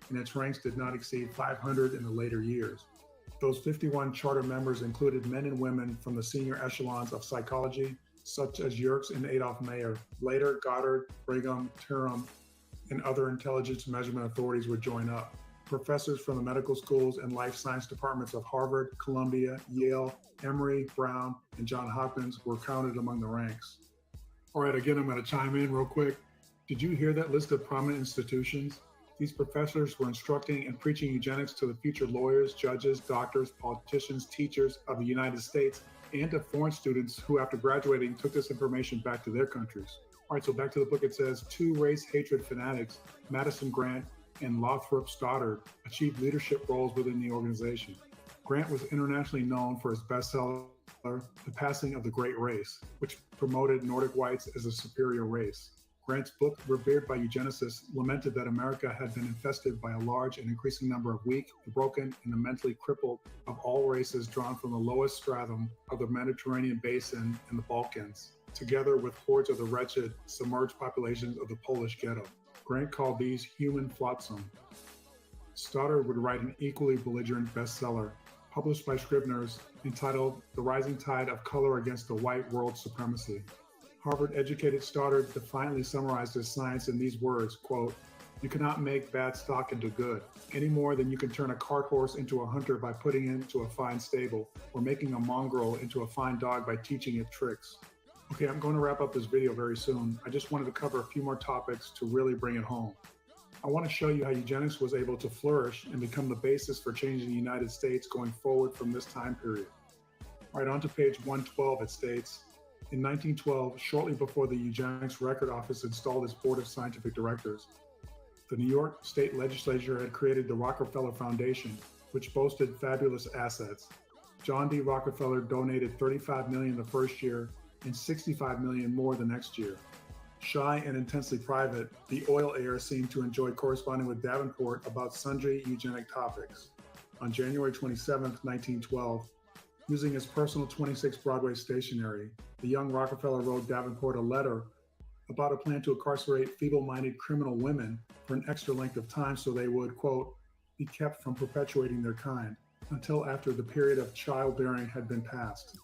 and its ranks did not exceed 500 in the later years. Those 51 charter members included men and women from the senior echelons of psychology, such as Yerkes and Adolf Mayer. Later, Goddard, Brigham, Durham, and other intelligence measurement authorities would join up. Professors from the medical schools and life science departments of Harvard, Columbia, Yale, Emory, Brown, and Johns Hopkins were counted among the ranks. All right, again, I'm going to chime in real quick. Did you hear that list of prominent institutions? These professors were instructing and preaching eugenics to the future lawyers, judges, doctors, politicians, teachers of the United States, and to foreign students who, after graduating, took this information back to their countries. All right, so back to the book, it says, two race hatred fanatics, Madison Grant and Lothrop Stoddard, achieved leadership roles within the organization. Grant was internationally known for his bestseller, The Passing of the Great Race, which promoted Nordic whites as a superior race. Grant's book, revered by eugenicists, lamented that America had been infested by a large and increasing number of weak, the broken, and the mentally crippled of all races drawn from the lowest stratum of the Mediterranean basin and the Balkans, together with hordes of the wretched, submerged populations of the Polish ghetto. Grant called these human flotsam. Stoddard would write an equally belligerent bestseller, published by Scribner's, entitled The Rising Tide of Color Against the White World Supremacy. Harvard-educated Stoddard defiantly summarized his science in these words, quote, "You cannot make bad stock into good, any more than you can turn a cart horse into a hunter by putting it into a fine stable, or making a mongrel into a fine dog by teaching it tricks." Okay, I'm going to wrap up this video very soon. I just wanted to cover a few more topics to really bring it home. I want to show you how eugenics was able to flourish and become the basis for changing the United States going forward from this time period. All right, on to page 112, it states, in 1912, shortly before the Eugenics Record Office installed its board of scientific directors, the New York State Legislature had created the Rockefeller Foundation, which boasted fabulous assets. John D. Rockefeller donated $35 million the first year and $65 million more the next year. Shy and intensely private, the oil heir seemed to enjoy corresponding with Davenport about sundry eugenic topics. On January 27, 1912, using his personal 26 Broadway stationery, the young Rockefeller wrote Davenport a letter about a plan to incarcerate feeble-minded criminal women for an extra length of time so they would, quote, be kept from perpetuating their kind until after the period of childbearing had been passed.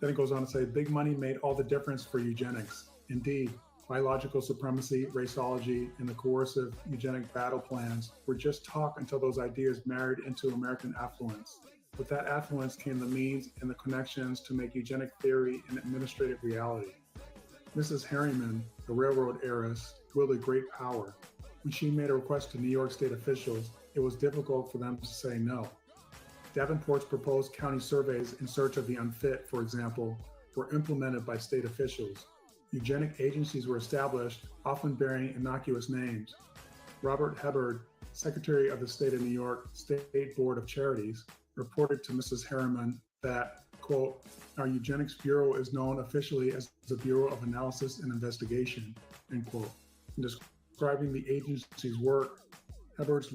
Then it goes on to say, big money made all the difference for eugenics. Indeed, biological supremacy, raceology, and the coercive eugenic battle plans were just talk until those ideas married into American affluence. With that affluence came the means and the connections to make eugenic theory an administrative reality. Mrs. Harriman, the railroad heiress, wielded great power. When she made a request to New York state officials, it was difficult for them to say no. Davenport's proposed county surveys in search of the unfit, for example, were implemented by state officials. Eugenic agencies were established, often bearing innocuous names. Robert Hebard, Secretary of the State of New York State Board of Charities, reported to Mrs. Harriman that, quote, our eugenics bureau is known officially as the Bureau of Analysis and Investigation, end quote. In describing the agency's work, Hubbard's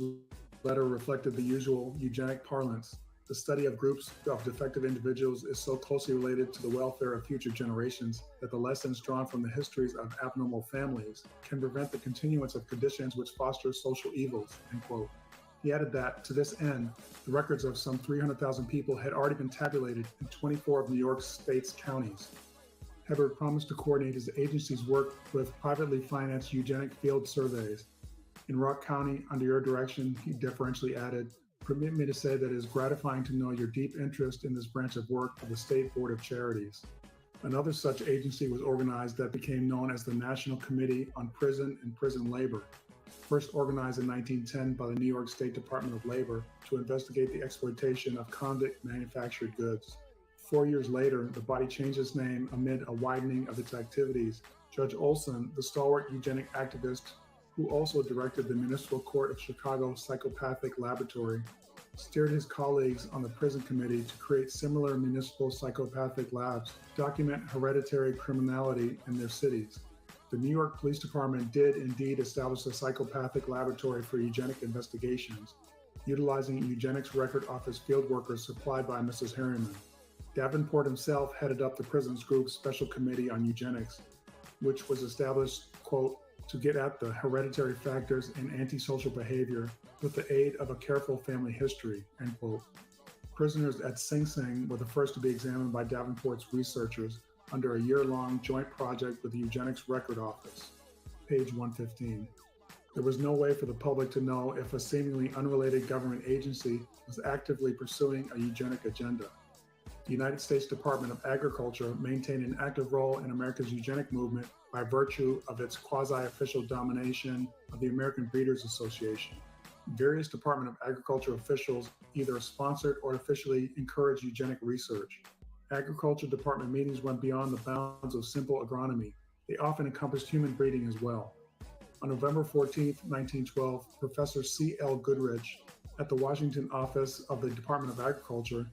letter reflected the usual eugenic parlance. The study of groups of defective individuals is so closely related to the welfare of future generations that the lessons drawn from the histories of abnormal families can prevent the continuance of conditions which foster social evils, end quote. He added that, to this end, the records of some 300,000 people had already been tabulated in 24 of New York State's counties. Hubbard promised to coordinate his agency's work with privately financed eugenic field surveys. In Rock County, under your direction, he deferentially added, permit me to say that it is gratifying to know your deep interest in this branch of work of the State Board of Charities. Another such agency was organized that became known as the National Committee on Prison and Prison Labor, first organized in 1910 by the New York State Department of Labor to investigate the exploitation of convict manufactured goods. 4 years later, the body changed its name amid a widening of its activities. Judge Olson, the stalwart eugenic activist who also directed the Municipal Court of Chicago Psychopathic Laboratory, steered his colleagues on the prison committee to create similar municipal psychopathic labs to document hereditary criminality in their cities. The New York Police Department did indeed establish a psychopathic laboratory for eugenic investigations, utilizing eugenics record office field workers supplied by Mrs. Harriman. Davenport himself headed up the prisons group's special committee on eugenics, which was established, quote, to get at the hereditary factors in antisocial behavior with the aid of a careful family history, end quote. Prisoners at Sing Sing were the first to be examined by Davenport's researchers under a year-long joint project with the Eugenics Record Office, page 115. There was no way for the public to know if a seemingly unrelated government agency was actively pursuing a eugenic agenda. The United States Department of Agriculture maintained an active role in America's eugenic movement by virtue of its quasi-official domination of the American Breeders Association. Various Department of Agriculture officials either sponsored or officially encouraged eugenic research. Agriculture Department meetings went beyond the bounds of simple agronomy. They often encompassed human breeding as well. On November 14, 1912, Professor C.L. Goodrich at the Washington office of the Department of Agriculture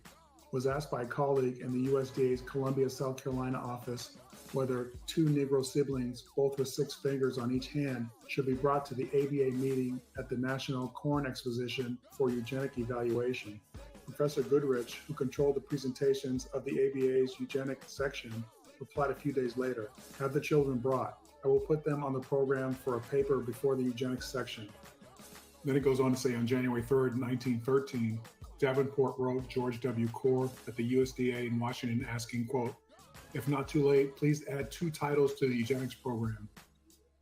was asked by a colleague in the USDA's Columbia, South Carolina office whether two Negro siblings, both with 6 fingers on each hand, should be brought to the ABA meeting at the National Corn Exposition for eugenic evaluation. Professor Goodrich, who controlled the presentations of the ABA's eugenic section, replied a few days later, have the children brought. I will put them on the program for a paper before the eugenics section. Then it goes on to say on January 3rd, 1913, Davenport wrote George W. Core at the USDA in Washington asking, quote, if not too late, please add 2 titles to the eugenics program.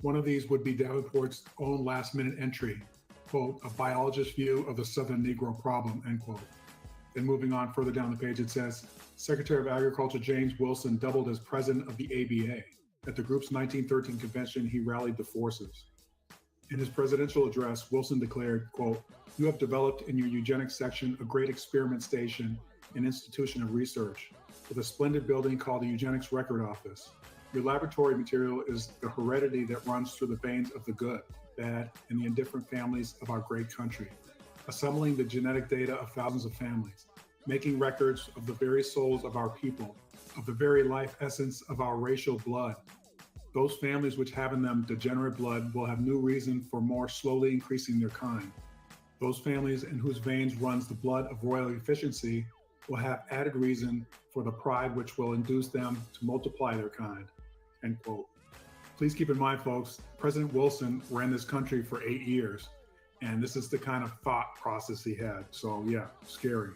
One of these would be Davenport's own last-minute entry, quote, a biologist's view of the Southern Negro problem, end quote. Then moving on further down the page, it says, Secretary of Agriculture James Wilson doubled as president of the ABA. At the group's 1913 convention, he rallied the forces. In his presidential address, Wilson declared, quote, you have developed in your eugenics section a great experiment station and institution of research with a splendid building called the Eugenics Record Office. Your laboratory material is the heredity that runs through the veins of the good, bad, and the indifferent families of our great country, assembling the genetic data of thousands of families, making records of the very souls of our people, of the very life essence of our racial blood. Those families which have in them degenerate blood will have new reason for more slowly increasing their kind. Those families in whose veins runs the blood of royal efficiency will have added reason for the pride which will induce them to multiply their kind, end quote. Please keep in mind, folks, President Wilson ran this country for 8 years, and this is the kind of thought process he had. So yeah, scary.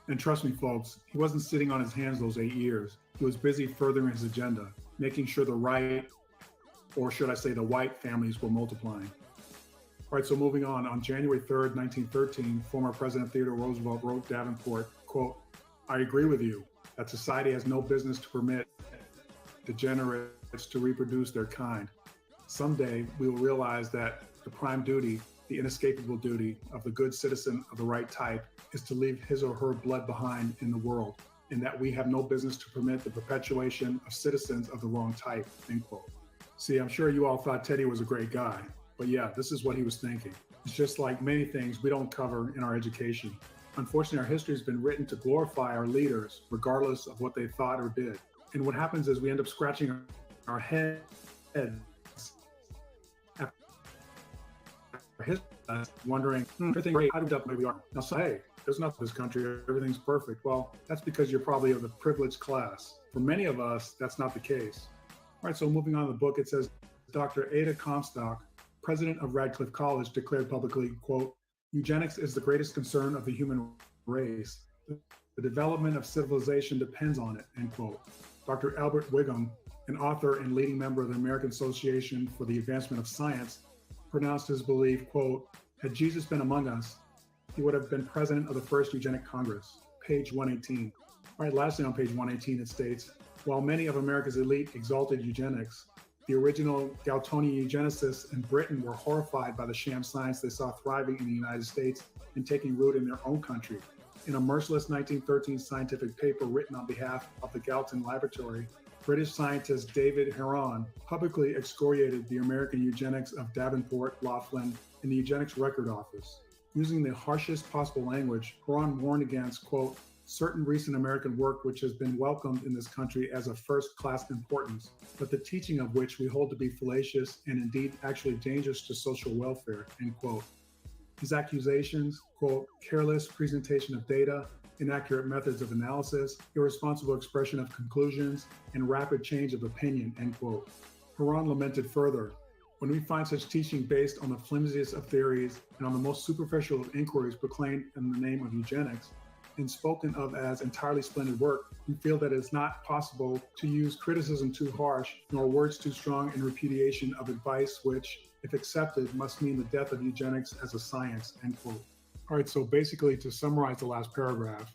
And trust me, folks, he wasn't sitting on his hands those 8 years. He was busy furthering his agenda, making sure the right, or should I say the white families were multiplying. All right, so moving on January 3rd, 1913, former President Theodore Roosevelt wrote Davenport, quote, I agree with you that society has no business to permit degenerates to reproduce their kind. Someday we will realize that the prime duty, the inescapable duty of the good citizen of the right type is to leave his or her blood behind in the world, and that we have no business to permit the perpetuation of citizens of the wrong type, end quote. See, I'm sure you all thought Teddy was a great guy, but yeah, this is what he was thinking. It's just like many things we don't cover in our education. Unfortunately, our history has been written to glorify our leaders, regardless of what they thought or did. And what happens is we end up scratching our heads after history, wondering, everything great, how did we up we are? Now, so, hey, there's nothing in this country, everything's perfect. Well, that's because you're probably of the privileged class. For many of us, that's not the case. All right, so moving on to the book, it says, Dr. Ada Comstock, president of Radcliffe College, declared publicly, quote, eugenics is the greatest concern of the human race. The development of civilization depends on it, end quote. Dr. Albert Wigham, an author and leading member of the American Association for the Advancement of Science, pronounced his belief, quote, had Jesus been among us, he would have been president of the first eugenic Congress, page 118. All right, lastly on page 118, it states, while many of America's elite exalted eugenics, the original Galtonian eugenicists in Britain were horrified by the sham science they saw thriving in the United States and taking root in their own country. In a merciless 1913 scientific paper written on behalf of the Galton Laboratory, British scientist David Heron publicly excoriated the American eugenics of Davenport, Laughlin, and the Eugenics Record Office. Using the harshest possible language, Heron warned against, quote, certain recent American work which has been welcomed in this country as of first-class importance, but the teaching of which we hold to be fallacious and indeed actually dangerous to social welfare, end quote. His accusations, quote, careless presentation of data, inaccurate methods of analysis, irresponsible expression of conclusions, and rapid change of opinion, end quote. Heron lamented further, when we find such teaching based on the flimsiest of theories and on the most superficial of inquiries proclaimed in the name of eugenics, and spoken of as entirely splendid work, we feel that it is not possible to use criticism too harsh, nor words too strong in repudiation of advice which, if accepted, must mean the death of eugenics as a science, end quote. All right, so basically to summarize the last paragraph,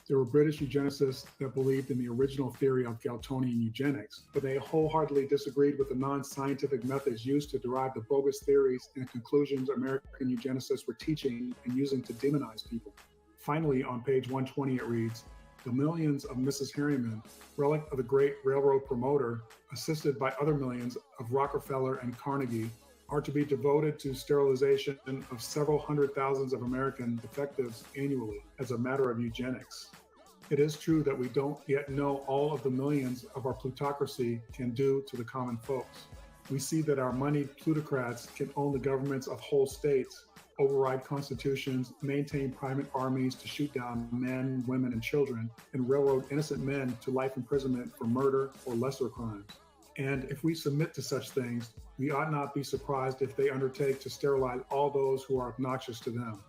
there were British eugenicists that believed in the original theory of Galtonian eugenics, but they wholeheartedly disagreed with the non-scientific methods used to derive the bogus theories and conclusions American eugenicists were teaching and using to demonize people. Finally, on page 120, it reads, the millions of Mrs. Harriman, relic of the great railroad promoter, assisted by other millions of Rockefeller and Carnegie, are to be devoted to sterilization of several hundred thousands of American defectives annually as a matter of eugenics. It is true that we don't yet know all of the millions of our plutocracy can do to the common folks. We see that our moneyed plutocrats can own the governments of whole states, override constitutions, maintain private armies to shoot down men, women, and children, and railroad innocent men to life imprisonment for murder or lesser crimes. And if we submit to such things, we ought not be surprised if they undertake to sterilize all those who are obnoxious to them.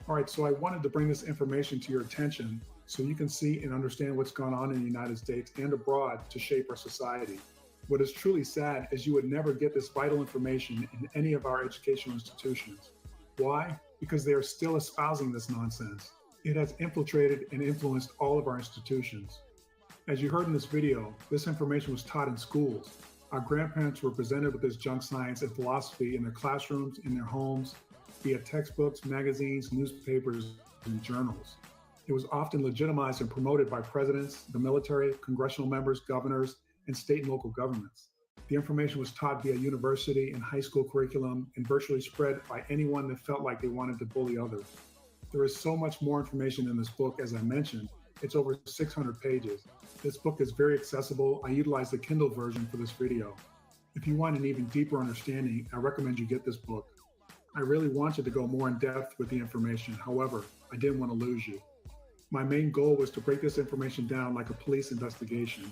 All right, so I wanted to bring this information to your attention so you can see and understand what's going on in the United States and abroad to shape our society. What is truly sad is you would never get this vital information in any of our educational institutions. Why? Because they are still espousing this nonsense. It has infiltrated and influenced all of our institutions. As you heard in this video, this information was taught in schools. Our grandparents were presented with this junk science and philosophy in their classrooms, in their homes, via textbooks, magazines, newspapers, and journals. It was often legitimized and promoted by presidents, the military, congressional members, governors, and state and local governments. The information was taught via university and high school curriculum and virtually spread by anyone that felt like they wanted to bully others. There is so much more information in this book, as I mentioned. It's over 600 pages. This book is very accessible. I utilized the Kindle version for this video. If you want an even deeper understanding, I recommend you get this book. I really wanted to go more in depth with the information. However, I didn't want to lose you. My main goal was to break this information down like a police investigation.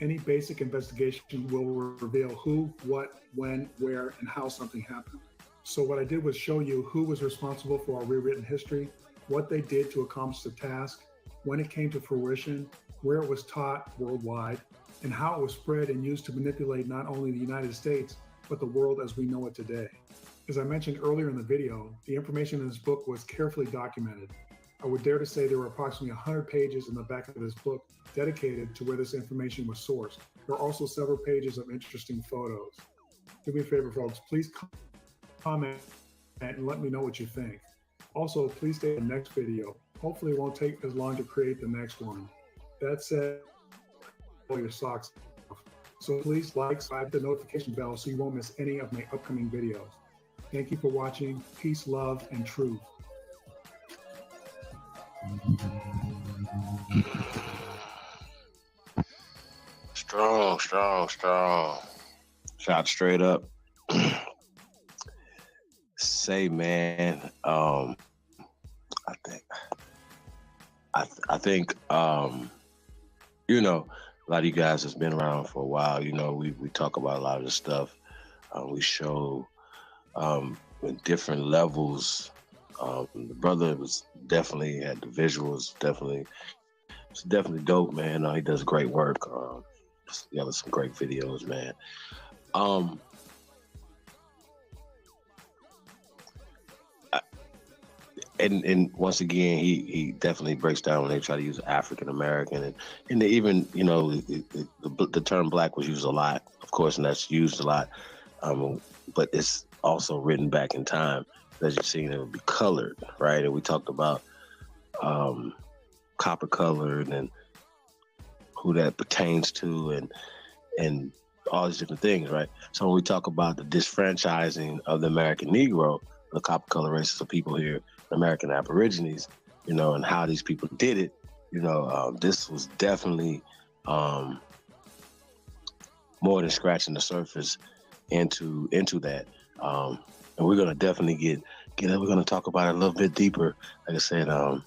Any basic investigation will reveal who, what, when, where, and how something happened. So what I did was show you who was responsible for our rewritten history, what they did to accomplish the task, when it came to fruition, where it was taught worldwide, and how it was spread and used to manipulate not only the United States, but the world as we know it today. As I mentioned earlier in the video, the information in this book was carefully documented. I would dare to say there were approximately 100 pages in the back of this book dedicated to where this information was sourced. There are also several pages of interesting photos. Do me a favor, folks, please comment and let me know what you think. Also, please stay in the next video. Hopefully it won't take as long to create the next one. That said, pull your socks off. So please like, subscribe to the notification bell so you won't miss any of my upcoming videos. Thank you for watching. Peace, love, and truth. Strong. Shot straight up. Say, man, I think you know, a lot of you guys has been around for a while. You know, we talk about a lot of the stuff. We show in different levels. The brother was definitely had the visuals. It's definitely dope, man. He does great work. Together some great videos, man. And once again, he definitely breaks down when they try to use African American and they even, you know, the term black was used a lot, of course, and that's used a lot. But it's also written back in time. As you've seen, it would be colored, right? And we talked about copper colored and who that pertains to and all these different things, right? So when we talk about the disfranchising of the American Negro, the copper color races of people here, American Aborigines, you know, and how these people did it, you know, this was definitely more than scratching the surface into that. And we're gonna definitely get we're gonna talk about it a little bit deeper. Like I said, not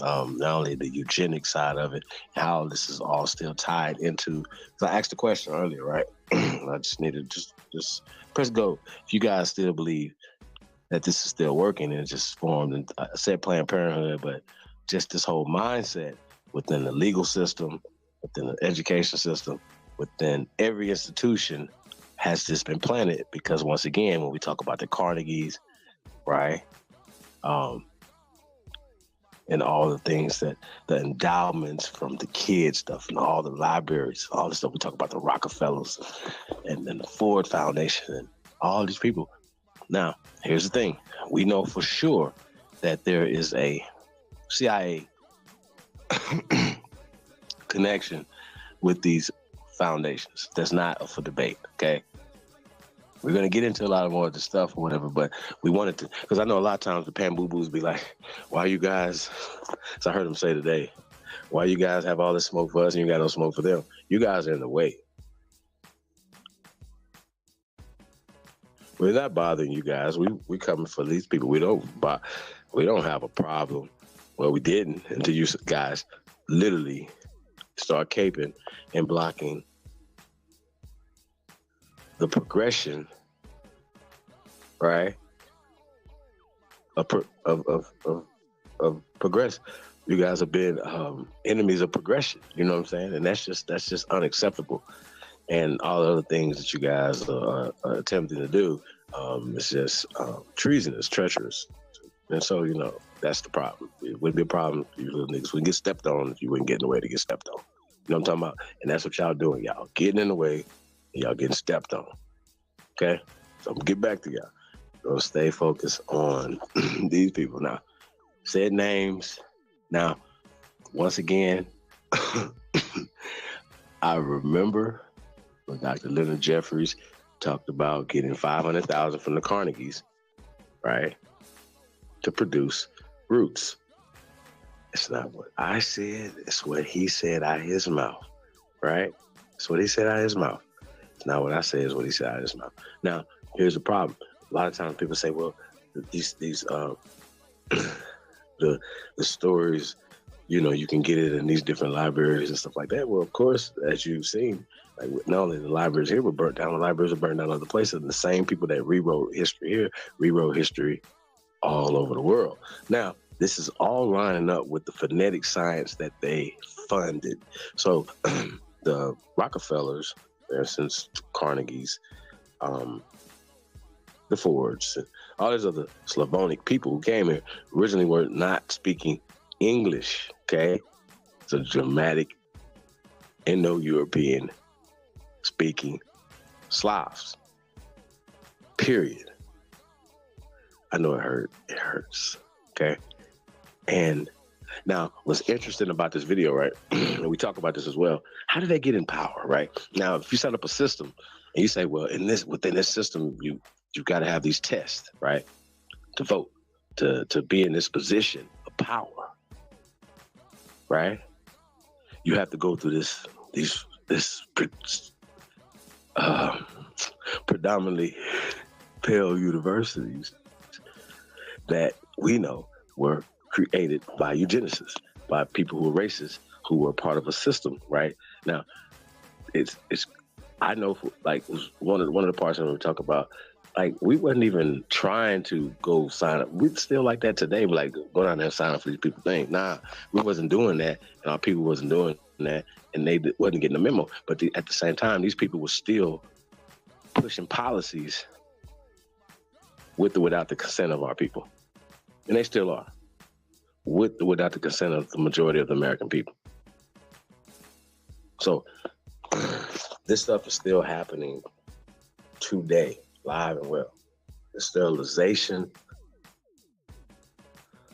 only the eugenic side of it, how this is all still tied into. Because I asked the question earlier, right? I just needed to just press go. If you guys still believe that this is still working and it's just formed, and I said Planned Parenthood, but just this whole mindset within the legal system, within the education system, within every institution has this been planted. Because once again, when we talk about the Carnegies, right? And all the things that the endowments from the kids stuff and all the libraries, all the stuff we talk about, the Rockefellers and the Ford Foundation and all these people. Now, here's the thing. We know for sure that there is a CIA connection with these foundations. That's not up for debate, okay? We're going to get into a lot more of the stuff or whatever, but we wanted to, because I know a lot of times the Pan Boo Boos be like, why you guys, so I heard them say today, why you guys have all this smoke for us and you got no smoke for them? You guys are in the way. We're not bothering you guys. We coming for these people. We don't have a problem. Well, we didn't until you guys literally start caping and blocking the progression, right? Of progress. You guys have been enemies of progression. You know what I'm saying? And that's just unacceptable. And all the other things that you guys are attempting to do, it's just treasonous, treacherous. And so, you know, that's the problem. It wouldn't be a problem if you little niggas wouldn't get stepped on if you wouldn't get in the way to get stepped on. You know what I'm talking about? And that's what y'all doing. Y'all getting in the way and y'all getting stepped on. Okay? So I'm gonna get back to y'all. Gonna stay focused on these people. Now, said names. Now, once again, I remember when Dr. Leonard Jeffries talked about getting $500,000 from the Carnegies, right, to produce roots. It's not what I said. It's what he said out of his mouth, right? It's what he said out of his mouth. It's not what I say. It's what he said out of his mouth. Now, here's the problem. A lot of times people say, well, these the stories, you know, you can get it in these different libraries and stuff like that. Well, of course, as you've seen, like not only the libraries here were burnt down, the libraries were burnt down other places. And the same people that rewrote history here rewrote history all over the world. Now, this is all lining up with the phonetic science that they funded. So the Rockefellers, for instance, Carnegies, the Fords, and all these other Slavonic people who came here originally were not speaking English, okay? It's a Germanic, Indo-European speaking Slavs, period. I know it hurts, okay? And now, what's interesting about this video, right, and we talk about this as well, how do they get in power, right? Now, if you set up a system and you say, well, within this system, you've got to have these tests, right, to vote, to be in this position of power. right? You have to go through this predominantly pale universities that we know were created by eugenicists, by people who were racist, who were part of a system, right? Now, it's I know, like, one of the parts that we talk about, like, we wasn't even trying to go sign up. We still like that today, but like, go down there and sign up for these people things. Nah, we wasn't doing that, and our people wasn't doing that, and they wasn't getting the memo. But at the same time, these people were still pushing policies with or without the consent of our people. And they still are, with or without the consent of the majority of the American people. So this stuff is still happening today, live and well. The sterilization,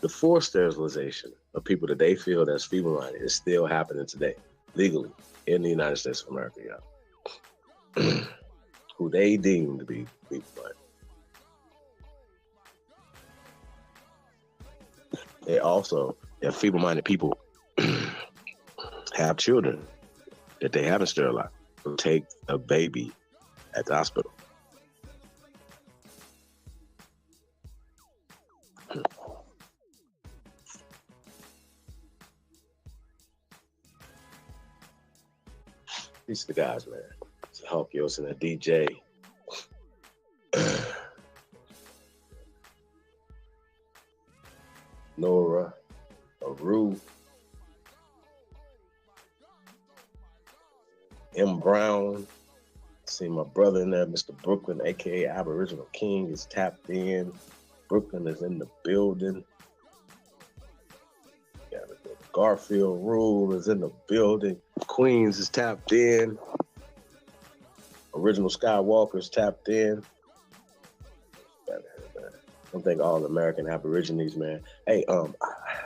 the forced sterilization of people that they feel that's feeble-minded is still happening today, legally, in the United States of America, yeah. Who they deem to be feeble-minded. They also, if feeble-minded people have children that they haven't sterilized, will take a baby at the hospital. These are the guys, man. It's Hulk Yost and a DJ. Nora, Aru, M. Brown. See my brother in there, Mr. Brooklyn, aka Aboriginal King, is tapped in. Brooklyn is in the building. Yeah, the Garfield Rule is in the building. Queens is tapped in. Original Skywalker's tapped in. I think all American Aborigines, man. Hey, I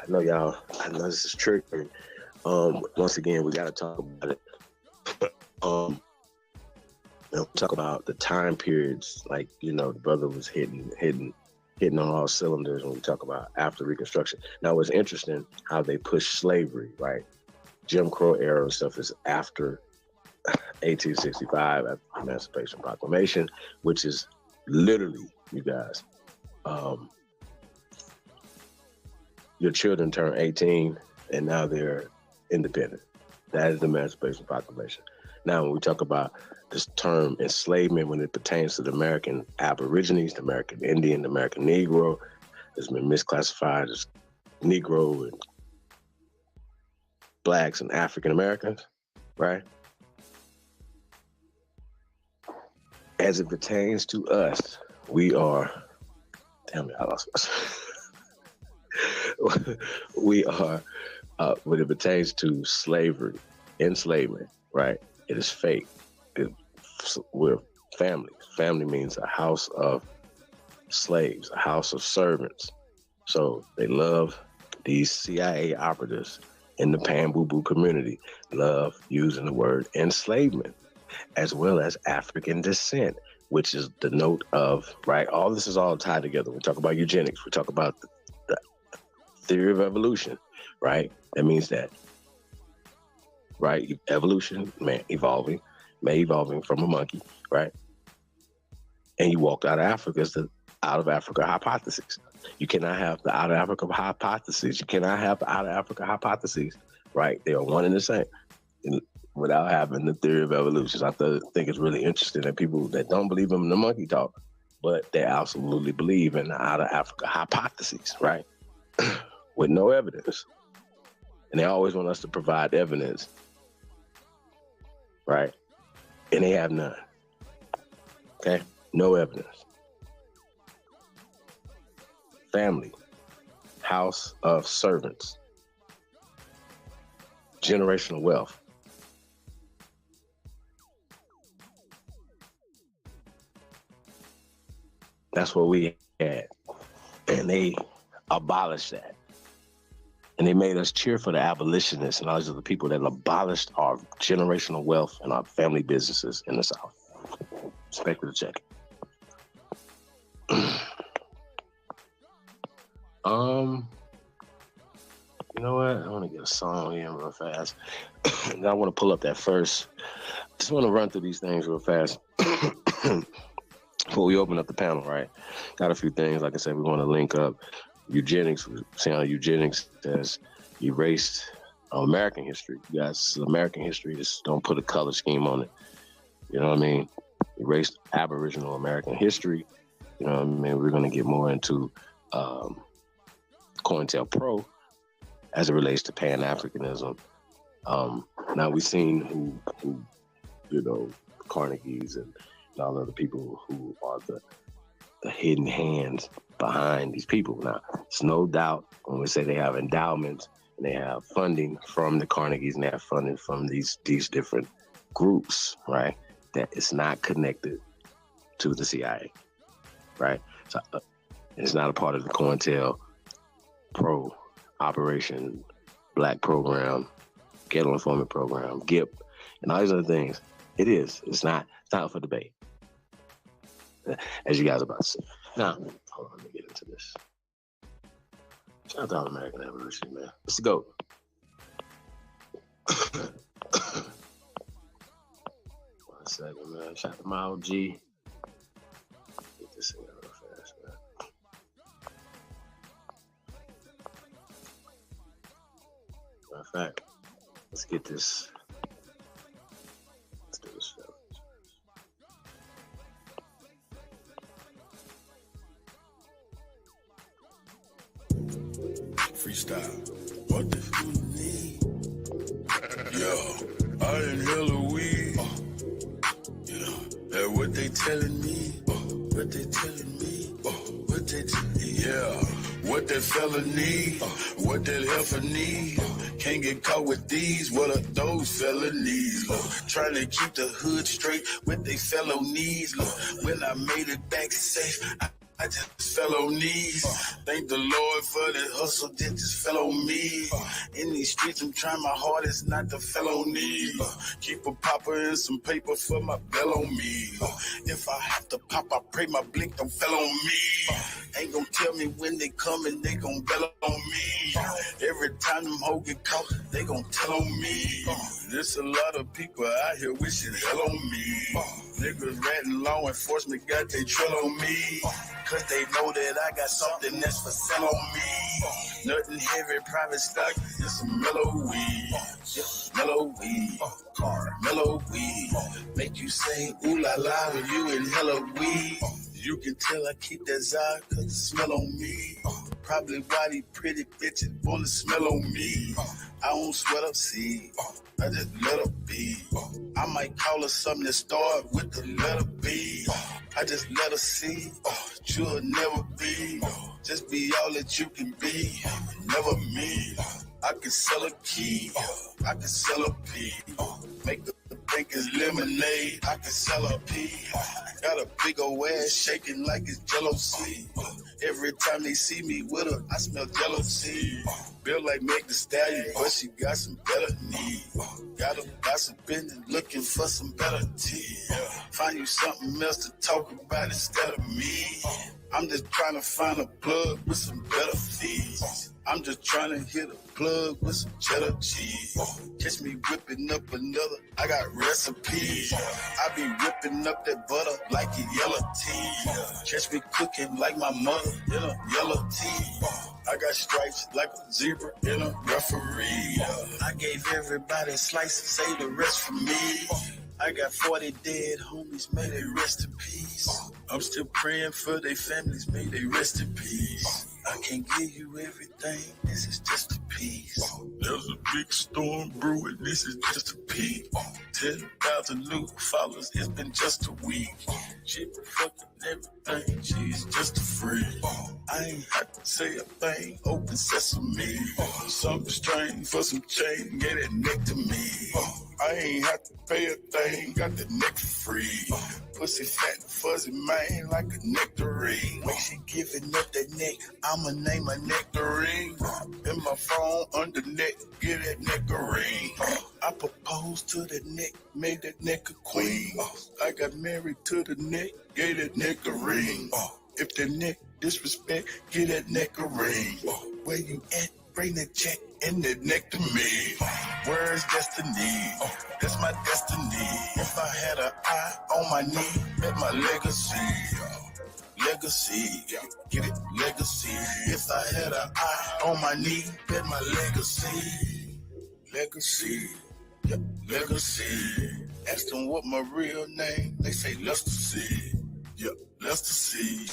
know y'all, I know this is triggering. Once again, we got to talk about it. Talk about the time periods, like, you know, the brother was hitting on all cylinders when we talk about after Reconstruction. Now, it's interesting how they push slavery, right? Jim Crow era and stuff is after 1865, after the Emancipation Proclamation, which is literally, you guys, your children turn 18 and now they're independent. That is the Emancipation Proclamation. Now, when we talk about this term enslavement, when it pertains to the American Aborigines, the American Indian, the American Negro, it's been misclassified as Negro and Blacks and African Americans, right? As it pertains to us, we are, damn it, I lost we are, when it pertains to slavery, enslavement, right? It is fake. We're families. Family means a house of slaves, a house of servants. So they love these CIA operatives in the Pan-Boo-Boo community, love using the word enslavement, as well as African descent, which is the note of, right? All this is all tied together. We talk about eugenics. We talk about the theory of evolution, right? That means that, right? Evolution, man, evolving from a monkey, right? And you walked out of Africa as the out of Africa hypothesis. You cannot have the out of Africa hypothesis. You cannot have the out of Africa hypotheses, right? They are one and the same without having the theory of evolution. I think it's really interesting that people that don't believe in the monkey talk, but they absolutely believe in the out of Africa hypotheses, right? With no evidence. And they always want us to provide evidence, right? And they have none. Okay? No evidence. Family, house of servants, generational wealth. That's what we had. And they abolished that. And they made us cheer for the abolitionists and all these other people that abolished our generational wealth and our family businesses in the South. Speculative check. You know what? I want to get a song in real fast. And I want to pull up that first. Just want to run through these things real fast before we open up the panel, right? Got a few things. Like I said, we want to link up eugenics. We're seeing how eugenics has erased American history. You guys, American history, just don't put a color scheme on it. You know what I mean? Erased Aboriginal American history. You know what I mean? We're going to get more into Cointelpro as it relates to Pan-Africanism. Now we've seen who Carnegies and all other people who are the hidden hands behind these people. Now, it's no doubt when we say they have endowments and they have funding from the Carnegies and they have funding from these different groups, right? That it's not connected to the CIA, right? So it's not a part of the COINTELPRO Operation Black Program, Ghetto Informant Program, GIP, and all these other things. It is. It's not for debate, as you guys are about to see. Now, hold on, let me get into this. Shout out to all American Evolution, man. Let's go. One second, man. Shout out to my OG. Get this thing real fast, man. Matter of fact, let's get this. Let's do this film. Freestyle. What the f you need? Yeah, I inhale a weed. Yeah, that what they telling me. What they telling me. What they telling me. Yeah, what that fella need. What that heifer need. Can't get caught with these. What are those felonies? Look, trying to keep the hood straight with they fellow knees. Look, when I made it back safe, I just fell on knees. Thank the Lord for the hustle that just fell on me. In these streets, I'm trying my hardest not to fell on knees. Keep a popper and some paper for my bell on me. If I have to pop, I pray my blink don't fell on me. Ain't gonna tell me when they come and they gon' bell on me. Every time them hoes get caught, they gon' tell on me. There's a lot of people out here wishing hell on me. Niggas ratting law enforcement got they trail on me. Cause they know that I got something that's for sale on me. Nothing heavy, private stock, it's some mellow weed. Mellow weed, mellow weed. Make you say ooh la la when you inhale a weed. You can tell I keep that Zod cause it smell on me. Probably why these pretty bitches wanna smell on me. I don't sweat up seed, I just let her be. I might call her something that start with the letter B. I just let her see, you'll never be. Just be all that you can be, never me. I can sell a key, I can sell a pea. Make the bankers lemonade, I can sell a pea. Got a big old ass shaking like it's Jello seed. Every time they see me with her, I smell jealousy. Built like Meg the Stallion, but she got some better knees. Got a gossiping and looking for some better tea. Find you something else to talk about instead of me. I'm just trying to find a plug with some better fees. I'm just trying to hit a plug with some cheddar cheese. Catch me whipping up another, I got recipes. I be whipping up that butter like a yellow tea. Catch me cooking like my mother in a yellow tea. I got stripes like a zebra in a referee. I gave everybody a slice and say the rest for me. I got 40 dead homies, may they rest in peace. I'm still praying for their families, may they rest in peace. I can't give you everything, this is just a piece. There's a big storm brewing, this is just a peek. 10,000 new followers, it's been just a week. She been fucking everything, she's just a freak. I ain't have to say a thing, open sesame. Something strange for some change, get it neck to me. I ain't have to pay a thing, got the neck for free. Pussy fat and fuzzy, man, like a nectarine. When she giving up that neck, I'ma name her nectarine. In my phone, under neck, get that nectarine. I proposed to the neck, made that neck a queen. I got married to the neck, gave that neck a ring. If the neck disrespect, get that neck a ring. Where you at? Bring the check and the neck to me. Where's destiny? That's my destiny. If I had an eye on my knee, bet my legacy. Legacy, get it? Legacy. If I had an eye on my knee, bet my legacy. Legacy, yep, legacy. Ask them what my real name, they say Lester C. Yep, Lester C.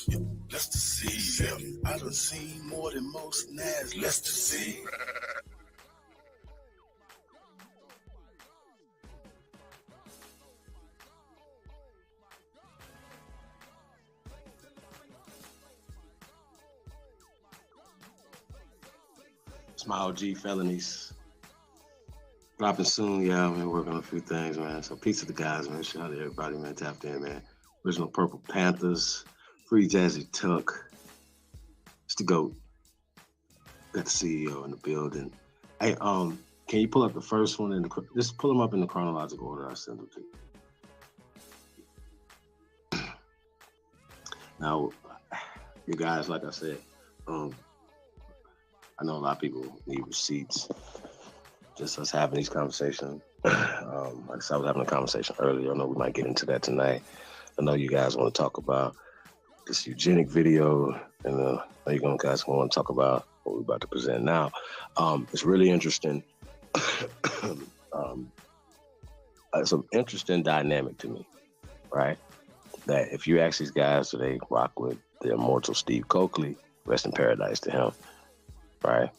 Yep, Lester C. Yep, I done seen more than most Nas. Lester C. It's my OG felonies. Dropping soon, yeah. I've been working on a few things, man. So peace to the guys, man. Shout out to everybody, man. Tapped in, man. Original Purple Panthers, Free Jazzy Tuck. It's the GOAT. Got the CEO in the building. Hey, can you pull up the first one just pull them up in the chronological order I sent them to you. Now, you guys, like I said, I know a lot of people need receipts. Just us having these conversations. Like I said, I was having a conversation earlier. I know we might get into that tonight. I know you guys want to talk about this eugenic video, and I know you guys want to talk about what we're about to present now. It's really interesting. It's an interesting dynamic to me, right? That if you ask these guys, do they rock with the immortal Steve Coakley, rest in paradise to him, right?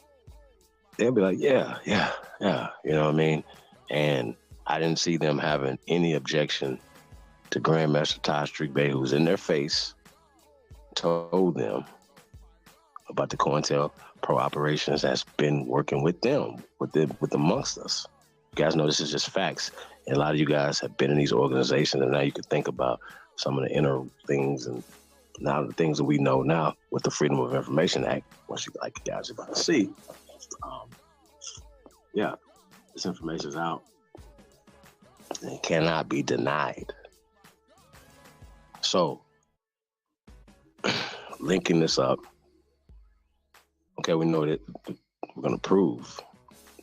They'll be like, yeah, you know what I mean? And I didn't see them having any objection to Grandmaster Taj Street-Bey, who was in their face, told them about the Cointelpro operations that's been working with them, with amongst us. You guys know this is just facts. And a lot of you guys have been in these organizations, and now you can think about some of the inner things and now the things that we know now with the Freedom of Information Act, once you guys are about to see. Yeah, this information is out and it cannot be denied. So, linking this up, okay, we know that we're going to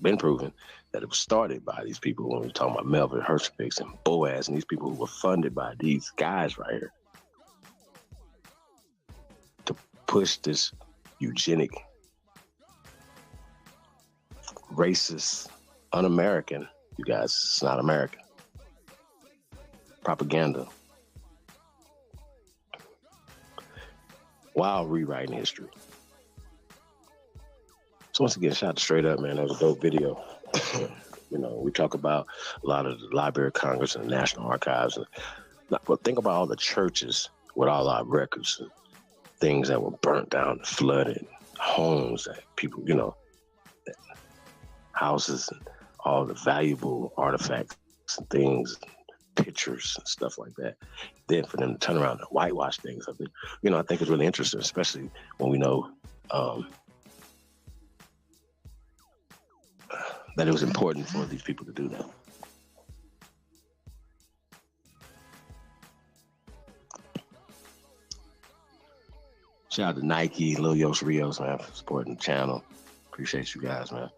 been proven that it was started by these people when we're talking about Melvin Hershkovich and Boaz and these people who were funded by these guys right here to push this eugenic, racist, un-American, you guys, it's not American, propaganda while rewriting history. So once again, shout straight up, man. That was a dope video. You know, we talk about a lot of the Library of Congress and the National Archives. But think about all the churches with all our records and things that were burnt down, flooded, homes that people, you know, houses and all the valuable artifacts and things, pictures and stuff like that. Then for them to turn around and whitewash things, I think it's really interesting, especially when we know that it was important for these people to do that. Shout out to Nike, Lil Yos Rios, man, for supporting the channel. Appreciate you guys, man.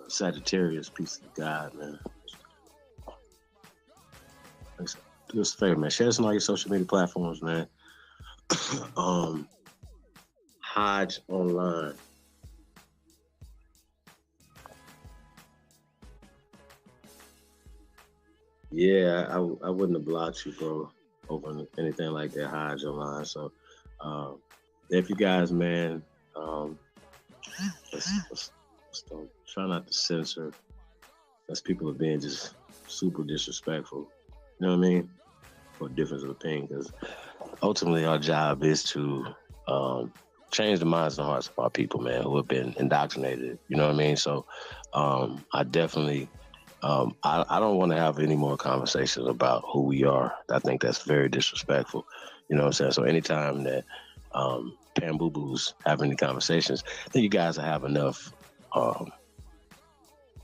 Sagittarius, piece of God, man. Do us a favor, man. Share this on all your social media platforms, man. Hodge Online. Yeah, I wouldn't have blocked you, bro, over anything like that, Hodge Online. So, if you guys, man, let's don't try not to censor, as people are being just super disrespectful. You know what I mean? For a difference of opinion, because ultimately our job is to change the minds and hearts of our people, man, who have been indoctrinated. You know what I mean? So I definitely, I don't want to have any more conversations about who we are. I think that's very disrespectful. You know what I'm saying? So anytime that Pam Boo Boo's having any conversations, I think you guys will have enough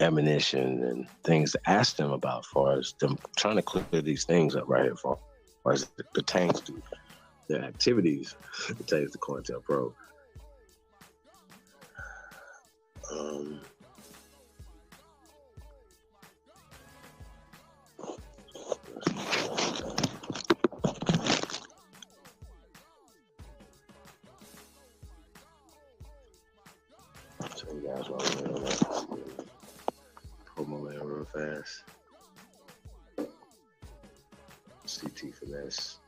ammunition and things to ask them about, as far as them trying to clear these things up right here for or as it pertains to their activities, it pertains to Cointelpro. So you guys want to know that? Promo man real fast. CT Finesse.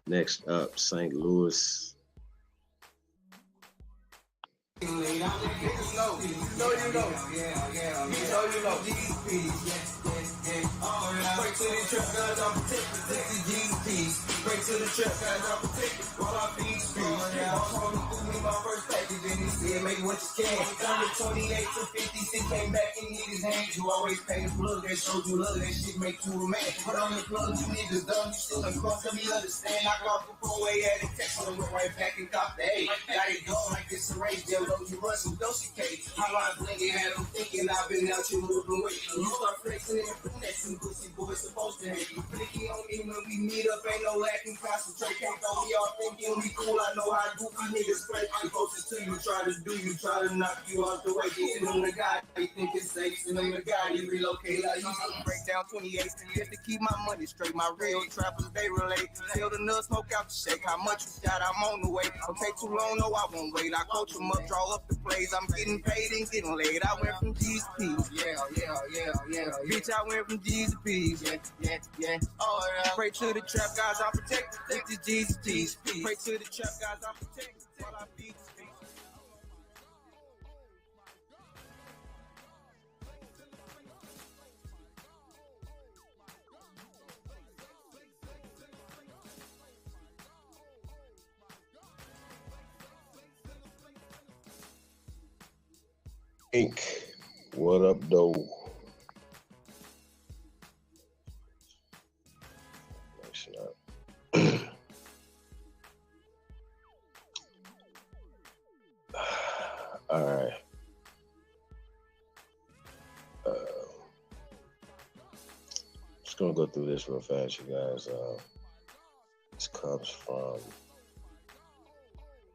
Next up, St. Louis. Break to the trap, guys, I'm protected. This is GDPs. Break to the trap, guys, I'm protected. While I feed streets. Boss homie threw me my first package and he said, make what you can. Turned to 28 to 56, came back and hit his hands. You always pay the plug, that showed you love, that shit make you a man. Put on the plug, you niggas dumb, you still in cross, let me understand. I got the full way at the text, so I went right back and cop the A. Got it going like it's a race, damn, though you run some dosey cake. How I blinking, had them thinking I've been out here moving weight. You start flexing and finessing, pussy boys supposed to hate you. Flicky on me when we meet up, ain't no lacking, concentrate, can't throw me off thinking we cool. I know how goofy niggas play. I'm closest to you, try to do you, try to knock you out the way. Sitting on the guy, they think it's safe, sitting on the guy, you relocate. I used to break down 28 just to keep my money straight. My real trappers, they relate. Tell the nuts, smoke out the shake. How much you got, I'm on the way. Don't take too long, no, I won't wait. I coach them up, draw up the plays. I'm getting paid and getting laid. I went from G's to P's. Yeah. Bitch, I went from G's to P's. Yeah. Oh, yeah. Pray to the trap guys, I'm protected. Let the G's to P's. Pray to the trap guys, I'm protected. While I beat the speech. Inc. What up, though? Listen up. All right. Just gonna go through this real fast, you guys. This comes from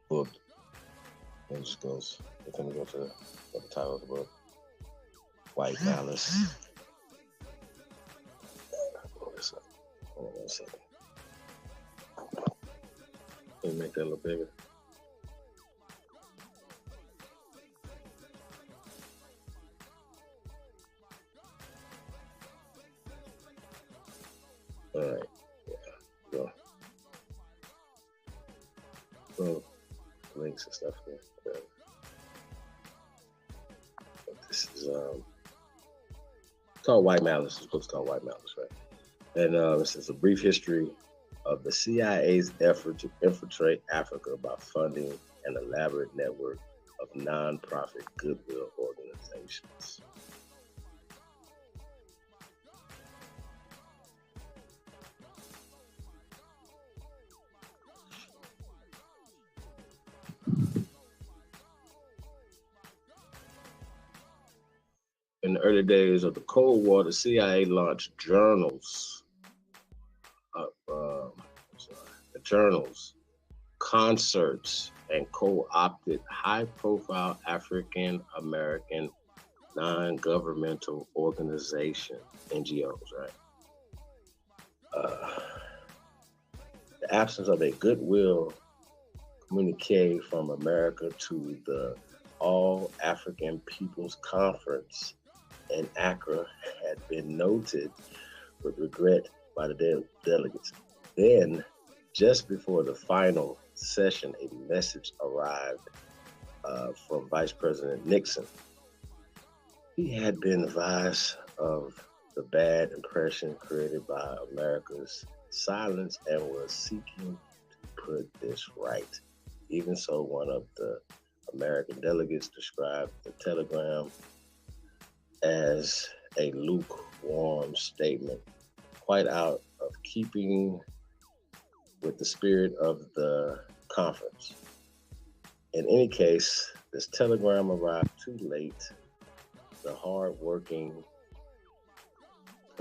book. It just goes. We're gonna go to the title of the book. White Malice. Hold on 1 second. Can you make that a little bigger? All right. Yeah. Go. So, links and stuff here. Yeah. This is called White Malice. This book's called White Malice, right? And this is a brief history of the CIA's effort to infiltrate Africa by funding an elaborate network of non-profit goodwill organizations. In the early days of the Cold War, the CIA launched journals, concerts, and co-opted high-profile African-American non-governmental organizations, NGOs, right? The absence of a goodwill communique from America to the All African People's Conference in Accra had been noted with regret by the delegates. Then, just before the final session, a message arrived from Vice President Nixon. He had been advised of the bad impression created by America's silence and was seeking to put this right. Even so, one of the American delegates described the telegram as a lukewarm statement, quite out of keeping with the spirit of the conference. In any case, this telegram arrived too late. The hard-working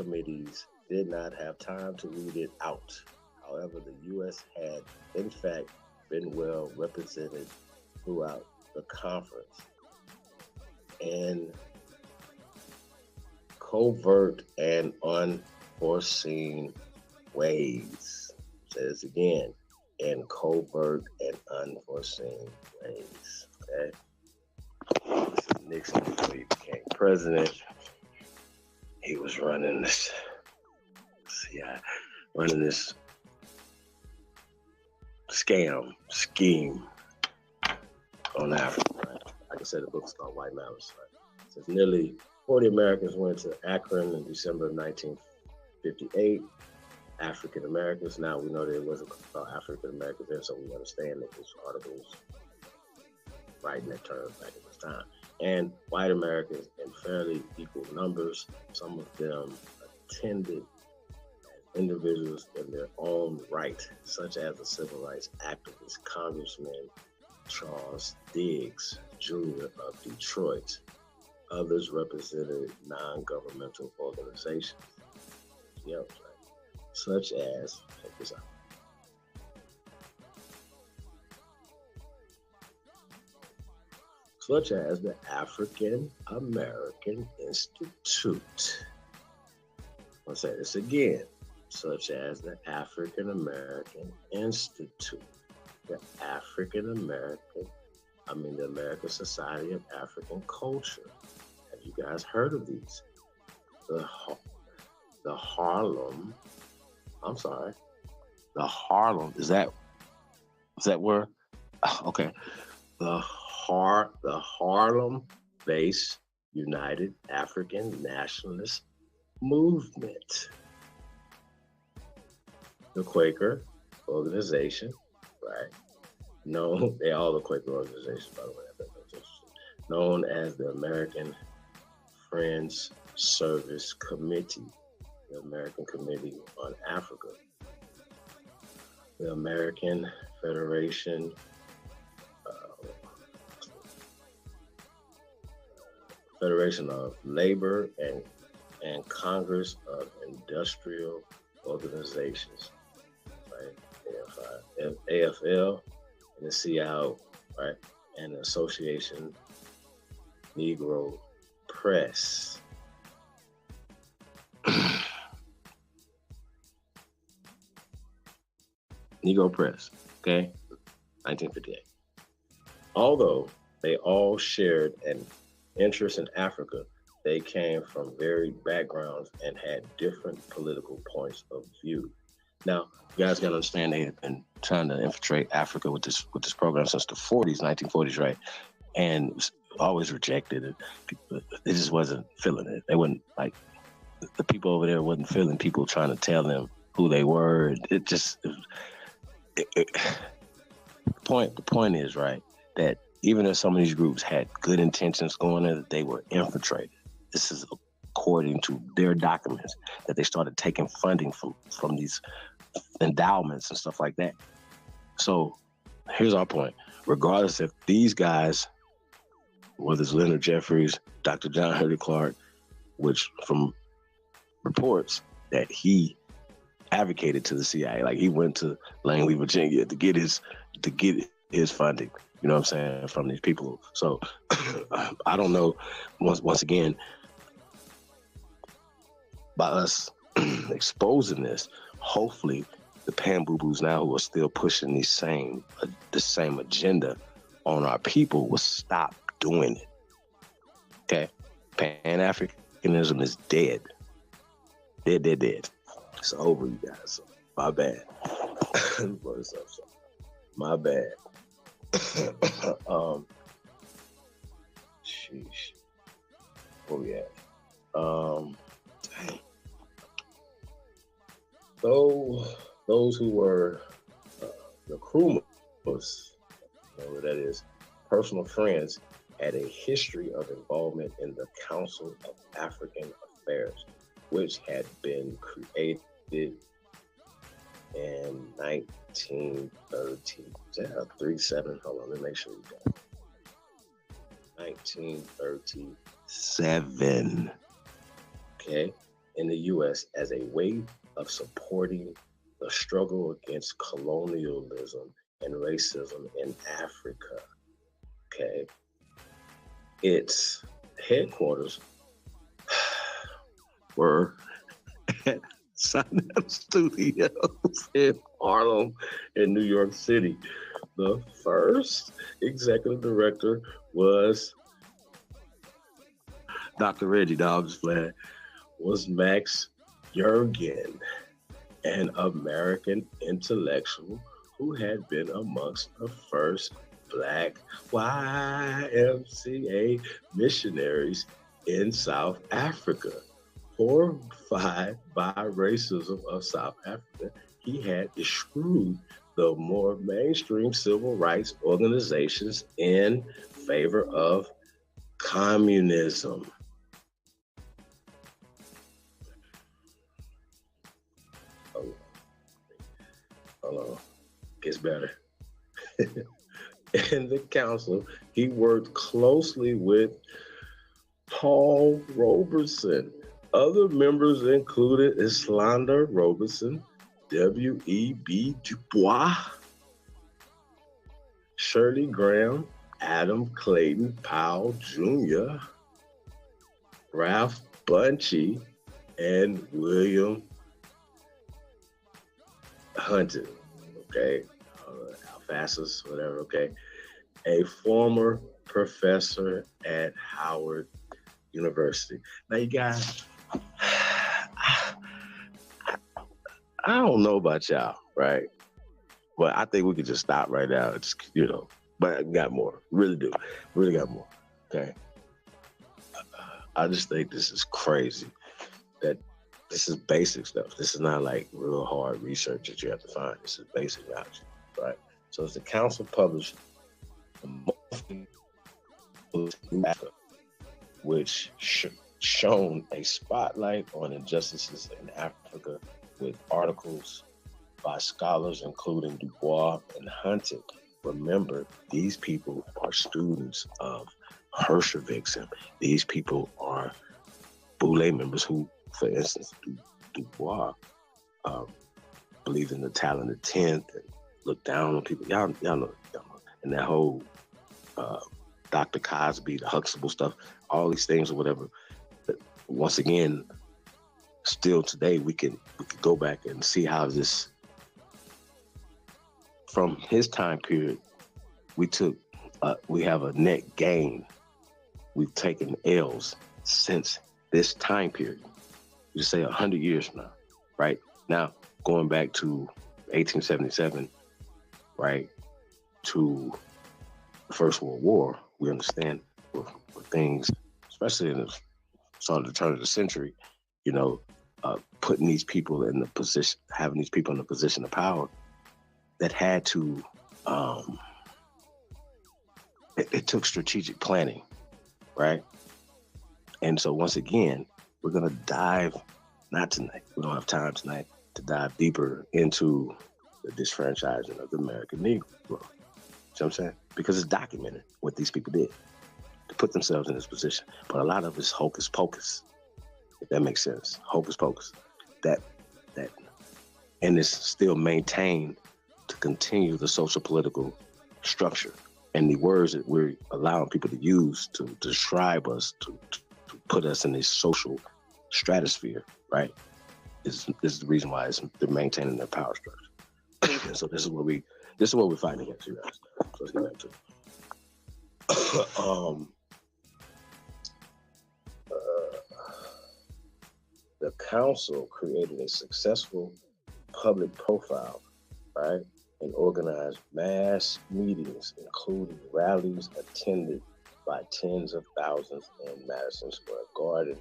committees did not have time to read it out. However, the U.S. had, in fact, been well represented throughout the conference. In covert and unforeseen ways. Say this again. In covert and unforeseen ways. Okay? This is Nixon before he became president. He was running this scheme on Africa, right? Like I said, the book's called White Malice, right? It says nearly 40 Americans went to Akron in December of 1958. African Americans. Now we know that it wasn't called African Americans there, so we understand that this article was writing that term back at this time. And white Americans in fairly equal numbers. Some of them attended as individuals in their own right, such as the civil rights activist Congressman Charles Diggs Jr. of Detroit. Others represented non-governmental organizations. Yep, such as, check this out. Such as the African American Institute. I'll say this again. Such as the African American Institute. The American Society of African Culture. Have you guys heard of these? The Harlem, is that where? Okay. The Harlem-based United African Nationalist Movement. The Quaker organization, right? They all the Quaker organizations, by the way. I think that's interesting. Known as the American Friends Service Committee, the American Committee on Africa, the American Federation of Labor and Congress of Industrial Organizations, right? AFL and the CIO, right? And the Association Negro Press. Negro Press, okay? 1958. Although they all shared an interest in Africa, they came from varied backgrounds and had different political points of view. Now, you guys gotta understand they had been trying to infiltrate Africa with this program since the 1940s, right? And it was always rejected. And they just wasn't feeling it. They wouldn't, like, the people over there wasn't feeling people trying to tell them who they were. The point is, right, that even if some of these groups had good intentions going in, that they were infiltrated. This is according to their documents, that they started taking funding from these endowments and stuff like that. So here's our point. Regardless if these guys, whether it's Leonard Jeffries, Dr. John Henry Clark, which from reports that he advocated to the CIA, like he went to Langley, Virginia to get his funding, you know what I'm saying, from these people. So I don't know, once again, by us exposing this, hopefully the pan-boo-boos now who are still pushing the same agenda on our people will stop doing it. Okay? Pan-Africanism is dead. Dead. It's over, you guys. So, my bad. My bad. Sheesh. Where we at? Dang. Those who were the Nkrumahs, you know what that is, personal friends, had a history of involvement in the Council of African Affairs, which had been created in 1937. Hold on, let me make sure we got it. 1937. Okay. in the U.S. as a way of supporting the struggle against colonialism and racism in Africa. Okay. Its headquarters were at Sinap Studios in Harlem in New York City. The first executive director was Dr. Reggie Dobbs Flag, was Max Jurgen, an American intellectual who had been amongst the first Black YMCA missionaries in South Africa. Horrified by racism of South Africa, he had eschewed the more mainstream civil rights organizations in favor of communism. Hold on. Gets better. In the council, he worked closely with Paul Robeson. Other members included Islander Robeson, W.E.B. Du Bois, Shirley Graham, Adam Clayton Powell Jr., Ralph Bunchy, and William Hunton, okay, Alphasis, whatever, okay, a former professor at Howard University. Now, you guys, I don't know about y'all, right? But I think we could just stop right now. It's, but I got more. Really do. Really got more. Okay. I just think this is crazy. That this is basic stuff. This is not like real hard research that you have to find. This is basic knowledge, right? So as the council published a monthly which shone a spotlight on injustices in Africa with articles by scholars including Du Bois and Hunton. Remember, these people are students of Hershoviks, and these people are Boule members who, for instance, Du Bois believed in the talented 10th and looked down on people. Y'all know. And that whole Dr. Cosby, the Huxtable stuff, all these things or whatever. But once again, still today, we could go back and see how this, from his time period, we have a net gain. We've taken L's since this time period. You say 100 years from now, right? Now, going back to 1877, right, to the First World War, we understand where things, especially in the sort of the turn of the century, putting these people in the position, having these people in the position of power that had to, it took strategic planning, right? And so once again, we're going to dive, not tonight, we don't have time tonight to dive deeper into the disfranchisement of the American Negro. You know what I'm saying? Because it's documented what these people did to put themselves in this position. But a lot of it's hocus pocus, if that makes sense. Hocus pocus. And it's still maintained to continue the social political structure. And the words that we're allowing people to use to describe us, to put us in this social stratosphere, right, is the reason why they're maintaining their power structure. And so this is what we're fighting against, you guys. So let's get back to it. The council created a successful public profile, right, and organized mass meetings, including rallies attended by tens of thousands in Madison Square Garden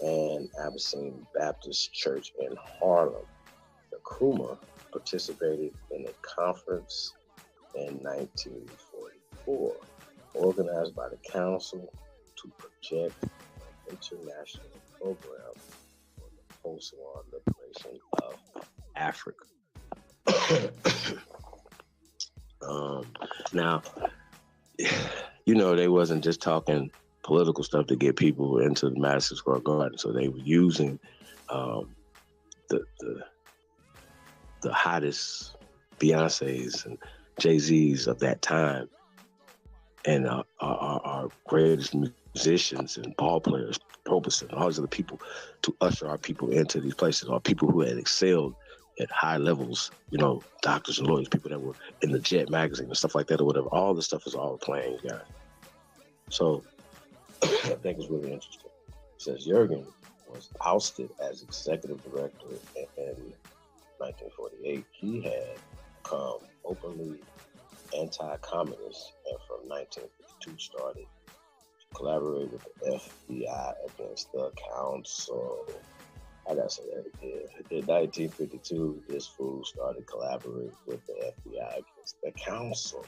and Abyssinian Baptist Church in Harlem. The Nkrumah participated in a conference in 1944, organized by the council to project an international program for the post-war liberation of Africa. Now, they wasn't just talking political stuff to get people into the Madison Square Garden. So they were using the hottest Beyoncés and Jay-Z's of that time, and our greatest musicians and ball players, Robeson, all these other people, to usher our people into these places, or people who had excelled at high levels, you know, doctors and lawyers, people that were in the Jet magazine and stuff like that or whatever. All this stuff is all playing, guys. So I think it's really interesting. It says Jurgen was ousted as executive director in 1948. He had become openly anti-communist, and from 1952 started to collaborate with the FBI against the council. I gotta say that again. In 1952, this fool started collaborating with the FBI against the council.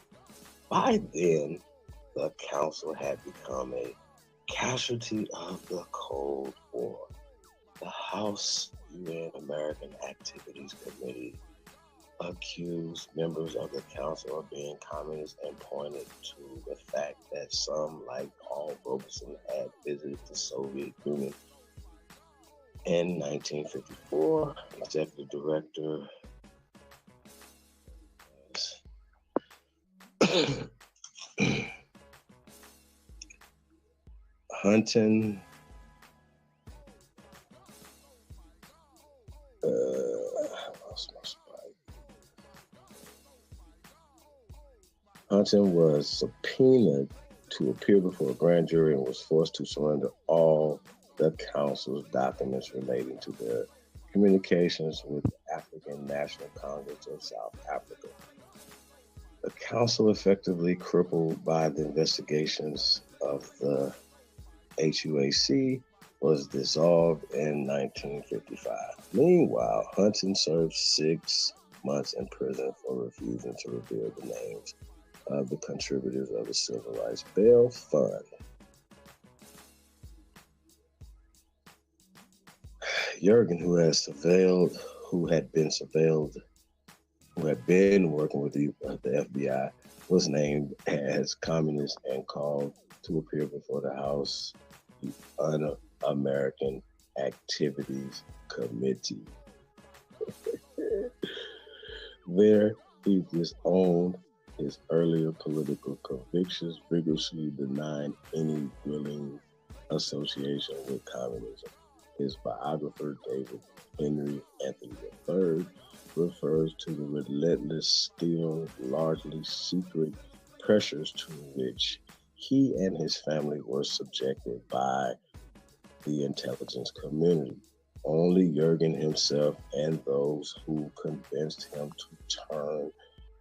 By then, the council had become a casualty of the Cold War. The House UN American Activities Committee accused members of the council of being communists and pointed to the fact that some, like Paul Robeson, had visited the Soviet Union. In 1954, executive director Hunton Hunton was subpoenaed to appear before a grand jury and was forced to surrender all the council's documents relating to their communications with the African National Congress of South Africa. The council, effectively crippled by the investigations of the HUAC, was dissolved in 1955. Meanwhile, Hunton served 6 months in prison for refusing to reveal the names of the contributors of the Civil Rights Bail Fund. Jurgen, who had been working with the FBI, was named as communist and called to appear before the House Un-American Activities Committee. There, he disowned his earlier political convictions, vigorously denying any willing association with communism. His biographer, David Henry Anthony III, refers to the relentless, still largely secret pressures to which he and his family were subjected by the intelligence community. Only Jurgen himself and those who convinced him to turn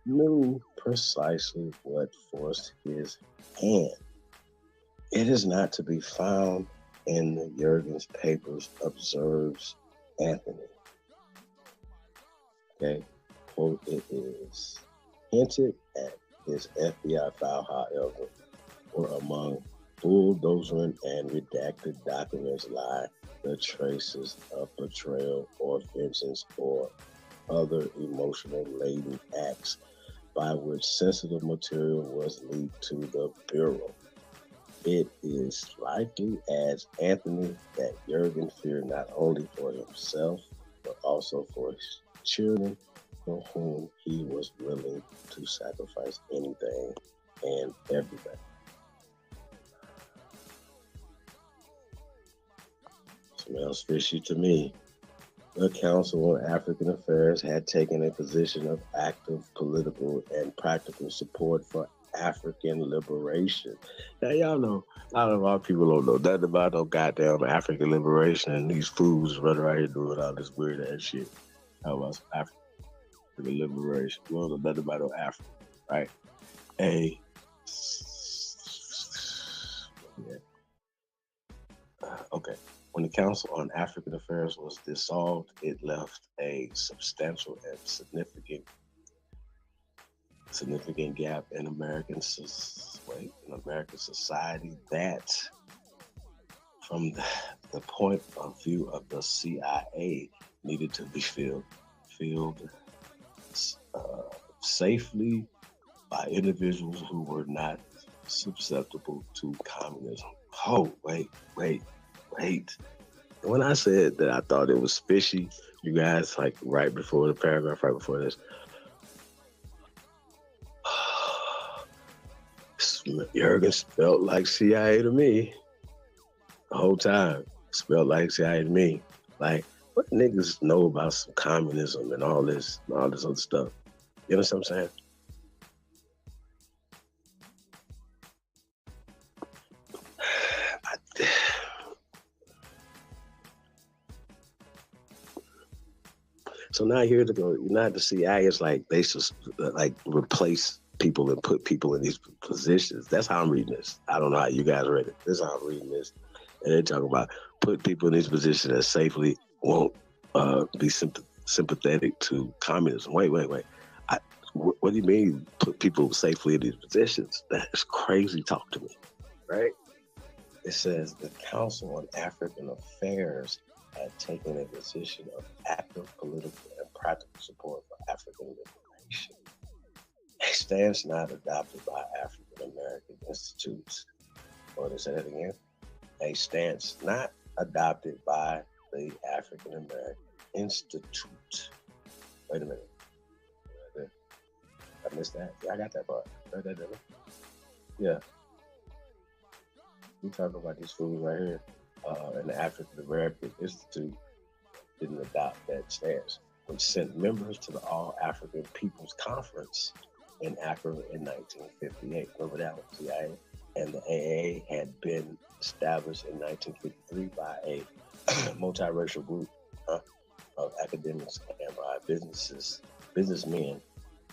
knew precisely what forced his hand. It is not to be found in the Jurgen's papers, observes Anthony. Okay, quote, it is hinted at his FBI file, however, were among bulldozering and redacted documents lie the traces of betrayal or vengeance or other emotional-laden acts by which sensitive material was leaked to the Bureau. It is likely, adds Anthony, that Jurgen feared not only for himself, but also for his children, for whom he was willing to sacrifice anything and everything. Smells fishy to me. The Council on African Affairs had taken a position of active political and practical support for African liberation. Now, y'all know, a lot of our people don't know nothing about no goddamn African liberation, and these fools running around here doing all this weird ass shit. How about some African liberation? We don't know nothing about no Africa, right? Okay. When the Council on African Affairs was dissolved, it left a substantial and significant gap in American society that, from the point of view of the CIA, needed to be filled safely by individuals who were not susceptible to communism. Oh, wait. When I said that I thought it was fishy, you guys, like right before the paragraph, right before this, Jurgen spelled like CIA to me the whole time. Spelled like CIA to me. Like, what niggas know about some communism and all this other stuff? You know what I'm saying? So now here to go, not the CIA is like they just like replace people and put people in these positions. That's how I'm reading this. I don't know how you guys read it. This is how I'm reading this. And they're talking about put people in these positions that safely won't be sympathetic to communism. Wait. What do you mean put people safely in these positions? That's crazy talk to me, right? It says the Council on African Affairs had taken a position of active political and practical support for African liberation. A stance not adopted by African American institutes. Or to say that again? A stance not adopted by the African American Institute. Wait a minute. I missed that. Yeah, I got that part. Right there, didn't I? Yeah. We talking about these fools right here. And the African American Institute didn't adopt that stance, which sent members to the All African People's Conference in Accra in 1958. Remember that one, CIA? And the AA had been established in 1953 by a multiracial group of academics and by businessmen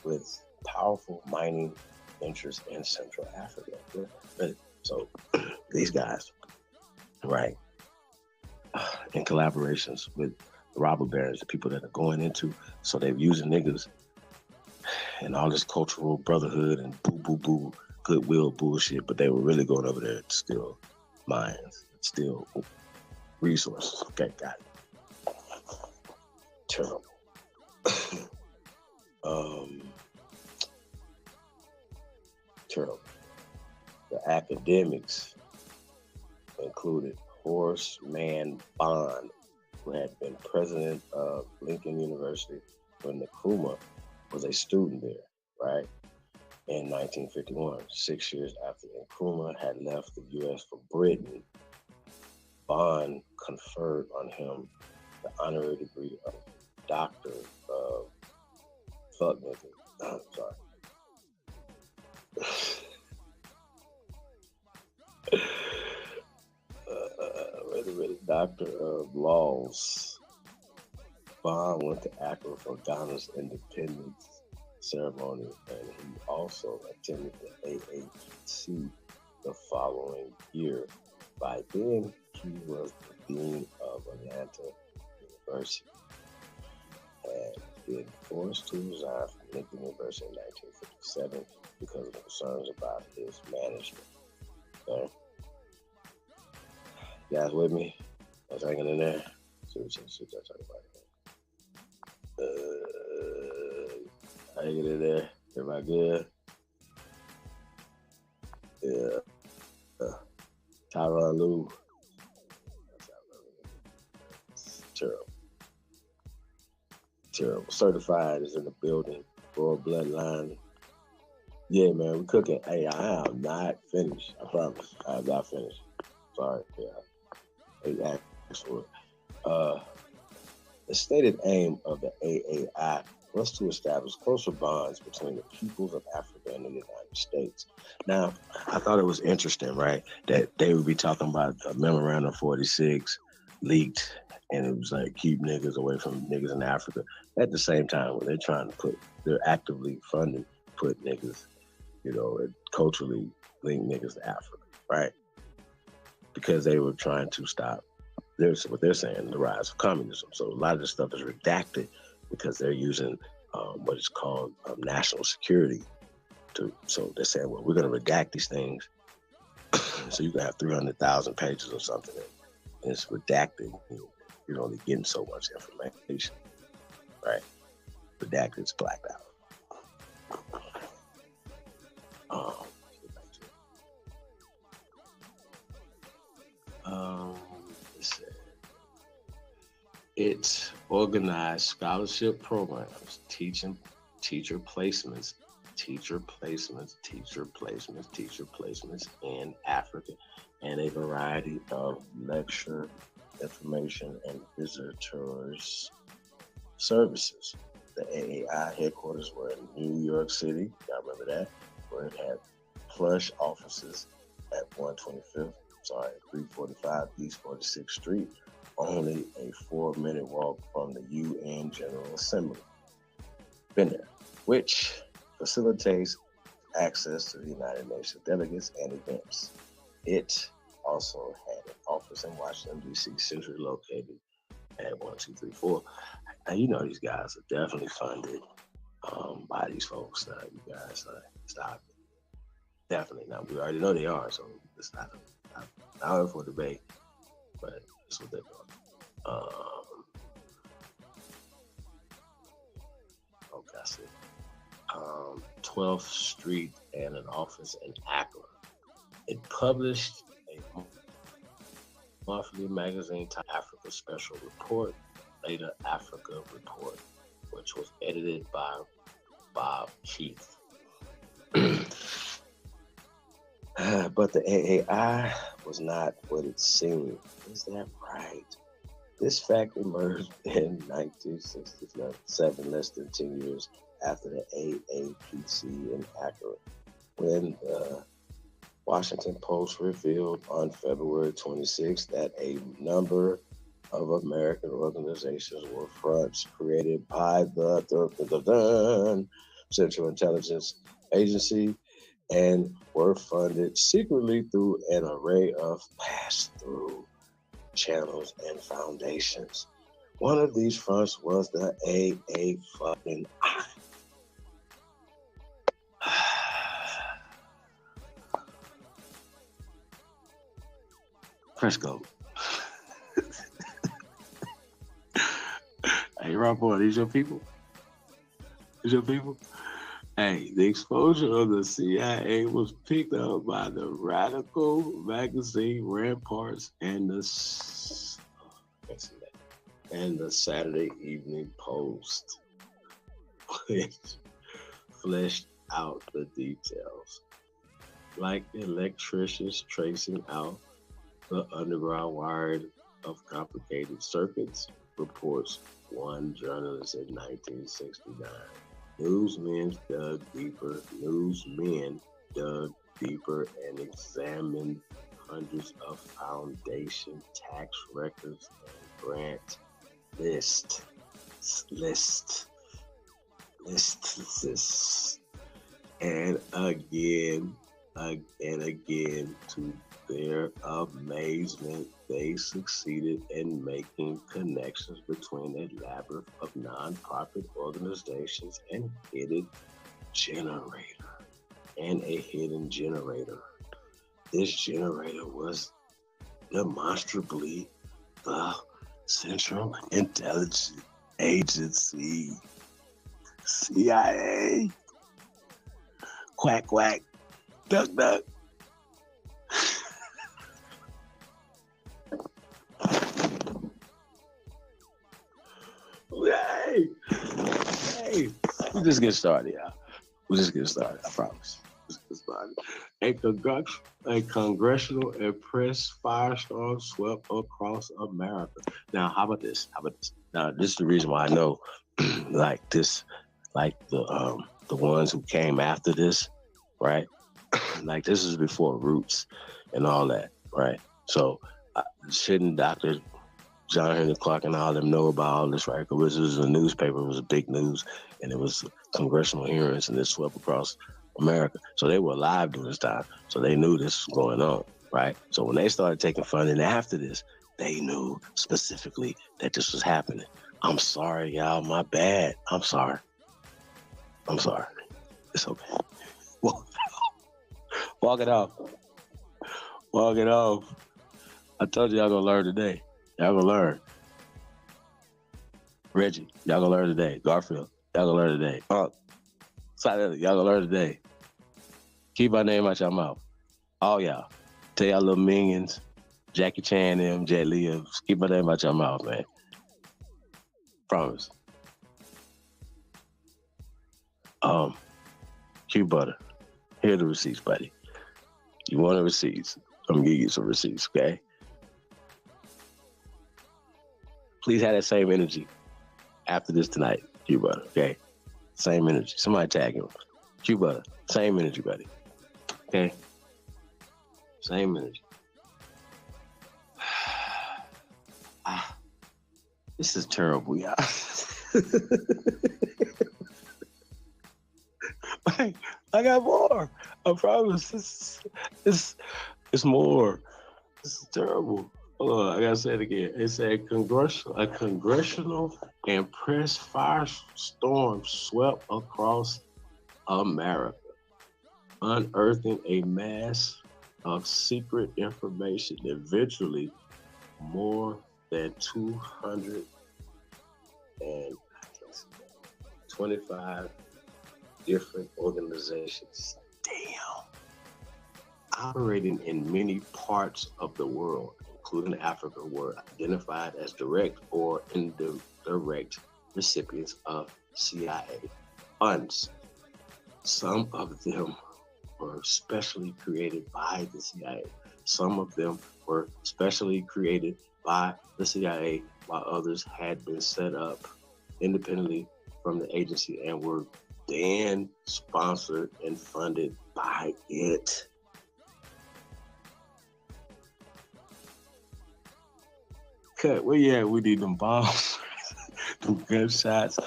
with powerful mining interests in Central Africa. So these guys, right, in collaborations with the robber barons, the people that are going into, so they're using niggas and all this cultural brotherhood and boo, goodwill bullshit, but they were really going over there to steal mines, steal resources. Okay, got it. Terrible. Terrible. The academics included Horace Mann Bond, who had been president of Lincoln University when Nkrumah was a student there, right? In 1951, 6 years after Nkrumah had left the U.S. for Britain, Bond conferred on him the honorary degree of Doctor of Fuck Nigga. I'm sorry. Doctor of Laws. Bond went to Accra for Ghana's independence ceremony, and he also attended the AAPC the following year. By then, he was the dean of Atlanta University and been forced to resign from Lincoln University in 1957 because of concerns about his management. Okay? You guys with me? I was hanging in there. See what y'all talking about. Hanging in there. Everybody good? Yeah. Tyron Lue. Terrible. Certified is in the building. Royal Bloodline. Yeah, man, we cooking. Hey, I am not finished. I promise. I am not finished. Sorry. Yeah. Hey, actually, the stated aim of the AAI was to establish closer bonds between the peoples of Africa and the United States. Now, I thought it was interesting, right, that they would be talking about a memorandum 46 leaked, and it was like keep niggas away from niggas in Africa. At the same time, when they're actively funding, put niggas, and culturally link niggas to Africa, right? Because they were trying to stop, what they're saying, the rise of communism. So a lot of this stuff is redacted because they're using what is called national security. So they're saying, well, we're going to redact these things. So you can have 300,000 pages or something, and it's redacted. You're only getting so much information, right? Redacted is blacked out. It organized scholarship programs, teacher placements in Africa, and a variety of lecture, information, and visitors services. The AAI headquarters were in New York City, y'all remember that, where it had plush offices at 345 East 46th Street, only a 4-minute walk from the UN General Assembly. Been there, which facilitates access to the United Nations delegates and events. It also had an office in Washington, D.C., centrally located at 1234. And you know these guys are definitely funded by these folks. You guys stop it. Definitely. Now, we already know they are, so it's not for debate, but that's what they're doing. Okay, I see. 12th Street and an office in Accra. It published a monthly magazine, Africa Special Report, later Africa Report, which was edited by Bob Keith. But the AAI was not what it seemed. Is that right? This fact emerged in 1967, less than 10 years after the AAPC in Accra, when the Washington Post revealed on February 26 that a number of American organizations were fronts created by the Central Intelligence Agency and were funded secretly through an array of pass-through channels and foundations. One of these fronts was the AAI. Fresco. Hey, Rob Boy, these your people? These your people? Hey, the exposure of the CIA was picked up by the Radical magazine Ramparts and the Saturday Evening Post, which fleshed out the details. Like electricians tracing out the underground wiring of complicated circuits, reports one journalist in 1969. Newsmen dug deeper and examined hundreds of foundation tax records and grant lists. And again, to their amazement, they succeeded in making connections between a labyrinth of nonprofit organizations and a hidden generator. This generator was demonstrably the Central Intelligence Agency, CIA. Quack, quack, duck, duck. Hey, we just get started, y'all. We just get started, I promise. Just get started. A congressional and press firestorm swept across America. Now, how about this? Now, this is the reason why I know, the ones who came after this, right? Like, this is before Roots and all that, right? So, shouldn't Dr. John Henry Clark and all them know about all this, right? Because this was a newspaper, it was a big news, and it was congressional hearings, and this swept across America. So they were alive during this time, so they knew this was going on, right? So when they started taking funding after this, they knew specifically that this was happening. I'm sorry, y'all, my bad. I'm sorry. It's okay. Walk it off. I told you y'all gonna learn today. Y'all gonna learn. Reggie, y'all gonna learn today. Garfield, y'all gonna learn today. Y'all gonna learn today. Keep my name out your mouth. All y'all. Tell y'all little minions, Jackie Chan, them, Jet Li, keep my name out your mouth, man. promise. Q Butter. Here are the receipts, buddy. You want the receipts? I'm gonna give you some receipts, okay? Please have that same energy after this tonight, Q Butter, okay? Same energy. Somebody tag him. Q Butter, same energy, buddy. Okay? Same energy. This is terrible, y'all. I got more. I promise. It's more. This is terrible. Hold on, I gotta say it again. It said a congressional and press firestorm swept across America, unearthing a mass of secret information that eventually more than 225 different organizations, operating in many parts of the world, including Africa, were identified as direct or indirect recipients of CIA funds. Some of them were specially created by the CIA. Some of them were specially created by the CIA, while others had been set up independently from the agency and were then sponsored and funded by it. Cut, where you at? We need them bombs, them gunshots.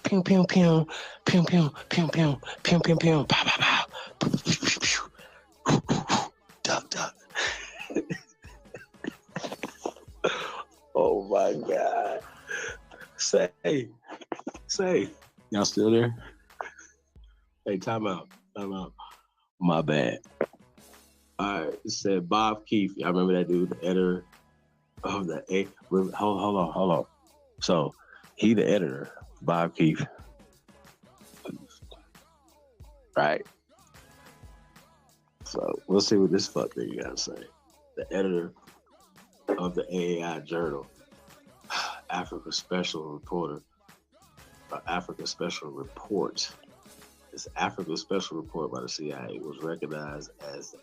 Pew, pew, pew, pew, pew, pew, pew, pew, pew, pew, pow, pow, pow. Duck, duck. Oh my God. Say, y'all still there? Hey, time out. My bad. All right, it said Bob Keefe. Y'all remember that dude, the editor of the A? Hold on. So, he the editor, Bob Keefe. Right? So, we'll see what this fuck nigga gotta say. The editor of the AAI Journal, Africa Special Report. This Africa Special Report by the CIA was recognized as the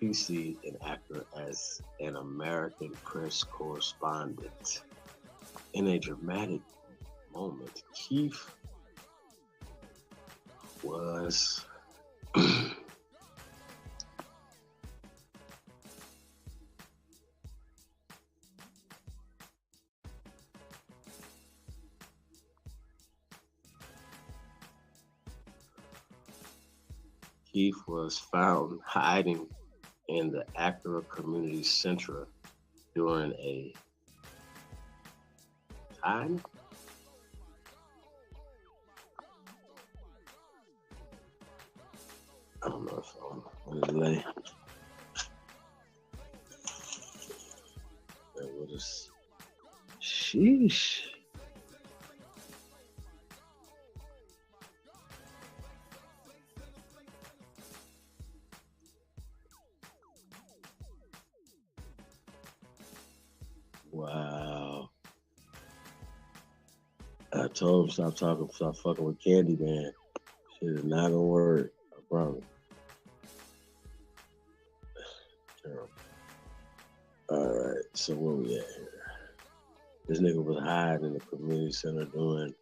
AAPC and actor as an American press correspondent. In a dramatic moment, Keefe was found hiding in the Accra Community Center during a time. I don't know if I'm delay. What is? Sheesh. Wow. I told him stop fucking with Candy, man. Shit is not gonna work. I promise. Terrible. Alright, so where we at here? This nigga was hiding in the community center during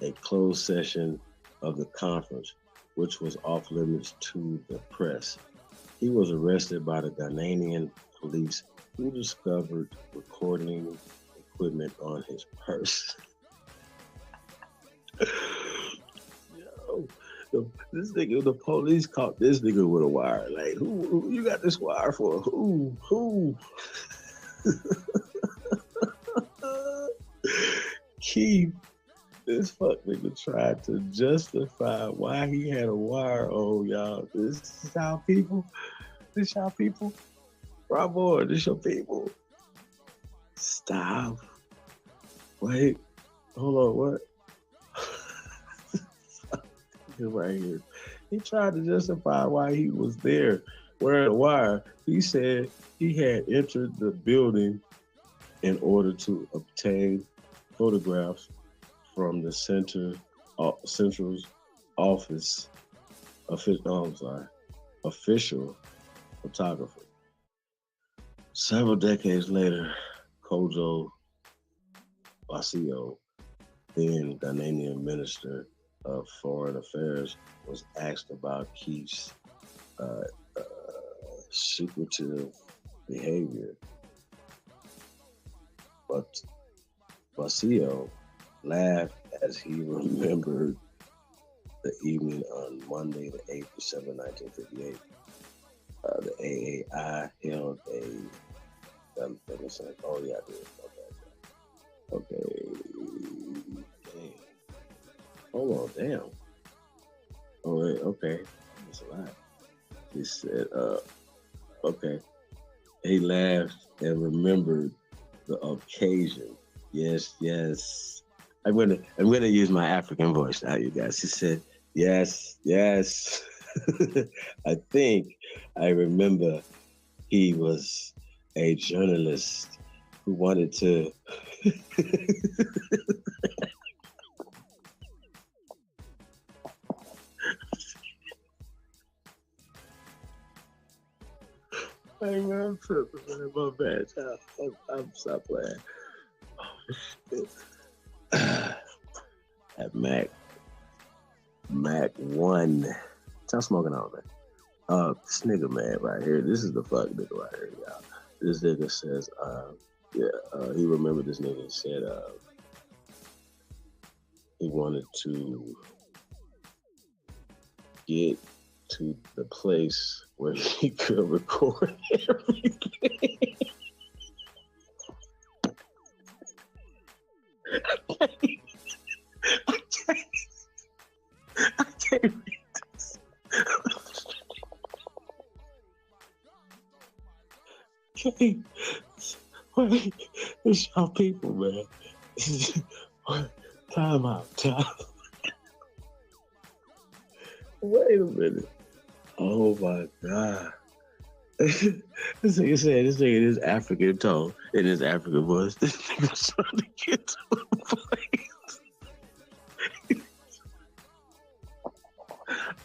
a closed session of the conference, which was off limits to the press. He was arrested by the Ghanaian police, who discovered recording equipment on his purse. Yo, this nigga, the police caught this nigga with a wire. Like, who you got this wire for? Who? Keith, this fuck nigga tried to justify why he had a wire on, y'all. This is y'all people. Bravo, this your people. Stop. Wait. Hold on, what? Right here. He tried to justify why he was there wearing a wire. He said he had entered the building in order to obtain photographs from the central's office. Official photographer. Several decades later, Kojo Basio, then Ghanaian Minister of Foreign Affairs, was asked about Keith's secretive behavior. But Basio laughed as he remembered the evening on Monday, the 8th of December, 1958. The AAI held a. Oh yeah, I did. Okay. Damn. Hold on, damn. Oh wait, okay. That's a lot. He said, okay. He laughed and remembered the occasion. Yes. I'm gonna use my African voice now, you guys. He said, yes. I think I remember he was a journalist who wanted to hey man, I'm tripping, man. My bad. I'm stop playing. Oh shit. At Mac 1. Stop smoking on, man. This nigga, man, right here. This is the fuck nigga right here, y'all. This nigga says, he remembered this nigga said, he wanted to get to the place where he could record everything. I can't read this. Okay. Wait, it's y'all people, man. Time out. Wait a minute. Oh my God. This nigga said this nigga in his African tone, in his African voice. This nigga's trying to get to a place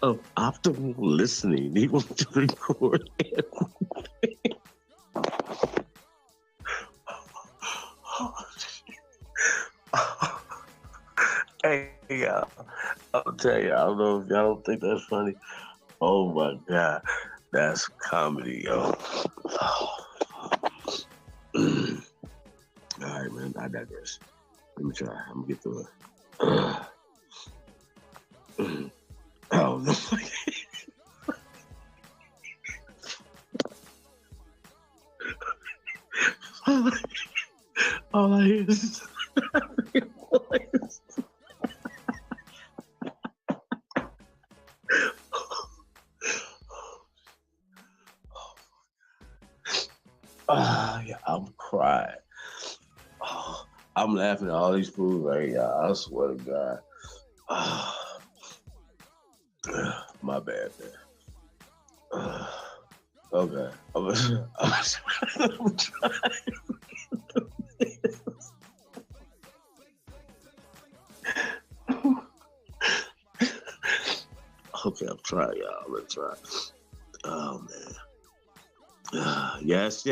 of optimal listening. He wants to record everything. Hey, y'all. I'll tell you, I don't know if y'all don't think that's funny. Oh my God. That's comedy, yo. All right, man. I digress. Let me try. I'm gonna get through it. Oh no. All I hear is yeah, I'm crying. Oh, I'm laughing at all these fools right here. I swear to God. My bad, man. Okay. I'm trying. Okay, I'm trying, y'all. I'm gonna try. Oh man. Yes. All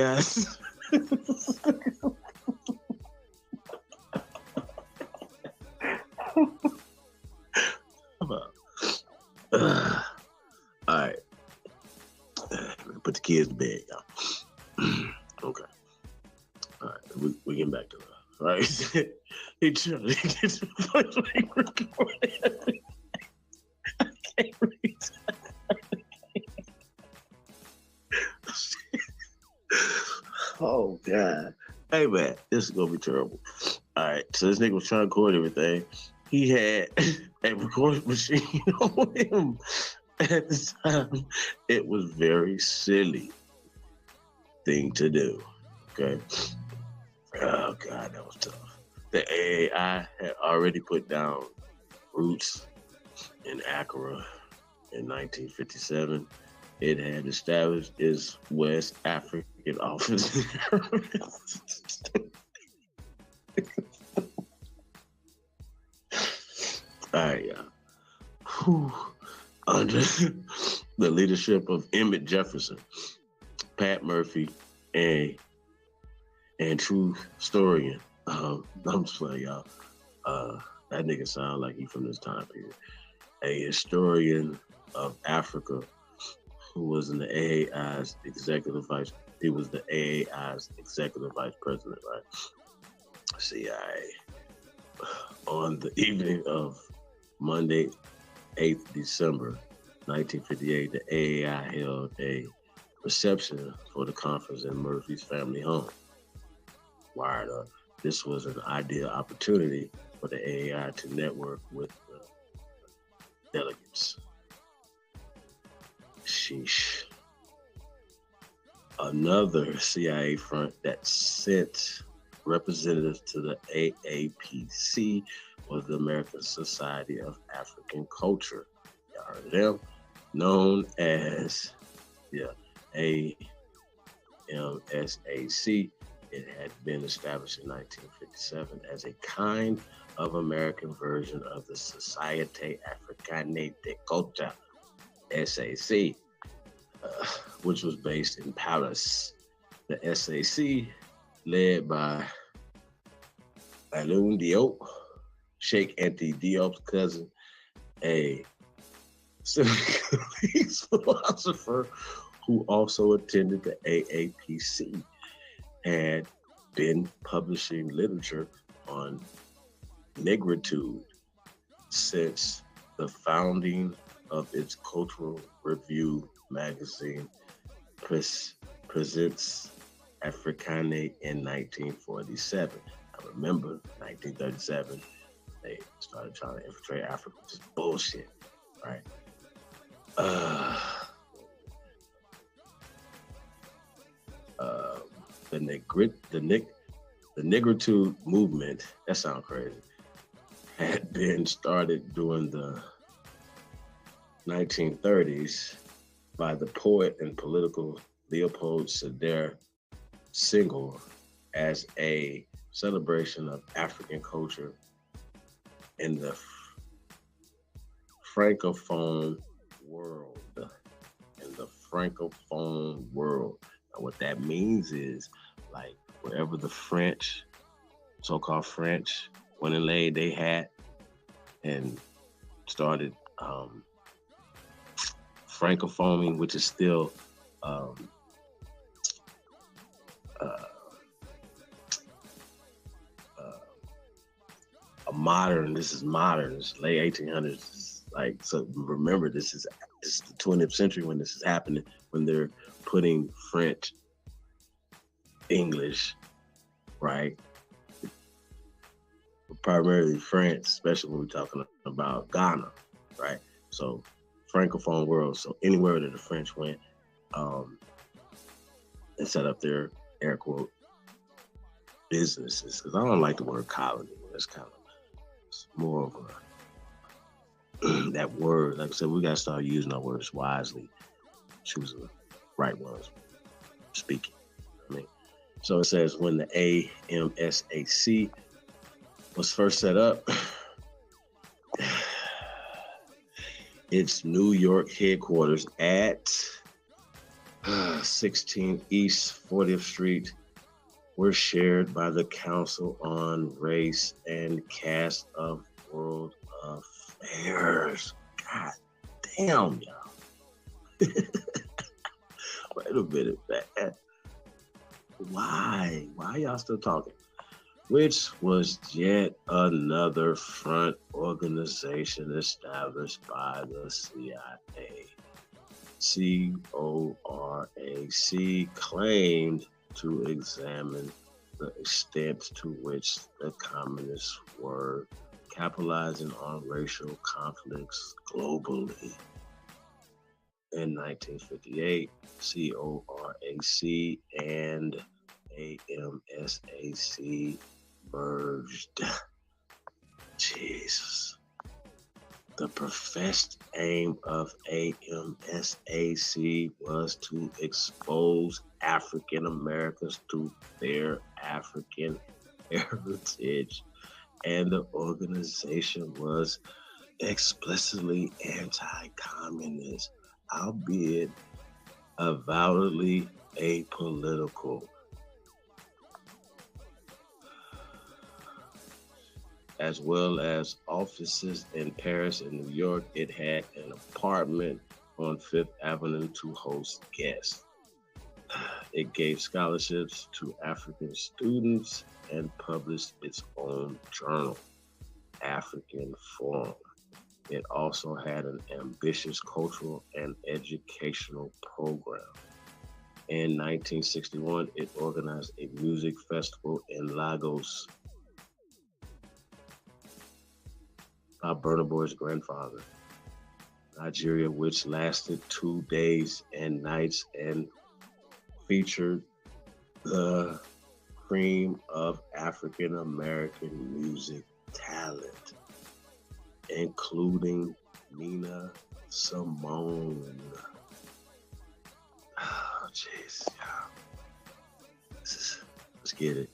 right. Put the kids to bed, y'all. Okay. All right. We getting back to it. All right. He trying to get to the point where he recorded. I can't read. Oh God. Hey man, this is gonna be terrible. All right, so this nigga was trying to record everything. He had a recording machine on him at the time. It was very silly thing to do. Okay. Oh God, that was tough. The AAI had already put down roots in Accra in 1957. It had established its West African office. All right, y'all. Whew. Under the leadership of Emmett Jefferson, Pat Murphy, and true historian. I'm just playing, y'all. That nigga sound like he from this time period. A historian of Africa who was in the AAI's executive vice. He was the AAI's executive vice president, right? CIA. On the evening of Monday, 8th December, 1958, the AAI held a reception for the conference in Murphy's family home. Wired up. This was an ideal opportunity for the AAI to network with the delegates. Sheesh. Another CIA front that sent representatives to the AAPC was the American Society of African Culture. Y'all heard of them? Known as AMSAC. It had been established in 1957 as a kind of American version of the Société Africaine de Culture, SAC, which was based in Paris. The SAC, led by Alioune Diop, Sheikh Anta Diop's cousin, a Senegalese philosopher who also attended the AAPC, had been publishing literature on negritude since the founding of its cultural review magazine, Presence Africaine, in 1947. I remember 1937, they started trying to infiltrate Africa, which is bullshit, right? The negritude movement, that sounds crazy, had been started during the 1930s by the poet and political Leopold Sédar Senghor as a celebration of African culture in the Francophone world. And what that means is, like, wherever the French, so-called French, went and laid their hat and started Francophoning, which is still a modern. This is modern. It's late 1800s. Like, so remember, this is the 20th century when this is happening, when they're putting French, English, right? Primarily French, especially when we're talking about Ghana, right? So Francophone world. So anywhere that the French went, and set up their air quote businesses. Because I don't like the word colony. That's kind of, it's more of a that word. Like I said, we gotta start using our words wisely, choosing the right ones, speaking. I mean, so it says when the AMSAC was first set up, its New York headquarters at 16 East 40th Street were shared by the Council on Race and Cast of World Affairs. God damn, y'all. Wait a minute, man. Why? Why y'all still talking? Which was yet another front organization established by the CIA. CORAC claimed to examine the extent to which the communists were capitalizing on racial conflicts globally. In 1958, CORAC and AMSAC merged. Jesus. The professed aim of AMSAC was to expose African Americans to their African heritage, and the organization was explicitly anti-communist, albeit avowedly apolitical. As well as offices in Paris and New York, it had an apartment on Fifth Avenue to host guests. It gave scholarships to African students and published its own journal, African Forum. It also had an ambitious cultural and educational program. In 1961, it organized a music festival in Lagos by Burna Boy's grandfather, Nigeria, which lasted 2 days and nights and featured the cream of African American music talent, including Nina Simone. Oh, jeez. Let's get it.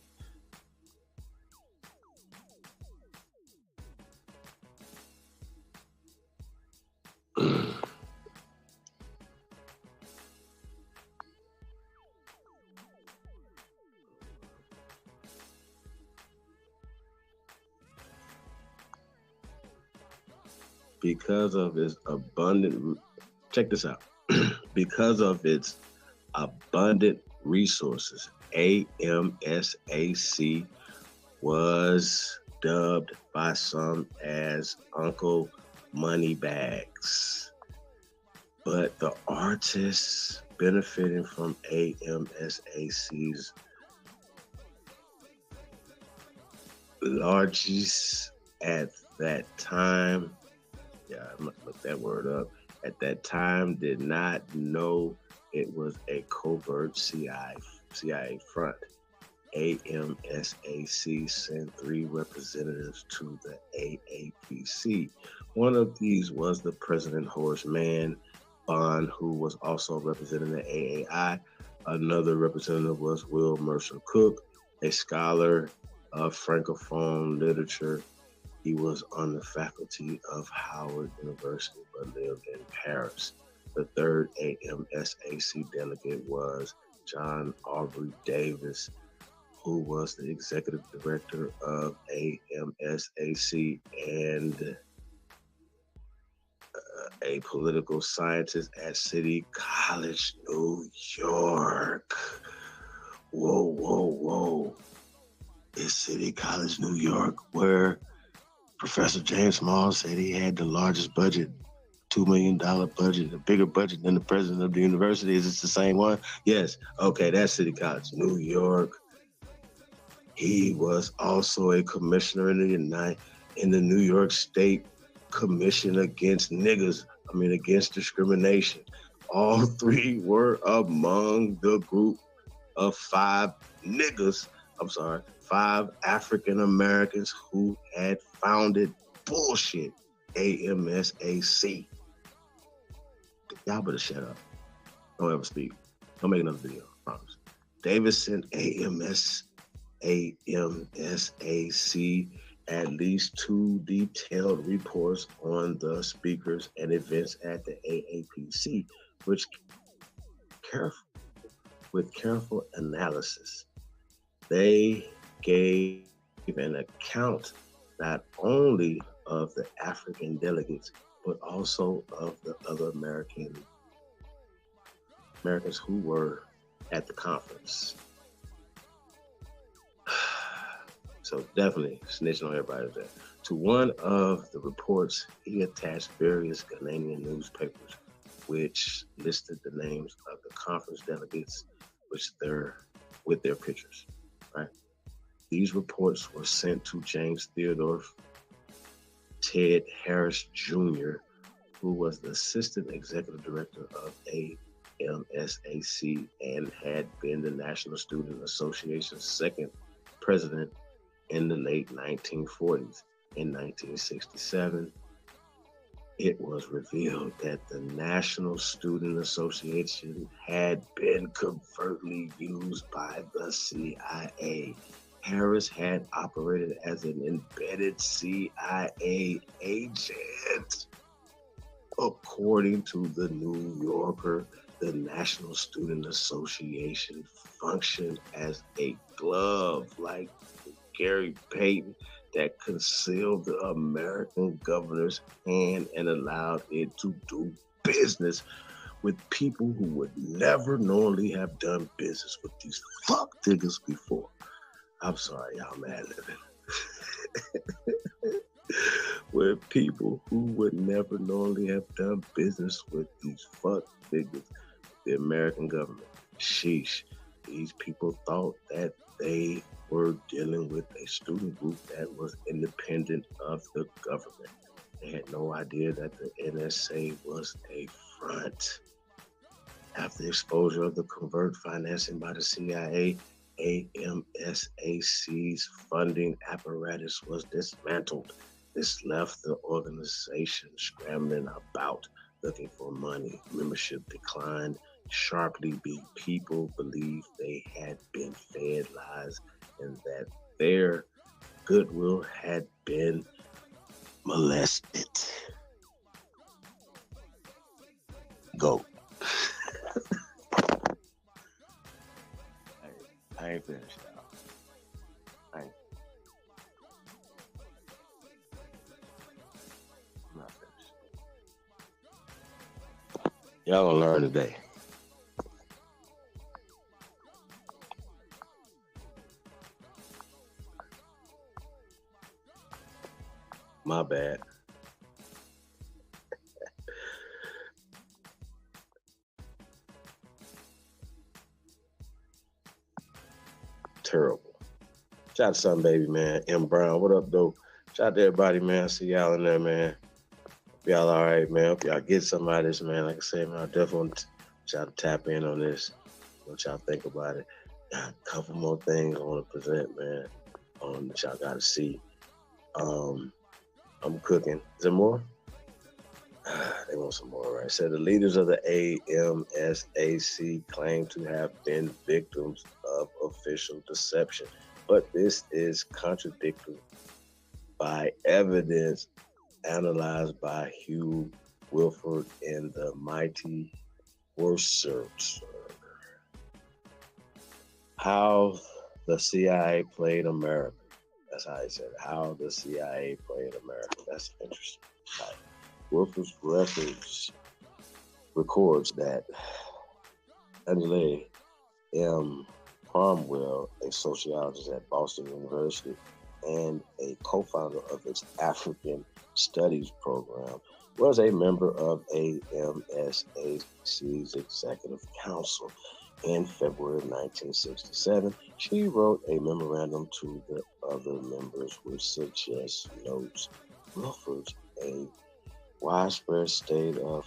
Because of its abundant, check this out. Because of its abundant resources, AMSAC was dubbed by some as Uncle Moneybags. But the artists benefiting from AMSAC's largest at that time, I must look that word up, at that time did not know it was a covert CIA front. AMSAC sent 3 representatives to the AAPC. One of these was the President Horace Mann Bond, who was also representing the AAI. Another representative was Will Mercer Cook, a scholar of Francophone literature. He was on the faculty of Howard University but lived in Paris. The third AMSAC delegate was John Aubrey Davis, who was the executive director of AMSAC and a political scientist at City College, New York. Whoa. It's City College, New York, where Professor James Small said he had the largest budget, $2 million budget, a bigger budget than the president of the university. Is it the same one? Yes. Okay, that's City College, New York. He was also a commissioner in the New York State Commission against against discrimination. All 3 were among the group of 5 African Americans who had founded bullshit AMSAC. Y'all better shut up. Don't ever speak. Don't make another video, I promise. Davis sent AMSAC at least 2 detailed reports on the speakers and events at the AAPC, with careful analysis. They gave an account not only of the African delegates, but also of the other Americans who were at the conference. So definitely snitching on everybody there. To one of the reports, he attached various Ghanaian newspapers, which listed the names of the conference delegates with their pictures, right? These reports were sent to James Theodore Ted Harris Jr., who was the assistant executive director of AMSAC and had been the National Student Association's second president in the late 1940s. In 1967, it was revealed that the National Student Association had been covertly used by the CIA Harris had operated as an embedded CIA agent. According to the New Yorker, the National Student Association functioned as a glove like Gary Payton that concealed the American governor's hand and allowed it to do business with people who would never normally have done business with these fuck niggas before. I'm sorry, y'all mad living. With people who would never normally have done business with these fuck niggas, the American government. Sheesh. These people thought that they were dealing with a student group that was independent of the government. They had no idea that the NSA was a front. After the exposure of the covert financing by the CIA, AMSAC's funding apparatus was dismantled. This left the organization scrambling about, looking for money. Membership declined sharply. People believed they had been fed lies and that their goodwill had been molested. Go. I ain't finished, y'all. I'm not finished. Y'all gonna learn today. My bad. Terrible. Shout out to Sun Baby, man. M. Brown, what up, though? Shout out to everybody, man. I see y'all in there, man. Hope y'all all right, man. Hope y'all get some out of this, man. Like I said, man, I definitely want y'all to tap in on this. What y'all think about it. Got a couple more things I want to present, man, that y'all got to see. I'm cooking. Is there more? They want some more, right? So the leaders of the AMSAC claim to have been victims of official deception, but this is contradicted by evidence analyzed by Hugh Wilford in the Mighty Research. How the CIA played America. That's how he said it. How the CIA played America. That's interesting. Right. Wilford's records that Angela M. Cromwell, a sociologist at Boston University and a co-founder of its African Studies program, was a member of AMSAC's Executive Council. In February of 1967, she wrote a memorandum to the other members which suggests notes Wilford's a widespread state of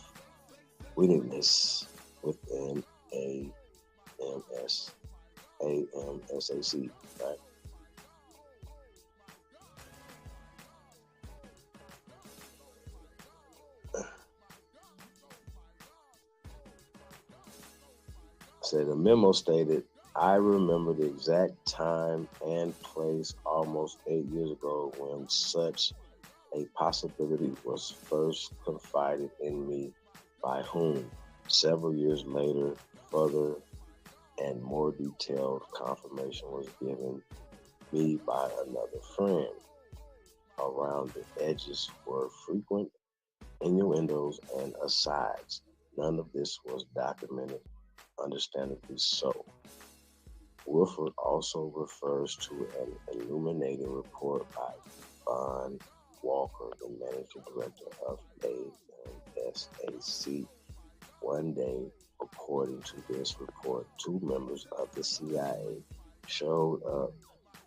wickedness within AMSAC, right? So the memo stated, I remember the exact time and place almost 8 years ago when such a possibility was first confided in me, by whom several years later further and more detailed confirmation was given me by another friend. Around the edges were frequent innuendos and asides. None of this was documented, understandably so. Wilford also refers to an illuminating report by Von Walker, the managing director of AMSAC. One day, according to this report, 2 members of the CIA showed up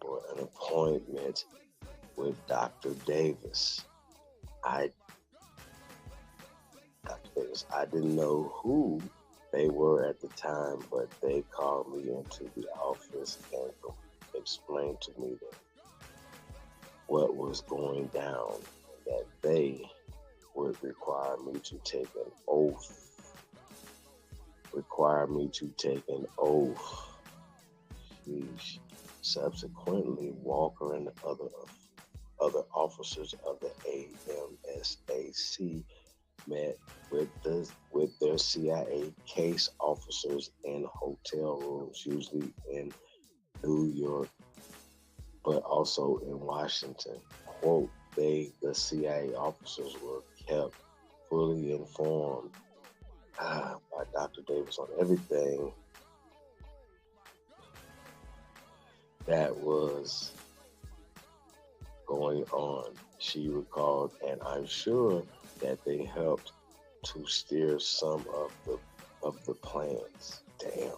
for an appointment with Dr. Davis. I didn't know who they were at the time, but they called me into the office and explained to me that what was going down, that they would require me to take an oath. Sheesh. Subsequently, Walker and other officers of the AMSAC met with their CIA case officers in hotel rooms, usually in New York, but also in Washington. Quote, the CIA officers were kept fully informed by Dr. Davis on everything that was going on, she recalled, and I'm sure that they helped to steer some of the plans. Damn.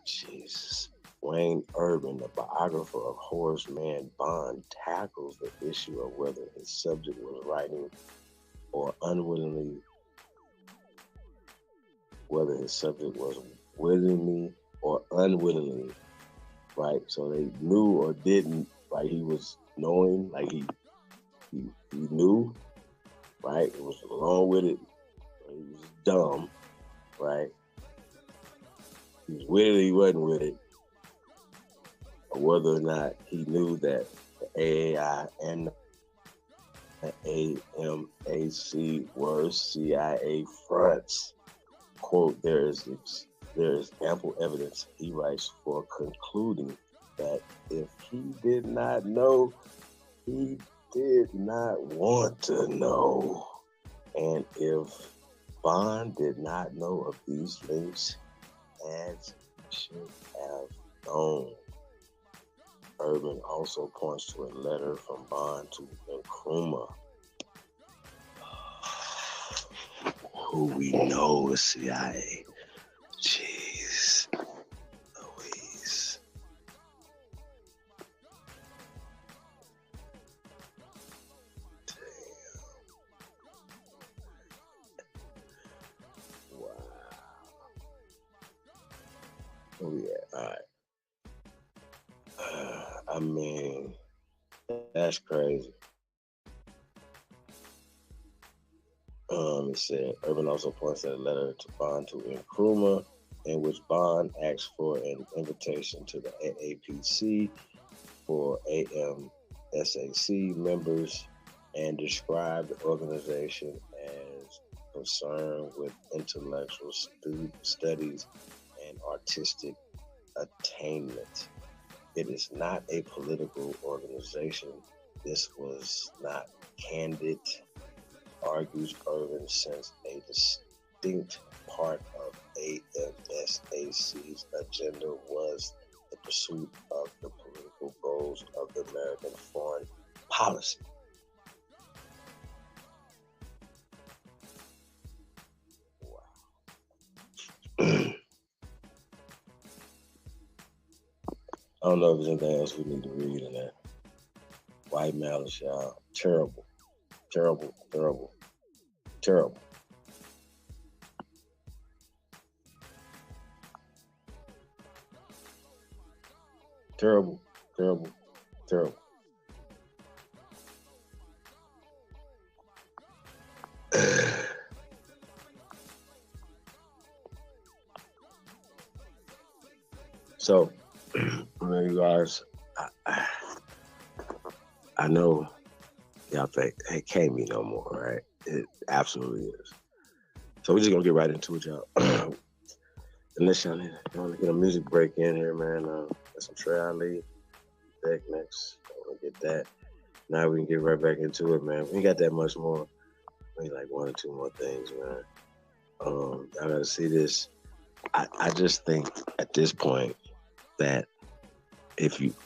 Jesus. Wayne Urban, the biographer of Horace Mann Bond, tackles the issue of whether his subject was writing or unwillingly, whether his subject was willingly or unwillingly, right? So they knew or didn't, right? He was knowing, like he knew, right? It was along with it. He was dumb, right? He was with it, he wasn't with it. Or whether or not he knew that the AAI and the AMAC were CIA fronts. Quote, there is ample evidence, he writes, for concluding that if he did not know, he did not want to know. And if Bond did not know of these links, as he should have known. Urban also points to a letter from Bond to Nkrumah, who we know is CIA. Jeez Louise. Damn. Wow. Oh yeah, all right. I mean, that's crazy. It said, Urban also points at a letter to Bond to Nkrumah, in which Bond asks for an invitation to the AAPC for AMSAC members and described the organization as concerned with intellectual studies and artistic attainment. It is not a political organization. This was not candid, argues Urban, since a distinct part of AMSAC's agenda was the pursuit of the political goals of the American foreign policy. Wow. I don't know if there's anything else we need to read in that. White malice, y'all. Terrible. Terrible, terrible, terrible. Terrible, terrible, terrible. So, you guys, I know y'all think it can't be no more, right? It absolutely is. So we're just gonna get right into it, y'all. Unless y'all want to get a music break in here, man. Get some Trey Ali back next. I want to get that. Now we can get right back into it, man. We ain't got that much more. Maybe like one or two more things, man. Y'all gotta see this. I just think at this point that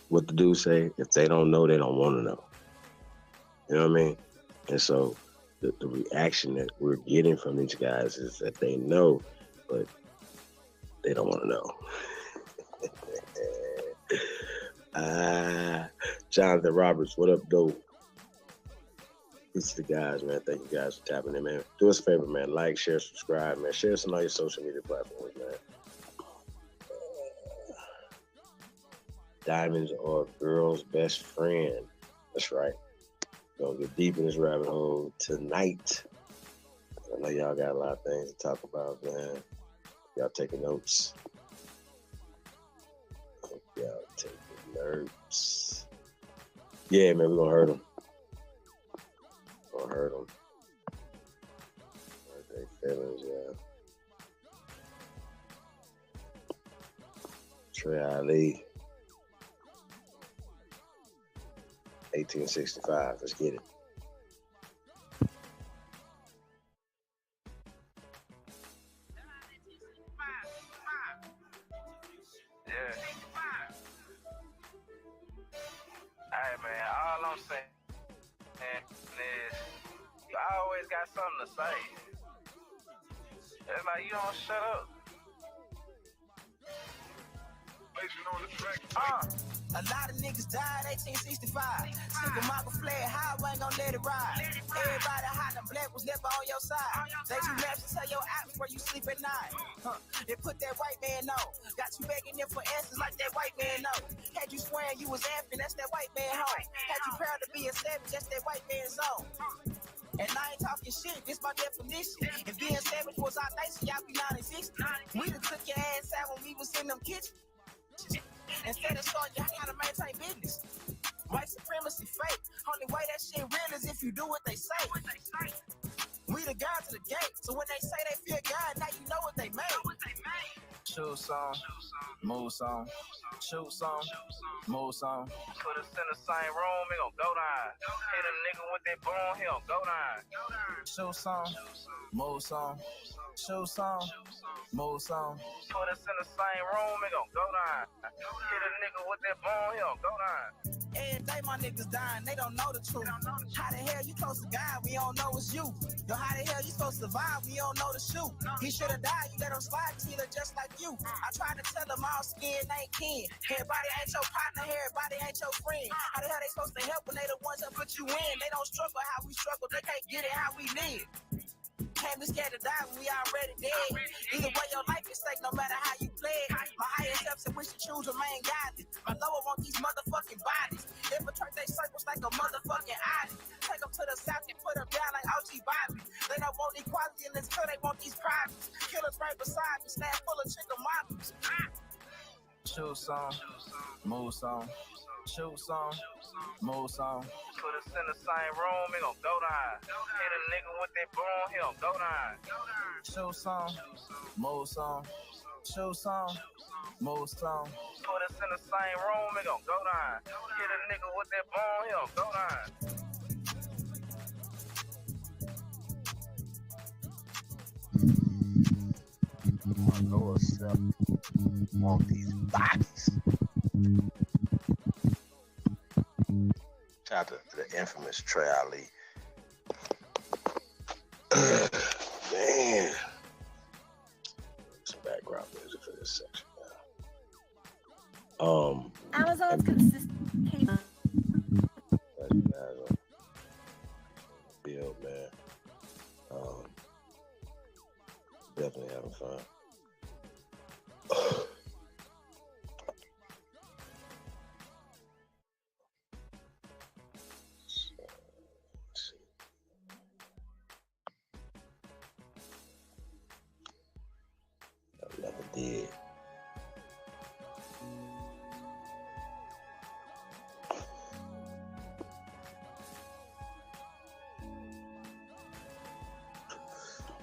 what the dudes say, if they don't know, they don't want to know. You know what I mean? And so the reaction that we're getting from these guys is that they know, but they don't want to know. Jonathan Roberts, what up, though? Peace to the guys, man. Thank you guys for tapping in, man. Do us a favor, man. Like, share, subscribe, man. Share us on all your social media platforms, man. Diamonds are a girl's best friend. That's right. Gonna get deep in this rabbit hole tonight. I know y'all got a lot of things to talk about, man. Y'all taking notes. Yeah, take the nerds. Yeah, man, we're gonna hurt them. Hurt their feelings, yeah. Trey Ali, 1865. Let's get it. Yeah. Hey man, all I'm saying is you always got something to say. It's like you don't shut up. A lot of niggas died 1865. Single Michael fled high, ain't gon' let it ride. Everybody hot and black was never on your side. They do maps to tell your apps where you sleep at night. They put that white man on. Got you begging them for answers like that white man know. Had you swearing you was African, that's that white man home. Had you proud to be a savage, that's that white man's zone. And I ain't talking shit, this my definition. If being savage was our nation, y'all be non-existent. We done took your ass out when we was in them kitchens. Instead of showing you how to maintain business. White supremacy fake. Only way that shit real is if you do what they say. We the guys to the gate, so when they say they feel God, now you know what they made. Shoot song, move song, shoot song, move song. Put us in the same room, it gon' go down. Hit a nigga with that boom, he gon' go down. Shoot song, move song, shoot song, move song. Put us in the same room, it gon' go down. Hit a nigga with that boom, he gon' go down. Every day my niggas dying, they don't know the truth. How the hell you supposed to die? We don't know it's you. Yo, how the hell you supposed to survive? We don't know the shoot. He should've died, you let him slide, he look just like you. I tried to tell them all skin ain't kin. Everybody ain't your partner, everybody ain't your friend. How the hell they supposed to help when they the ones that put you in? They don't struggle how we struggle, they can't get it how we live. Can't be scared to die when we already dead. Either way, your life is safe no matter how you play it. My higher self said we should choose remain godly. My lower want these motherfucking bodies. Infiltrate they circles like a motherfucking island. Take them to the south and put them down like OG Bobby. They don't want equality unless they want these privates. Killers right beside me, stand full of chicken models. Shoot song, move song, shoot song, move song. Put us in the same room, it gon' go down. Hit a nigga with that boom, he gon' go down. Shoot song, move song, shoot song, move song. Put us in the same room, it gon' go down. Hit a nigga with that boom, he gon' go down. My lower self want these bodies. Shout out to the infamous Trey Ali. Man. Some background music for this section now. Amazon's consistent Bill, man. Definitely having fun. I never did.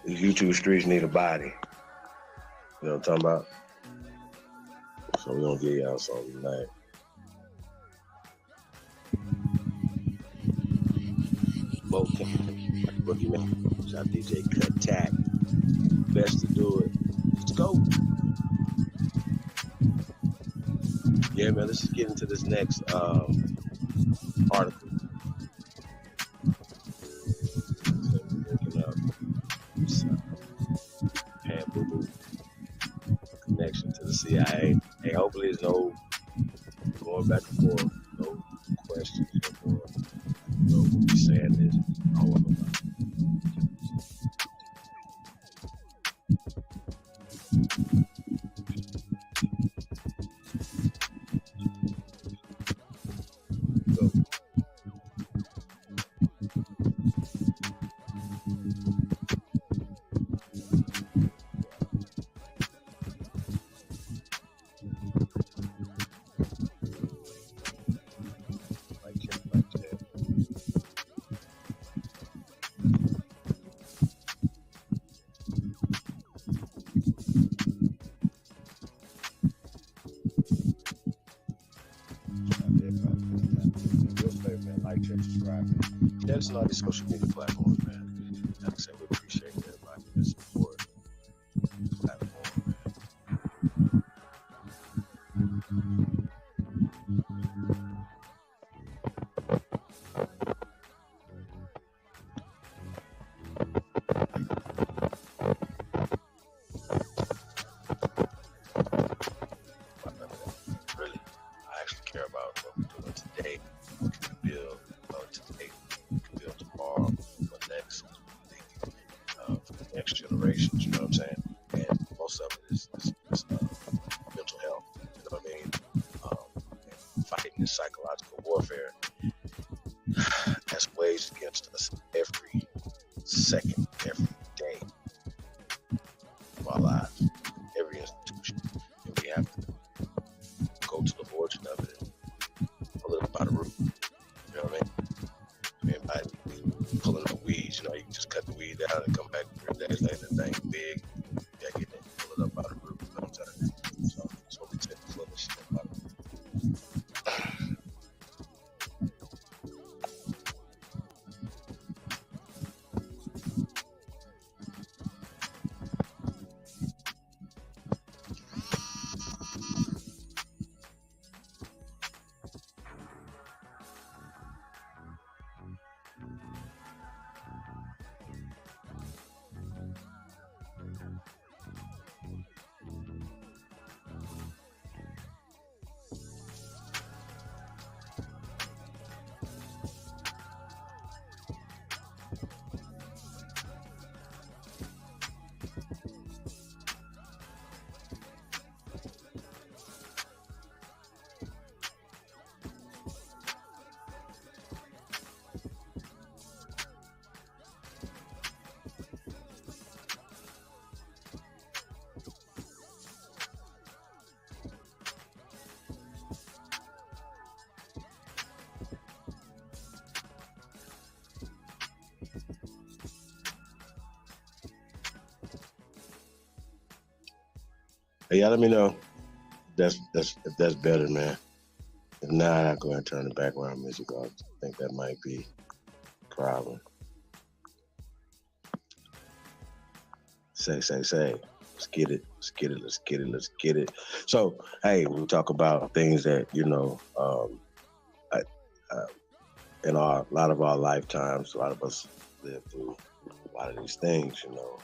These YouTube streets need a body. You know what I'm talking about? So we're gonna give y'all something tonight. Boogie Man. Shout out DJ Cut Tack. Best to do it. Let's go. Yeah, man, let's just get into this next article. Looking up Pan Boo Boo connection to the CIA. Hey, hopefully there's no going back and forth, no questions or no we saying this. I don't want nobody. Share this on all these social media platforms, man. Like I said, we appreciate everybody that support the platform, man. Really, I actually care about what we're doing today. We can build today, we can build tomorrow, for the next generations. You know what I'm saying? And most of it is mental health. You know what I mean? And fighting this psychological warfare that's waged against us every second, every day of our lives, every institution, and we have to go to the origin of it and pull it up by the root. You know what I mean? By pulling the weeds, you know, you can just cut the weed out and come back 3 days later, the thing big. You gotta get it, pull it up by the root. You know what I'm saying? So that's what we tend to pull this shit up by the root. Hey, y'all let me know if that's better, man. If not, I'll go ahead and turn the background music off. I think that might be a problem. Say. Let's get it. So, hey, we talk about things that, you know, in a lot of our lifetimes, a lot of us live through a lot of these things, you know.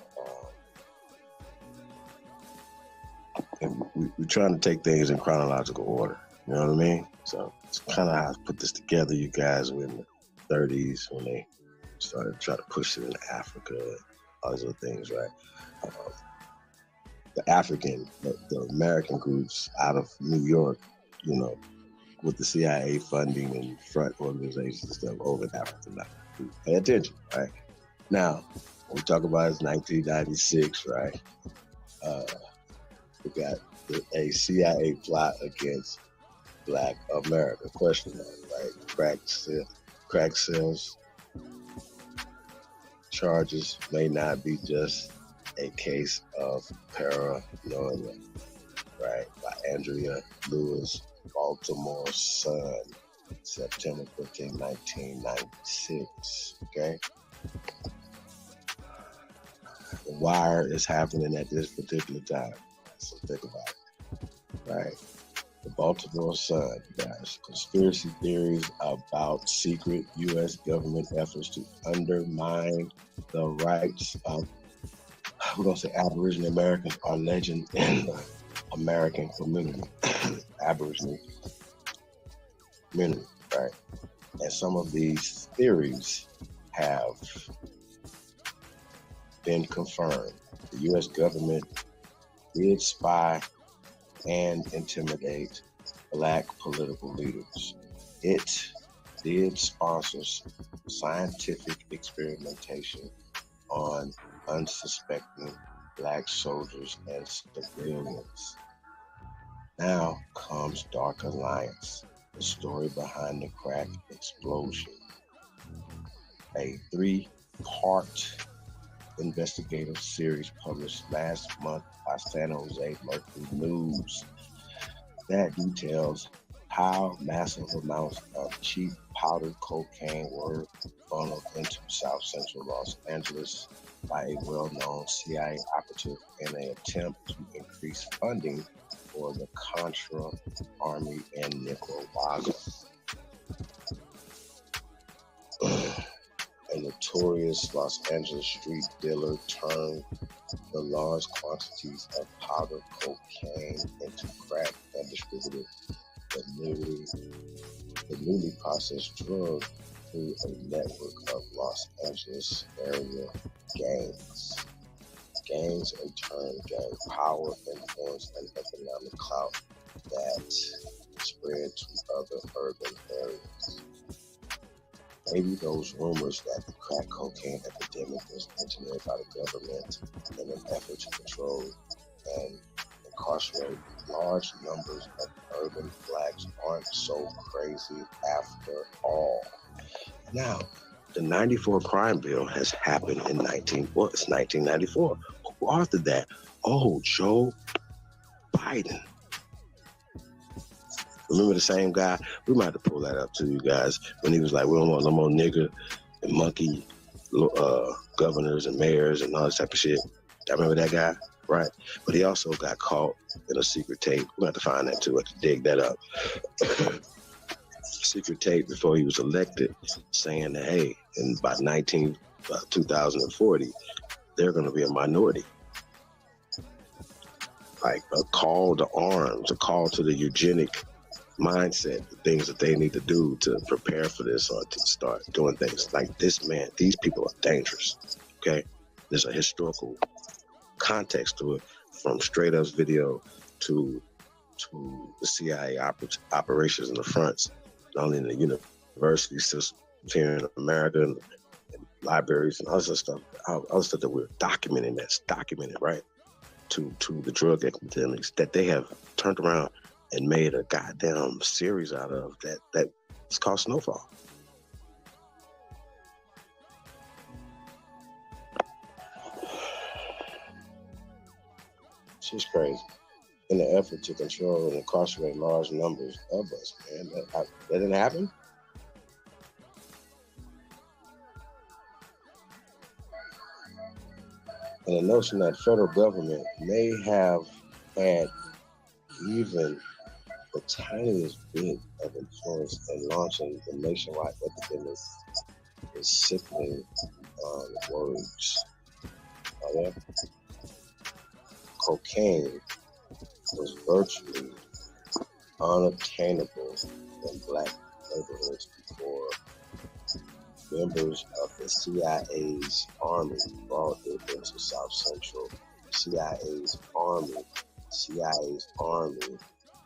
And we're trying to take things in chronological order, you know what I mean? So it's kind of how I put this together. You guys were in the 30s when they started trying to push it into Africa, all these other things, right? The American groups out of New York, you know, with the CIA funding and front organizations and stuff over in Africa. Now, pay attention, right? Now, when we talk about it's 1996, right? We got a CIA plot against Black America, question mark, right? Crack sales charges may not be just a case of paranoia, right? By Andrea Lewis, Baltimore Sun, September 15, 1996, okay? The wire is happening at this particular time. So think about it, right? The Baltimore Sun, guys, conspiracy theories about secret U.S. government efforts to undermine the rights of, we're going to say Aboriginal Americans are legend in the American community, Aboriginal community, right? And some of these theories have been confirmed. The U.S. government did spy and intimidate Black political leaders. It did sponsor scientific experimentation on unsuspecting Black soldiers and civilians. Now comes Dark Alliance, the story behind the crack explosion. A 3-part investigative series published last month by San Jose Mercury News that details how massive amounts of cheap powdered cocaine were funneled into South Central Los Angeles by a well-known CIA operative in an attempt to increase funding for the Contra Army in Nicaragua. A notorious Los Angeles street dealer turned the large quantities of powdered cocaine into crack and distributed the newly processed drug through a network of Los Angeles area gangs. Gangs in turn gain power, influence, and economic clout that spread to other urban areas. Maybe those rumors that the crack cocaine epidemic was engineered by the government in an effort to control and incarcerate large numbers of urban blacks aren't so crazy after all. Now, the 94 crime bill has happened in 1994. Who authored that? Oh, Joe Biden. Remember the same guy? We might have to pull that up to you guys when he was like, we don't want no more nigger and monkey governors and mayors and all this type of shit. I remember that guy, right? But he also got caught in a secret tape. We have to find that too. We have to dig that up. Secret tape before he was elected, saying that, hey, in about 2040, they're going to be a minority. Like a call to arms, a call to the eugenic mindset, the things that they need to do to prepare for this or to start doing things like this. Man, these people are dangerous. Okay, there's a historical context to it, from Straight Up's video to the CIA operations in the fronts, not only in the university system here in America and libraries and other stuff that we're documenting. That's documented, right? To the drug epidemics that they have turned around and made a goddamn series out of that it's called Snowfall. It's just crazy. In the effort to control and incarcerate large numbers of us, man. That didn't happen? And the notion that federal government may have had even the tiniest bit of influence in launching the nationwide epidemic is sickening words. Cocaine was virtually unobtainable in black neighborhoods before members of the CIA's army brought it into South Central. CIA's army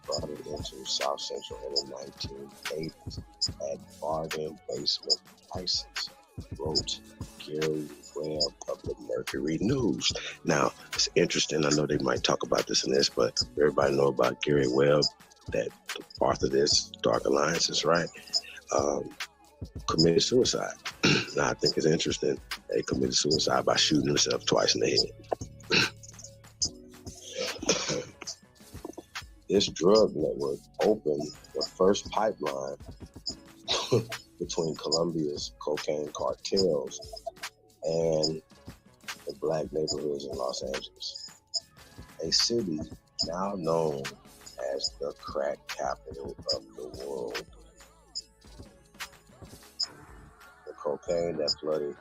brought it into South Central in the 1980s at bargain basement prices, wrote Gary Webb of the Mercury News. Now, it's interesting. I know they might talk about this and this, but everybody know about Gary Webb, that the author of this, Dark Alliances, right? Committed suicide. Now, I think it's interesting that he committed suicide by shooting himself twice in the head. This drug network opened the first pipeline between Colombia's cocaine cartels and the black neighborhoods in Los Angeles, a city now known as the crack capital of the world. The cocaine that flooded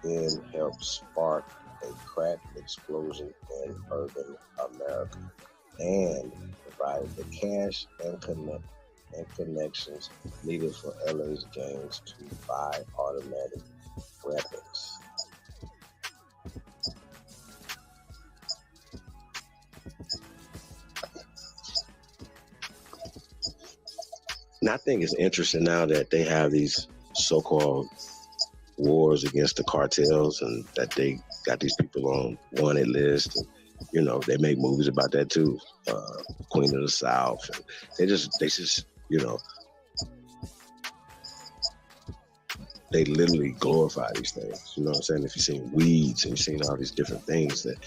in helped spark a crack explosion in urban America and provided the cash and connections needed for LA's gangs to buy automatic weapons. And I think it's interesting now that they have these so-called wars against the cartels and that they got these people on wanted lists. And, you know, they make movies about that too. Queen of the South. And they just, you know, they literally glorify these things. You know what I'm saying? If you've seen Weeds and you've seen all these different things, that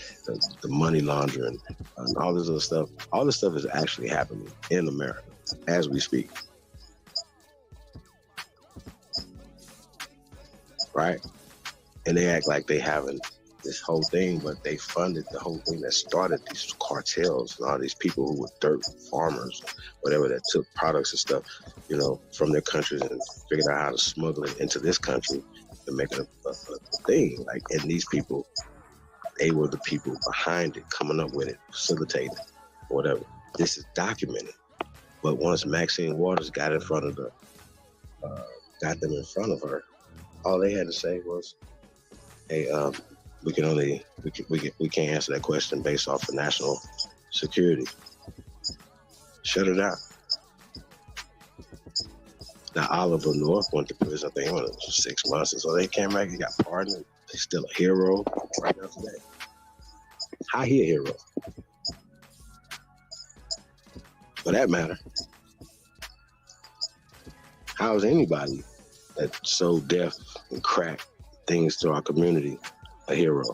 the money laundering and all this other stuff, all this stuff is actually happening in America. as we speak. Right? And they act like they haven't this whole thing, but they funded the whole thing that started these cartels and all these people who were dirt farmers, whatever, that took products and stuff, you know, from their countries and figured out how to smuggle it into this country and make it a thing. Like, and these people, they were the people behind it, coming up with it, facilitating it, or whatever. This is documented. But once Maxine Waters got in front of got them in front of her, all they had to say was, "Hey, we can't answer that question based off of national security. Shut it down." Now Oliver North went to prison. I think it was 6 months, and so they came back. He got pardoned. He's still a hero right now today. How he a hero? For that matter, how is anybody that sold death and crack things to our community a hero?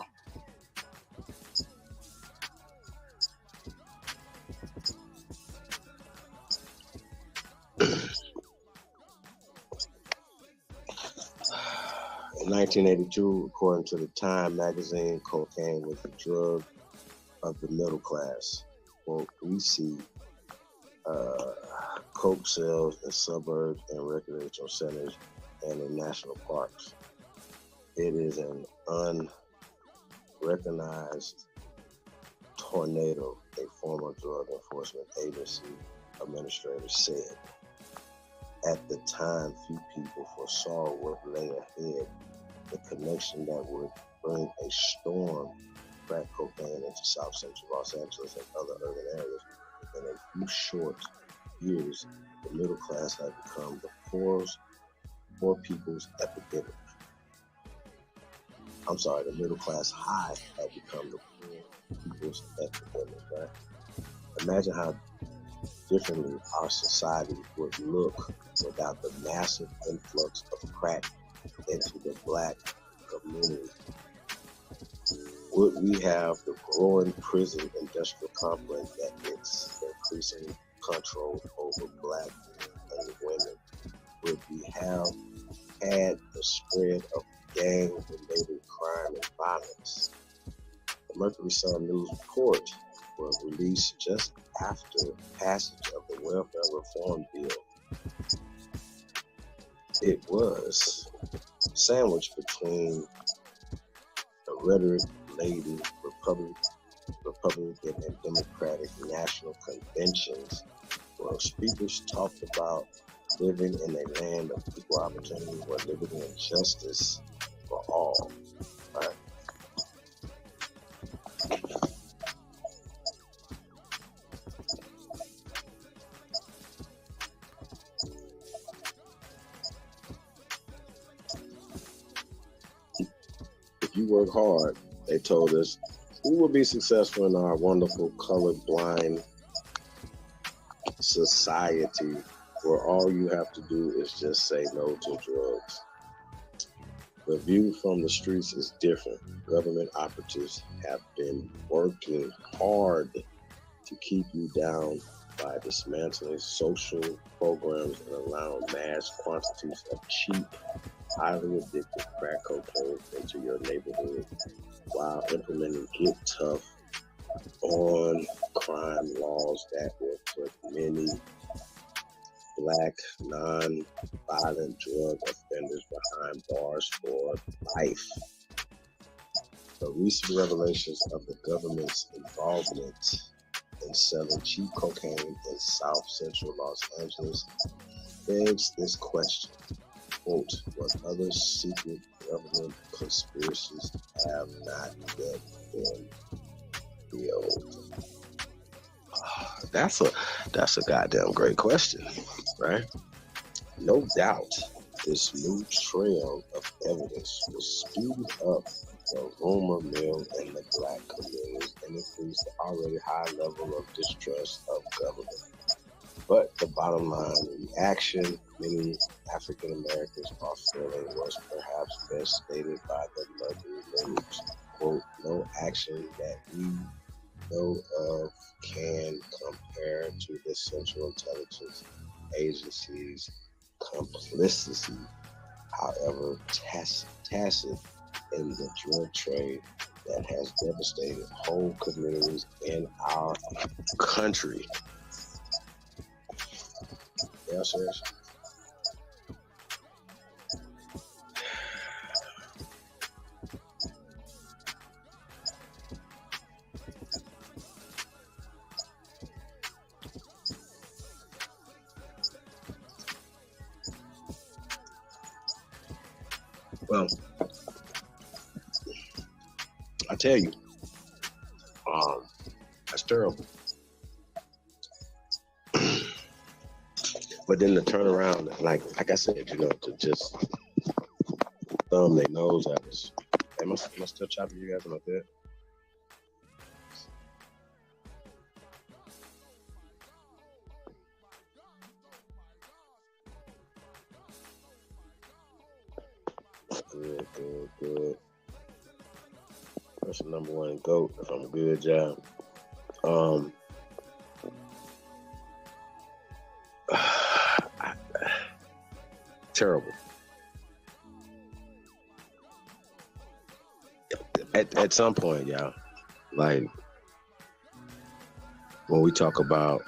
In 1982, according to the Time magazine, cocaine was the drug of the middle class. Well, we see coke sales in suburbs and recreational centers and in national parks. It is an unrecognized tornado, a former drug enforcement agency administrator said. At the time, few people foresaw what lay ahead, the connection that would bring a storm of crack cocaine into South Central Los Angeles and other urban areas. In a few short years, the middle class had become the poor people's epidemic. I'm sorry, the middle class high had become the poor people's epidemic, right? Imagine how differently our society would look without the massive influx of crack into the black community. Would we have the growing prison industrial complex that its increasing control over black men and women? Would we have had the spread of gang-related crime and violence? The Mercury Sun News report was released just after passage of the Welfare Reform Bill. It was sandwiched between the rhetoric-laden Republican and Democratic national conventions, where speakers talked about living in a land of equal opportunity where liberty and justice for all. Right? If you work hard, they told us, we will be successful in our wonderful colorblind society where all you have to do is just say no to drugs. The view from the streets is different. Government operatives have been working hard to keep you down by dismantling social programs and allowing mass quantities of cheap, highly addictive crack cocaine into your neighborhood while implementing get tough on crime laws that will put many black non-violent drug offenders behind bars for life. The recent revelations of the government's involvement in selling cheap cocaine in South Central Los Angeles begs this question. Quote, what other secret government conspiracies have not yet been revealed? That's a goddamn great question, right? No doubt, this new trail of evidence will speed up the rumor mill in the black community and increase the already high level of distrust of government. But the bottom line, the action many African Americans are feeling was perhaps best stated by the Mercury News. Quote, no action that we know of can compare to the Central Intelligence Agency's complicity, however tacit in the drug trade that has devastated whole communities in our country. Yes, sir. Well, I tell you, that's terrible. But then to turn around, like I said, to just thumb their nose at us. Am I still chopping you guys like that? Good. That's the number one GOAT, if I'm good, y'all. Terrible. At some point, y'all, like when we talk about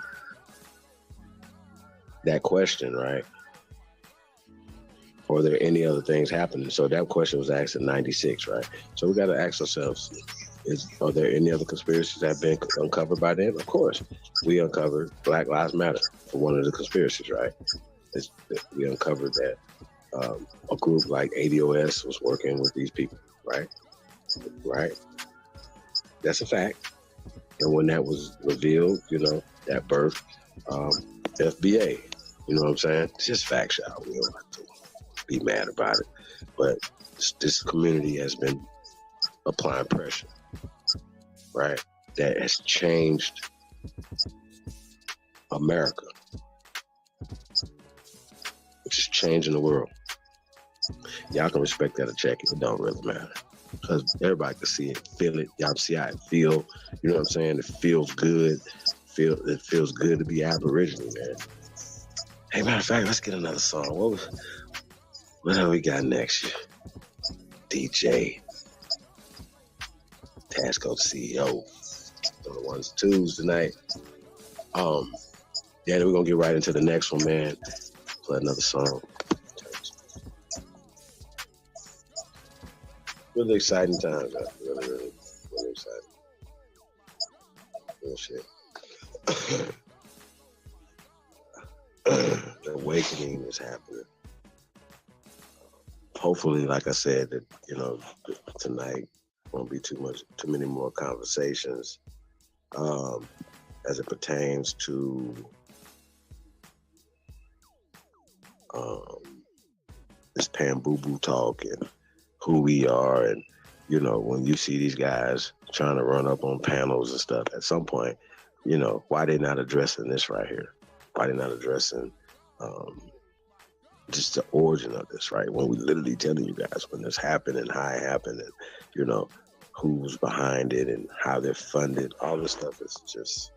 that question, right? Or are there any other things happening? So that question was asked in 96, right? So we got to ask ourselves, are there any other conspiracies that have been uncovered by them? Of course. We uncovered Black Lives Matter for one of the conspiracies, right? We uncovered that a group like ADOS was working with these people, right? Right? That's a fact. And when that was revealed, that birthed FBA. You know what I'm saying? It's just facts, y'all. We don't have to be mad about it. But this community has been applying pressure, right? That has changed America, which is changing the world. Y'all can respect that or check it. It don't really matter. Because everybody can see it, feel it. Y'all see how it feel. You know what I'm saying? It feels good. It feels good to be Aboriginal, man. Hey, matter of fact, let's get another song. What have we got next? DJ. Tasco CEO. On the ones and twos tonight. Yeah, then we're going to get right into the next one, man. Play another song. Really exciting times, man. Really exciting. Real shit. The awakening is happening. Hopefully, like I said, that tonight won't be too many more conversations as it pertains to this pan-boo-boo talk and who we are, and when you see these guys trying to run up on panels and stuff, at some point, why they not addressing this right here? Why they not addressing just the origin of this, right? When we literally telling you guys when this happened and how it happened, and who's behind it and how they're funded, all this stuff has just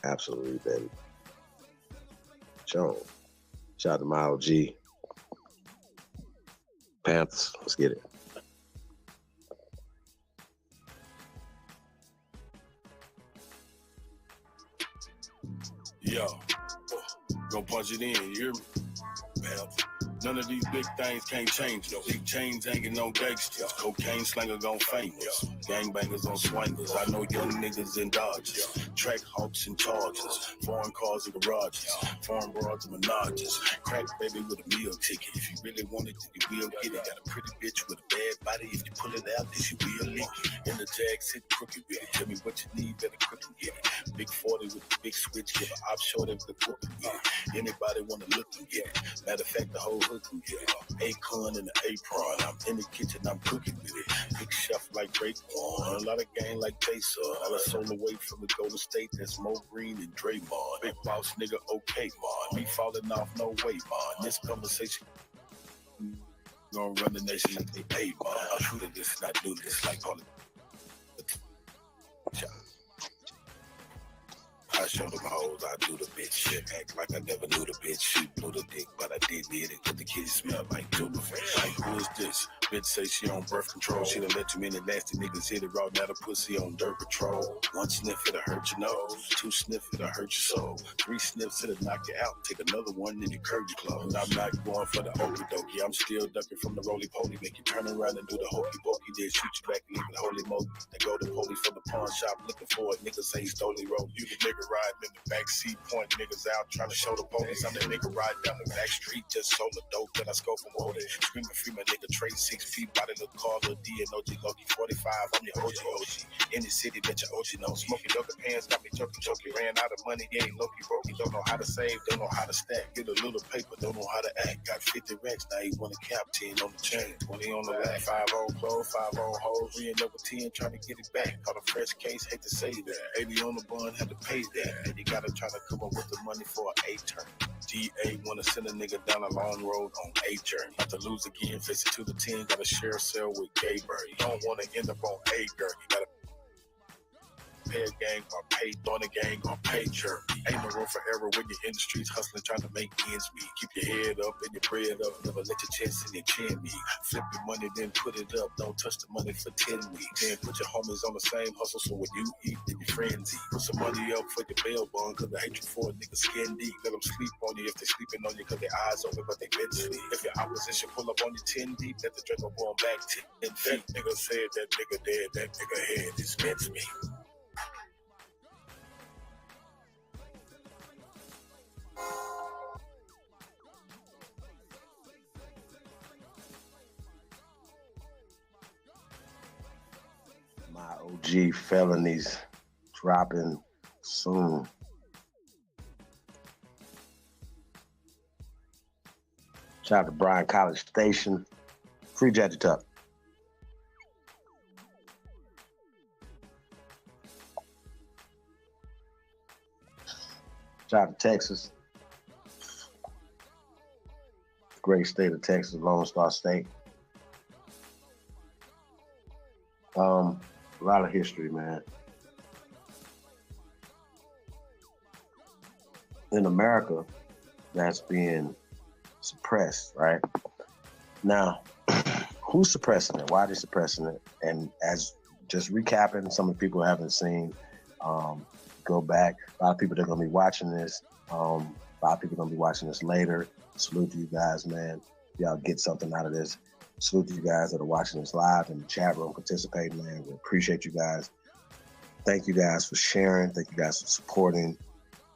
absolutely been shown. Shout out to my OG Panthers. Let's get it. Yo, go punch it in, you hear me? None of these big things can't change us. Big chains hanging on gangsters. Cocaine slanger gon' famous. Gangbangers on swingers. I know young niggas in Dodges. Track hawks and charges. Foreign cars and garages. Foreign broads and menages. Crack baby with a meal ticket. If you really want it, then you will get it. Got a pretty bitch with a bad body. If you pull it out, then you will lick it. In the jag, sit crooked with it. Tell me what you need, better crooked get it. Big 40 with the big switch. Give an offshore with the crooked get it. Anybody wanna look and get it. Matter of fact, the whole hood can get it. Acorn and the apron. I'm in the kitchen, I'm cooking with it. Big chef like Raekwon. A lot of gang like Jason. I was sold away from the Golden State. That's Mo Green and Draymond. Big boss nigga, okay, man. Me falling off, no way, man. This conversation gonna run the nation like they pay, man. I'm shooting this and I do this like all the I show them hoes, I do the bitch shit. Act like I never knew the bitch. She blew the dick, but I did hit it. Cause the kitties smell like tuna fish. Like, who is this? Bitch say she on birth control. She done let too many nasty niggas hit it raw. Now the pussy on dirt patrol. 1 sniff, it'll hurt your nose. 2 sniff, it'll hurt your soul. 3 sniffs, it'll knock you out. Take another one, then you curve your clothes. I'm not going for the okey dokey. I'm still ducking from the roly poly. Make you turn around and do the hokey pokey. Then shoot you back and leave it holy moly. They go to police from the pawn shop looking for it. Niggas say he stole the road. You the nigga riding in the backseat, pointing niggas out, trying to show the police. I'm the nigga riding down the back street, just sold the dope that I scope from Odin. Screaming free my nigga, trade 6 feet, body look car, Lil D and OG Loki 45. I'm the OG. In the city, bet your OG knows. Smoking yoga pants, got me choking. Ran out of money, ain't Loki broke. He don't know how to save, don't know how to stack. Get a little paper, don't know how to act. Got 50 racks, now he want a cap, 10 on the chain, 20 on the lap. 5 on clothes, 5 on hoes, we end up with 10 trying to get it back. Caught a fresh case, hate to say that. 80 on the bun, had to pay that. And you gotta try to come up with the money for an 8 turn. GA wanna send a nigga down a long road on a journey. About to lose again, face it to the 10, gotta share a cell with Gay Bird. You don't wanna end up on a girl, you gotta pay a gang or pay throwing a gang or pay jerk. Ain't no room for error when you're in the streets hustling, trying to make ends meet. Keep your head up and your bread up, never let your chest and your chin meet. Flip your money, then put it up, don't touch the money for 10 weeks. Then put your homies on the same hustle, so when you eat, then your friends eat. Put some money up for your bail bond, cause the hatred for a nigga skin deep. Let them sleep on you if they sleeping on you, cause their eyes open, but they been sleep. If your opposition pull up on you 10 deep, let the Draco going back 10 feet. That nigga said that nigga dead, that nigga head is meant to me. My OG felonies dropping soon. Shout out to Bryan College Station. Free Judge Tuck. Shout out to Texas. Great state of Texas, Lone Star State. A lot of history, man. In America, that's being suppressed, right? Now, who's suppressing it? Why are they suppressing it? And as just recapping, some of the people haven't seen, go back. A lot of people that are going to be watching this. A lot of people are going to be watching this later. Salute to you guys, man. Y'all get something out of this. Salute to you guys that are watching this live in the chat room, participating, man. We appreciate you guys. Thank you guys for sharing. Thank you guys for supporting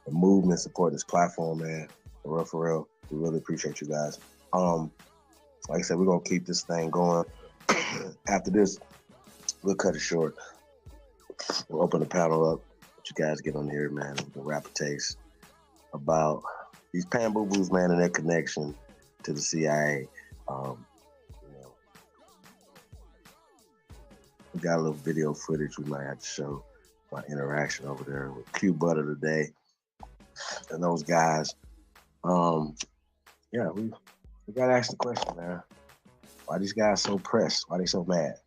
the movement, supporting this platform, man. For real. We really appreciate you guys. Like I said, we're going to keep this thing going. After this, we'll cut it short. We'll open the panel up. Let you guys get on here, man. We can rap a taste about these Pan Boo Boos, man, and their connection to the CIA. We got a little video footage we might have to show my interaction over there with Q Butter today and those guys. Yeah, we gotta ask the question, man. Why these guys so pressed? Why they so mad?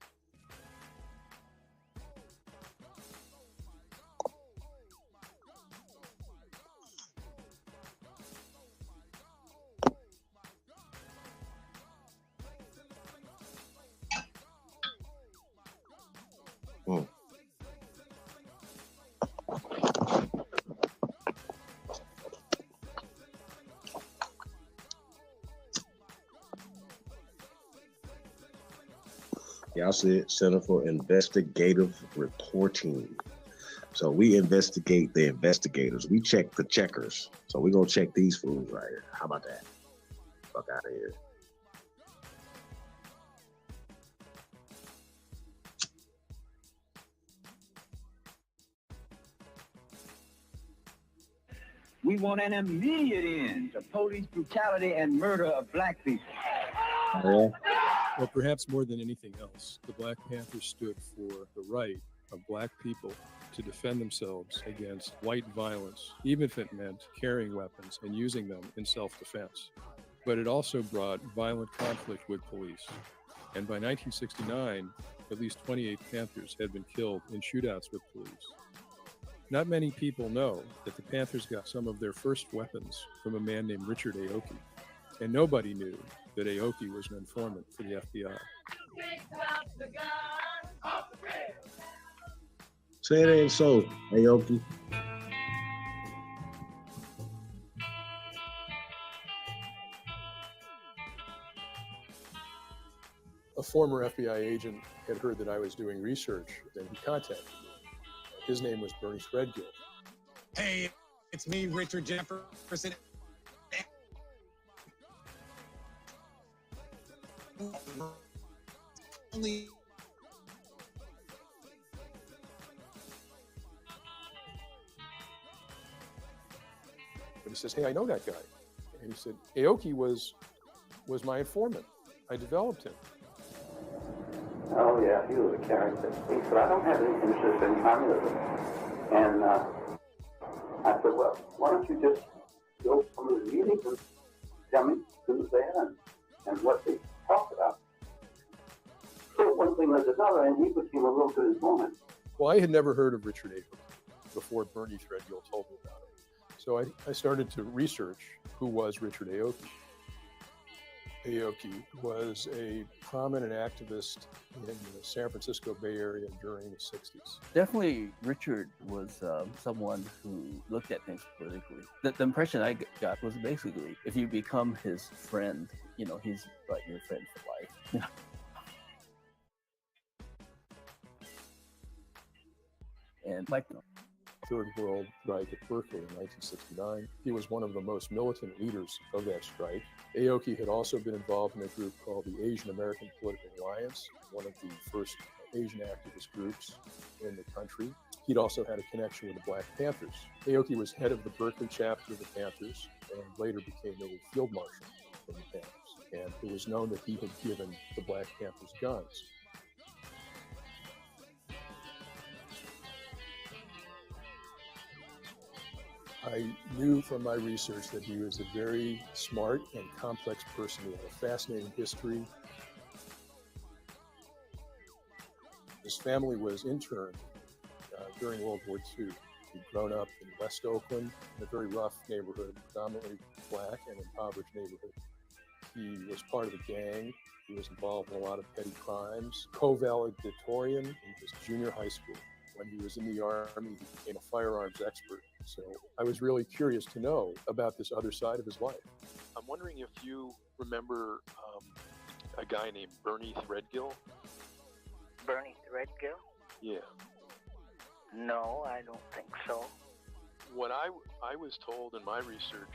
Y'all see it, Center for Investigative Reporting. So we investigate the investigators. We check the checkers. So we're going to check these fools right here. How about that? Fuck out of here. We want an immediate end to police brutality and murder of black people. Yeah. Well, perhaps more than anything else, the Black Panthers stood for the right of black people to defend themselves against white violence, even if it meant carrying weapons and using them in self-defense. But it also brought violent conflict with police. And by 1969, at least 28 Panthers had been killed in shootouts with police. Not many people know that the Panthers got some of their first weapons from a man named Richard Aoki. And nobody knew that Aoki was an informant for the FBI. Say it ain't so, Aoki. A former FBI agent had heard that I was doing research, and he contacted me. His name was Bernie Threadgill. Hey, it's me, Richard Jefferson. Only But he says, hey, I know that guy. And he said, Aoki was my informant. I developed him. Oh, yeah, he was a character. He said, I don't have any interest in communism. And I said, well, why don't you just go to some of the meetings and tell me who's there and what they talk about. So one thing led to another, and he became a real good informant. Well, I had never heard of Richard Aoki before Bernie Threadgill told me about him. So I started to research who was Richard Aoki. Aoki was a prominent activist in the San Francisco Bay Area during the 60s. Definitely, Richard was someone who looked at things politically. The impression I got was basically, if you become his friend, you know, he's like your friend for life. You know? And like Third World strike at Berkeley in 1969. He was one of the most militant leaders of that strike. Aoki had also been involved in a group called the Asian American Political Alliance, one of the first Asian activist groups in the country. He'd also had a connection with the Black Panthers. Aoki was head of the Berkeley chapter of the Panthers and later became a field marshal for the Panthers. And it was known that he had given the Black Panthers guns. I knew from my research that he was a very smart and complex person. He had a fascinating history. His family was interned during World War II. He'd grown up in West Oakland, in a very rough neighborhood, predominantly Black and impoverished neighborhood. He was part of a gang. He was involved in a lot of petty crimes. Co-valedictorian in his junior high school. When he was in the Army, he became a firearms expert. So I was really curious to know about this other side of his life. I'm wondering if you remember a guy named Bernie Threadgill? Bernie Threadgill? Yeah. No, I don't think so. What I was told in my research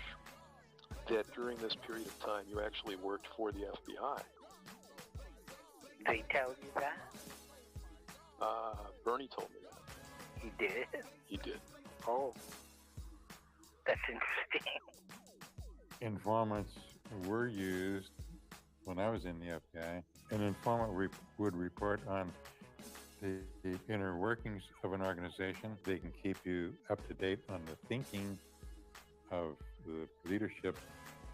that during this period of time you actually worked for the FBI. They tell you that? Bernie told me that. He did? He did. Oh, that's interesting. Informants were used when I was in the FBI. An informant would report on the inner workings of an organization. They can keep you up to date on the thinking of the leadership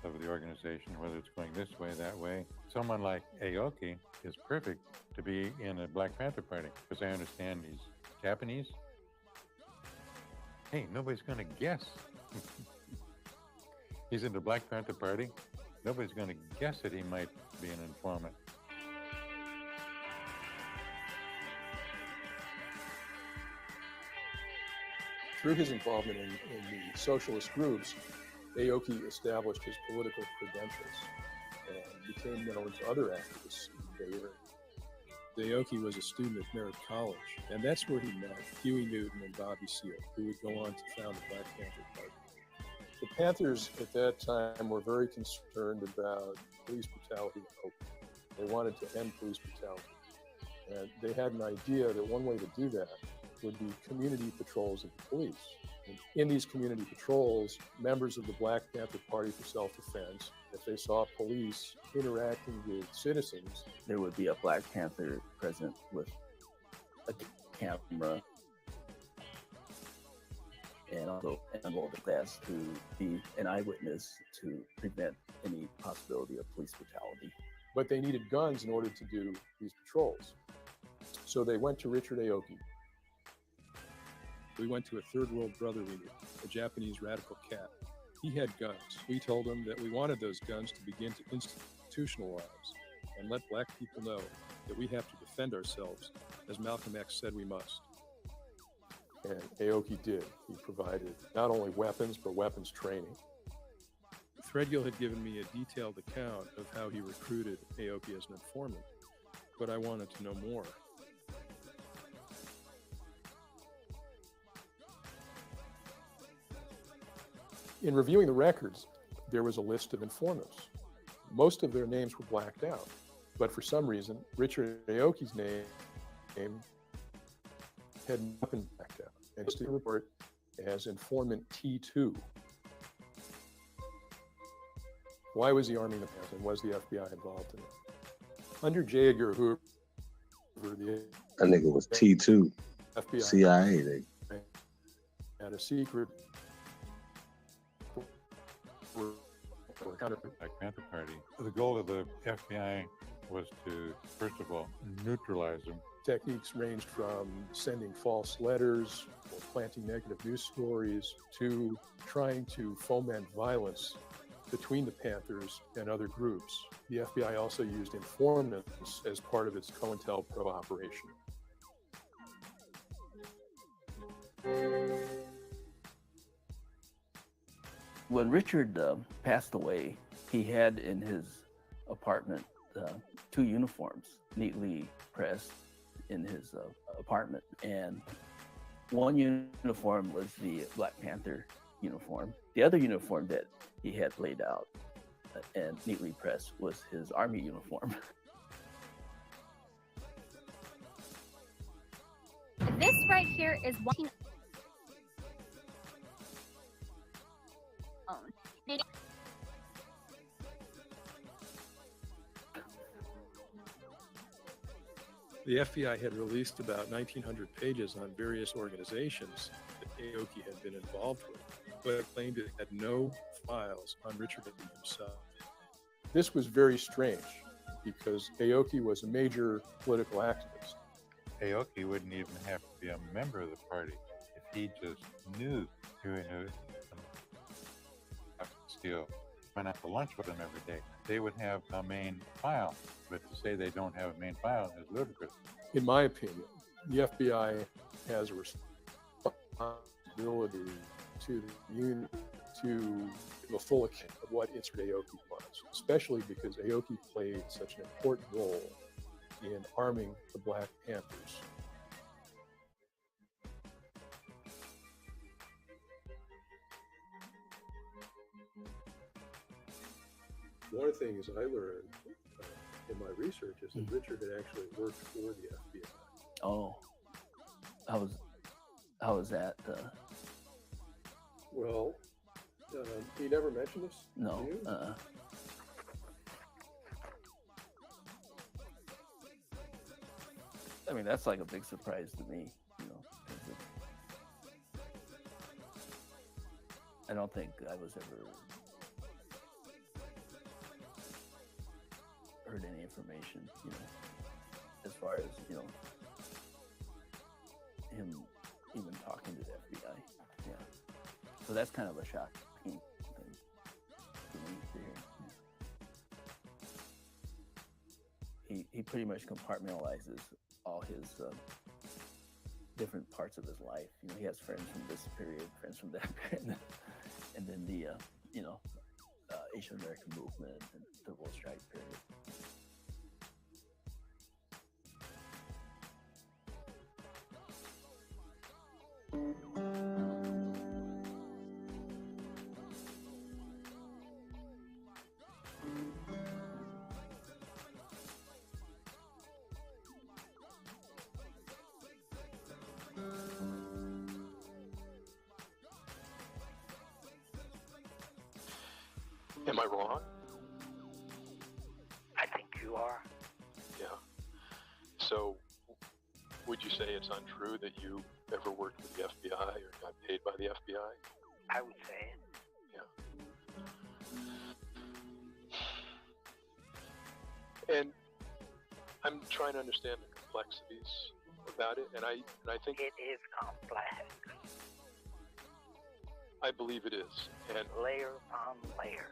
of the organization, whether it's going this way, that way. Someone like Aoki is perfect to be in a Black Panther Party, because I understand he's Japanese. Hey, nobody's going to guess. He's in the Black Panther Party. Nobody's going to guess that he might be an informant. Through his involvement in the socialist groups, Aoki established his political credentials and became known to other activists in the Bay Area. Aoki was a student at Merritt College, and that's where he met Huey Newton and Bobby Seale, who would go on to found the Black Panther Party. The Panthers at that time were very concerned about police brutality in Oakland. They wanted to end police brutality. And they had an idea that one way to do that would be community patrols of the police. And in these community patrols, members of the Black Panther Party for Self-Defense, if they saw police interacting with citizens, there would be a Black Panther present with a camera and also an old class to be an eyewitness to prevent any possibility of police brutality. But they needed guns in order to do these patrols. So they went to Richard Aoki. We went to a third world brother we knew, a Japanese radical cat. He had guns. We told him that we wanted those guns to begin to institutionalize and let black people know that we have to defend ourselves, as Malcolm X said we must. And Aoki did. He provided not only weapons, but weapons training. Threadgill had given me a detailed account of how he recruited Aoki as an informant, but I wanted to know more. In reviewing the records, there was a list of informants. Most of their names were blacked out, but for some reason, Richard Aoki's name had not been blacked out, and it's to report as informant T2. Why was he arming the path, and was the FBI involved in it? Under J. Edgar Hoover, that nigga was T2, FBI CIA. had a secret Black Panther Party. The goal of the FBI was to, first of all, neutralize them. Techniques ranged from sending false letters or planting negative news stories to trying to foment violence between the Panthers and other groups. The FBI also used informants as part of its Cointelpro operation. When Richard passed away, he had in his apartment 2 uniforms neatly pressed in his apartment. And one uniform was the Black Panther uniform. The other uniform that he had laid out and neatly pressed was his Army uniform. This right here is walking on. The FBI had released about 1,900 pages on various organizations that Aoki had been involved with, but it claimed it had no files on Richard himself. This was very strange because Aoki was a major political activist. Aoki wouldn't even have to be a member of the party if he just knew who knew skill. Went out to lunch with them every day. They would have a main file, but to say they don't have a main file is ludicrous. In my opinion, the FBI has a responsibility to the unit to give a full account of what Insert Aoki was, especially because Aoki played such an important role in arming the Black Panthers. One of the things I learned in my research is that Richard had actually worked for the FBI. Oh, how was that? Well, he never mentioned this? No. To you? I mean, that's like a big surprise to me, you know. 'Cause I don't think I was ever heard any information, you know, as far as, you know, him even talking to the FBI. Yeah. So that's kind of a shocking thing for me to hear. Yeah. He pretty much compartmentalizes all his different parts of his life. You know, he has friends from this period, friends from that period, and then the you know, Asian American movement and the Civil Strike period. Am I wrong? I think you are. Yeah. So, would you say it's untrue that you ever worked with the FBI or got paid by the FBI? I would say it. Yeah. And I'm trying to understand the complexities about it, and I think it is complex. I believe it is. And layer upon layer.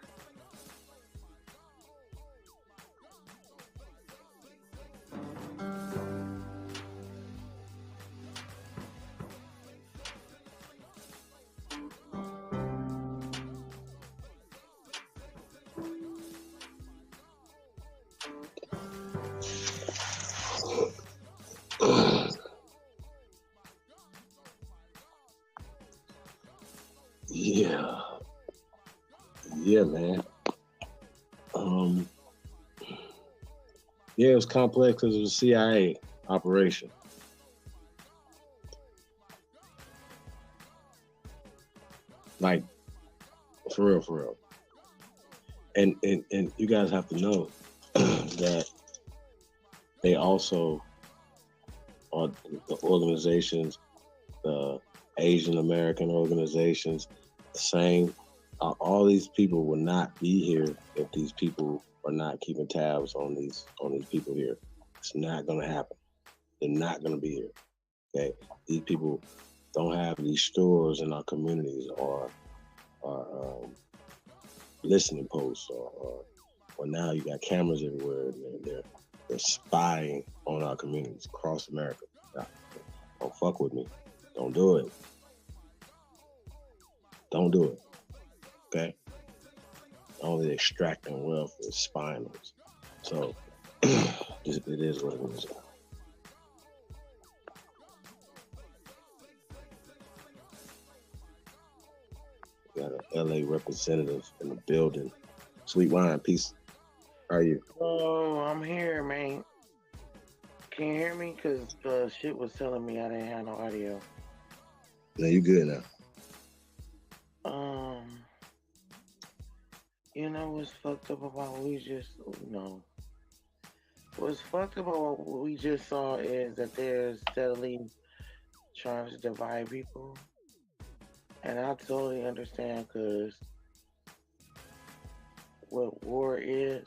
Yeah. Yeah, man. Yeah, it was complex because it was a CIA operation. Like, for real. And you guys have to know that they also are the organizations, the Asian American organizations, the same. All these people will not be here if these people are not keeping tabs on these people here. It's not going to happen. They're not going to be here. Okay, these people don't have these stores in our communities or listening posts or now you got cameras everywhere and they're spying on our communities across America. Now, don't fuck with me. Don't do it. Don't do it. Okay? Only extracting wealth is spying on us. So it is what it is. Got an LA representative in the building. Sweet Wine, peace. How are you? Oh, I'm here, man. Can you hear me? Because the shit was telling me I didn't have no audio. No, you good now. You know what's fucked up about what's fucked up about what we just saw is that they're steadily trying to divide people. And I totally understand because what war is.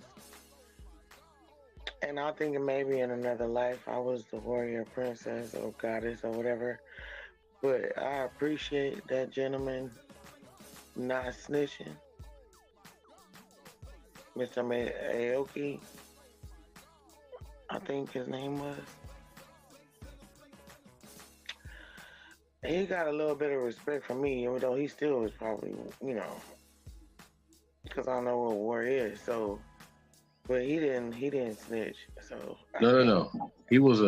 And I think maybe in another life I was the warrior princess or goddess or whatever. But I appreciate that gentleman not snitching. Mr. Aoki, I think his name was. He got a little bit of respect from me, even though he still was probably, because I know what war is. So, but he didn't snitch. So No. He was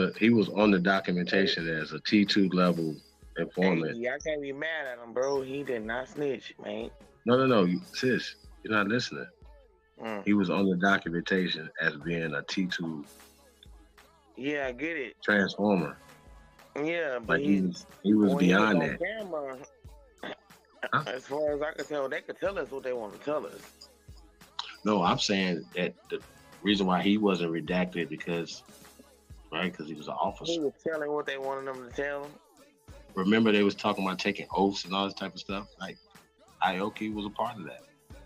on the documentation as a T2 level informant. Hey, I can't be mad at him, bro. He did not snitch, man. No, sis, you're not listening. He was on the documentation as being a T2. Yeah, I get it. Transformer. Yeah, but like he was beyond that. Camera, as far as I could tell, they could tell us what they want to tell us. No, I'm saying that the reason why he wasn't redacted because he was an officer. He was telling what they wanted them to tell him. Remember they was talking about taking oaths and all this type of stuff? Like, Aoki was a part of that.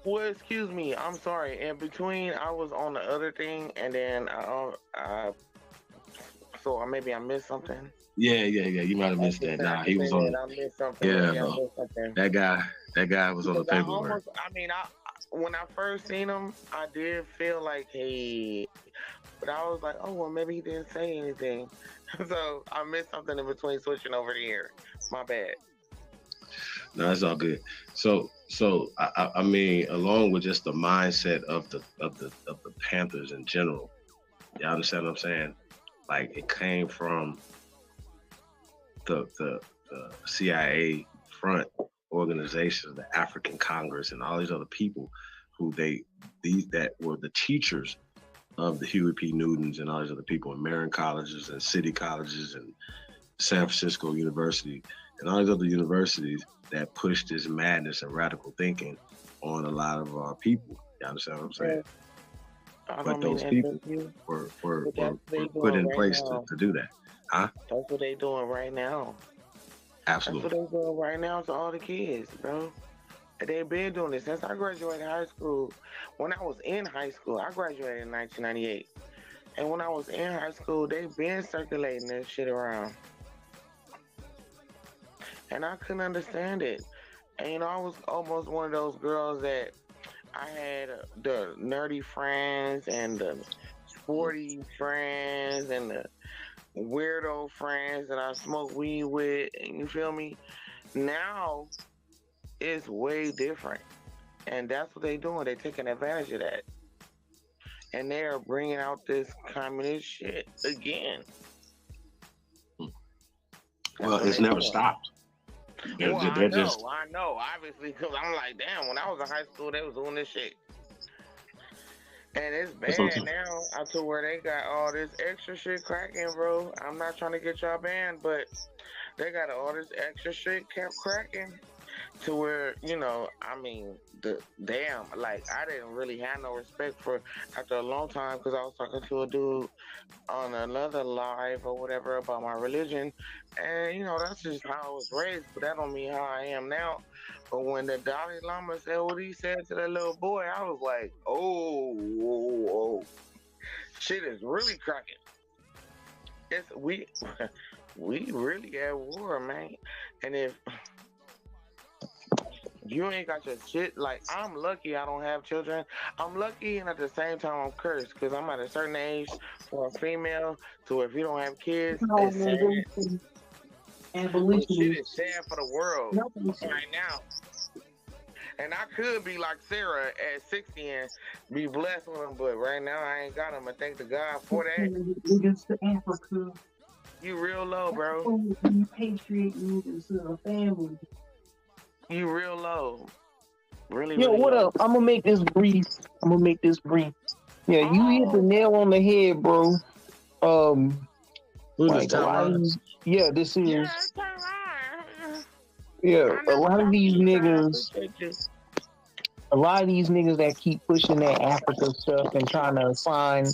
Well, excuse me, I'm sorry. In between, I was on the other thing, and then so maybe I missed something. Yeah. You might have missed that. Nah, he was on. I missed something. Yeah, no. That guy was on the paperwork. When I first seen him, I did feel like, hey, but I was like, oh, well, maybe he didn't say anything. So I missed something in between switching over to here. My bad. No, that's all good. So I mean, along with just the mindset of the Panthers in general, y'all understand what I'm saying? Like, it came from the CIA front organizations, the African Congress, and all these other people that were the teachers of the Huey P. Newtons and all these other people in Marion colleges and city colleges and San Francisco University and all these other universities that pushed this madness and radical thinking on a lot of our people. You understand what I'm saying? But those people were put in place to do that. Huh? That's what they doing right now. Absolutely. That's what they doing right now to all the kids, bro. They've been doing this since I graduated high school. When I was in high school, I graduated in 1998. And when I was in high school, they've been circulating this shit around. And I couldn't understand it. And I was almost one of those girls that I had the nerdy friends and the sporty friends and the weirdo friends that I smoke weed with. And you feel me? Now it's way different, and that's what they're doing. They're taking advantage of that, and they are bringing out this communist shit again. Well, it's never stopped. Well, I know. Obviously, because I'm like, damn. When I was in high school, they was doing this shit, and it's bad now. To where they got all this extra shit cracking, bro. I'm not trying to get y'all banned, but they got all this extra shit kept cracking. To where, I mean, like, I didn't really have no respect for after a long time because I was talking to a dude on another live or whatever about my religion, and that's just how I was raised, but that don't mean how I am now. But when the Dalai Lama said what he said to that little boy, I was like, oh, shit is really cracking. We really at war, man, and if you ain't got your shit. Like, I'm lucky I don't have children. I'm lucky, and at the same time, I'm cursed because I'm at a certain age for a female. So if you don't have kids, it's sad. And shit is sad for the world right now. And I could be like Sarah at 60 and be blessed with them, but right now I ain't got them. And thank the God for that. Niggas to Africa. You real low, bro. Repatriate niggas to a family. You real low. Really, Yo, really what low. up? I'm gonna make this brief. Yeah, you hit the nail on the head, bro. Like a lot of these, this is. Yeah, a lot of these niggas that keep pushing that Africa stuff and trying to assign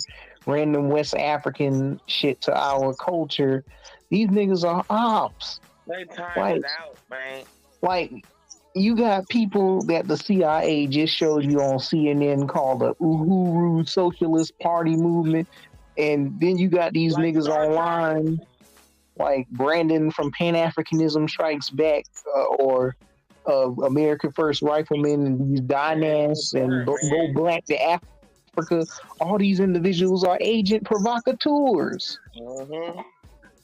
random West African shit to our culture, these niggas are ops. They time is out, man. Like, you got people that the CIA just showed you on CNN called the Uhuru Socialist Party Movement, and then you got these niggas online, like Brandon from Pan-Africanism Strikes Back, or American First Rifleman, and these Dynasts and Go Black to Africa. All these individuals are agent provocateurs.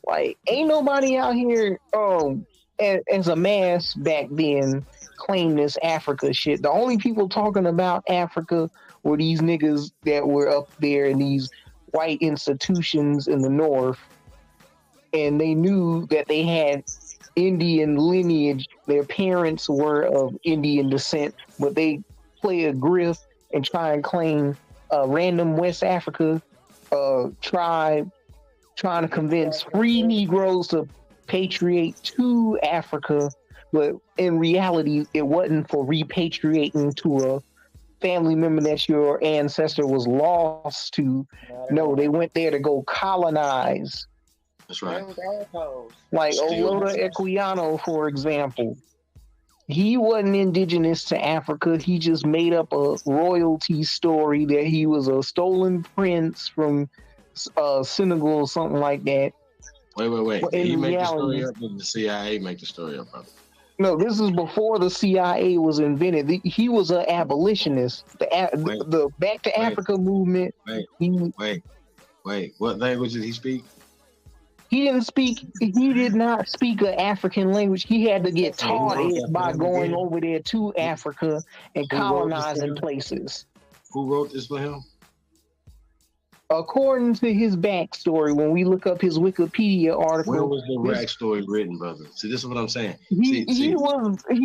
Like, ain't nobody out here as a mass back then claim this Africa shit. The only people talking about Africa were these niggas that were up there in these white institutions in the north, and they knew that they had Indian lineage. Their parents were of Indian descent, but they play a grift and try and claim a random West Africa tribe, trying to convince free Negroes to patriate to Africa, but in reality, it wasn't for repatriating to a family member that your ancestor was lost to. No, they went there to go colonize. That's right. Like Oloda Equiano, for example. He wasn't indigenous to Africa. He just made up a royalty story that he was a stolen prince from Senegal or something like that. Wait. But Did he make the reality, story up? Did the CIA make the story up, brother? no, this is before the CIA was invented. He was an abolitionist. The Back to Africa movement. Wait. What language did he speak? He did not speak an African language. He had to get taught it by going over there to Africa and colonizing places. Who wrote this for him? According to his backstory, when we look up his Wikipedia article, Where was the backstory written, brother? See, this is what I'm saying. He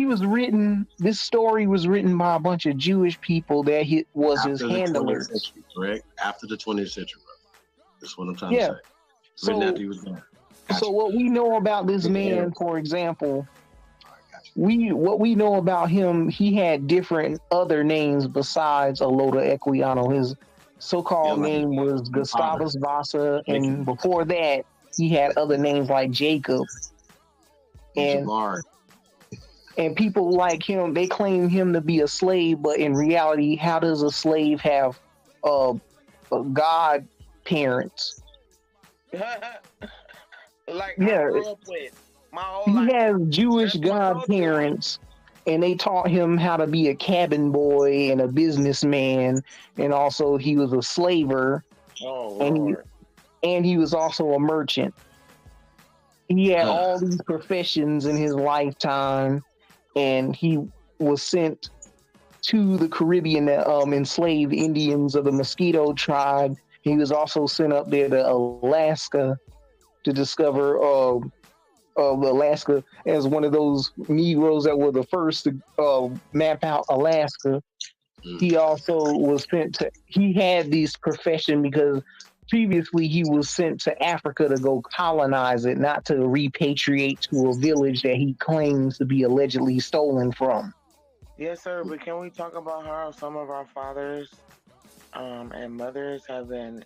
was written. This story was written by a bunch of Jewish people that was his handlers. Century, correct? After the 20th century, brother. That's what I'm trying to say. So, after he was done. So what we know about this man, for example, what we know about him, he had different other names besides Oloda Equiano. His so-called name was Gustavus Vasa, and before that, he had other names like Jacob. And people like him, they claim him to be a slave, but in reality, how does a slave have godparents? Like I grew up with my whole life. He has Jewish godparents, and they taught him how to be a cabin boy and a businessman, and also he was a slaver, Oh and Lord. he was also a merchant. He had all these professions in his lifetime, and he was sent to the Caribbean to enslave Indians of the Mosquito tribe. He was also sent up there to Alaska to discover Alaska as one of those Negroes that were the first to map out Alaska. He also was sent to, he had this profession because previously he was sent to Africa to go colonize it, not to repatriate to a village that he claims to be allegedly stolen from. Yes, sir. But can we talk about how some of our fathers and mothers have been,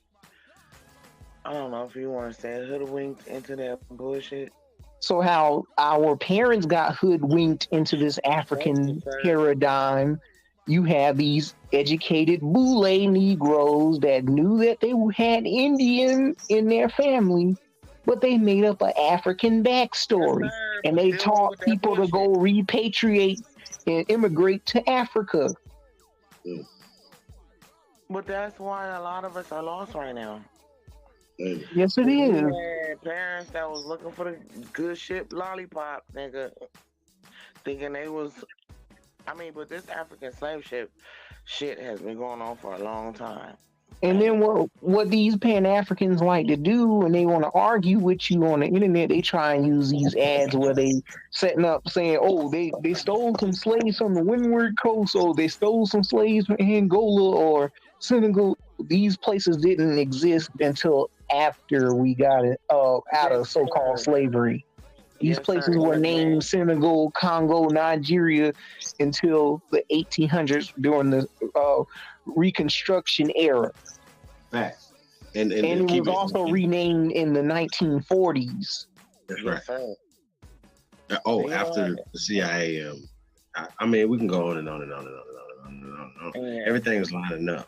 I don't know if you want to say it, hoodwinked into that bullshit? So how our parents got hoodwinked into this African paradigm. You have these educated Boule Negroes that knew that they had Indian in their family, but they made up an African backstory. And they taught people to go repatriate and immigrate to Africa. But that's why a lot of us are lost right now. Yes, it We is. had parents that was looking for the good shit lollipop, nigga, thinking they was. I mean, but this African slave shit has been going on for a long time. And then what these Pan-Africans like to do when they want to argue with you on the internet, they try and use these ads where they setting up saying, oh, they stole some slaves from the Windward Coast, or they stole some slaves from Angola or Senegal. These places didn't exist until after we got it out of so-called slavery. These places were named Senegal, Congo, Nigeria until the 1800s during the Reconstruction era. Facts. And it was also renamed in the 1940s. That's right. After the CIA, I mean, we can go on and on and on and on and on and on and on. Yeah. Everything is lining up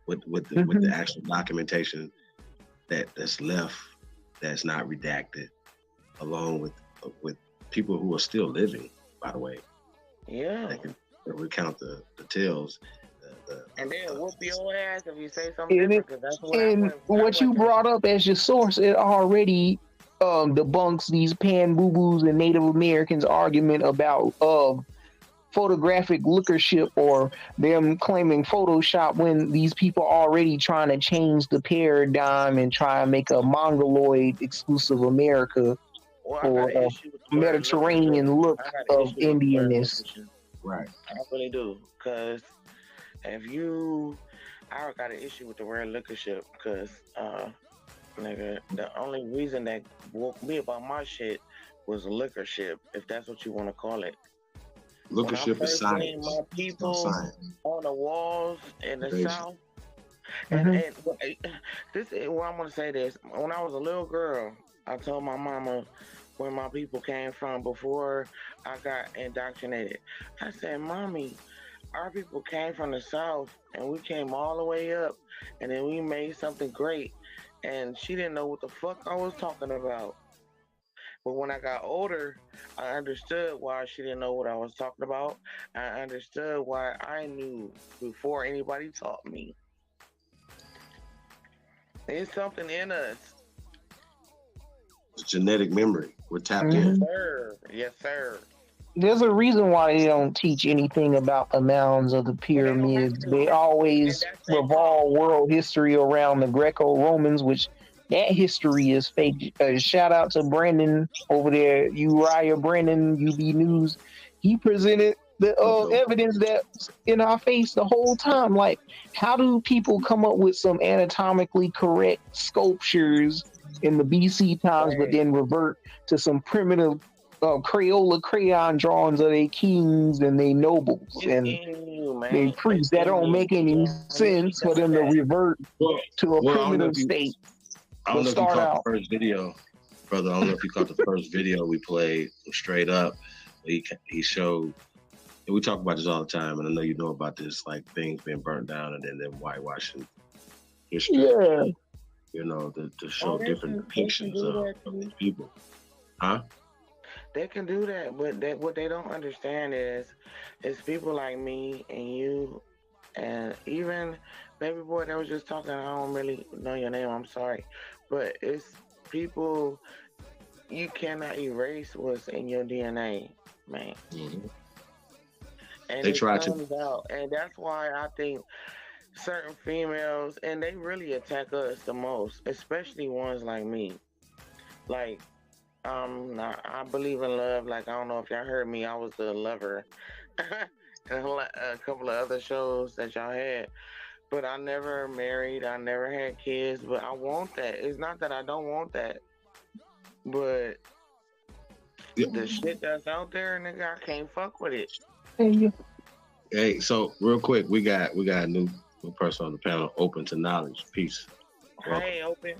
with the actual documentation that's left, that's not redacted, along with people who are still living, by the way. Yeah. That can recount the tales. And then whoop your ass if you say something different, 'cause that's what what you brought up as your source, it already debunks these pan-boo-boos and Native Americans' argument about photographic lookership or them claiming Photoshop, when these people are already trying to change the paradigm and try and make a Mongoloid exclusive America or a Mediterranean look of Indianness. Right. I really do, because I got an issue with the word lookership, because nigga, the only reason that woke me about my shit was lookership, if that's what you want to call it. Lookership is science. My people on the walls in the Crazy. South, and this is where I'm gonna say this. When I was a little girl, I told my mama where my people came from before I got indoctrinated. I said, "Mommy, our people came from the South, and we came all the way up, and then we made something great." And she didn't know what the fuck I was talking about. But when I got older, I understood why she didn't know what I was talking about. I understood why I knew before anybody taught me. There's something in us. It's genetic memory. We're tapped in. Yes, sir. There's a reason why they don't teach anything about the mounds of the pyramids. They always revolve world history around the Greco-Romans, which that history is fake. Shout out to Brandon over there, Uriah Brandon, UB News. He presented the evidence that's in our face the whole time. Like, how do people come up with some anatomically correct sculptures in the BC times, but then revert to some primitive Crayola crayon drawings of their kings and their nobles and their priests? That don't make any sense for them to revert to a primitive state. I don't know if you caught the first video, brother. I don't know if you caught the first video we played straight up. He showed, and we talk about this all the time, and I know you know about this, like things being burnt down and then them whitewashing history. Yeah. You know, to show different depictions of these people. Huh? They can do that, but what they don't understand is people like me and you, and even baby boy that was just talking. I don't really know your name. I'm sorry, but it's people. You cannot erase what's in your DNA, man. Mm-hmm. And They it try to. comes out, and that's why I think certain females, and they really attack us the most, especially ones like me. Like, I believe in love. Like, I don't know if y'all heard me. I was the lover. And a couple of other shows that y'all had. But I never married. I never had kids. But I want that. It's not that I don't want that. But the shit that's out there, nigga, I can't fuck with it. Hey, so real quick, we got a new person on the panel, open to knowledge. Peace. Welcome. Hey, open.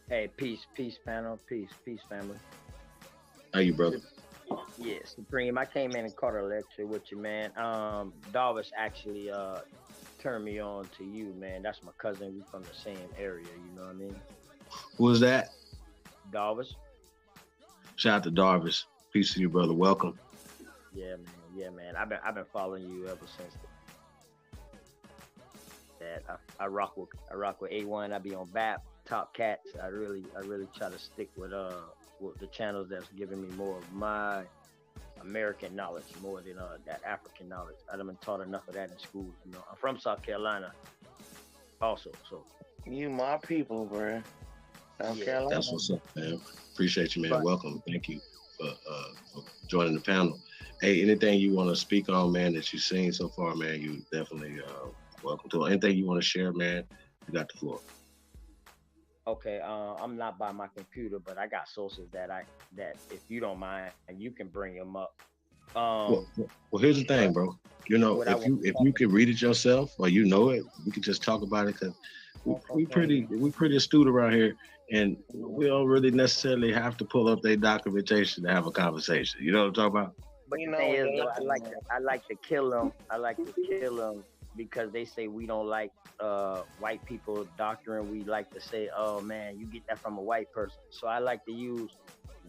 Hey, peace, panel, peace, family. How you, brother? Yeah, Supreme. I came in and caught a lecture with you, man. Darvish actually turned me on to you, man. That's my cousin. We from the same area, you know what I mean? Who was that? Darvish. Shout out to Darvish. Peace to you, brother. Welcome. Yeah, man. I've been following you ever since that. I rock with A1. I be on VAP, Top Cats. I really try to stick with the channels that's giving me more of my American knowledge more than that African knowledge. I haven't been taught enough of that in school. You know, I'm from South Carolina, also. So you my people, bro. South Carolina. That's what's up, man. Appreciate you, man. Welcome. Thank you for joining the panel. Hey, anything you want to speak on, man, that you've seen so far, man, you definitely welcome to. Anything you want to share, man, you got the floor. Okay, I'm not by my computer, but I got sources that if you don't mind, and you can bring them up. Well, here's the thing, bro. You know, if you can read it yourself or you know it, we can just talk about it because we pretty astute around here, and we don't really necessarily have to pull up their documentation to have a conversation. You know what I'm talking about? But the thing is, though, I like to kill them. I like to kill them because they say we don't like white people doctrine. We like to say, oh man, you get that from a white person. So I like to use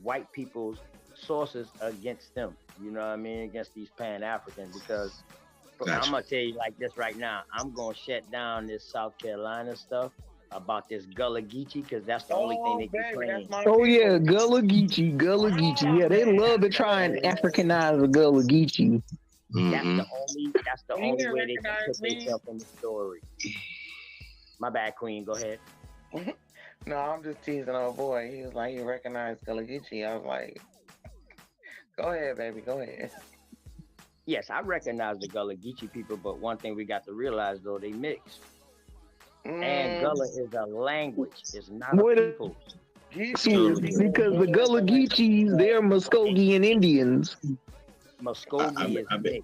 white people's sources against them. You know what I mean? Against these Pan-Africans, because I'm gonna tell you like this right now. I'm gonna shut down this South Carolina stuff about this Gullah Geechee, because that's the only thing they keep playing. Oh yeah, Gullah Geechee. Yeah, they love to try and Africanize the Gullah Geechee. Mm-hmm. That's the only way they can put themselves in the story. My bad, Queen. Go ahead. No, I'm just teasing our boy. He was like, he recognized Gullah Geechee. I was like, go ahead, baby. Go ahead. Yes, I recognize the Gullah Geechee people, but one thing we got to realize, though, they mix. And Gullah is a language. It's not a people. Because the Gullah Geechees, they're Muskogean Indians. Muskogee is big.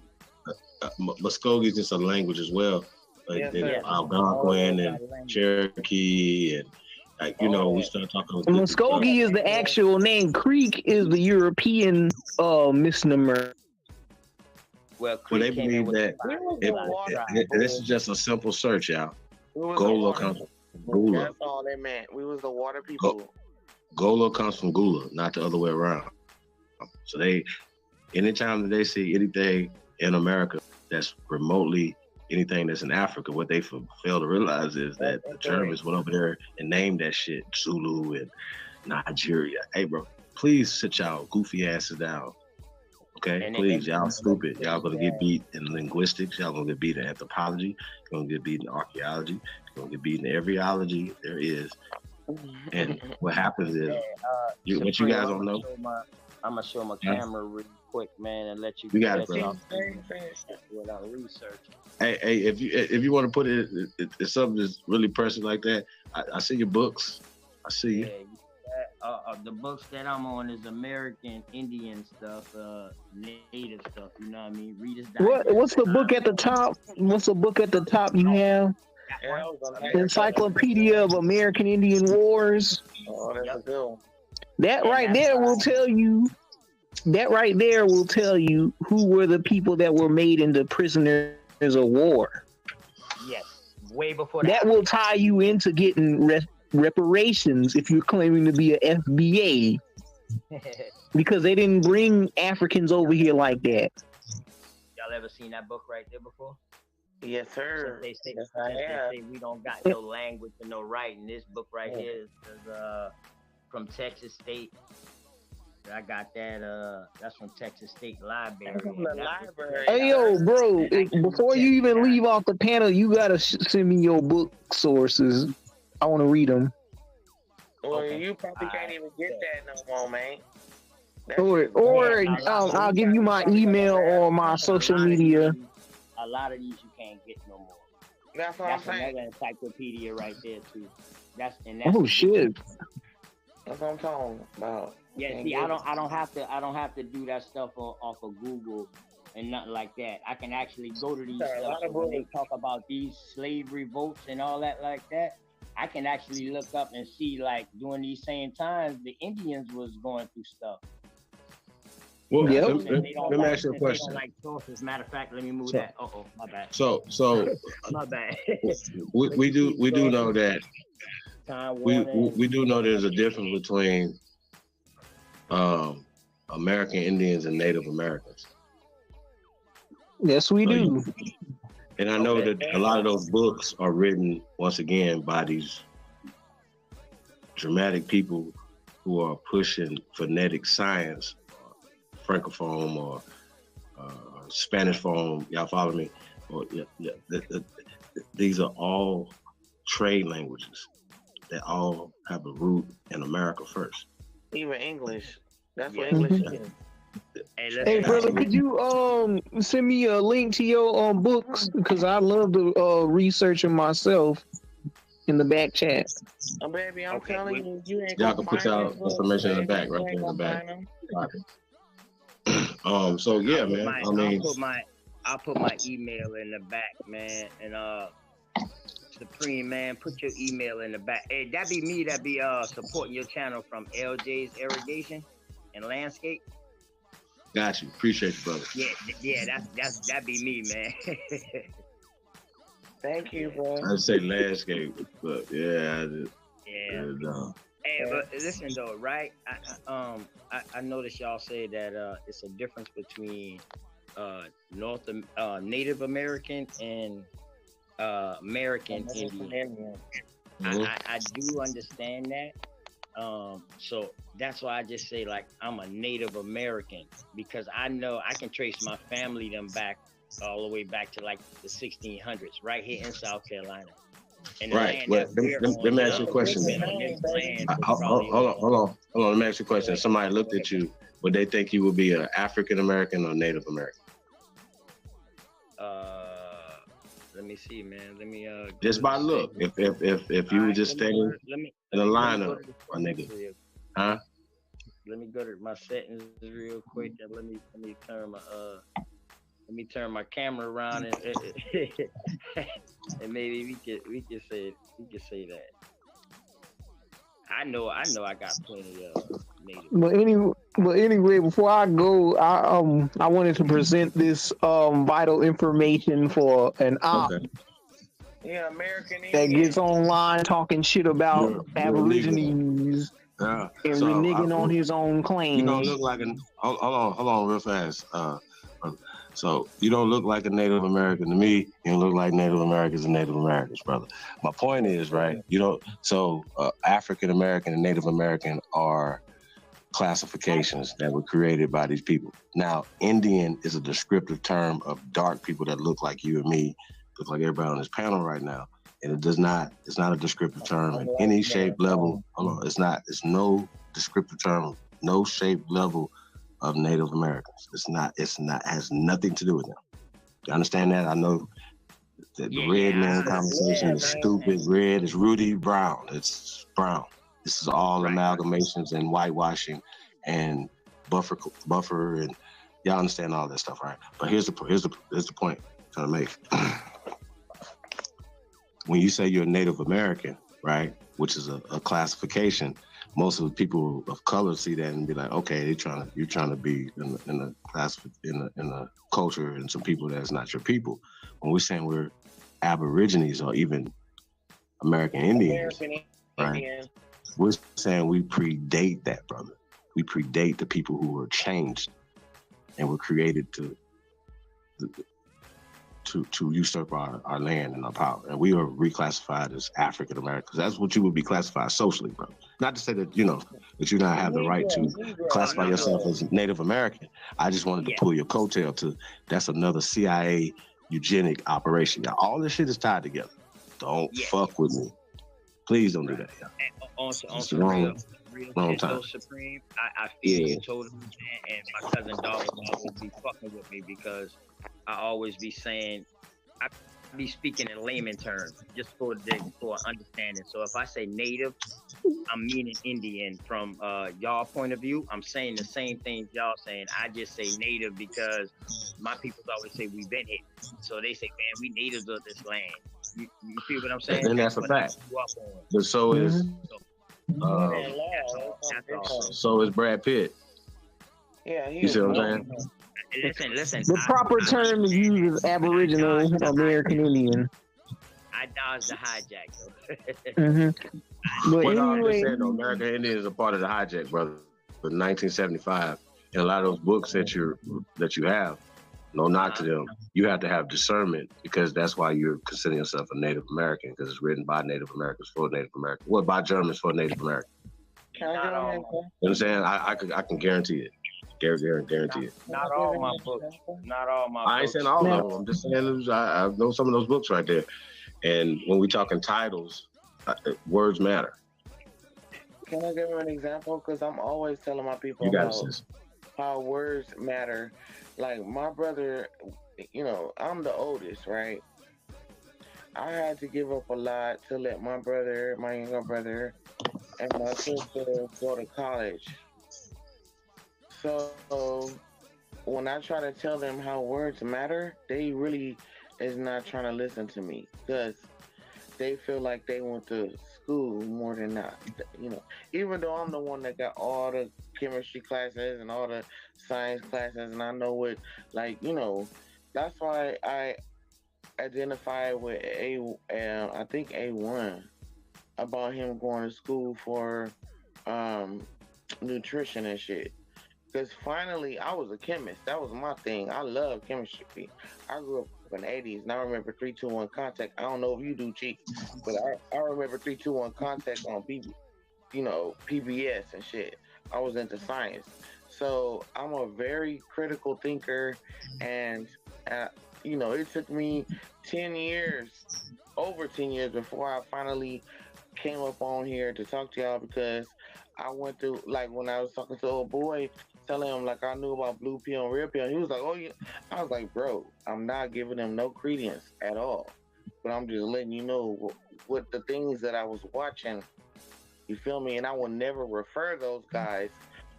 Muskogee is just a language as well. Like Algonquin and Cherokee and you know, we start talking. Muskogee is the actual name. Creek is the European misnomer. Well, they believe that this is just a simple search, y'all. Golo comes from Gula. That's all they meant. We was the water people. Golo comes from Gula, not the other way around. So anytime that they see anything in America that's remotely anything that's in Africa, what they fail to realize is that the Germans went over there and named that shit Zulu and Nigeria. Hey, bro, please sit y'all goofy asses down. Okay, please, y'all stupid. Y'all gonna get beat in linguistics. Y'all gonna get beat in anthropology. You're gonna get beat in archaeology. You're gonna get beat in every ology there is. And what happens is, what you guys don't know. I'm gonna show my camera real quick, man, and let you. We got it, bro. Without research. Hey, if you want to put it, it's something that's really personal like that. I see your books. I see you. The books that I'm on is American Indian stuff, native stuff. You know what I mean? Reader's Digest. What's the book at the top? What's the book at the top you have? Encyclopedia of American Indian Wars. Oh, that's a good one. That right there will tell you. That right there will tell you who were the people that were made into prisoners of war. Yes, way before that will tie you into getting reparations if you're claiming to be a FBA. because they didn't bring Africans over here like that. Y'all ever seen that book right there before? Yes, sir. Since they say, Yes, I have. they say we don't got no language and no writing, this book right here is from Texas State. I got that. That's from Texas State Library. From the library. Hey, yo, bro, before you even leave off the panel, you gotta send me your book sources. I want to read them. Well, you probably can't even get that no more, man. Or I'll give you my email or my social media. A lot of these you can't get no more. That's what I'm saying. Another encyclopedia right there too. That's Oh shit. That's what I'm talking about. Yeah, see, I don't have to do that stuff off of Google and nothing like that. I can actually go to these stuff. So when they talk about these slave revolts and all that like that, I can actually look up and see, like, during these same times, the Indians was going through stuff. Well, yep. let me ask you a question. They don't like sources. Matter of fact, let me move that. My bad. So my bad. we do know that we do know there's a difference between American Indians and Native Americans. Yes, we do. And I know that a lot of those books are written once again by these dramatic people who are pushing phonetic science, Francophone or Spanish phone. Y'all follow me? Or these are all trade languages that all have a root in America first. Even English. That's what English is. Hey, brother, could you send me a link to your books, because I love to research them myself in the back chat. Oh, baby, I'm telling you, you ain't Y'all gonna can put find y'all them books, information in the baby. back, right You there ain't in the gonna back. find them. So yeah, man. I mean, I'll put my email in the back, man, and Supreme, man, put your email in the back. Hey, that be me that be supporting your channel from LJ's Irrigation and Landscape. got you. Appreciate you, brother. Yeah, that be me, man. Thank you, bro. I'd say landscape, but yeah. Hey, but listen though, right? I noticed y'all say that it's a difference between Native American and American Indian. I do understand that. So that's why I just say, like, I'm a Native American, because I know I can trace my family them back all the way back to like the 1600s, right here in South Carolina. And Right. Well, let me ask you a question. Hold on. Let me ask you a question. If somebody looked at you, would they think you would be an African American or Native American? Let me see, man. Let me just by look. If you were just standing in a lineup, my nigga. Huh? Let me go to my settings real quick, and let me turn my camera around and and maybe we can say that. I know I got plenty of Native. But anyway, before I go, I wanted to present this vital information for an op Yeah, American that gets online talking shit about Aborigines and reneging on his own claim. You don't look like a hold on real fast. So you don't look like a Native American to me. You don't look like Native Americans and Native Americans, brother. My point is, right? You don't. So African American and Native American are classifications that were created by these people. Now, Indian is a descriptive term of dark people that look like you and me, look like everybody on this panel right now, and it does not. It's not a descriptive term in any shape, level. Hold on, it's not. It's no descriptive term, no shape, level of Native Americans. It's not. Has nothing to do with them. You understand that? I know that the red man conversation is stupid. Red is Rudy Brown. It's Brown. This is all amalgamations and whitewashing and buffer, and y'all understand all that stuff, right? But here's the point I'm trying to make. When you say you're a Native American, right, which is a classification, most of the people of color see that and be like, okay, you're trying to be in a class in a culture and some people that's not your people. When we're saying we're Aborigines or even American Indians, right? We're saying we predate that, brother. We predate the people who were changed and were created to usurp our land and our power. And we are reclassified as African Americans. That's what you would be classified socially, bro. Not to say that, that you not have the right to classify yourself as Native American. I just wanted to pull your coattail to, that's another CIA eugenic operation. Y'all, all this shit is tied together. Don't fuck with me. Please don't do that. On It's some wrong real time. shit, Supreme. I feel you totally, and my cousin Dog will always be fucking with me because I always be saying, I be speaking in layman terms just for understanding. So if I say native, I'm meaning Indian. From y'all point of view, I'm saying the same thing y'all saying. I just say native because my people always say we've been here. So they say, man, we natives of this land. You feel what I'm saying? And that's a fact. But so is so is Brad Pitt. Yeah, you see what I'm saying? Listen. The proper term to use is Aboriginal American Indian. I dodged the hijack, though. But Well, no, I'm anyway, just saying, though, American Indian is a part of the hijack, brother. For 1975, and a lot of those books that you have, no knock to them. You have to have discernment because that's why you're considering yourself a Native American because it's written by Native Americans for Native Americans. Well, by Germans for Native Americans. Can I get on that? You know what I'm saying? I can guarantee it. Guarantee it. Not all my books. Not all my books. I ain't saying all of them. I'm just saying I know some of those books right there. And when we talking titles, words matter. Can I give you an example? Because I'm always telling my people how words matter. Like my brother, I'm the oldest, right? I had to give up a lot to let my brother, my younger brother, and my sister go to college. So when I try to tell them how words matter, they really is not trying to listen to me because they feel like they went to school more than not. Even though I'm the one that got all the chemistry classes and all the science classes, and I know it, that's why I identify with I think A1 about him going to school for nutrition and shit. Because finally, I was a chemist. That was my thing. I love chemistry. I grew up in the 80s, and I remember 3-2-1 contact. I don't know if you do, Chief, but I remember 3-2-1 contact on PBS and shit. I was into science. So I'm a very critical thinker, and, it took me 10 years, over 10 years before I finally came up on here to talk to y'all because I went through, when I was talking to old boy, telling him I knew about blue pill and red pill. He was like, "Oh yeah." I was like, "Bro, I'm not giving them no credence at all, but I'm just letting you know what the things that I was watching. You feel me? And I will never refer those guys,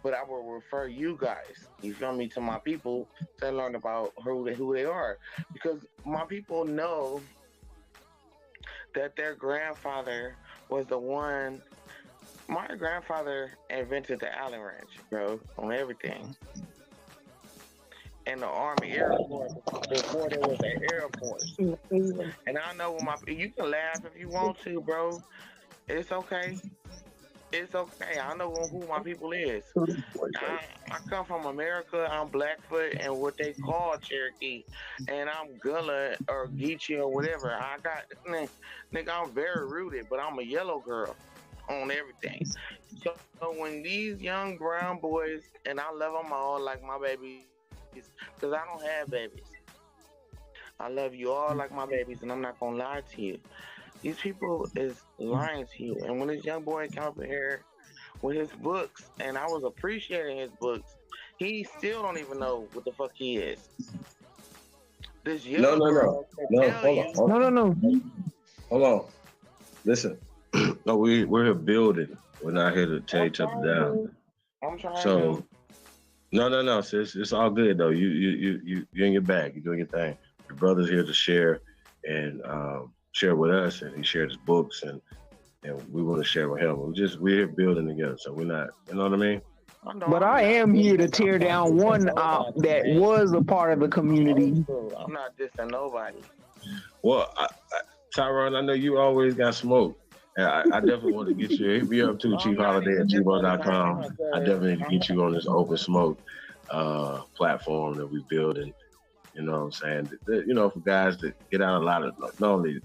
but I will refer you guys. You feel me? To my people to learn about who they are, because my people know that their grandfather was the one." My grandfather invented the Allen wrench, bro, on everything. And the Army Air Force before there was an Air Force. And I know you can laugh if you want to, bro. It's okay. It's okay. I know who my people is. I come from America. I'm Blackfoot and what they call Cherokee. And I'm Gullah or Geechee or whatever. Nigga, I'm very rooted, but I'm a yellow girl on everything. So when these young brown boys, and I love them all like my babies, because I don't have babies. I love you all like my babies, and I'm not going to lie to you. These people is lying to you. And when this young boy came up here with his books, and I was appreciating his books, he still don't even know what the fuck he is. This young girl can tell you. No. Hold on. Listen. No, we're here building. We're not here to tear each other down. I'm trying to. No, sis. It's all good though. You in your bag. You're doing your thing. Your brother's here to share and share with us, and he shared his books, and we want to share with him. We're here building together, so we're not. You know what I mean? But I am here to tear down one op that was a part of the community. I'm not dissing nobody. Well, Tyron, I know you always got smoke. I definitely want to get you. Hit me up too, Chief Holiday at gmail.com. I definitely need to get you on this Open Smoke platform that we build, and you know what I'm saying. You know, for guys that get out a lot of not only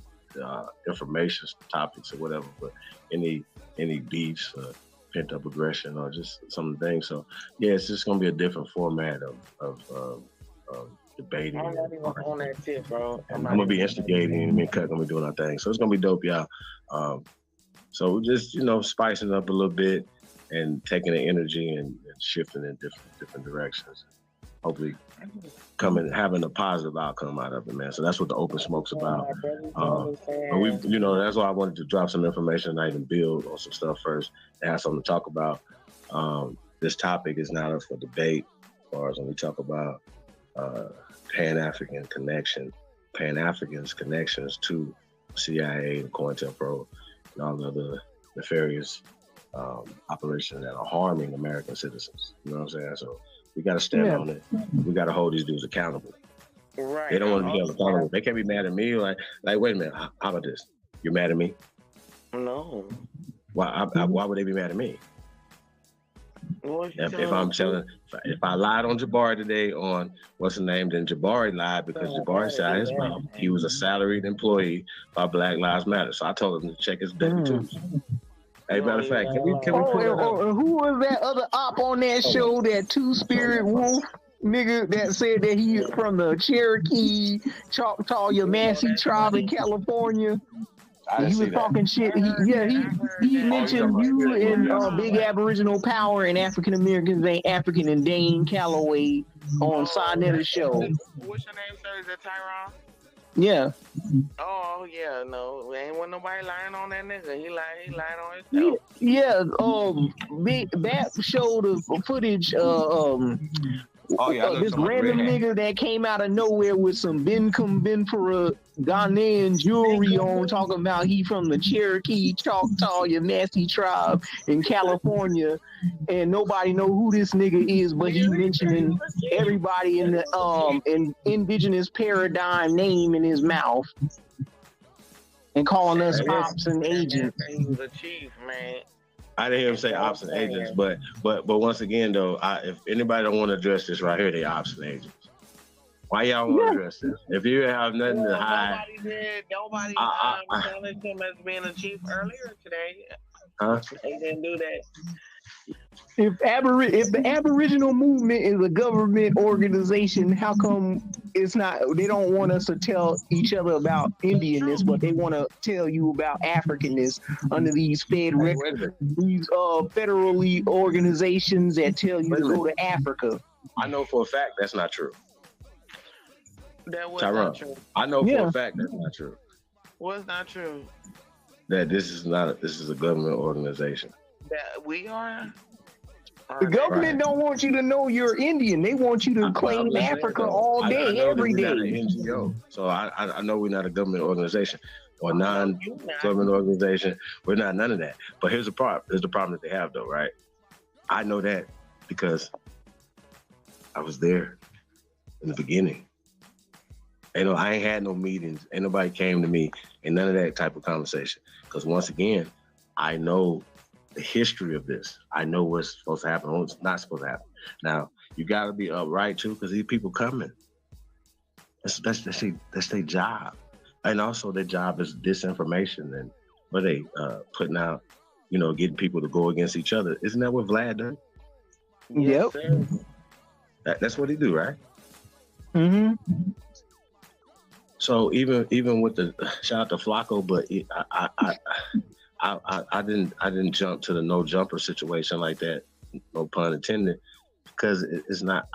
information topics or whatever, but any beefs, pent up aggression, or just some things. So yeah, it's just gonna be a different format of debating. I'm not even on that tip, bro. I'm gonna be instigating, and me and Cut gonna be doing our thing. So it's gonna be dope, y'all. So we're just, you know, spicing up a little bit and taking the energy and shifting in different directions. Hopefully having a positive outcome out of it, man. So that's what the Open Smoke's about. But we, you know, that's why I wanted to drop some information tonight and build on some stuff first and have something to talk about. This topic is not up for debate as far as when we talk about Pan-African Pan-Africans connections to CIA and Cointelpro and all the other nefarious operations that are harming American citizens. You know what I'm saying? So we got to stand on it. We got to hold these dudes accountable. Right. They don't want to be held accountable. They can't be mad at me. Like, wait a minute. How about this? You're mad at me? No. Why would they be mad at me? If I lied on Jabari today on what's the name, then Jabari lied because Jabari said his mouth he was a salaried employee by Black Lives Matter. So I told him to check his W-2s. Hey, matter of fact, can we who was that other op on that show, that Two-Spirit Wolf nigga that said that he from the Cherokee, Choctaw, Yamasee tribe in California? He was talking shit. He mentioned you and Big Aboriginal Power and African Americans ain't African, and Dane Calloway on Sinetta's show. What's your name, sir? Is that Tyrone? Yeah. Oh yeah, no, ain't want nobody lying on that nigga. He lied on himself. Yeah. That showed the footage. This random nigga that came out of nowhere with some Benpara Ghanaian jewelry on, talking about he from the Cherokee, Choctaw, Yamasee tribe in California, and nobody know who this nigga is, but he mentioning everybody in the in indigenous paradigm name in his mouth and calling us ops and agents. He was a chief, man. I didn't hear him say ops and agents, but once again though, if anybody don't want to address this right here, they ops and agents. Why y'all want to address this? If you have nothing to hide, Nobody challenged him as being a chief earlier today. They didn't do that. If the Aboriginal movement is a government organization, how come it's not? They don't want us to tell each other about Indianness, but they want to tell you about Africanness under these federally organizations that tell you to go to Africa. I know for a fact that's not true. That was Tyrone, not true. I know for a fact that's not true. What's not true? That this is a government organization. That we are. The government don't want you to know you're Indian. They want you to claim Africa all day, every day. We're not an NGO, so I know we're not a government organization or non-government organization. We're not none of that. But here's the problem. Here's the problem that they have, though, right? I know that because I was there in the beginning. I ain't had no meetings. Ain't nobody came to me and none of that type of conversation. Because once again, I know the history of this. I know what's supposed to happen and what's not supposed to happen. Now, you got to be upright too, because these people coming. That's their job. And also their job is disinformation and what they putting out, getting people to go against each other. Isn't that what Vlad does? Yep. That's what he do, right? Mm-hmm. So even with the shout out to Flacco, but I didn't jump to the no jumper situation like that, no pun intended, because it's not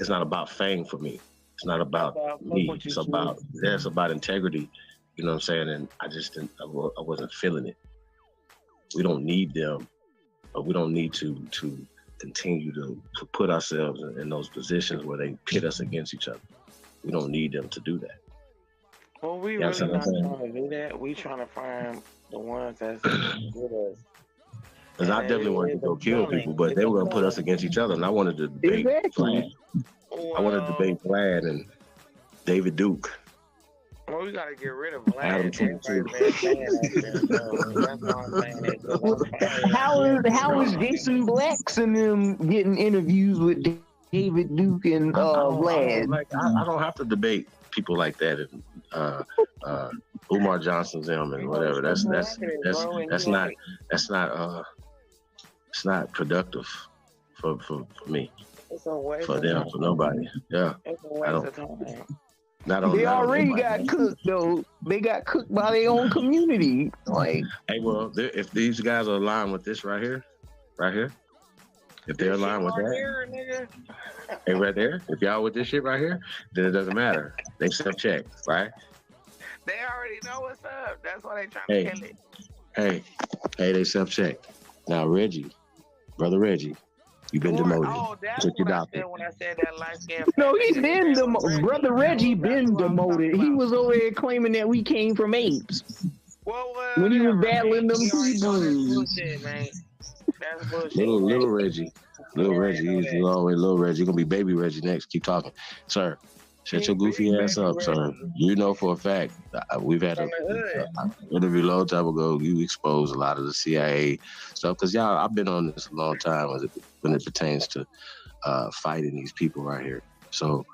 about fame for me. It's not about me. It's about integrity. You know what I'm saying? And I just I wasn't feeling it. We don't need them, but we don't need to continue to put ourselves in those positions where they pit us against each other. We don't need them to do that. Well, we really not trying to do that. We trying to find the ones that's good us. Because I definitely wanted to go kill people, but they were going to put us against each other, and I wanted to debate Vlad. I wanted to debate Vlad and David Duke. Well, we gotta get rid of Adam land. Everybody's been saying that shit, so that's why I'm saying it. 'Cause I'm tired of How is Jason Blacks and them getting interviews with David Duke and Vlad? I don't have to debate people like that and Umar Johnson's them and whatever. That's not it's not productive for me. It's a waste For of them, time. for nobody. Yeah. It's a waste of time. They already got cooked though. They got cooked by their own community. Like, hey, well, if these guys are aligned with this right here, if they're aligned with that, Here, nigga. hey, right there, if y'all with this shit right here, then it doesn't matter. They self-check, right? They already know what's up. That's why they trying Hey. to kill it. Hey, they self-check. Now, brother Reggie, you've been demoted. That's Took your what I doctor. said when I said that light skin. no, he's been demoted. Brother Reggie been demoted. He was over there claiming that we came from apes. When he was battling them Hebrews. Bullshit, man. That's bullshit. Little Reggie, he's always little Reggie. You're gonna be baby Reggie next. Keep talking, sir. Shut your goofy ass up, sir. You know for a fact we've had an interview a long time ago. You exposed a lot of the CIA stuff because I've been on this a long time when it pertains to fighting these people right here. So.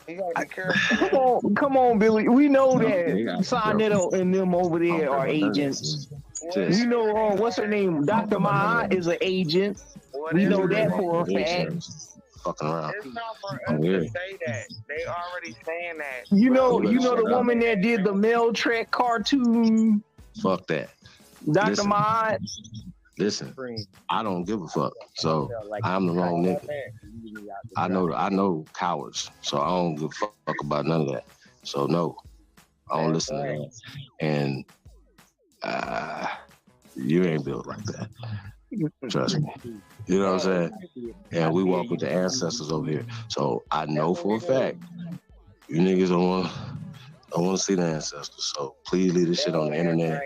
You gotta be careful. Come on, Billy. We know that Sarnetto and them over there are agents. We know what's her name? Dr. Mahat is an agent. We know that for a fact. Fucking around. It's not for us to say that. They already saying that. You know the woman that did the Mel Trek cartoon. Fuck that. Dr. Mahat. Listen, I don't give a fuck. So I'm the wrong nigga. I know cowards. So I don't give a fuck about none of that. So no, I don't listen to that. And you ain't built like that. Trust me. You know what I'm saying? And we walk with the ancestors over here. So I know for a fact you niggas don't want to see the ancestors. So please leave this shit on the internet.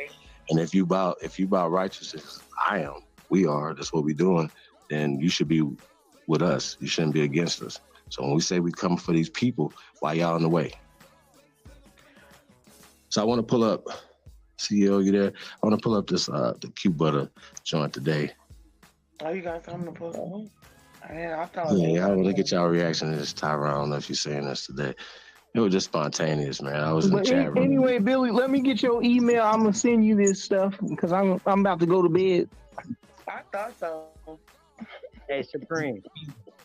And if you about righteousness, we are, that's what we doing, then you should be with us. You shouldn't be against us. So when we say we come for these people, why y'all in the way? So I want to pull up, CEO, you there? I want to pull up this the Q Butter joint today. Oh, you got something to pull up? I thought. Yeah, I want to get y'all reaction to this, Tyron. I don't know if you're saying this today. It was just spontaneous, man. I was in the chat room. Anyway, Billy, let me get your email. I'm gonna send you this stuff because I'm about to go to bed. I thought so. Hey, Supreme.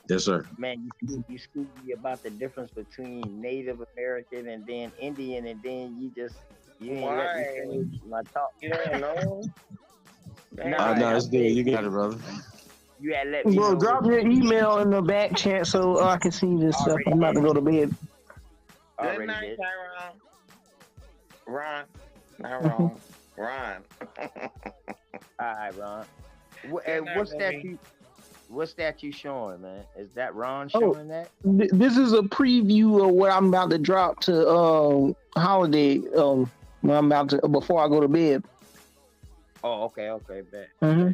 Yes, sir. Man, you schooled me about the difference between Native American and then Indian, and then you ain't let me finish my talk. You don't know? No, it's good. You got it, brother. You had let me Bro, know. drop your email in the back chat so I can see this stuff. I'm about to go to bed. Good night, Tyron. Ron. Not wrong. Ron. All right, Ron. What's that you showing, man? Is that Ron showing that? This is a preview of what I'm about to drop to Holiday when I'm about to before I go to bed. Oh, okay, bet. Mm-hmm.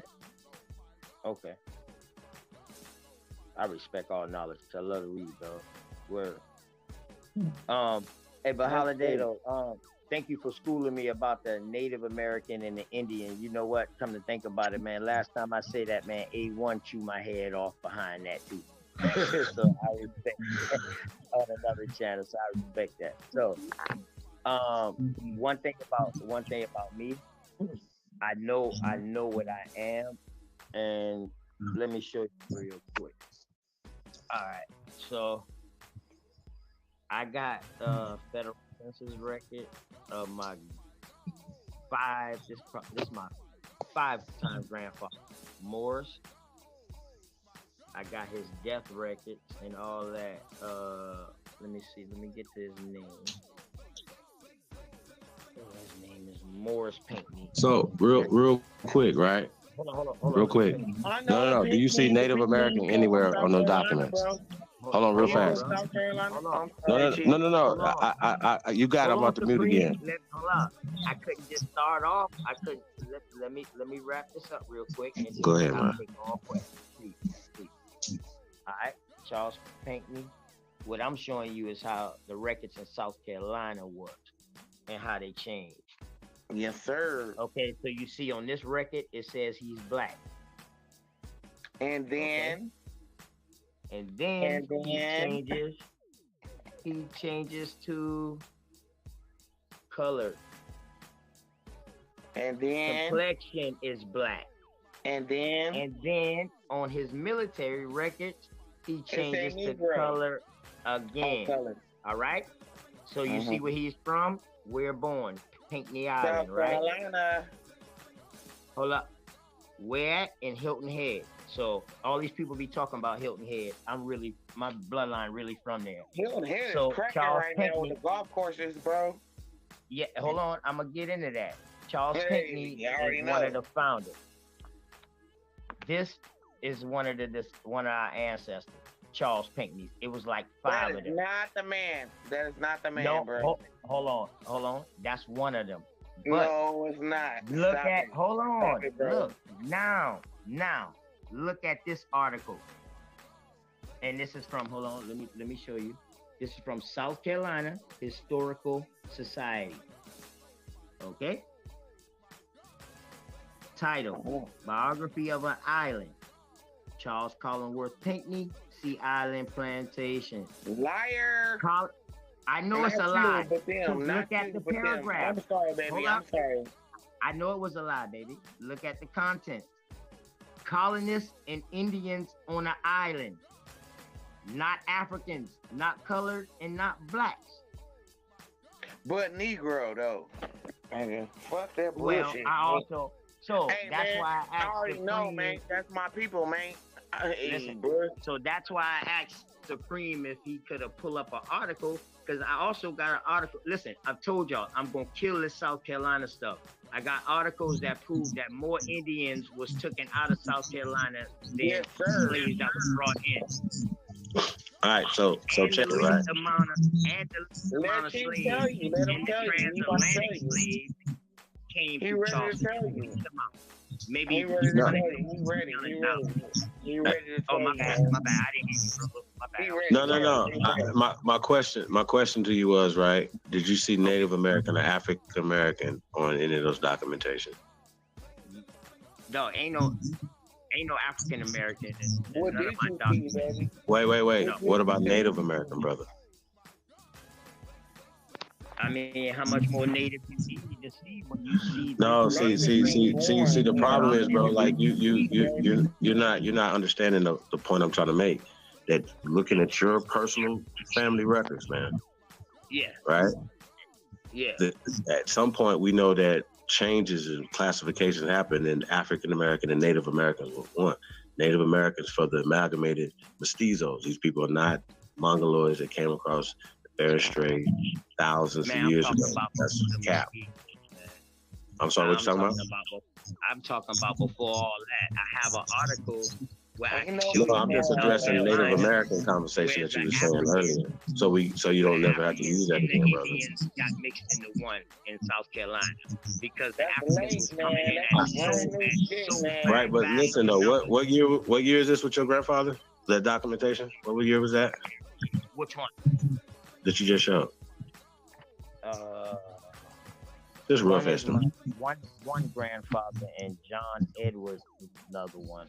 Okay. I respect all knowledge. I love to read, though. Word. Hey, but Holiday though, thank you for schooling me about the Native American and the Indian. You know what? Come to think about it, man. Last time I say that, man, A1 chewed my head off behind that too. So I respect that on another channel. So I respect that. So, one thing about me, I know what I am, and let me show you real quick. All right, so I got federal census record of my my 5-time grandfather, Morris. I got his death records and all that. Let me see. Let me get to his name. His name is Morris Pinckney. So real quick, right? Hold Real on. quick. No. Do you see Native American anywhere on those documents? Hold on, real fast. No. You got it. I'm about to mute again. Hold on. I couldn't just start off. I couldn't. Let me wrap this up real quick. And Go ahead, man. All right, Charles Pinckney. What I'm showing you is how the records in South Carolina worked. and how they changed. Yes, sir. Okay, so you see on this record, it says he's black. And then, he changes to color. And then complexion is black. And then on his military records, he changes to Negro. color again. Color. All right. So you see where he's from? We're born Pinckney Island, South right? Carolina. Hold up. Where in Hilton Head? So all these people be talking about Hilton Head. My bloodline really from there. Hilton Head So is cracking Charles right Pinckney, now with the golf courses, bro. Yeah, hold on. I'm gonna get into that. Charles Pinckney you already is know. one of the founders. This is one of our ancestors, Charles Pinckney. It was like 5 of them. Not the man. That is not the man, No, bro. hold on. That's one of them. But No, it's not. look Stop at, it. hold on. Stop it, bro. Look, now, look at this article. And this is from, hold on, let me show you. This is from South Carolina Historical Society. Okay? Title, Biography of an Island. Charles Collingworth Pinckney, Sea Island Plantation. Liar. I know Not it's a you, lie. but them, So not look at you, the but them. paragraph. I'm sorry, baby. Hold I'm up. sorry. I know it was a lie, baby. Look at the content. Colonists and Indians on an island. Not Africans, not colored, and not blacks. But Negro, though. Okay. Fuck that Well, bullshit. I also, so Hey, that's man, why I asked already know, Supreme. man. That's my people, man. Listen, so that's why I asked Supreme if he could have pulled up an article, because I also got an article. Listen, I've told y'all I'm gonna kill this South Carolina stuff. I got articles that prove that more Indians was taken out of South Carolina than Yes, sir. slaves that was brought in. All right, so check it, right? And the least amount of Let him slaves tell you. Let him and tell the you. He gonna tell transatlantic you. slaves came He to ready to Charleston. tell you. Maybe He ready to tell you. He ready. He ready to tell Oh, my you. bad. I didn't hear you, bro. My bad. He ready. No. My question to you was, right? Did you see Native American or African American on any of those documentation? No, ain't no African American. What did you see, baby? Wait. No. What about Native American, brother? I mean, how much more native you need to see when you see? No, see. The problem is, bro. Like you're not understanding the point I'm trying to make. That looking at your personal family records, man. Yeah. Right. Yeah. At some point, we know that changes and classifications happen, and African American and Native Americans were one. Native Americans for the amalgamated mestizos. These people are not Mongoloids that came across the Bering Strait thousands of years ago. That's cap. I'm sorry, what you talking about? I'm talking about before all that. I have an article where I can show No, you I'm just addressing the Native American conversation that you were saying earlier. So you don't never have to use that again, brother. Indians got mixed into one in South Carolina because the Africans was coming in at so Right, but listen though, what year is this with your grandfather? That documentation? What year was that? Which one? That you just showed? Just rough estimate. One grandfather and John Edwards is another one.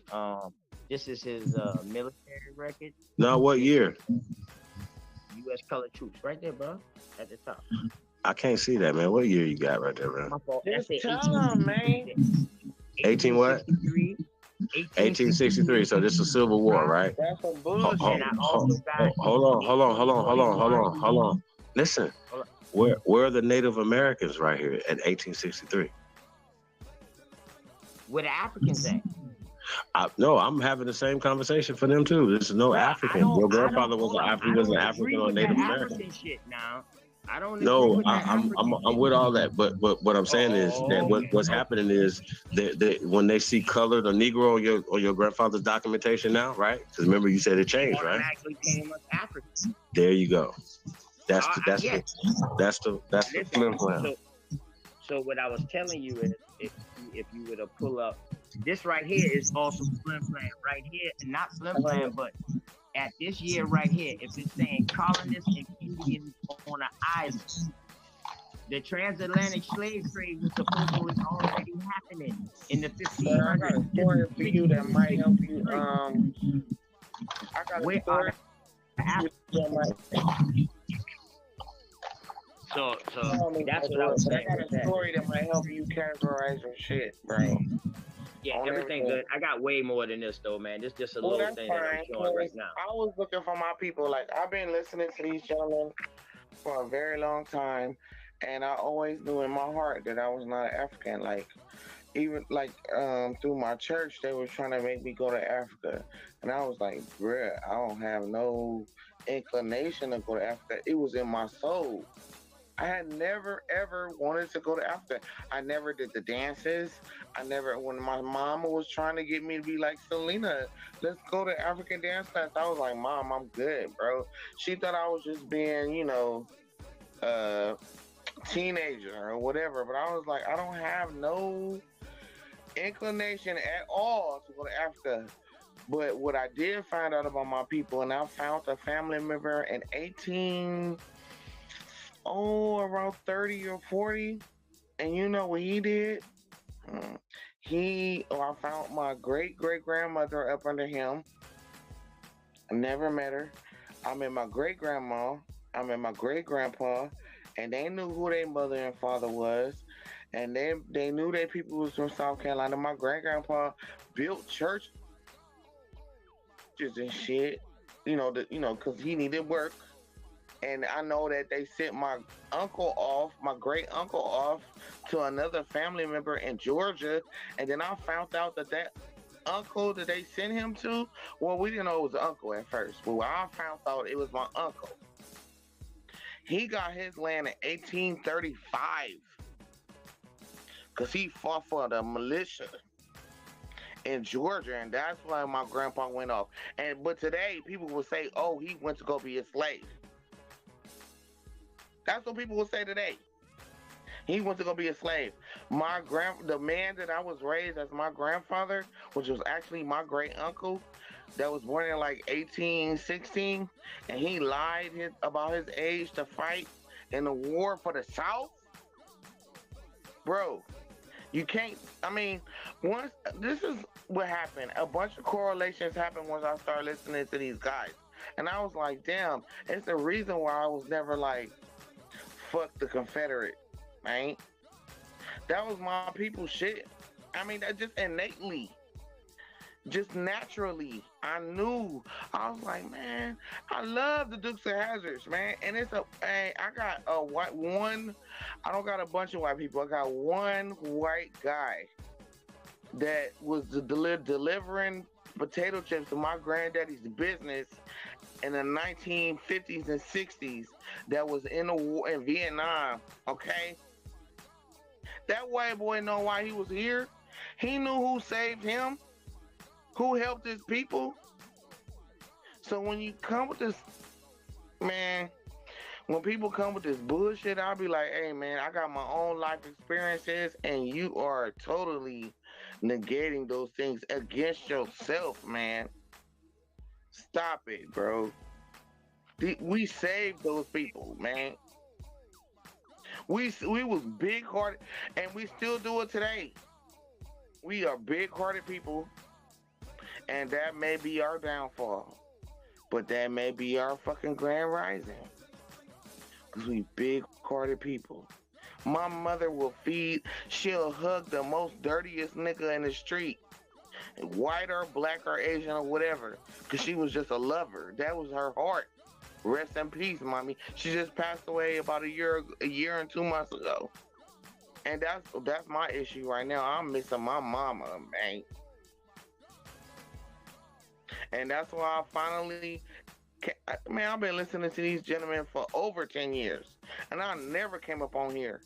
This is his military record. No, what year? U.S. colored troops, right there, bro, at the top. I can't see that, man. What year you got right there, man? That's it. Man. 18 what? 1863. So this is Civil War, right? That's some bullshit. Hold on. Listen, where are the Native Americans right here at 1863? Where the Africans at? No, I'm having the same conversation for them too. This is no African. Your grandfather was an African or Native American. Shit now. I don't. No, I'm with all that, but what I'm saying is that what's happening is that when they see colored or Negro on your grandfather's documentation now, right? Because remember you said it changed, right? There you go. That's the flim flam. So what I was telling you is, if you were to pull up, this right here is also flim flam right here, not flim flam, but at this year right here, if it's saying colonists and Indians on an island, The transatlantic slave trade was supposedly already happening in the Sir, I got a 1500s. story for you that might help you. I got a Where story are the that might. So that's what I I was saying. got a story that might help you categorize your shit, bro. Yeah, On everything everything. good. I got way more than this though, man. This just a Well, little that's thing that I'm fine. showing right now. I was looking for my people. Like, I've been listening to these gentlemen for a very long time, and I always knew in my heart that I was not African. Like, even like through my church, they were trying to make me go to Africa, and I was like, bruh, I don't have no inclination to go to Africa. It was in my soul. I had never ever wanted to go to Africa. I never did the dances. I never, when my mama was trying to get me to be like, Selena, let's go to African dance class, I was like, Mom, I'm good, bro. She thought I was just being, teenager or whatever. But I was like, I don't have no inclination at all to go to Africa. But what I did find out about my people, and I found a family member in around 30 or 40. And you know what he did? I found my great-great-grandmother up under him. I never met her. I met my great-grandma. I met my great-grandpa. And they knew who their mother and father was. And they knew their people was from South Carolina. My great-grandpa built churches and shit, because he needed work. And I know that they sent my great uncle off to another family member in Georgia. And then I found out that uncle that they sent him to, well, we didn't know it was an uncle at first. But when I found out it was my uncle, he got his land in 1835 because he fought for the militia in Georgia, and that's why my grandpa went off. But today, people will say, oh, he went to go be a slave. That's what people will say today. He went to go be a slave. The man that I was raised as my grandfather, which was actually my great uncle, that was born in like 1816, and he lied about his age to fight in the war for the South. Bro, you can't. This is what happened. A bunch of correlations happened once I started listening to these guys, and I was like, damn, it's the reason why I was never like, fuck the Confederate, man. That was my people's shit. That just innately, just naturally, I knew. I was like, man, I love the Dukes of Hazzards, man. And I got a white one. I don't got a bunch of white people. I got one white guy that was delivering potato chips to my granddaddy's business in the 1950s and 60s that was in the war in Vietnam, okay? That white boy know why he was here. He knew who saved him, who helped his people. So when you come with this, man, when people come with this bullshit, I'll be like, hey, man, I got my own life experiences, and you are totally negating those things against yourself, man. Stop it, bro. We saved those people, man. We was big-hearted, and we still do it today. We are big-hearted people, and that may be our downfall. But that may be our fucking grand rising. Because we big-hearted people. My mother she'll hug the most dirtiest nigga in the street. White or black or Asian or whatever. Because she was just a lover. That was her heart. Rest in peace, mommy. She just passed away about a year and 2 months ago. And that's my issue right now. I'm missing my mama, man. And that's why I finally, I've been listening to these gentlemen for over 10 years. And I never came up on here.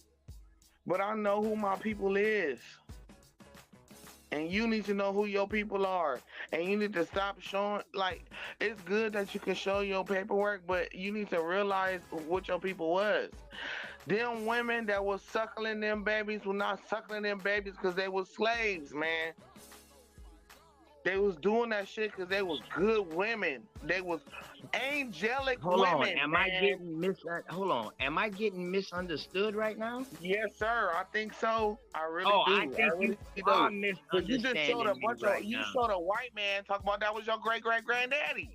But I know who my people is. And you need to know who your people are. And you need to stop showing, it's good that you can show your paperwork, but you need to realize what your people was. Them women that was suckling them babies were not suckling them babies because they were slaves, man. They was doing that shit because they was good women. They was angelic Hold women. on, am man. I getting Hold on, am I getting misunderstood right now? Yes, sir. I think so. I really Oh, do. I think really you do. are But you just showed a misunderstanding me bunch right of. You now. showed a white man talking about that was your great granddaddy.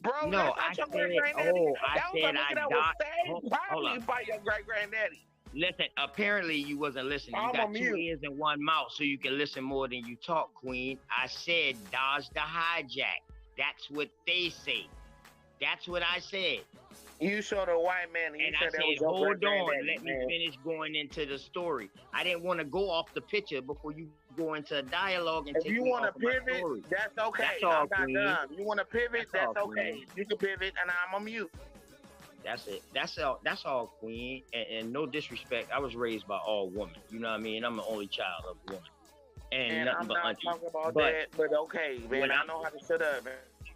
Bro, No, that's not I your said, great granddaddy. I That was a said nigga I that was died. saved Hold probably up. by your great granddaddy. Listen, apparently you wasn't listening. You I'm got on two mute. ears and one mouth, so you can listen more than you talk, Queen. I said dodge the hijack. That's what they say. That's what I said. You showed a white man, and I said that said, was your hold on, great-granddaddy, let me man. finish going into the story. I didn't want to go off the picture before you go into a dialogue and If take you me want to off of my pivot, story. that's okay. That's all, I'm not Queen. done. You want to pivot, that's all, okay. Queen. You can pivot, and I'm on mute. That's it. That's all, Queen. And no disrespect, I was raised by all women. You know what I mean? I'm the only child of a woman. And nothing I'm but not auntie. talking about But that, but okay, man. I know how to shut up, man.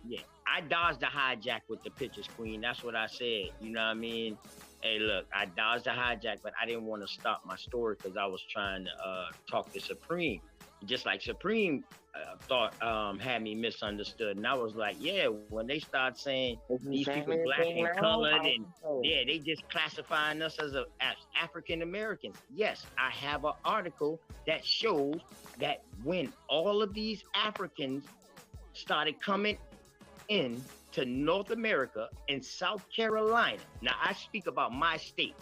yeah, I dodged the hijack with the pictures, Queen. That's what I said. You know what I mean? Hey, look, I dodged the hijack, but I didn't want to stop my story because I was trying to talk to Supreme. Just like Supreme thought had me misunderstood. And I was like, yeah, when they start saying these people black and colored and yeah, they just classifying us as African Americans. Yes, I have an article that shows that when all of these Africans started coming in to North America and South Carolina. Now I speak about my state,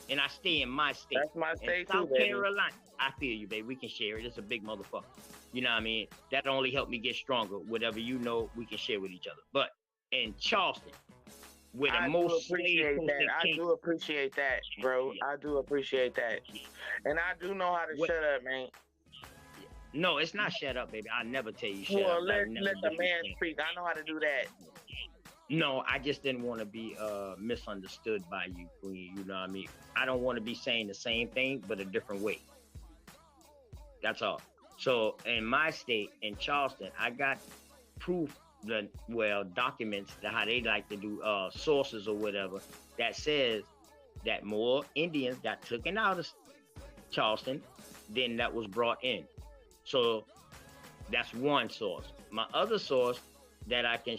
and I stay in my state. That's my state South too, baby. Carolina. I feel you, baby. We can share it. It's a big motherfucker. You know what I mean? That only helped me get stronger. Whatever you know, we can share with each other. But in Charleston, where the most slave person I do appreciate that, bro. I do appreciate that. And I do know how to shut up, man. No, it's not shut up, baby. I never tell you shut Well, up. let the man speak. I know how to do that. No, I just didn't want to be misunderstood by you, Queen. You know what I mean? I don't want to be saying the same thing, but a different way. That's all. So in my state, in Charleston, I got proof that, documents that how they like to do sources or whatever that says that more Indians got taken out of Charleston than that was brought in. So that's one source. My other source that I can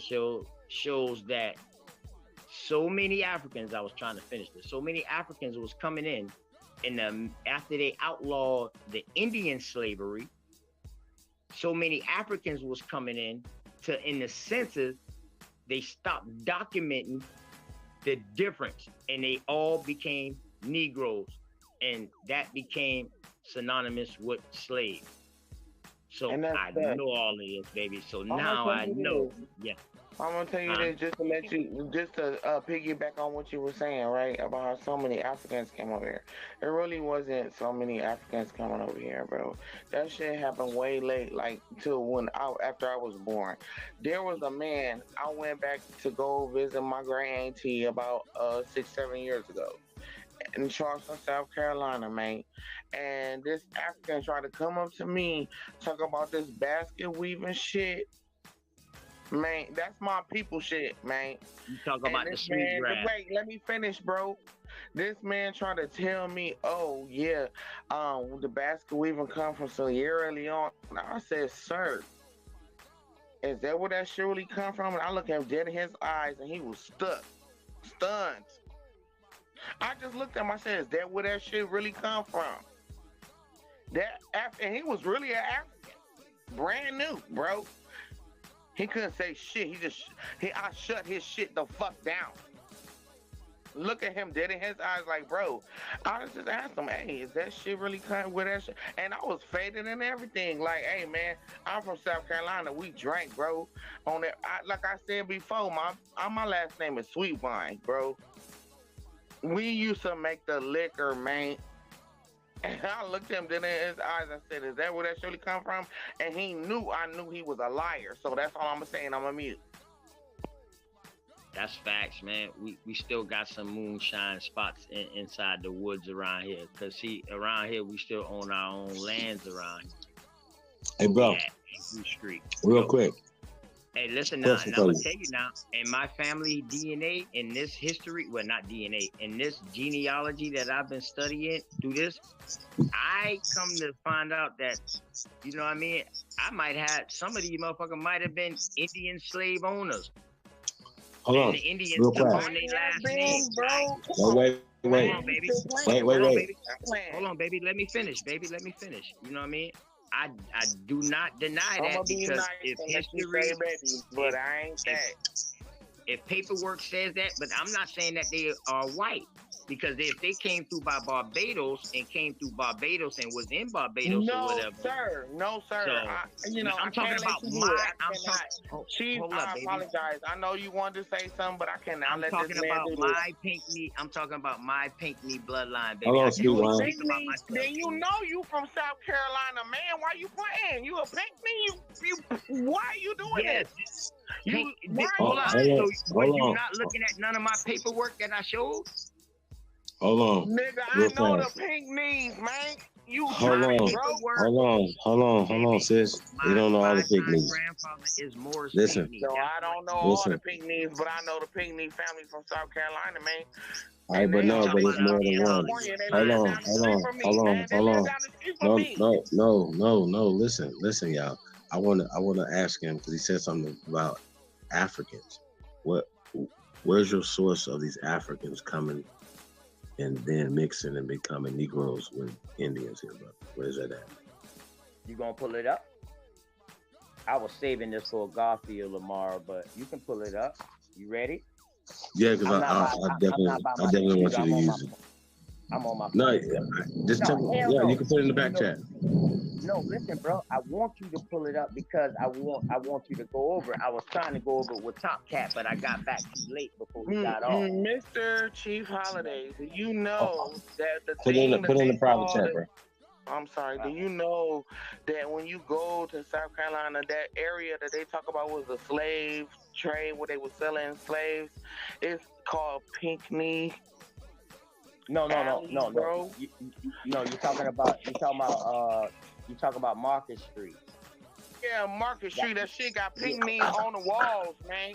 shows that so many Africans, I was trying to finish this, so many Africans was coming in and after they outlawed the Indian slavery, so many Africans was coming in the census, they stopped documenting the difference and they all became Negroes, and that became synonymous with slave. So I know all of this, baby. So now I know. Yeah. I'm gonna tell you this just to piggyback on what you were saying, right? About how so many Africans came over here. It really wasn't so many Africans coming over here, bro. That shit happened way late, like after I was born. There was a man, I went back to go visit my great auntie about 6-7 years ago in Charleston, South Carolina, man. And this African tried to come up to me, talk about this basket weaving shit. Man, that's my people shit, man. You talk about the sweet grass. Wait, let me finish, bro. This man tried to tell me, oh yeah, the basket weaving come from Sierra Leone. And I said, sir, is that where that shit really come from? And I looked at him dead in his eyes, and he was stunned. I just looked at him. I said, is that where that shit really come from? And he was really an African, brand new, bro. He couldn't say shit. I shut his shit the fuck down. Look at him dead in his eyes like, bro. I just asked him, hey, is that shit really coming with that shit? And I was faded and everything. Like, hey, man, I'm from South Carolina. We drank, bro. On that, like I said before, my last name is Sweetwine, bro. We used to make the liquor, man. And I looked at him dead in his eyes and said, is that where that surely come from? And I knew he was a liar. So that's all I'm saying. I'm a mute. That's facts, man. We still got some moonshine spots inside the woods around here. Because, see, around here, we still own our own lands around here. Hey, bro. Street. Real quick. Hey, listen now, and I'm gonna tell you now, in my family DNA, in this history, well, not DNA, in this genealogy that I've been studying through this, I come to find out that, you know what I mean, I might have, some of these motherfuckers might have been Indian slave owners. Hold on, the Indians real took quick. on their last name. Wait, Hold on, baby. Hold on, baby. Let me finish, baby. Let me finish. You know what I mean? I do not deny I'm that gonna be because nice if and let you history, say baby, but I ain't that. if paperwork says that, but I'm not saying that they are white. Because if they came through by Barbados and came through Barbados and was in Barbados or whatever. No, sir. So, I I'm talking can't about let you do it. my. Chief, hold up, I baby. apologize. I know you wanted to say something, but I cannot I'm let talking this man about do this. my Pinckney. I'm talking about my Pinckney bloodline, baby. Hold on, I can only Steve, speak about myself. Then you know you from South Carolina, man. Why you playing? You a Pinckney? Why are you doing this? Hold on. So was you not looking at none of my paperwork that I showed? Hold on. Nigga, real I know fast. the Pinckneys, man. You Hold on, sis. You don't know all the Pinckneys. Grandfather is Morris Listen. Pinckney. So I don't know all the Pinckneys, but I know the Pinckney family from South Carolina, man. All right, but it's more than one. Hold on. No. Listen, y'all. I wanna ask him because he said something about Africans. Where's your source of these Africans coming and then mixing and becoming Negroes with Indians here, bro? Where's that at? You gonna pull it up? I was saving this for Garfield tomorrow, but you can pull it up. You ready? Yeah, because I definitely want you to use it. I'm on my phone. No, just tell me. Yeah, you can put it in the back chat. No, listen, bro. I want you to pull it up because I want you to go over it. I was trying to go over it with Top Cat, but I got back too late before he got off. Mr. Chief Holiday, do you know that the Put thing in the private chat, bro. I'm sorry. Do you know that when you go to South Carolina, that area that they talk about was the slave trade where they were selling slaves? It's called Pinckney. No. Bro. You're talking about Market Street. Yeah, Market Street. That shit got Pinckney on the walls, man.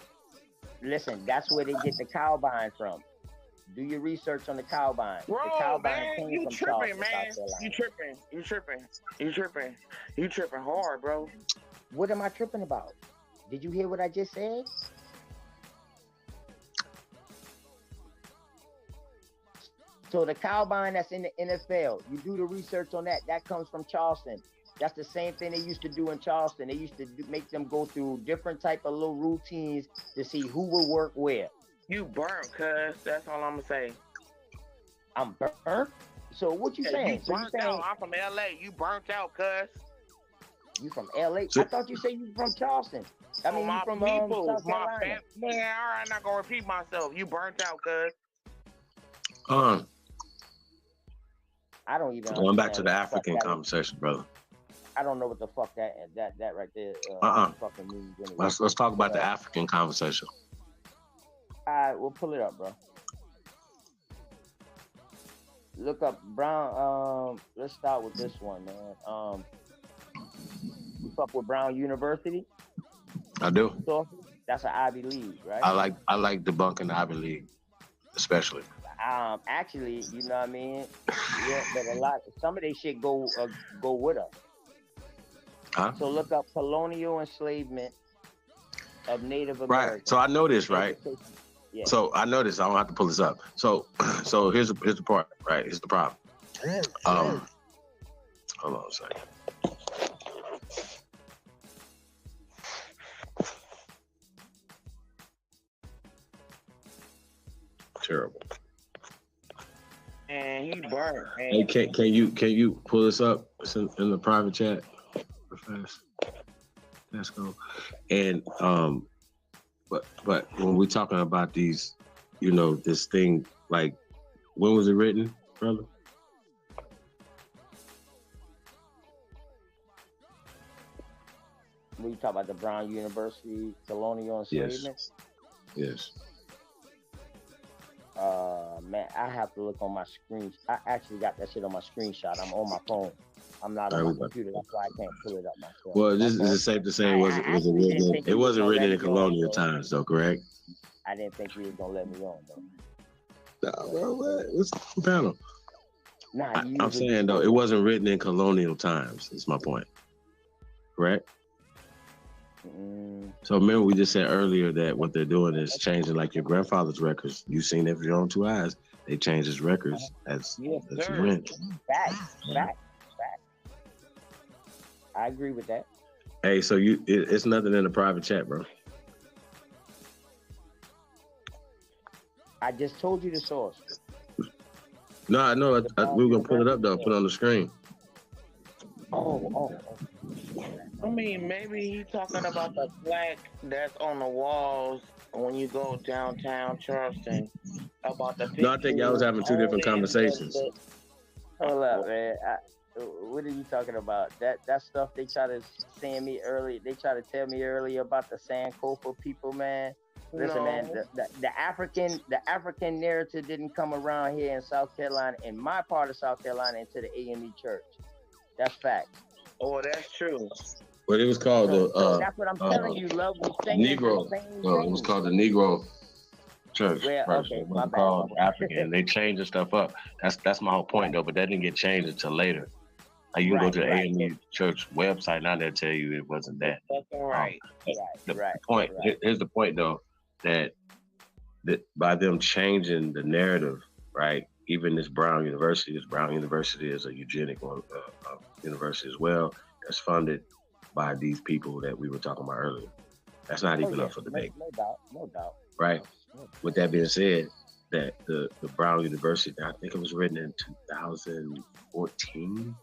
Listen, that's where they get the cowbine from. Do your research on the cowbine. Bro, the cowbine man, you from tripping, man. Charleston, You tripping hard, bro. What am I tripping about? Did you hear what I just said? So the cowbine that's in the NFL, you do the research on that. That comes from Charleston. That's the same thing they used to do in Charleston. They used to make them go through different type of little routines to see who will work where. You burnt, cuz. That's all I'm gonna say. I'm burnt? So what you saying? You burnt out. I'm from LA. You burnt out, cuz. You from LA? I thought you said you from Charleston. I mean, you from South Carolina. Man, all right, not gonna repeat myself. You burnt out, cuz. I don't even going back to the African conversation, brother. I don't know what the fuck that right there fucking means anyway. Let's talk about the African conversation. All right, we'll pull it up, bro. Look up Brown. Let's start with this one, man. You fuck with Brown University? I do. So that's an Ivy League, right? I like debunking the Ivy League, especially. Actually, you know what I mean? Yeah, but some of they shit go with us. Huh? So look up colonial enslavement of Native Americans. Right. So I know this, right? Yeah. So I know this. I don't have to pull this up. So here's the part, right? Here's the problem. Hold on a second. Terrible. And he burnt. Hey, can you pull this up? It's in the private chat. Fast. Let's go. And but when we're talking about these, this thing, like, when was it written, brother? When you talk about the Brown University colonial enslavement? Yes. Man, I have to look on my screen. I actually got that shit on my screenshot. I'm on my phone. I'm not on my computer. That's why I can't pull it up myself. Well, That's all. is it safe to say I was it actually didn't written? think It you was wasn't gonna written let in me on, colonial bro. times, though, correct? I didn't think you was gonna let me on, though. No, well, what? What's the panel? Nah, you I'm usually saying do though, say it that. wasn't written in colonial times. That's my point. Correct. So remember, we just said earlier that what they're doing is changing, like your grandfather's records. You've seen it with your own two eyes. They changed his records as you went. Facts. I agree with that. Hey, so it's nothing in the private chat, bro. I just told you the source. No, I know. We were gonna pull it up though. Put it on the screen. Oh. I mean, maybe he talking about the plaque that's on the walls when you go downtown Charleston about the pictures. No, I think y'all was having two different conversations. Hold up, man. What are you talking about? That stuff they try to send me early. They try to tell me earlier about the Sankofa people, man. Listen, man. The African narrative didn't come around here in South Carolina, in my part of South Carolina, into the AME church. That's fact. Oh, that's true. But it was called So that's what I'm telling you, love. We saying Negro. the same No, it thing. was called the Negro Church. Well, first. okay, It my wasn't bad. called African. They changed the stuff up. That's my whole point though. But that didn't get changed until later. Like you can go to the AME Church website now. They'll tell you it wasn't that. That's all right. The point. Here's the point though, that by them changing the narrative, right? Even this Brown University is a eugenic university as well. That's funded by these people that we were talking about earlier. That's not even up for debate. No doubt. Right. With that being said, that the Brown University, I think it was written in 2014.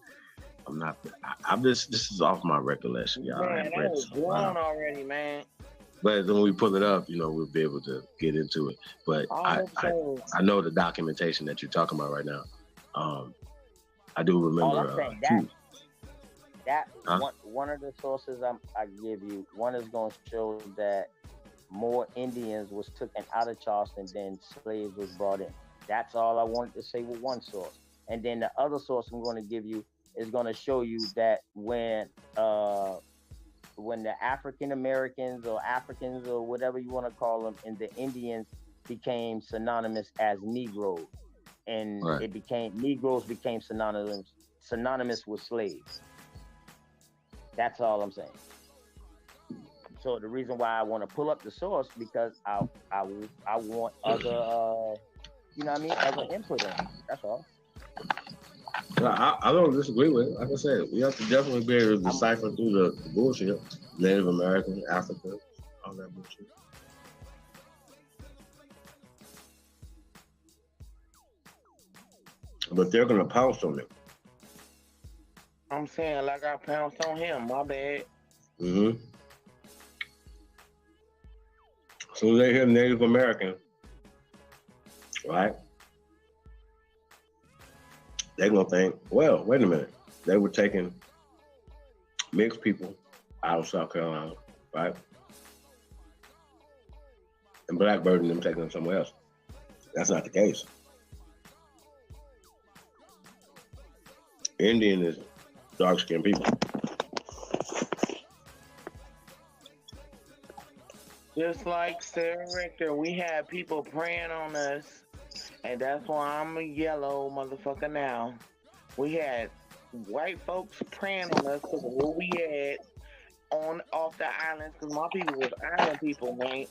This is off my recollection, y'all. I Man, haven't that read was this in a grown while. already, man. But when we pull it up, we'll be able to get into it. But I know the documentation that you're talking about right now. I do remember. All I'm saying, one of the sources I give you, one is going to show that more Indians was taken out of Charleston than slaves was brought in. That's all I wanted to say with one source. And then the other source I'm going to give you is going to show you that when the African Americans or Africans or whatever you want to call them, and the Indians became synonymous as Negroes, and Negroes became synonymous with slaves. That's all I'm saying. So the reason why I want to pull up the source, because I want other other input in it. That's all. I don't disagree with it. Like I said, we have to definitely be able to decipher through the bullshit. Native American, African, all that bullshit. But they're gonna pounce on it. I'm saying like I pounced on him. My bad. Mm-hmm. As soon as they hear Native American, right? They're gonna think, well, wait a minute. They were taking mixed people out of South Carolina, right? And Blackbird and them taking them somewhere else. That's not the case. Indian is dark-skinned people. Just like Sarah Richter, we had people praying on us, and that's why I'm a yellow motherfucker now. We had white folks praying on us because of what we had off the islands, because my people was island people, man.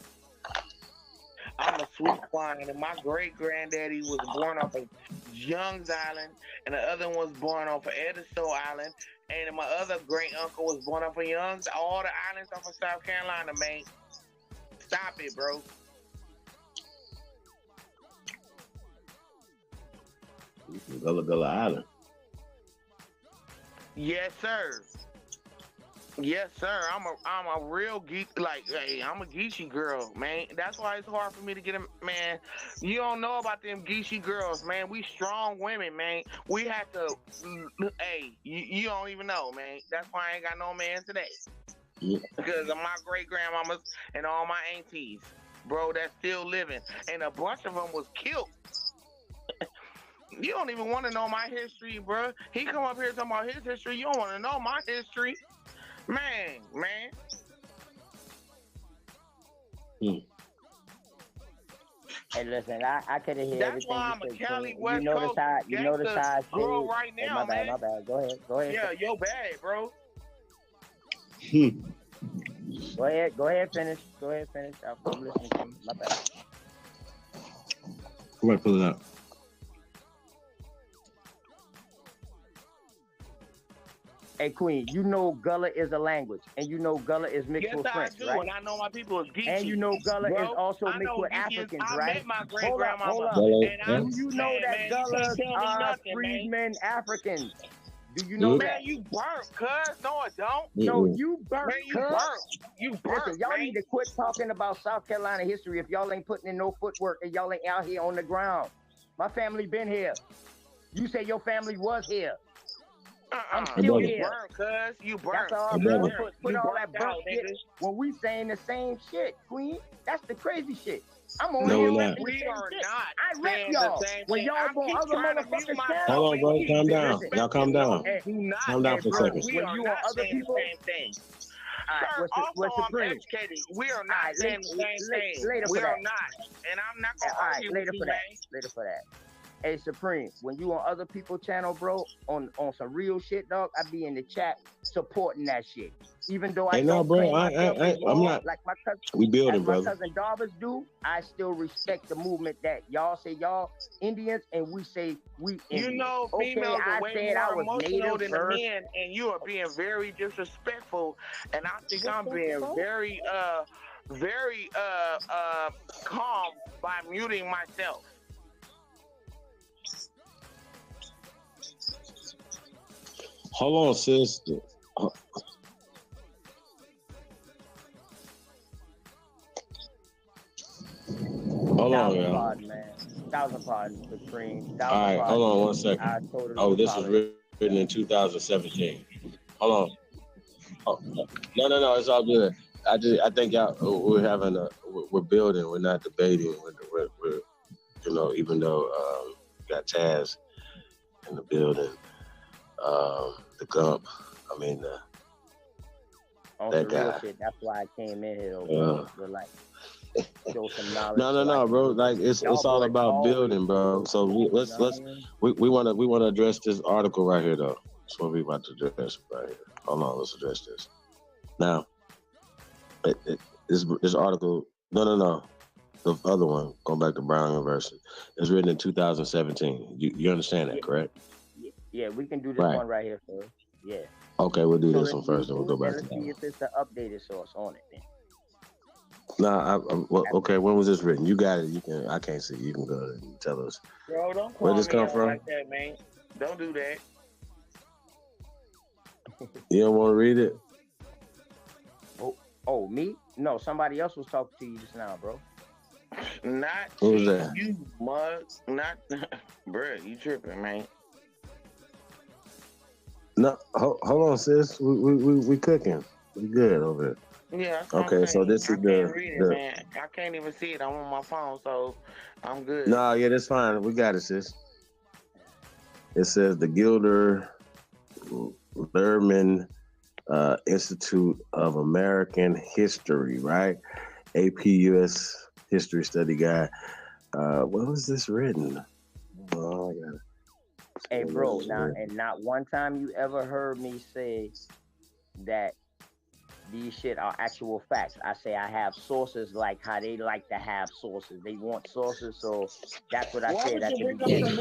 I'm a sweet wine, and my great-granddaddy was born off of Young's Island, and the other one was born off of Edisto Island, and my other great-uncle was born off of Young's, all the islands off of South Carolina, man. Stop it, bro. Gullah Gullah Island. Yes, sir. Yes, sir. I'm a real geek. Like, hey, I'm a geeky girl, man. That's why it's hard for me to get them, man. You don't know about them geeky girls, man. We strong women, man. We have to. Hey, you don't even know, man. That's why I ain't got no man today. Yeah. Because of my great grandmamas and all my aunties, bro, that's still living, and a bunch of them was killed. You don't even want to know my history, bro. He come up here talking about his history. You don't want to know my history. Man. Hey, listen, I could have heard That's everything why you I'm a said. Cali King. West Coast You notice gangster how I girl said. right Hey, now, man. my bad. Go ahead. Yeah, yo bad, bro. Go ahead, finish. I'm listening to you. My bad. Go ahead, pull it up. Hey, Queen, you know Gullah is a language, and you know Gullah is mixed with French, I do, right? and I know my people is geeky. And you know Gullah bro, is also I mixed know with geeky Africans, I right? met my great Hold grandmama, up. and I Do you know that man, Gullahs you can't tell me are nothing, freedmen Africans? Do you know that? Man, you burnt, cuz. No, I don't. No, you burnt, Man, you cuz. burnt. You burnt, Listen, y'all man. need to quit talking about South Carolina history if y'all ain't putting in no footwork and y'all ain't out here on the ground. My family been here. You say your family was here. I'm still here. Burnt, cuz. You burnt. That's all, You bro. burnt. Put You all burnt that burnt out, shit nigga. when we saying the same shit, Queen. That's the crazy shit. I'm on No, here we're saying not. the We same are shit. not I rep saying y'all. the same When thing. y'all I go keep other trying to mute motherfuckers' myself channel. Hold on, bro. and keep Calm down. disrespecting Y'all calm me. down. Do not, Calm down for a bro, second. we when are you not on other saying people, the same thing. Sir, what's also, I'm Supreme? educated. We are not saying the same thing. Later We for are that. not. And I'm not going to All right, argue later with you, for man. that. Later for that. Hey, Supreme, when you on other people's channel, bro, on some real shit, dog, I be in the chat supporting that shit. Even though I Hey, no, don't bro. claim myself as I'm law, not. like my cousin, We building, as my brother. cousin Darvis do, I still respect the movement that y'all say y'all Indians and we say we Indians. You know, Okay, females are I way said I more was emotional native than the first. men, and you are being very disrespectful. And I think I'm being very calm by muting myself. Hold on, sis. Hold on, y'all. Pardon, man. 1,000 pardons, Supreme. 1,000 All right, hold on one second. I totally Oh, this was apologize. written in 2017. Hold on. Oh, no, it's all good. I think y'all we're building. We're not debating. We're you know, even though we got Taz in the building, the Gump. I mean, On that some real guy. shit. That's why I came in here, bro. To like show some knowledge. No, bro. Like it's all about building, bro. So we want to address this article right here, though. That's what we about to address right here. Hold on, let's address this. Now, this article. No. The other one, going back to Brown University, is written in 2017. You understand that, correct? Yeah, we can do this one right here first. Yeah. Okay, we'll do this let's one first, then we'll go back to let's that see one. if it's the updated source on it, then. Well, okay, when was this written? You got it. I can't see. You can go ahead and tell us. Bro, don't call Where this me come out from? like that, man. Don't do that. You don't want to read it? Oh, me? No, somebody else was talking to you just now, bro. Not Who was that? You, mug. Not, bruh, you tripping, man. No, hold on, sis. We cooking. We good over here. Yeah. That's what Okay, I'm so saying. this is I can't read it, the. man. I can't even see it. I'm on my phone, so I'm good. No, yeah, that's fine. We got it, sis. It says the Gilder Lehrman Institute of American History, right? AP US History Study Guide. When was this written? Oh, I got it. Hey, bro, not one time you ever heard me say that these shit are actual facts. I say I have sources like how they like to have sources. They want sources, so that's what I said at the beginning.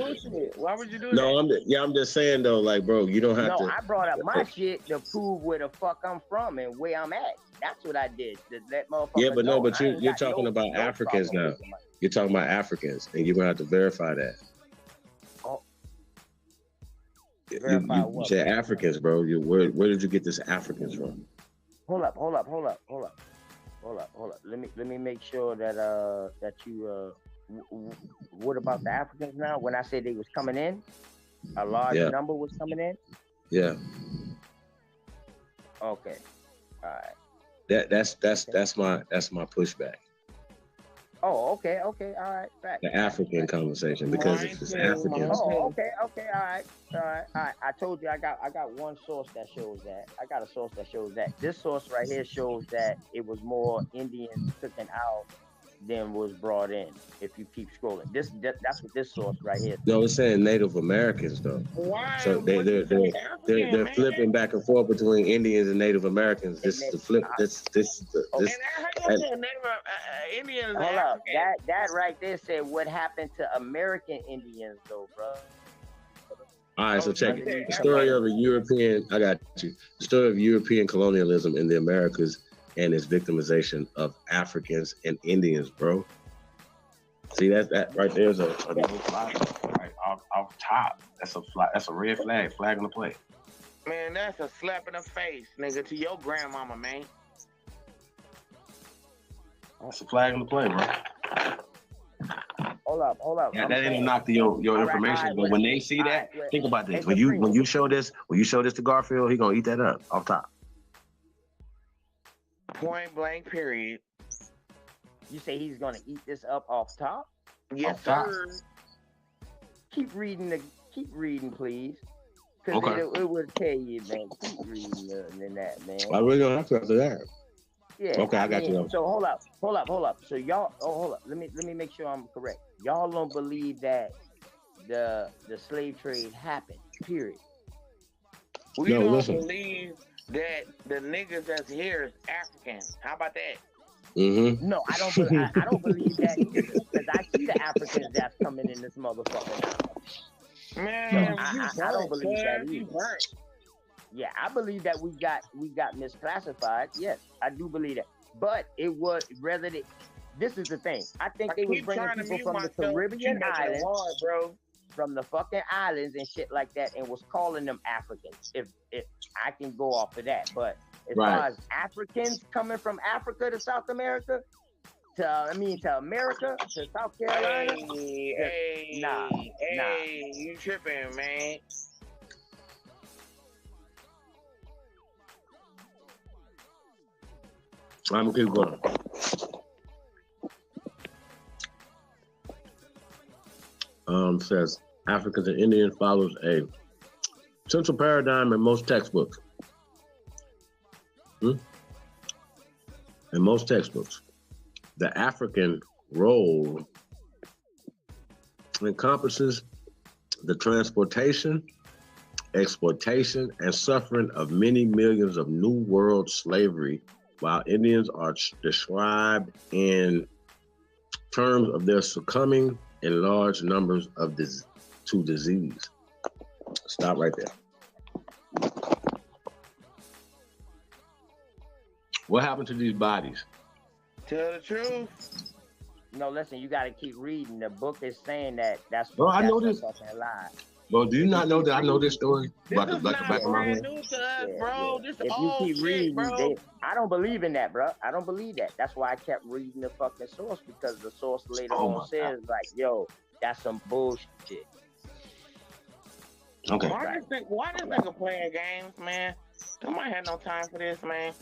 Why would you do that? I'm just saying though, like, bro, you don't have to. No, I brought up my shit to prove where the fuck I'm from and where I'm at. That's what I did. To let motherfuckers Yeah, but know. but you're talking about Africans now. You're talking about Africans, and you're gonna have to verify that. Oh. You said Africans, bro. Where did you get this Africans from? Hold up. Let me make sure that you what about the Africans now? When I said they was coming in, a large number was coming in. Yeah. Okay. All right. That's my pushback. Oh, okay, all right, fact. The African conversation, because if it's Africans. Oh, okay, all right. I told you I got one source that shows that. I got a source that shows that. This source right here shows that it was more Indians taken out than was brought in. If you keep scrolling, that's what this source right here. No, it's saying Native Americans though. Why? So they're flipping back and forth between Indians and Native Americans. This is the flip. This. Indians. Hold up, that right there said what happened to American Indians though, bro. All right, so check it. The story of a European. I got you. The story of European colonialism in the Americas and its victimization of Africans and Indians, bro. See that right there's a flag right off top. That's a red flag. Flag on the play. Man, that's a slap in the face, nigga, to your grandmama, man. That's a flag on the play, bro. Hold up. Yeah, that didn't knock your information, but when they see that, think about this. When you show this to Garfield, he gonna eat that up off top. Point blank, period. You say he's gonna eat this up off top? Yes, sir. Keep reading, please. Because Okay. it will tell you, man. Keep reading than that, man. I really don't have to after that. Yeah. Okay, I got you. So hold up. So y'all, hold up. Let me make sure I'm correct. Y'all don't believe that the slave trade happened. Period. We don't believe that the niggas that's here is African. How about that? Mm-hmm. No, I don't believe that either. Because I see the Africans that's coming in this motherfucker now. Man, so I don't believe that either. Yeah, I believe that we got misclassified. Yes, I do believe that. But it was rather than this is the thing. I think they was bringing people from the Caribbean islands, bro. From the fucking islands and shit like that, and was calling them Africans. If I can go off of that, but as far as Africans coming from Africa to South America, to America, to South Carolina, nah, you tripping, man. I'm gonna keep going. Says Africans and Indians follows a central paradigm in most textbooks. In most textbooks, the African role encompasses the transportation, exploitation, and suffering of many millions of New World slavery, while Indians are described in terms of their succumbing in large numbers to disease. Stop right there. What happened to these bodies? Tell the truth. No, listen, you gotta keep reading. The book is saying that's Bro, I know this. Fucking lie. Bro, do you not know that I know this story? This is like the back of my hand? new to us, bro. This If you old keep shit, reading, bro. I don't believe in that, bro. I don't believe that. That's why I kept reading the fucking source, because the source later on says like, yo, that's some bullshit. Okay. Why this nigga playing games, man? Don't nobody have no time for this, man.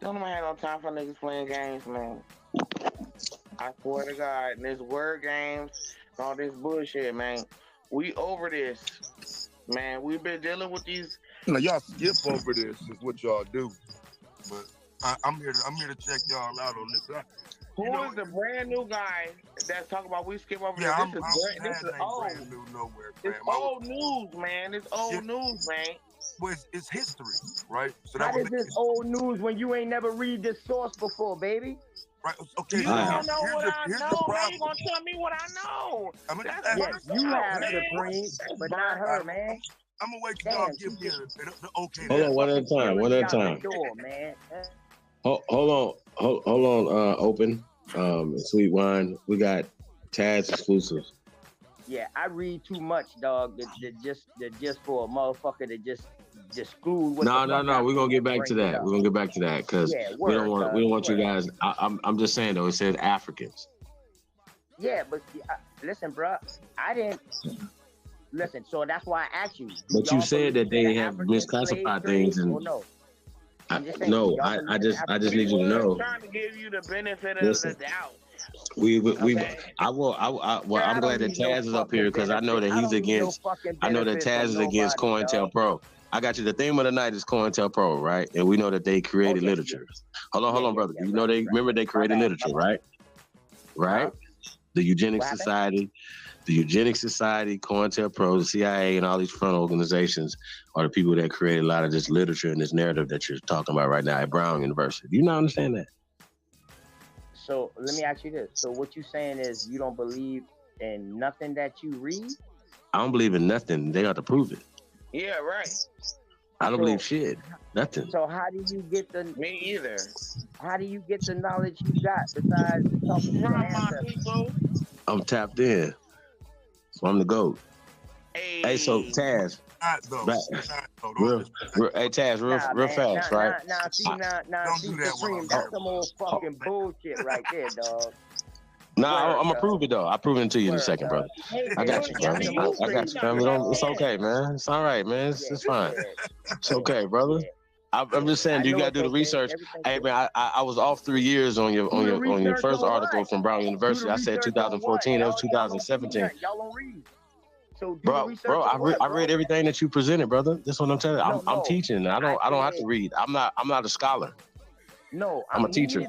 Don't nobody have no time for niggas playing games, man. I swear to God, and this word games, all this bullshit, man. We over this, man. We've been dealing with these. Now y'all skip over this is what y'all do, but I'm here to check y'all out on this. Who is the brand new guy that's talking about we skip over this? This is old. Brand new nowhere, it's old news, man. It's old news, man. Well, it's history, right? So how is this old news when you ain't never read this source before, baby? Right. Okay. You don't know what I know. How you gonna tell me what I know? Yes, you have Supreme, but not her, man. I'm gonna wait till y'all give me the okay. Hold on, one at a time. One at a time. Hold on. Open. Sweet wine. We got Taz exclusives. Yeah, I read too much, dog. Just for a motherfucker to just screw. No. We're gonna get back to that. We're gonna get back to that because we don't want you guys. I'm just saying though. It says Africans. Yeah, but listen, bro. I didn't listen. So that's why I asked you. But you said that they have misclassified things and. No. I just need you to know. Trying to give you the benefit of the doubt. I'm glad that Taz is up here because I know that he's against. I know that Taz is against Cointelpro. I got you. The theme of the night is Cointelpro, right? And we know that they created literature. Hold on, brother. You know they created literature, right? Right? The Eugenics Society, Cointelpro, the CIA, and all these front organizations are the people that create a lot of this literature and this narrative that you're talking about right now at Brown University. Do you not understand that? So let me ask you this. So what you saying is you don't believe in nothing that you read? I don't believe in nothing. They have to prove it. Yeah, right. I don't believe shit. Nothing. So how do you get the... Me either. How do you get the knowledge you got besides talking to your ancestors? I'm tapped in. So I'm the GOAT. Hey, so Taz. Taz, real fast, right? See, Supreme, that's some old fucking bullshit right there, dog. Nah, I'm gonna prove it though. I'll prove it to you in a second, brother. I got you, brother. I got you, family. It's okay, man. It's all right, man. It's fine. It's okay, brother. I'm just saying, you gotta do the research. Hey, man, I was off 3 years on your first article from Brown University. I said 2014. It was 2017. Y'all don't read. So bro, I read everything that you presented, brother. That's what I'm telling you. I'm teaching. I don't have to read. I'm not a scholar. No, I'm a teacher.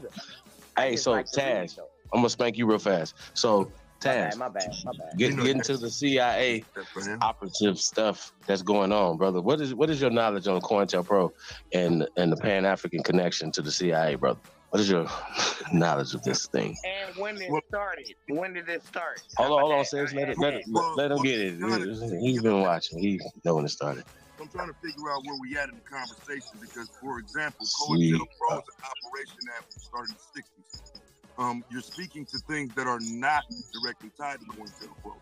Hey, so Taz, I'm gonna spank you real fast. So Taz, my bad. Get into the CIA operative stuff that's going on, brother. What is your knowledge on Cointelpro and the Pan-African connection to the CIA, brother? What is your knowledge of this thing? And when it started? When did it start? Hold on, sis. Let him get it. He's been watching. He know when it started. I'm trying to figure out where we at in the conversation because, for example, Cointelpro is an operation that started in the 60s. You're speaking to things that are not directly tied to Cointelpro.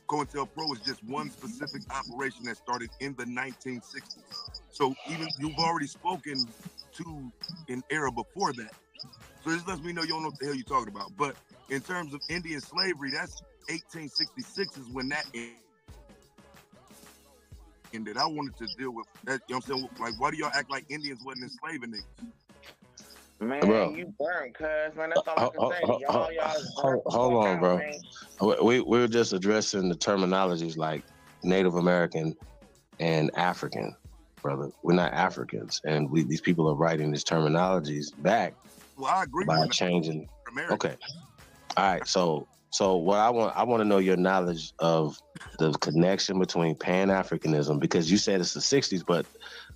Cointelpro is just one specific operation that started in the 1960s. So even you've already spoken to an era before that. So this lets me know you don't know what the hell you're talking about. But in terms of Indian slavery, that's 1866 is when that ended. I wanted to deal with that. You know what I'm saying? Like, why do y'all act like Indians wasn't enslaving niggas? Man, bro. You burnt, cuz, man. That's all I can say. Y'all hold on, bro. We're just addressing the terminologies like Native American and African, brother. We're not Africans, and these people are writing these terminologies back. Well, I agree by with changing. American. Okay, all right. So what I want to know your knowledge of the connection between Pan-Africanism, because you said it's the 60s, but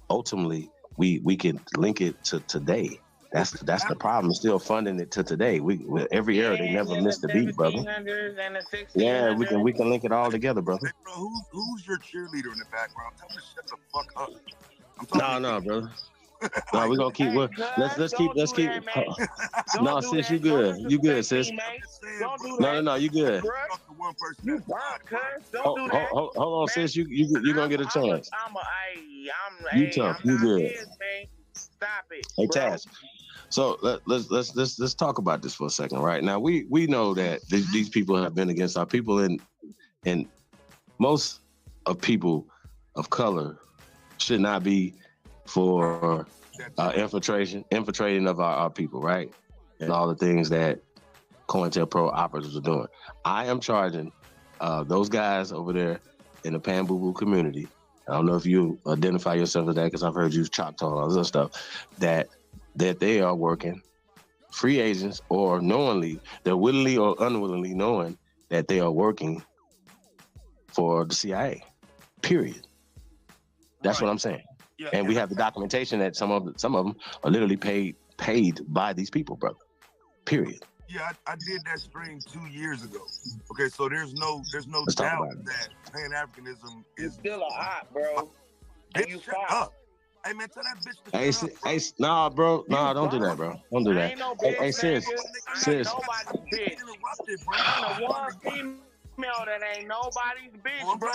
ultimately we can link it to today. That's the problem. Still funding it to today. With every era they never missed a beat, brother. Yeah, we can link it all together, brother. Hey, bro, who's your cheerleader in the background? Tell me to shut the fuck up. No, brother. No, we're gonna keep. Let's keep. No, sis, you good. You good, sis. No, you good. You burnt, cuz. Don't do that. Hold on, sis. You gonna get a chance. You tough. You good. Stop it. Hey, Taz. So let's talk about this for a second, right? Now we know that these people have been against our people, and most of people of color should not be for infiltrating of our people, right? And all the things that Cointelpro operatives are doing. I am charging those guys over there in the Pan Boo Boo community. I don't know if you identify yourself as that because I've heard you Choctaw and all this other stuff, that they are working free agents or knowingly, they're willingly or unwillingly knowing that they are working for the CIA, period. That's what I'm saying. Yeah, and we have the documentation that some of them are literally paid by these people, brother, period. Yeah, I did that stream 2 years ago. Okay, so there's no doubt that Pan-Africanism is still a op, bro. Bitch, you shut up. Hey man, tell that bitch to shut up, bro. Nah, bro. Nah, don't do that, bro. Don't do that. Hey, sis. Nobody's bitch. I'm the one female that ain't nobody's bitch, bro.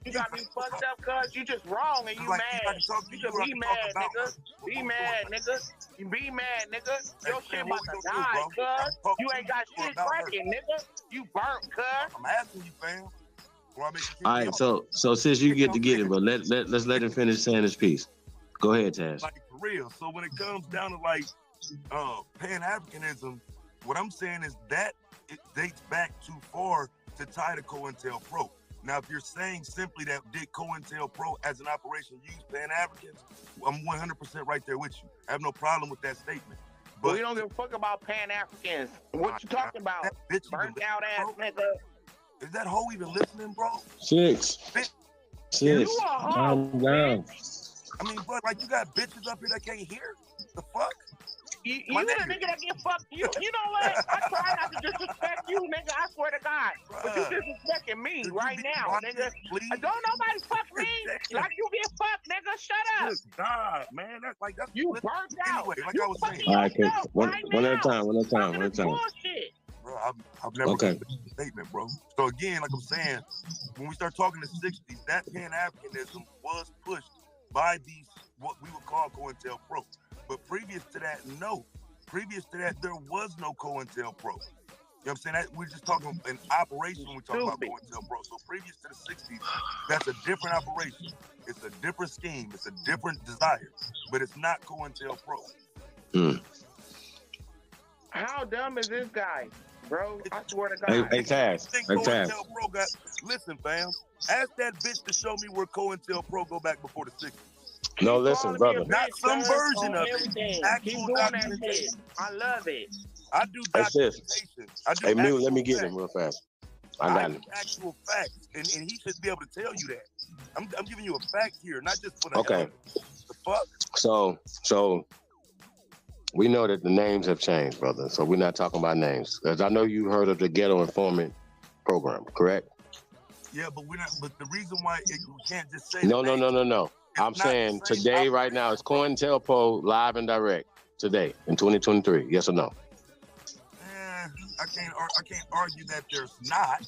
You got me fucked up, cuz you just wrong and you mad. You should be mad, nigga. Be mad, nigga. You be mad, nigga. Your shit about to die, cuz. You ain't got shit cracking, nigga. You burnt, cuz. I'm asking you, fam. All right, so since you get it, but let's let him finish saying his piece. Go ahead, Taz. Like for real. So when it comes down to like Pan-Africanism, what I'm saying is that it dates back too far to tie to COINTELPRO. Now, if you're saying simply that did COINTELPRO as an operation use Pan-Africans, I'm 100% right there with you. I have no problem with that statement. But we don't give a fuck about Pan-Africans. What you talking about? Burnt out ass nigga. Is that hoe even listening, bro? Sis, You a hoe, calm down. I mean, but like you got bitches up here that can't hear? The fuck? You the nigga that get fucked. You know what? I try not to disrespect you, nigga. I swear to God. But you disrespecting me right now, nigga. Don't nobody fuck me like you get fucked, nigga. Shut up. Good God, man. That's you burnt out. Anyway, like you I was saying. fucking yourself one right at a time. One at a time. One at a time. Bullshit. Bro, I've never Okay. made a statement, bro. So again, like I'm saying, when we start talking the 60s, that Pan-Africanism was pushed by these, what we would call COINTELPRO. But previous to that, no. Previous to that, there was no COINTELPRO. You know what I'm saying? We're just talking an operation when we talk about COINTELPRO. So previous to the 60s, that's a different operation. It's a different scheme. It's a different desire. But it's not COINTELPRO. How dumb is this guy, bro? I swear to God. Hey, Taz. Hey, Taz. COINTELPRO got, listen, fam. Ask that bitch to show me where COINTELPRO go back before the 60s. No, listen, brother. Not some version of everything. it. Actual Keep doing that documentation. shit. I love it. I do Hey, documentation. I do Hey, Mute, let me actual get him real fast. I got him. do actual facts, and he should be able to tell you that. I'm giving you a fact here, not just for the Okay. hell. The fuck? So we know that the names have changed, brother. So we're not talking about names. Because I know you heard of the Ghetto Informant program, correct? Yeah, but we're not. But the reason why we can't just say No. I'm saying today, right now, it's COINTELPRO live and direct today in 2023. Yes or no? I can't argue that there's not.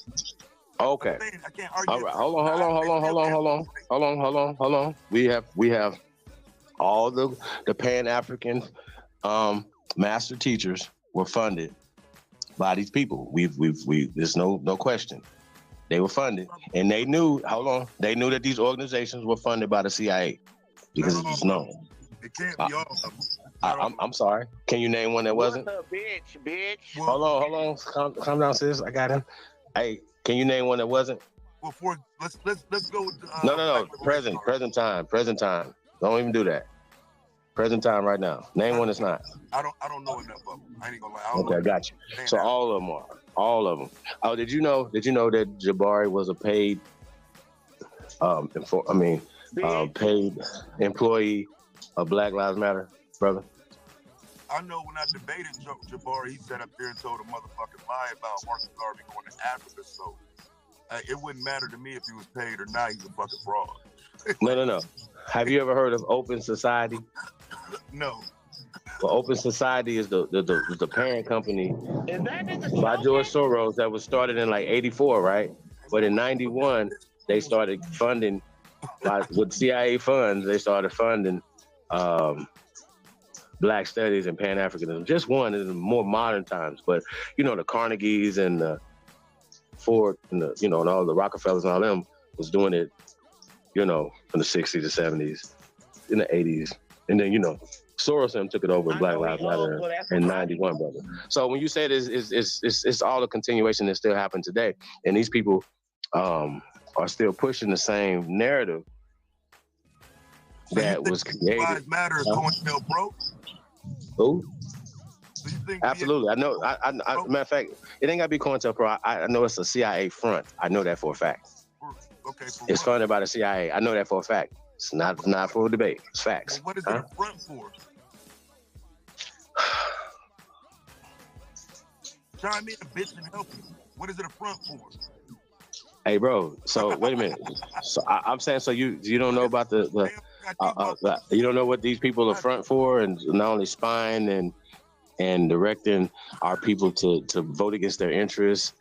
Okay. I can't argue. All right. Hold on. We have all the Pan-African master teachers were funded by these people. There's no question. They were funded, and they knew. They knew that these organizations were funded by the CIA because it's known. It can't be all of them. I'm sorry. Can you name one that wasn't? What's up, bitch? Hold on. Calm down, sis. I got him. Hey, can you name one that wasn't? Well, let's go with the, No. Present time. Don't even do that. Present time right now. Name one that's not. I don't know enough of them. I ain't gonna lie. Okay, I got you. So all of them are. All of them. Oh, did you know that Jabari was a paid paid employee of Black Lives Matter, brother? I know when I debated Jabari, he sat up there and told a motherfucking lie about Marcus Garvey going to Africa. So it wouldn't matter to me if he was paid or not. He's a fucking fraud. No. Have you ever heard of Open Society? No. Well, Open Society is the parent company Is that nigga by George Soros that was started in like '84, right? But in '91, they started funding with CIA funds. They started funding Black studies and Pan-Africanism. Just one in the more modern times, but the Carnegies and the Ford and and all the Rockefellers and all them was doing it, from the '60s to '70s, in the '80s, and then Soros and them took it over with Black Lives Matter in '91, brother. So when you say it's all a continuation that still happened today, and these people are still pushing the same narrative that was created. Black Lives Matter is COINTELPRO. Who? Absolutely. I know. Matter of fact, it ain't gotta be COINTELPRO. I know it's a CIA front. I know that for a fact. Okay. It's funded by the CIA. I know that for a fact. It's not for debate. It's facts. What is it a front for? Chime in, bitch, and help me. What is it a front for? Hey, bro. So wait a minute. So I'm saying, so you don't know about you don't know what these people are front for, and not only spying and directing our people to vote against their interests,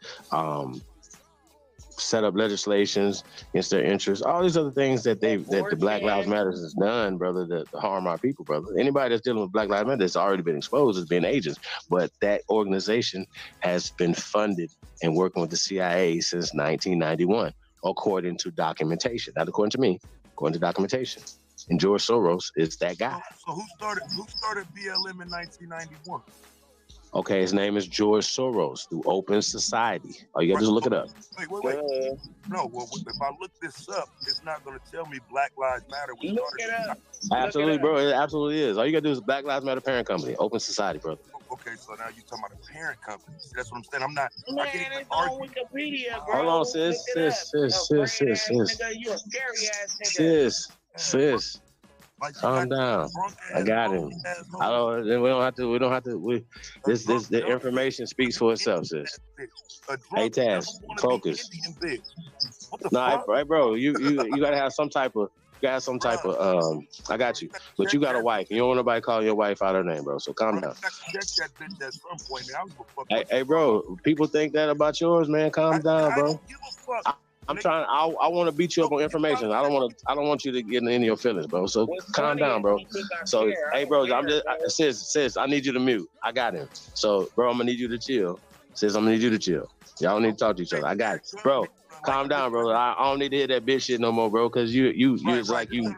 set up legislations against their interests, all these other things that the Black Lives Matter has done, brother, to harm our people, brother. Anybody that's dealing with Black Lives Matter has already been exposed as being agents, but that organization has been funded and working with the CIA since 1991, according to documentation. Not according to me, according to documentation. And George Soros is that guy. So who started BLM in 1991? Okay, his name is George Soros through Open Society. All you got to do is look it up. Wait. No, well, if I look this up, it's not going to tell me Black Lives Matter was started. Absolutely, bro. It absolutely is. All you got to do is Black Lives Matter parent company, Open Society, brother. Okay, so now you're talking about a parent company. That's what I'm saying. I'm not. Man, it's on Wikipedia, bro. Hold on, sis. You a scary ass nigga. Sis. Calm down. I got him. We don't have to. The information speaks for itself, sis. Hey, Taz, focus. Nah, hey, bro, you gotta have some type of. I got you. But you got a wife. You don't want nobody calling your wife out her name, bro. So calm down. Hey, bro, people think that about yours, man. Calm down, bro. I'm trying. I want to beat you up on information. I don't want you to get in your feelings, bro. So calm down, bro. So hey, bro, sis, I need you to mute. I got him. So, bro, I'm gonna need you to chill. Sis, I'm gonna need you to chill. Y'all don't need to talk to each other. I got it, bro. Calm down, bro. I don't need to hear that bitch shit no more, bro. Cause you like you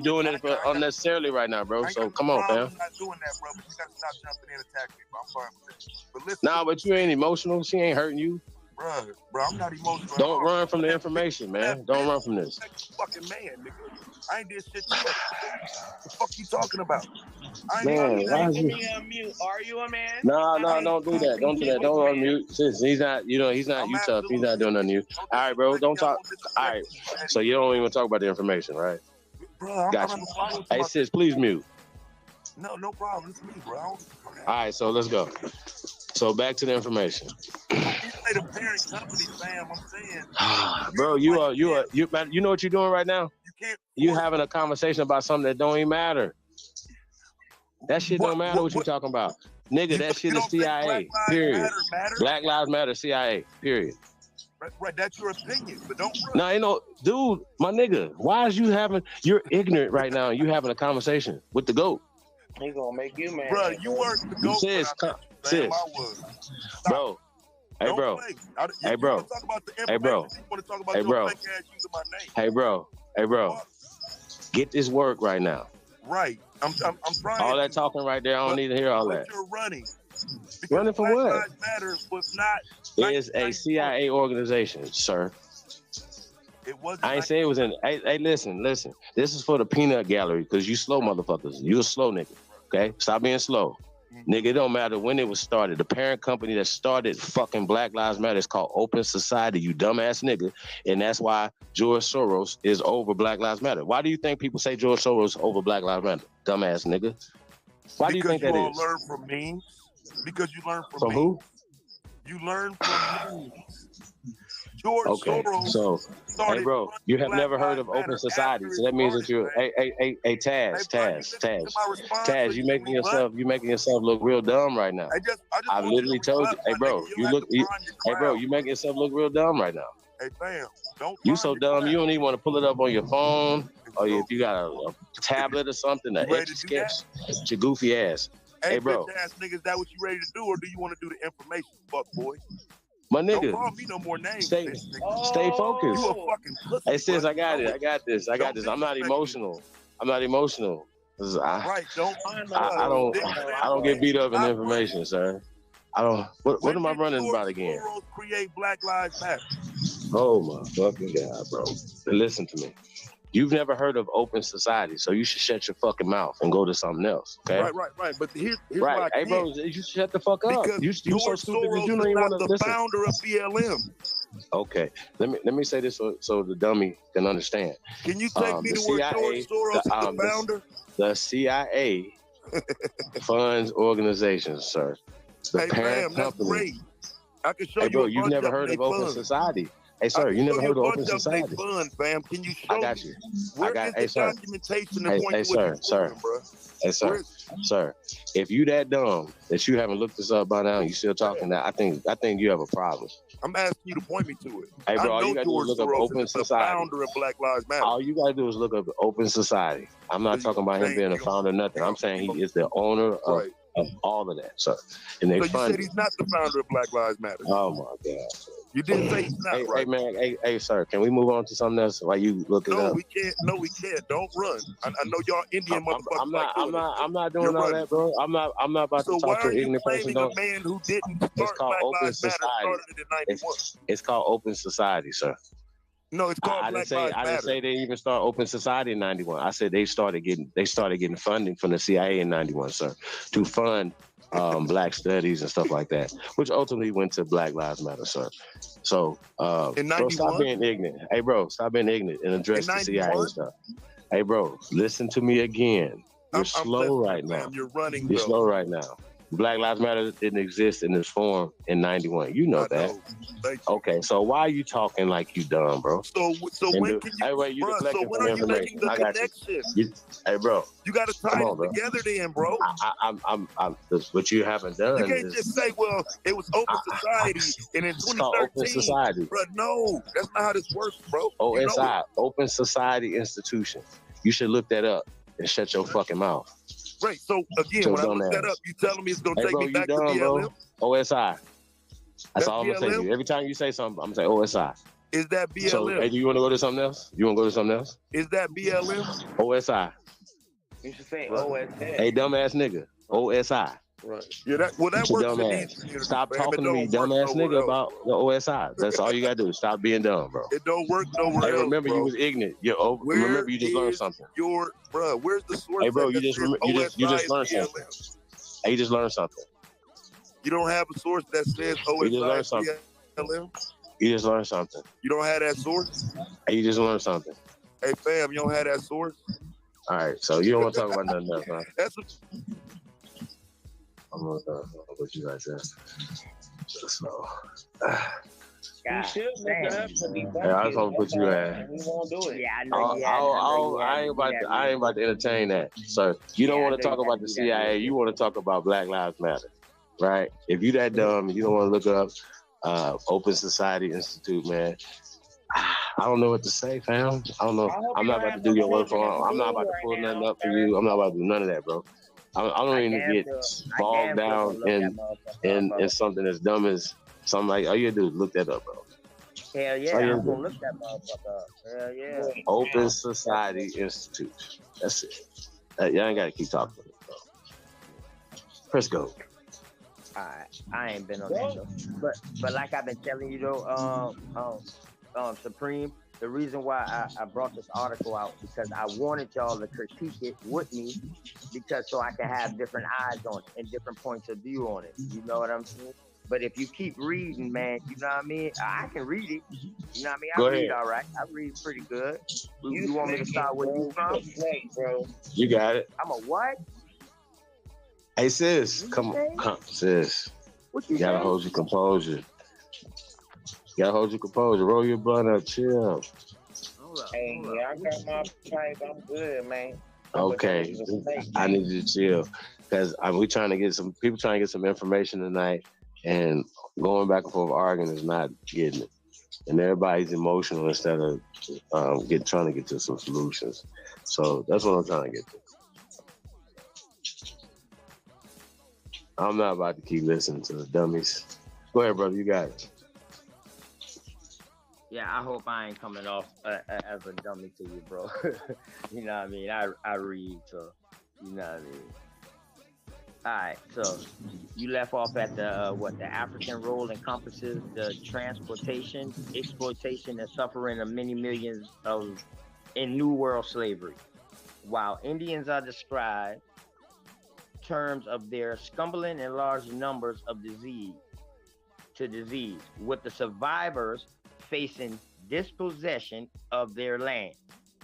doing it for unnecessarily right now, bro. So come on, fam. I'm not doing that, bro. But you gotta stop jumping in and attacking me, bro. I'm fine with that. But listen, nah, but you ain't emotional. She ain't hurting you. Bro, I'm not emotional. Don't run from the information, man. Don't run from this. Fucking man, nigga. I ain't did shit to you. What the fuck you talking about? Man, why is you? Are you a man? No, don't do that. Don't do that. Don't unmute. Since he's not, he's not you tough. He's not doing nothing to you. All right, bro. Don't talk. All right. So you don't even talk about the information, right? Bro, got you. Hey, sis, please mute. No problem. It's me, bro. All right, so let's go. So back to the information. You say the parent company, fam. I'm saying. Bro, you know what you're doing right now? You having a conversation about something that don't even matter. That shit don't matter what you talking about. Nigga, that shit is CIA, period. Black Lives Matter, CIA, period. Right, that's your opinion, but don't. No, ain't no, dude, my nigga. Why is you're ignorant right now? You having a conversation with the GOAT. He gonna make you mad. Bro, you weren't the GOAT. Sis, bro. Hey, bro. Hey, bro. Hey, bro. Hey, bro. Hey, bro. Hey, bro. Get this work right now. Right. I'm trying. All that talking right there, I don't need to hear all that. You're running. Running for what? Black Lives Matter was not. It is a CIA organization, sir. It wasn't. I ain't say it was in. Hey, listen. This is for the peanut gallery because you slow motherfuckers. You a slow nigga. Okay? Stop being slow. Nigga, it don't matter when it was started. The parent company that started fucking Black Lives Matter is called Open Society, you dumbass nigga. And that's why George Soros is over Black Lives Matter. Why do you think people say George Soros over Black Lives Matter? Dumbass nigga. Why do you think that is? Because you learn from memes. Because you learn from memes. Who? You learn from memes. George Soros. So, hey, bro, you have never heard of Open Society, so that means that you're. Hey, Taz, you making yourself look real dumb right now. I literally told you, hey, bro, you making yourself look real dumb right now. Hey, fam, don't. You so dumb, you don't even want to pull it up on your phone, or if you got a tablet or something, an etch a sketch. It's your goofy ass. Hey, bro. Ass nigga, is that what you ready to do, or do you want to do the information, fuck boy? My nigga, don't call me no more names. Stay focused. You a fucking pussy. Hey, sis, I got this. I'm not emotional. Right, I don't get beat up in information, sir. I don't. What am I running about again? Create Black Lives Matter. Oh my fucking God, bro! Listen to me. You've never heard of Open Society, so you should shut your fucking mouth and go to something else. Okay? Right. But here's right. What I hey, bro, you shut the fuck up. Because you so stupid because you don't even want to listen. Founder of BLM. Okay, let me say this so the dummy can understand. Can you take me to where George Soros is the founder? The CIA funds organizations, sir. The parent company. Great. I can show hey, bro, you. You've never heard of Open Society. Hey, sir, you never heard of Open Society. Fun, fam. Can you show I got you. Where is the documentation to point to what you're doing, bro? Hey, sir. If you that dumb that you haven't looked this up by now, and you still talking that, I think you have a problem. I'm asking you to point me to it. Hey, bro, all you gotta do is look up Open Society. Founder of Black Lives Matter. All you gotta do is look up Open Society. I'm not talking about him being a founder or nothing. I'm saying he is the owner of all of that, sir. And they so you said he's not the founder of Black Lives Matter. Oh my God. You didn't say he's not Hey, right. hey man, hey, sir, can we move on to something else while you look it No, up? we can't. No, we can't. Don't run. I know y'all Indian motherfuckers I'm not You're doing all running. that, bro. I'm not about So to why talk to are an you ignorant person. claiming a man who didn't It's start called Black open Lives Matter society. started it in 91? It's called open society, sir. No, it's called I Black didn't say Lives I didn't Matter. say they even start open society in 91. I said they started getting funding from the CIA in 91, sir, to fund black studies and stuff like that, which ultimately went to Black Lives Matter, sir. So bro, stop being ignorant. Hey bro, stop being ignorant and address the CIA stuff. Hey bro, listen to me again. You're slow right now. You're running. You're slow right now. Black Lives Matter didn't exist in this form in 91. You know that. Okay, so why are you talking like you dumb, bro? So when can you? Hey, wait, you Bruh, so deflecting when from are you making information. the I got connection? you. Hey, bro. You got to tie Come it on, bro. together, then, bro. What you haven't done You can't is just say, "Well, it was open society," and in it's called open 2013, society. bro. No, that's not how this works, bro. You know OSI, Open Society Institution. You should look that up and shut your fucking mouth. Right. So again, when I look that up, you telling me it's gonna take bro, me back you dumb, to BLM? bro. OSI. That's all I'm gonna say to BLM? you. Every time you say something, I'm gonna say OSI. Is that BLM? So, hey, do you want to go to something else? You want to go to something else? Is that BLM? OSI. You should say OSS. Hey, dumbass nigga. OSI. Right. Yeah, that works in these communities. Stop man, talking but to me, don't work dumbass nowhere nigga, else, about bro. the OSI. That's all you gotta do. Stop being dumb, bro. It don't work nowhere Hey, else, remember bro. you was ignorant. Remember you just learned something. Where's the source? Hey, bro, that you says just OSI learned is BLM? something. Hey, you just learned something. You don't have a source that says You just OSI learned is something. BLM? You just learned something. You don't have that source? Hey, you just learned something. Hey, fam, you don't have that source? All right, so you don't want to talk about nothing else, huh? That's I'm gonna put you guys there. So, You should look it up to be yeah, I just want to put you there. We won't do it. Yeah, I know you had. I ain't about to entertain that. So you don't want to talk about the CIA. You want to talk about Black Lives Matter, right? If you that dumb, you don't want to look up Open Society Institute, man. I don't know what to say, fam. I don't know. I'm not about to do your work for. I'm not about to pull nothing up for you. I'm not about to do none of that, bro. I don't even get bogged down in something as dumb as something like. All you gotta do is look that up, bro. Hell yeah, I'm gonna look that motherfucker up. Hell yeah. Open Society Institute. That's it. Y'all ain't gotta keep talking, bro. Press go. I ain't been on that though. But like I've been telling you though, Supreme, the reason why I brought this article out because I wanted y'all to critique it with me because so I can have different eyes on it and different points of view on it. You know what I'm saying? But if you keep reading, man, you know what I mean? I can read it. You know what I mean? I read all right. I read pretty good. You want me to start with you from? Bro. You got it. I'm a what? Hey sis, come sis. What you gotta hold your composure. You gotta hold your composure. Roll your blunt up. Chill. Hey, I got my pipe. I'm good, man. Okay, I need you to chill because we trying to get some people trying to get some information tonight, and going back and forth arguing is not getting it. And everybody's emotional instead of trying to get to some solutions. So that's what I'm trying to get to. I'm not about to keep listening to the dummies. Go ahead, brother. You got it. Yeah, I hope I ain't coming off as a dummy to you, bro. You know what I mean? I read, so you know what I mean. All right, so you left off at the African role encompasses the transportation, exploitation, and suffering of many millions in New World slavery. While Indians are described terms of their scumbling and large numbers of disease, with the survivors facing dispossession of their land.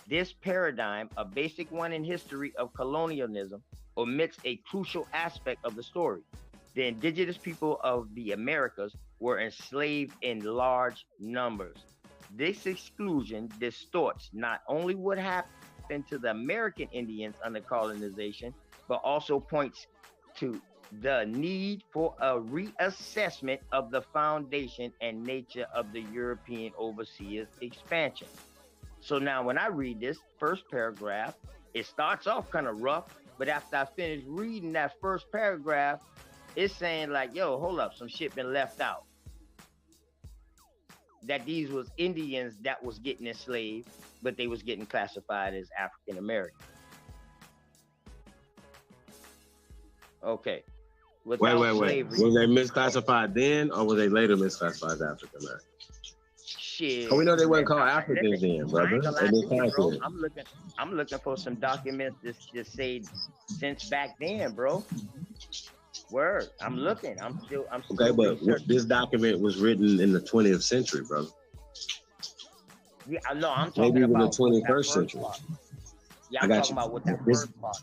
This paradigm, a basic one in history of colonialism, omits a crucial aspect of the story. The indigenous people of the Americas were enslaved in large numbers. This exclusion distorts not only what happened to the American Indians under colonization, but also points to the need for a reassessment of the foundation and nature of the European overseas expansion. So now when I read this first paragraph, it starts off kind of rough, but after I finish reading that first paragraph, it's saying like, yo, hold up, some shit been left out. that these was Indians that was getting enslaved, but they was getting classified as African American. Okay. Wait. Slavery, Was they misclassified then, or were they later misclassified as African American? shit. Oh, we know they weren't called Listen, Africans then, I ain't brother. gonna lie They to you, been bro. classified. I'm looking for some documents that say since back then, bro. Word. I'm looking. I'm still Okay, but researching. this document was written in the 20th century, brother. Yeah, no, I'm talking Maybe even the about what that 21st first century. part. Yeah, I I'm got talking you. about what that This first part.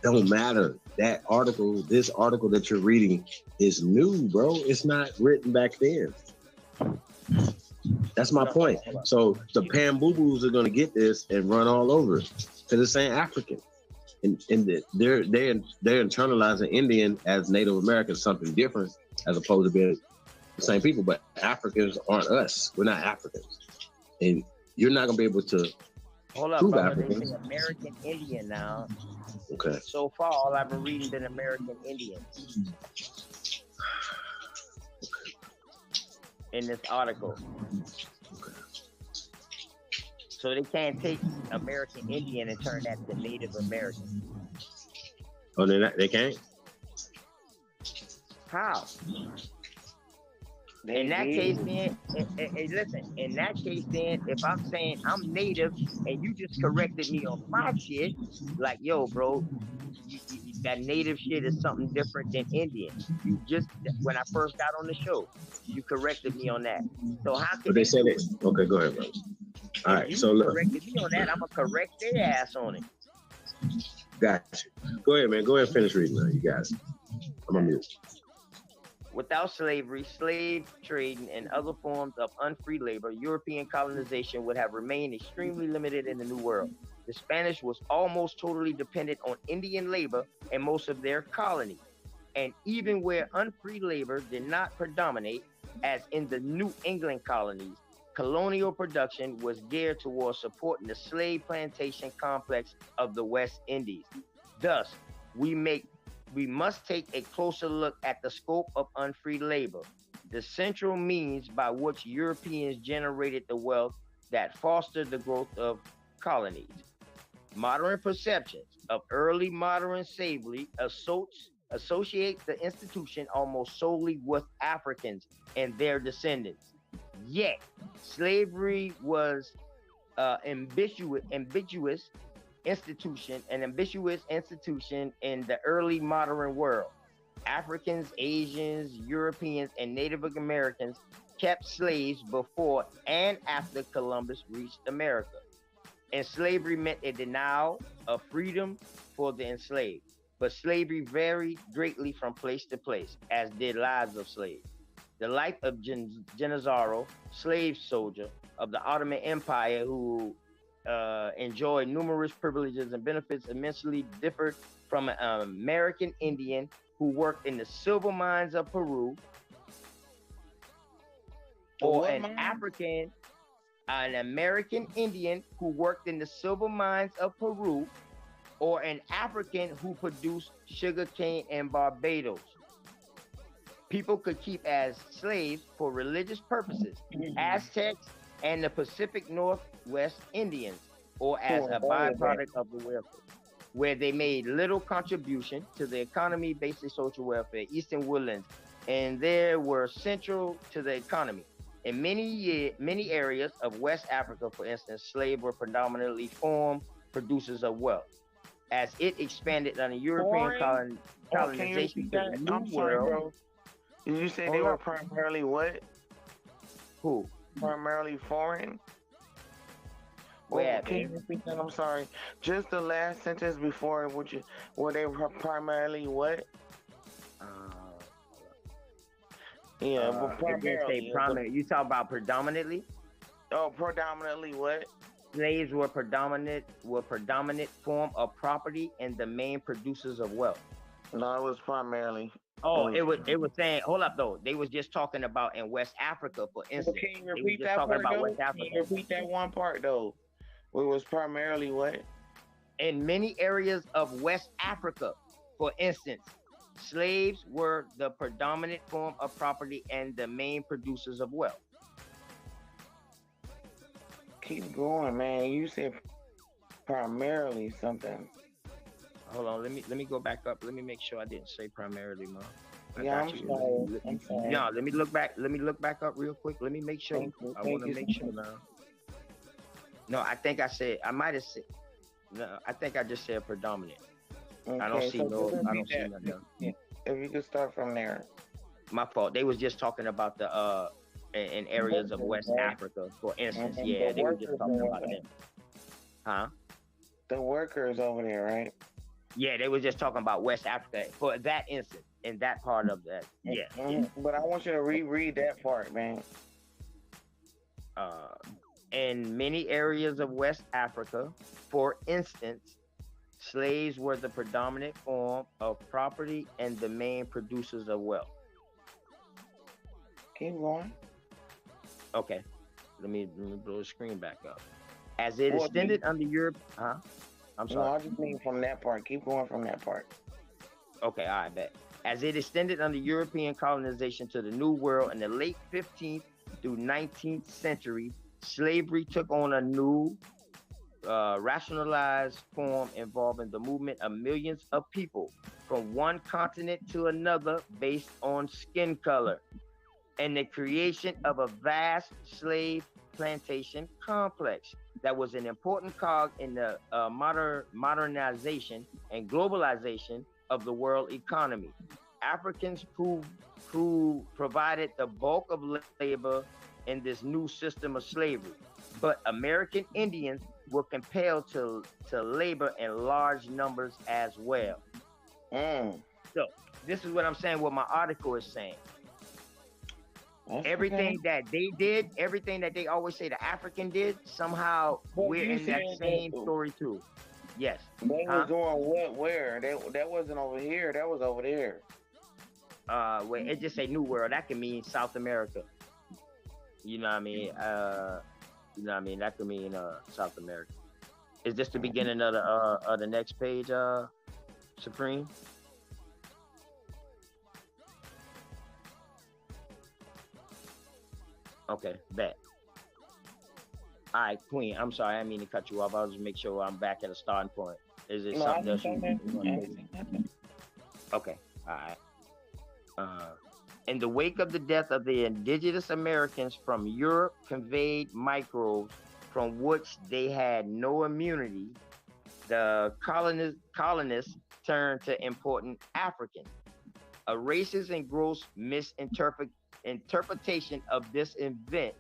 don't matter. That article, this article that you're reading is new, bro. It's not written back then. That's my point. So the Pamboo-Boos are gonna get this and run all over it because it's saying African, and they're internalizing Indian as Native American, something different as opposed to being the same people. But Africans aren't us. We're not Africans, and you're not gonna be able to Hold up, prove brother. They Africans. say American Indian now. Okay. So far, all I've been reading been American Indian in this article. So they can't take American Indian and turn that to Native American. Oh, they can't. How? In that case, then, hey, listen. In that case, then, if I'm saying I'm Native and you just corrected me on my shit, like, yo, bro, that Native shit is something different than Indian. You just, when I first got on the show, you corrected me on that. So how can But they said do it. Okay, go ahead, bro. All right, you so look, corrected me on that, I'm gonna correct their ass on it. got you. Go ahead, man. Go ahead and finish reading now, you guys. I'm on mute. Without slavery, slave trading, and other forms of unfree labor, European colonization would have remained extremely limited in the New World. The Spanish was almost totally dependent on Indian labor in most of their colonies. And even where unfree labor did not predominate, as in the New England colonies, colonial production was geared towards supporting the slave plantation complex of the West Indies. Thus, we must take a closer look at the scope of unfree labor, the central means by which Europeans generated the wealth that fostered the growth of colonies. Modern perceptions of early modern slavery associate the institution almost solely with Africans and their descendants. Yet, slavery was ambiguous institution in the early modern world. Africans, Asians, Europeans, and Native Americans kept slaves before and after Columbus reached America. And slavery meant a denial of freedom for the enslaved. But slavery varied greatly from place to place, as did lives of slaves. The life of Gennaro, slave soldier of the Ottoman Empire, who enjoyed numerous privileges and benefits, immensely differed from an American Indian who worked in the silver mines of Peru, or an American Indian who worked in the silver mines of Peru, or an African who produced sugarcane in Barbados. People could keep as slaves for religious purposes, Aztecs and the Pacific Northwest Indians, or as a byproduct of the welfare, where they made little contribution to the economy, basic social welfare, Eastern Woodlands, and they were central to the economy. In many areas of West Africa, for instance, slaves were predominantly farm producers of wealth. As it expanded on the European colonization to the New World. Bro. Did you say they were primarily what? Who? Primarily foreign? Where, can you repeat that? I'm sorry. Just the last sentence before, were they primarily what? Yeah, but primarily. You talk about predominantly? Oh, predominantly what? Slaves were predominant form of property and the main producers of wealth. No, it was primarily. Oh, it was saying, hold up though. They was just talking about in West Africa, for instance. Can you repeat that part though? Can you repeat that one part though? It was primarily what? In many areas of West Africa, for instance, slaves were the predominant form of property and the main producers of wealth. Keep going, man. You said primarily something. Hold on, let me go back up. Let me make sure I didn't say primarily, man. Yeah, I'm sorry. I'm sorry. No, let me look back. Let me look back up real quick. Let me make sure. I want to make sure now. No, I think I said I might have said. No, I think I just said predominant. Okay, I don't see so no. I don't repeat see that. nothing. If you could start from there. My fault. They was just talking about the in areas of West Africa, for instance. Yeah, they were just talking about them. Huh? The workers over there, right? Yeah, they were just talking about West Africa for that instance, in that part of that. Yeah. But I want you to reread that part, man. In many areas of West Africa, for instance, slaves were the predominant form of property and the main producers of wealth. Keep going. Okay, let me blow the screen back up. As it extended under Europe, I'm sorry. No, I just mean from that part. Keep going from that part. Okay, all right, bet. As it extended under European colonization to the New World in the late 15th through 19th century, slavery took on a new, rationalized form involving the movement of millions of people from one continent to another based on skin color, and the creation of a vast slave plantation complex that was an important cog in the modernization and globalization of the world economy. Africans provided the bulk of labor in this new system of slavery, but American Indians were compelled to labor in large numbers as well. So this is what I'm saying, what my article is saying. Everything that they did, everything that they always say the African did, somehow we're in that same story too. Yes. They was doing what? Where? That wasn't over here. That was over there. Well, it just say New World. That can mean South America. You know what I mean? You know what I mean? That could mean South America. Is this the beginning of the next page, Supreme? Okay, bet. All right, Queen. I'm sorry, I didn't mean to cut you off. I'll just make sure I'm back at a starting point. Is it something else you want to? Okay, all right. In the wake of the death of the indigenous Americans from Europe, conveyed microbes from which they had no immunity, the colonists turned to important Africans. A racist and gross interpretation of this event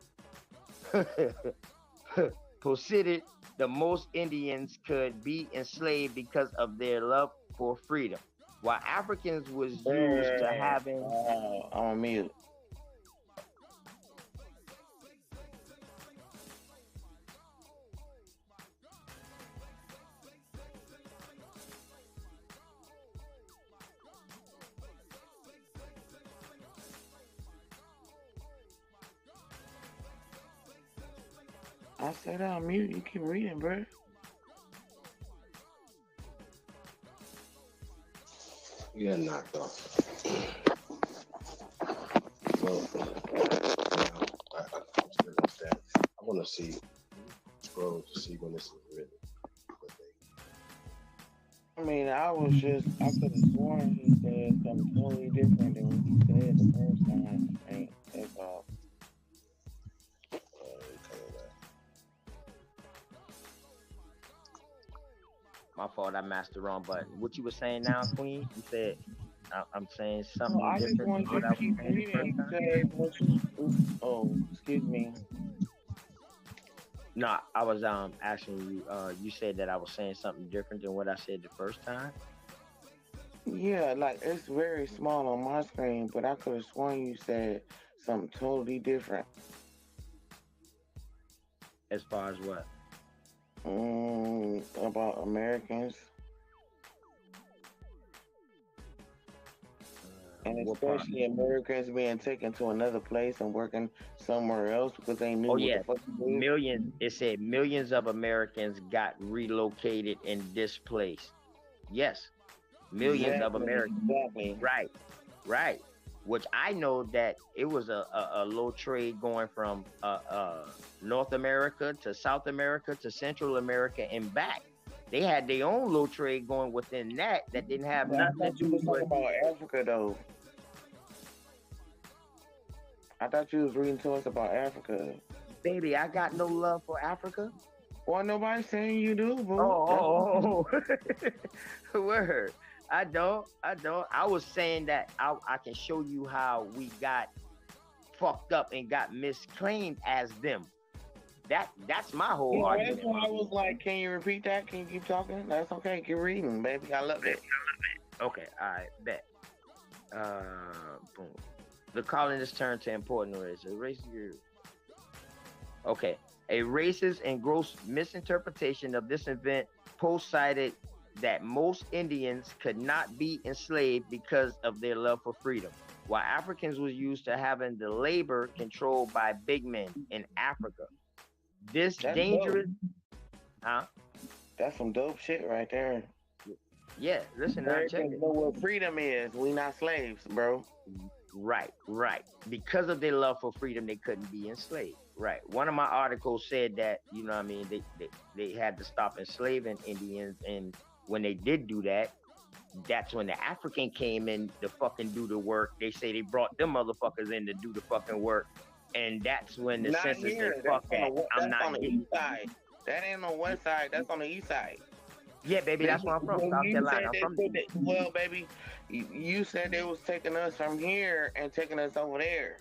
proceeded the most Indians could be enslaved because of their love for freedom, while Africans was used to having on mute. I said on mute. You keep reading, bro. Yeah, knocked off. Well, I want to see, scroll to see when this is written. I mean, I could have sworn he said something totally different than what he said the first time. That's all. My fault, I masked the wrong button. What you were saying now, Queen? You said I'm saying something I just different want than you what I to keep was saying the reading first time. because excuse me. No, I was asking you. You said that I was saying something different than what I said the first time. Yeah, like it's very small on my screen, but I could have sworn you said something totally different. As far as what? About Americans. And especially Americans being taken to another place and working somewhere else because they knew Oh what yeah, the fuck to do. millions. It said millions of Americans got relocated and displaced. Yes, millions of Exactly, Americans. exactly. Right. which I know that it was a low trade going from North America to South America to Central America and back. They had their own low trade going within that didn't have nothing to do with about Africa though. I thought you was reading to us about Africa. Baby, I got no love for Africa. Well, nobody's saying you do, boo. Oh. Word. I don't. I was saying that I can show you how we got fucked up and got misclaimed as them. That's my whole argument. That's why I was like, can you repeat that? Can you keep talking? That's okay. Keep reading, baby. I love it. Okay, all right, bet. Boom. The colonists turned to important race. Okay. A racist and gross misinterpretation of this event post cited that most Indians could not be enslaved because of their love for freedom, while Africans was used to having the labor controlled by big men in Africa. That's dangerous. Dope. Huh? That's some dope shit right there. Yeah, listen, now check it. Know what freedom is. We not slaves, bro. Right. Because of their love for freedom, they couldn't be enslaved. Right. One of my articles said that, you know what I mean, they had to stop enslaving Indians, and when they did do that, that's when the African came in to fucking do the work. They say they brought them motherfuckers in to do the fucking work, and that's when the census said, fuck that, I'm not on the east side. That ain't on the west side, that's on the east side. Yeah, baby, that's where I'm from, South Carolina. Well, baby, you said they was taking us from here and taking us over there.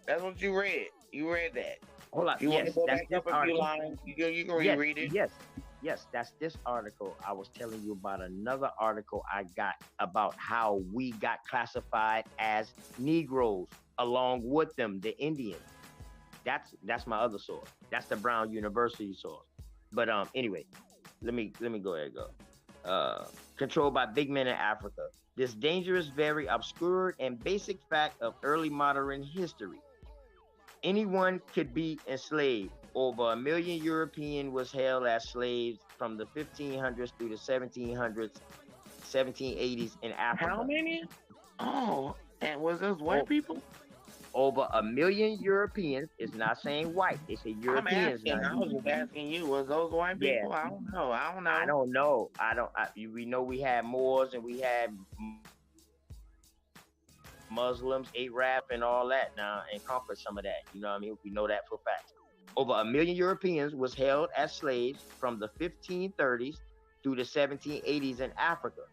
That's what you read. You read that. Hold on. You Yes, want to go that's back this up a few article. lines? You can reread it. Yes, that's this article. I was telling you about another article I got about how we got classified as Negroes along with them, the Indians. That's my other source. That's the Brown University source. But anyway, let me go ahead and go. Controlled by big men in Africa. This dangerous, very obscure and basic fact of early modern history. Anyone could be enslaved. Over 1 million European was held as slaves from the 1500s through the 1700s, 1780s in Africa. How many? Oh, and was those white people? Over 1 million Europeans. It's not saying white. They say Europeans. I was just asking you, was those white people? Yeah. I don't know. I don't know. We know we had Moors and we had Muslims, Arab, and all that now, and conquered some of that. You know what I mean? We know that for a fact. Over 1 million Europeans was held as slaves from the 1530s through the 1780s in Africa.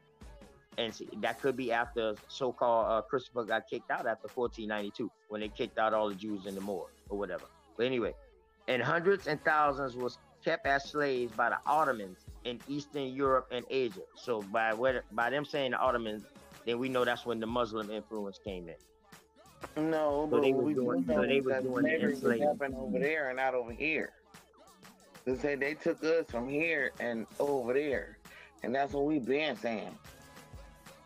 And see, that could be after so-called Christopher got kicked out after 1492, when they kicked out all the Jews and the Moors or whatever. But anyway, and hundreds and thousands was kept as slaves by the Ottomans in Eastern Europe and Asia. So by them saying the Ottomans, then we know that's when the Muslim influence came in. No, So but they was doing the enslavement over there and not over here. They said they took us from here and over there, and that's what we've been saying.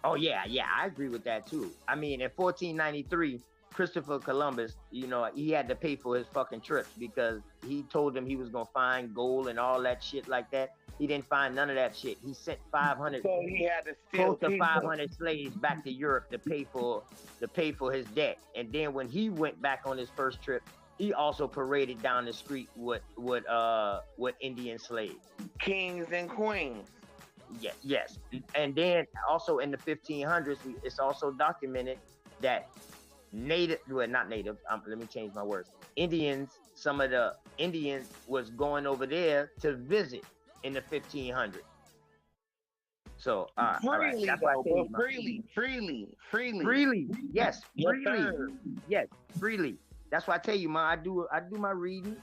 Oh yeah, I agree with that too. I mean, in 1493, Christopher Columbus, you know, he had to pay for his fucking trips because he told them he was gonna find gold and all that shit like that. He didn't find none of that shit. He sent 500, so he had to close to 500 slaves back to Europe to pay for his debt. And then when he went back on his first trip, he also paraded down the street with Indian slaves, kings and queens. Yes. And then also in the 1500s, it's also documented that not native, let me change my words. Some of the Indians was going over there to visit in the 1500s. So, freely, that's why I though, freely. Yes, freely. Yes, freely. That's why I tell you, man, I do my reading.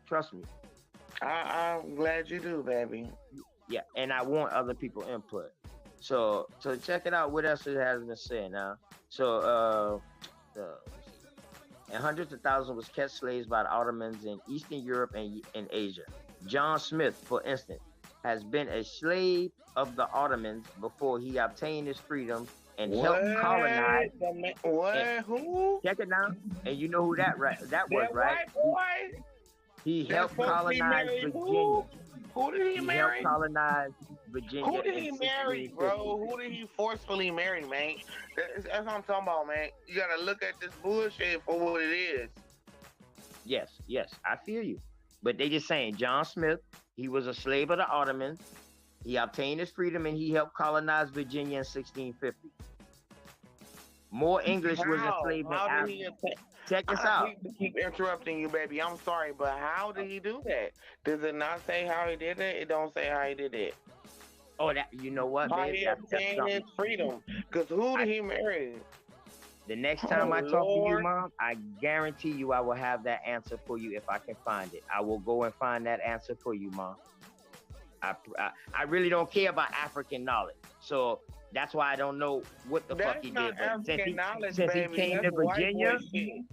Trust me. I'm glad you do, baby. Yeah, and I want other people input. So check it out. What else it has been said now? So and hundreds of thousands was kept slaves by the Ottomans in Eastern Europe and Asia. John Smith, for instance, has been a slave of the Ottomans before he obtained his freedom and helped colonize. Who? Check it out. And you know who that was, right? White boy? He helped colonize Virginia. Who did he marry? Helped colonize Virginia Who did in he marry, 1650. bro? Who did he forcefully marry, man? That's what I'm talking about, man. You gotta look at this bullshit for what it is. Yes, yes, I feel you. But they just saying John Smith, he was a slave of the Ottomans. He obtained his freedom and he helped colonize Virginia in 1650. More English was enslaved in How did Africa. he obtain? Check this I out. hate to keep interrupting you, baby. I'm sorry, but how did he do that? Does it not say how he did it? It don't say how he did it. Oh, that you know what, How babe? he That's obtained something. his freedom? Because who did he marry? The next time I Oh, talk to you, Lord. Mom, I guarantee you I will have that answer for you if I can find it. I will go and find that answer for you, Mom. I really don't care about African knowledge. So that's why I don't know what the fuck That's he not did. But African knowledge, since he baby. came That's to white boy Virginia, shit.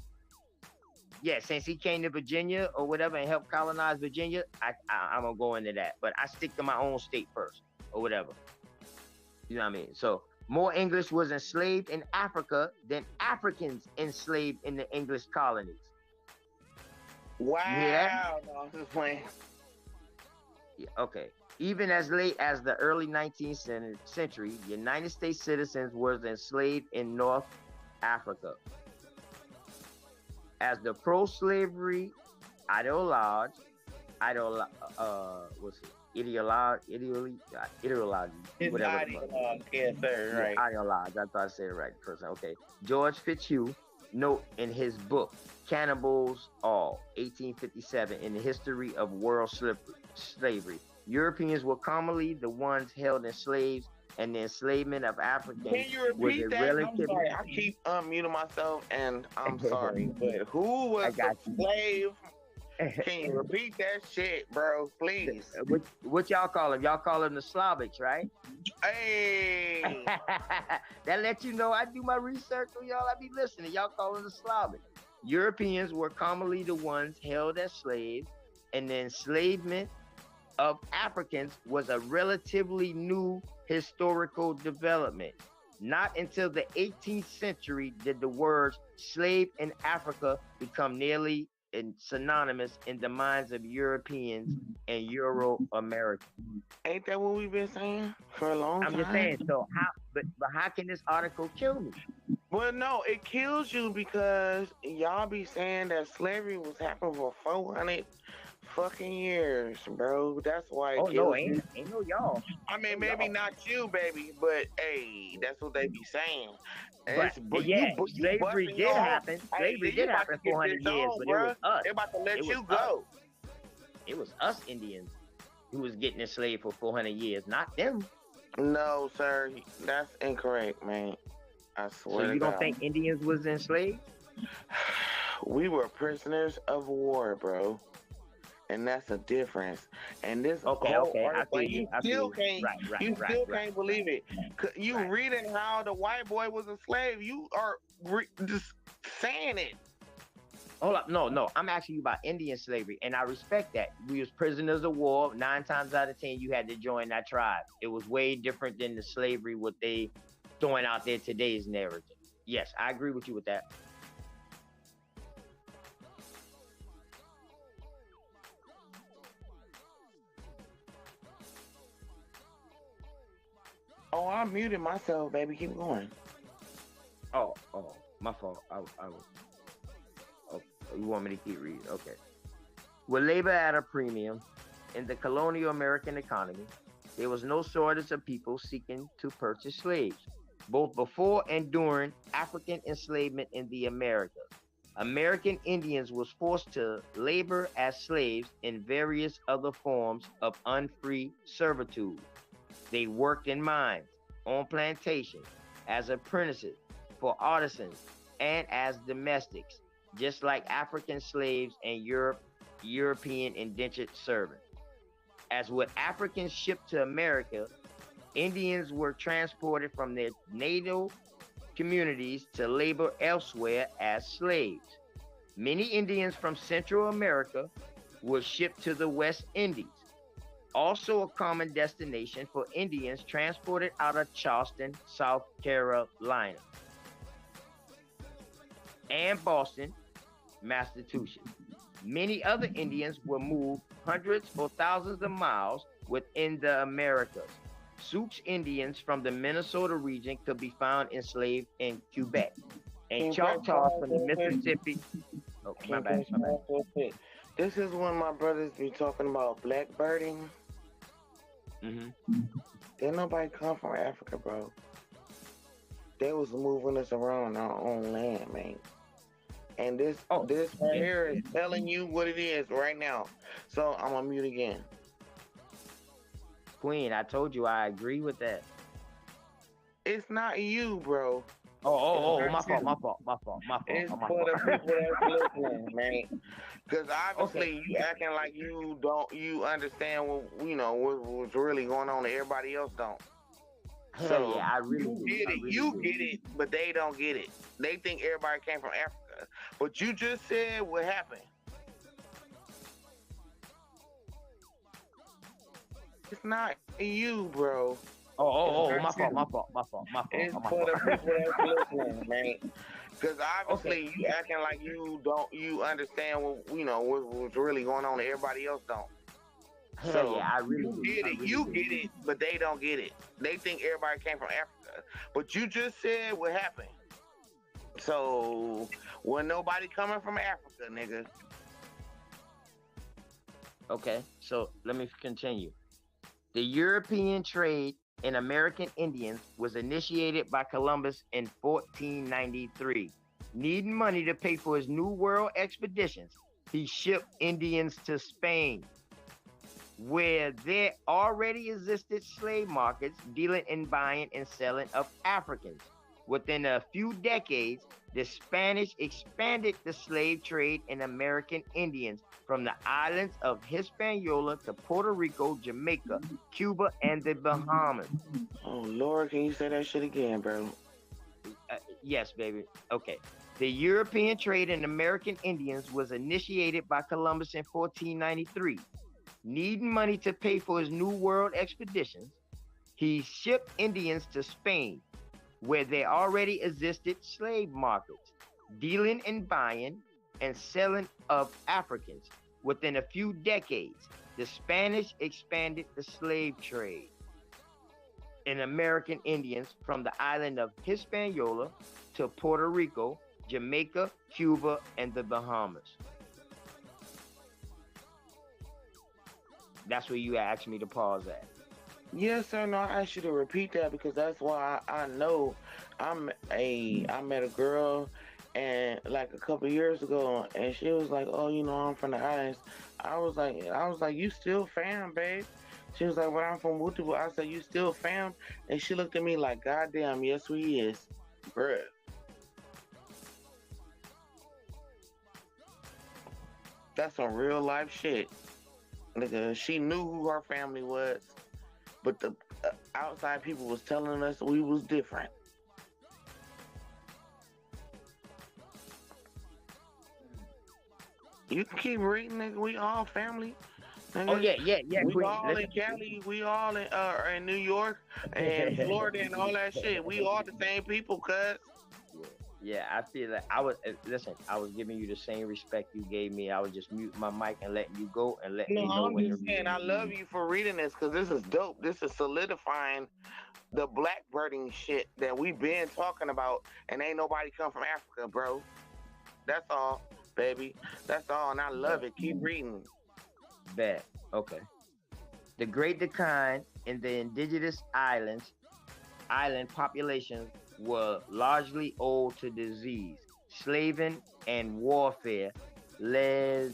yeah, since he came to Virginia or whatever and helped colonize Virginia, I'm gonna go into that. But I stick to my own state first or whatever. You know what I mean? So more English was enslaved in Africa than Africans enslaved in the English colonies. Wow. You hear that? No, I'm just playing. Yeah, okay. Even as late as the early 19th century, United States citizens were enslaved in North Africa. As the ideology, His whatever. ideologue, yes, sir, right. Ideologue. I thought I said it right the first time. Okay. George Fitzhugh note in his book Cannibals All, 1857, in the history of world slavery. Europeans were commonly the ones held as slaves, and the enslavement of Africans Can you was repeat a that? relatively. I'm sorry. I keep unmuting myself, and I'm sorry. But who was the slave? Can you repeat that shit, bro? Please. What y'all call them? Y'all call them the Slavics, right? Hey. That lets you know I do my research on y'all. I be listening. Y'all call them the Slavics. Europeans were commonly the ones held as slaves, and the enslavement of Africans was a relatively new historical development. Not until the 18th century did the words slave in Africa become nearly synonymous in the minds of Europeans and Euro-Americans. Ain't that what we've been saying for a long time? I'm just saying, so how, but how can this article kill me? Well, no, it kills you because y'all be saying that slavery was happening for 400 fucking years, bro. That's why it kills no, you. ain't no y'all. I mean, maybe not you, baby, but hey, that's what they be saying. But yeah, slavery did happen. Slavery did happen 400 years, but it was us. They're about to let you go. It was us Indians who was getting enslaved for 400 years, not them. No, sir, that's incorrect, man. I swear. So you don't think Indians was enslaved? We were prisoners of war, bro. And that's a difference. And this okay. article, you still can't Right. believe it. You reading how the white boy was a slave. You are just saying it. Hold up, no. I'm asking you about Indian slavery, and I respect that. We was prisoners of war. 9 times out of 10, you had to join that tribe. It was way different than the slavery what they throwing out there today's narrative. Yes, I agree with you with that. Oh, I muted myself, baby. Keep going. Oh, my fault. You want me to keep reading? Okay. With labor at a premium in the colonial American economy, there was no shortage of people seeking to purchase slaves, both before and during African enslavement in the Americas. American Indians was forced to labor as slaves in various other forms of unfree servitude. They worked in mines, on plantations, as apprentices, for artisans, and as domestics, just like African slaves and European indentured servants. As with Africans shipped to America, Indians were transported from their native communities to labor elsewhere as slaves. Many Indians from Central America were shipped to the West Indies, also a common destination for Indians transported out of Charleston, South Carolina, and Boston, Massachusetts. Many other Indians were moved hundreds or thousands of miles within the Americas Sioux Indians from the Minnesota region could be found enslaved in Quebec, and Choctaws from the Mississippi. Oh, my bad. This is when my brothers be talking about blackbirding. Didn't nobody come from Africa, bro. They was moving us around our own land, man. And this right here is telling you what it is right now. So I'm gonna mute again. Queen, I told you I agree with that. It's not you, bro. My fault. It's for the people that's listening, man. Because obviously you acting like you understand what's really going on, and everybody else don't. So yeah, I really you get it, but they don't get it. They think everybody came from Africa, but you just said what happened. It's not you, bro. My fault. It's for the people that's listening, man. Because obviously you acting like you understand what's really going on, and everybody else don't. So yeah, I really you get it, but they don't get it. They think everybody came from Africa, but you just said what happened. So when nobody coming from Africa, nigga. Okay, so let me continue. The European trade in American Indians was initiated by Columbus in 1493. Needing money to pay for his New World expeditions, he shipped Indians to Spain, where there already existed slave markets dealing in buying and selling of Africans. Within a few decades, the Spanish expanded the slave trade in American Indians from the islands of Hispaniola to Puerto Rico, Jamaica, Cuba, and the Bahamas. Oh, Lord, can you say that shit again, bro? Yes, baby. Okay. The European trade in American Indians was initiated by Columbus in 1493. Needing money to pay for his New World expeditions, he shipped Indians to Spain, where there already existed slave markets, dealing in buying and selling of Africans. Within a few decades, the Spanish expanded the slave trade in American Indians from the island of Hispaniola to Puerto Rico, Jamaica, Cuba, and the Bahamas. That's where you asked me to pause at. Yes, sir. No, I asked you to repeat that because that's why I know I met a girl and like a couple years ago, and she was like, "Oh, I'm from the islands." I was like, "You still fam, babe?" She was like, "Well, I'm from Wooterboo." I said, "You still fam?" And she looked at me like, "Goddamn, yes, we is, bruh." That's some real life shit. Nigga, she knew who her family was, but the outside people was telling us we was different. You can keep reading, nigga. We all family. Nigga. Oh yeah. We all in Cali. We all in New York and Florida and all that shit. We all the same people, cuz. Yeah, I feel like I was giving you the same respect you gave me. I was just muting my mic and letting you go and letting you know I'm when just saying, I love you for reading this because this is dope. This is solidifying the blackbirding shit that we've been talking about, and ain't nobody come from Africa, bro. That's all, baby. That's all, and I love it. Keep reading. Bad. Okay. The Great Decline in the indigenous island populations were largely owed to disease, slaving, and warfare led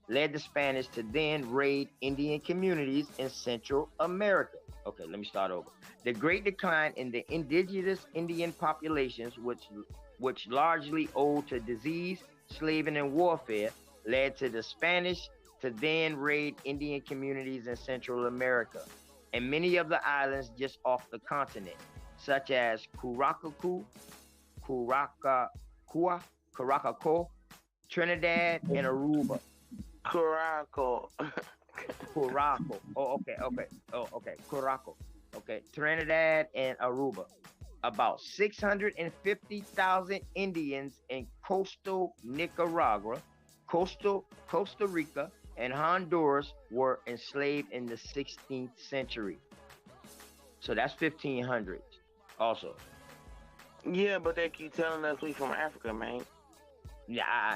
the Spanish to then raid Indian communities in Central America. Okay, let me start over. The Great Decline in the indigenous Indian populations, which largely owed to disease, slaving, and warfare, led to the Spanish to then raid Indian communities in Central America and many of the islands just off the continent, such as Curaçao, Trinidad, and Aruba. Curaçao. Oh, okay. Curaçao. Okay. Trinidad and Aruba. About 650,000 Indians in coastal Nicaragua, Costa Rica, and Honduras were enslaved in the 16th century. So that's 1500s also. Yeah, but they keep telling us we from Africa, man. Yeah, I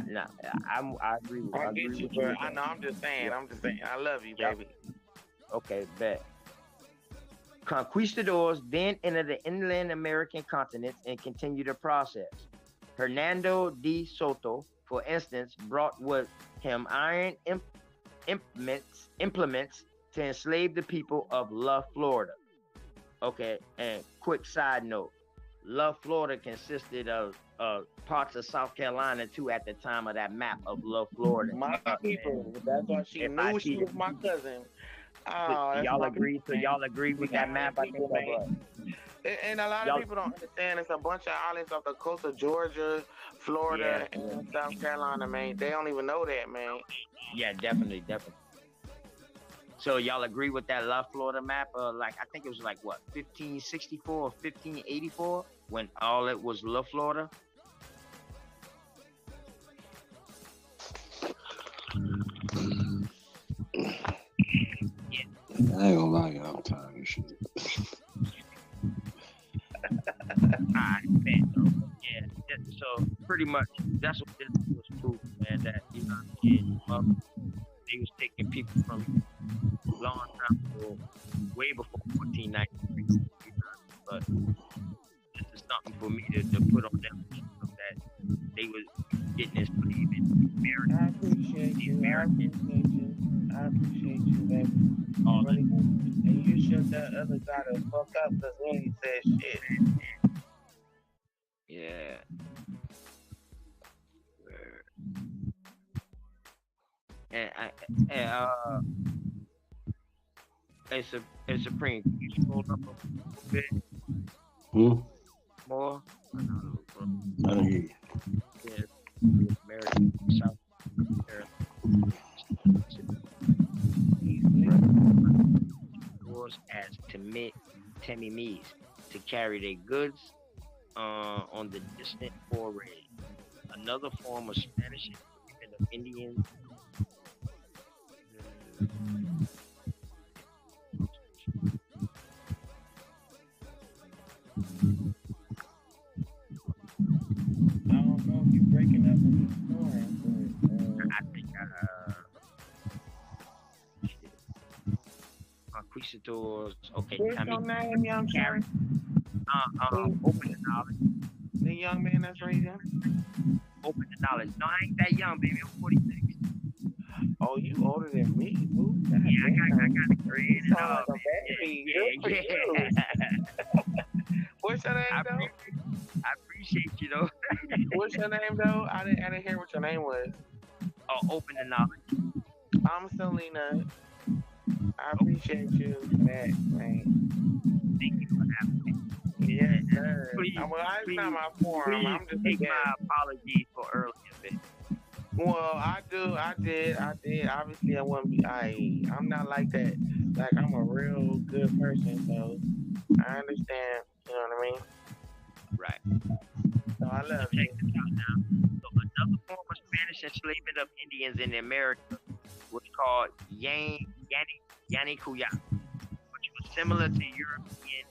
agree with I get you, but I know. I'm just saying. Yep. I'm just saying. I love you, Yep. baby. Okay, bet. Conquistadors then entered the inland American continents and continued the process. Hernando de Soto, for instance, brought with him iron implements to enslave the people of La Florida. Okay, and quick side note, La Florida consisted of parts of South Carolina too at the time of that map of La Florida. My people. That's why she knew she was my cousin. Oh, that's y'all my agree? people, So man. y'all agree with that map? I think People, man. And a lot of people don't understand it's a bunch of islands off the coast of Georgia, Florida, and South Carolina, man. They don't even know that, man. Yeah, definitely. So y'all agree with that La Florida map? Like I think it was like what 1564 or 1584 when all it was La Florida. I ain't gonna lie, y'all. I'm tired of this shit. So pretty much that's what this was proof, man. That they was taking people from long time ago, way before 1493. But this is something for me to put on them that they was getting enslaved in America. I appreciate you. I appreciate you, baby. And you shut that other guy the fuck up because when he said shit. Yeah. And Supreme, can you scroll up a bit more? I don't hear you. Yeah, American, South Carolina. As Temimis to carry their goods on the distant foray. Another form of Spanish and of Indians. I don't know if you're breaking up or snoring, but I think Conquistadors. Okay, what's your name, young sir? Open the knowledge. The young man that's right there? Open the knowledge. No, I ain't that young, baby. I'm 46. Oh, you older than me, boo. Yeah, I got a grade. You sound like a baby. What's your name, though? I appreciate you, though. What's your name, though? I didn't hear what your name was. Oh, open the knowledge. I'm Selena. I appreciate you for that, man. Thank you for having me. Yes, sir. Please, It's not my forum. I'm just take my apologies for earlier, bitch. Well, I did. Obviously, I wouldn't be. I'm not like that. Like, I'm a real good person, so I understand. You know what I mean? Right. So I love you. Check this out now. So another form of Spanish enslavement of Indians in America was called Yanikuya, which was similar to European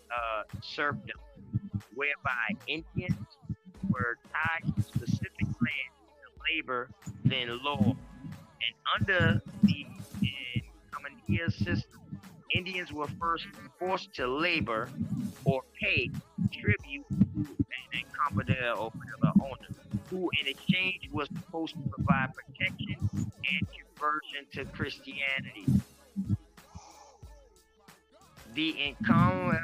serfdom, whereby Indians were tied to specific land to labor than law. And under the commandeer system, Indians were first forced to labor or pay tribute to an commandeer or whatever owner, who in exchange was supposed to provide protection and conversion to Christianity. The encounter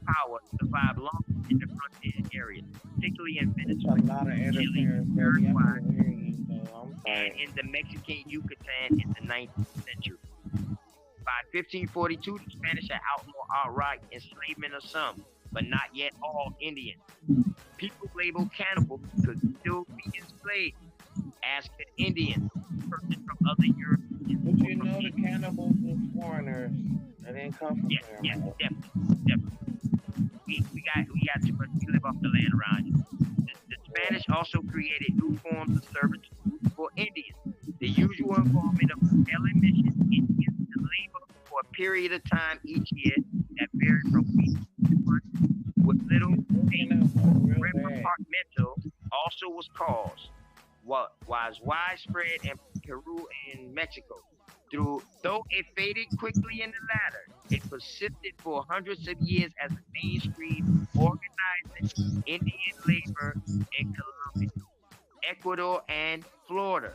power survived long in the frontier areas, particularly in Venezuela, Chile, Uruguay, and in the Mexican Yucatan in the 19th century. By 1542, the Spanish had outlawed outright enslavement of some, but not yet all Indians. People labeled cannibals could still be enslaved as could Indians, persons from other Europeans. But you know the cannibals were foreigners. They didn't come from there. Yeah, definitely. We got too much. We live off the land around here. The Spanish also created new forms of servitude for Indians, The usual involvement of alien missions Indians to labor for a period of time each year that varied from weeks to months with little repertomental also was caused. What was widespread in Peru and Mexico. Though it faded quickly in the latter, it persisted for hundreds of years as a mainstream organizing Indian labor in Colombia, Ecuador, and Florida.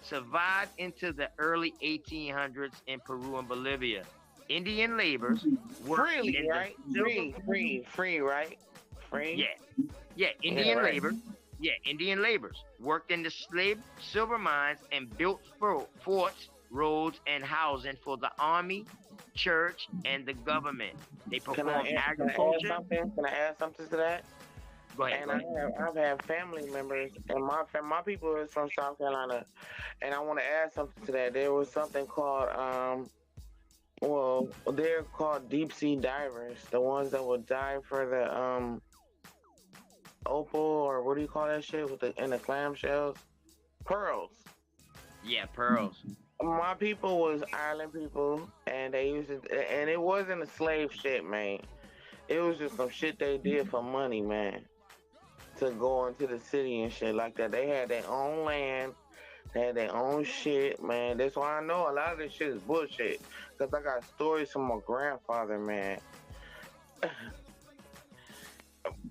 Survived into the early 1800s in Peru and Bolivia. Indian laborers worked Freely, in right? Free, right? Free. Yeah, Indian laborers worked in the silver mines and built forts, roads, and housing for the army, church, and the government. They performed agriculture. Can I add something to that? Go ahead. And I've had family members, and my people is from South Carolina, and I want to add something to that. There was something called they're called deep sea divers, the ones that would dive for the opal, or what do you call that shit with the clam shells? Pearls. Yeah, pearls. My people was island people, and they used to, and it wasn't a slave shit, man. It was just some shit they did for money, man. To go into the city and shit like that. They had their own land, they had their own shit, man. That's why I know a lot of this shit is bullshit. Cause I got stories from my grandfather, man.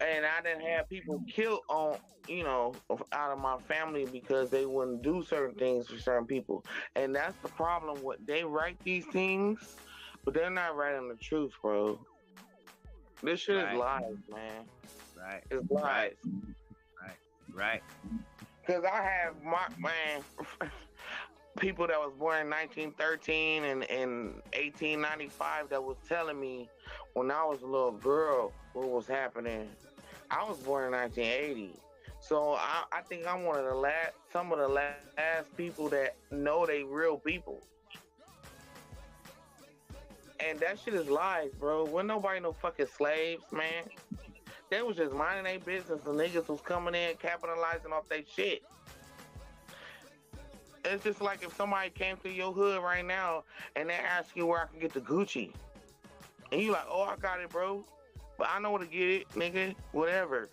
And I didn't have people killed on, out of my family because they wouldn't do certain things for certain people. And that's the problem. What they write these things, but they're not writing the truth, bro. This shit is lies, man. Right. It's lies. Right. Cause I have people that was born in 1913 and 1895 that was telling me when I was a little girl what was happening. I was born in 1980. So I think I'm one of the some of the last people that know they real people. And that shit is lies, bro. Wasn't nobody no fucking slaves, man. They was just minding their business. The niggas was coming in, capitalizing off their shit. It's just like if somebody came to your hood right now and they ask you where I can get the Gucci. And you like, oh, I got it, bro. But I know where to get it, nigga, whatever.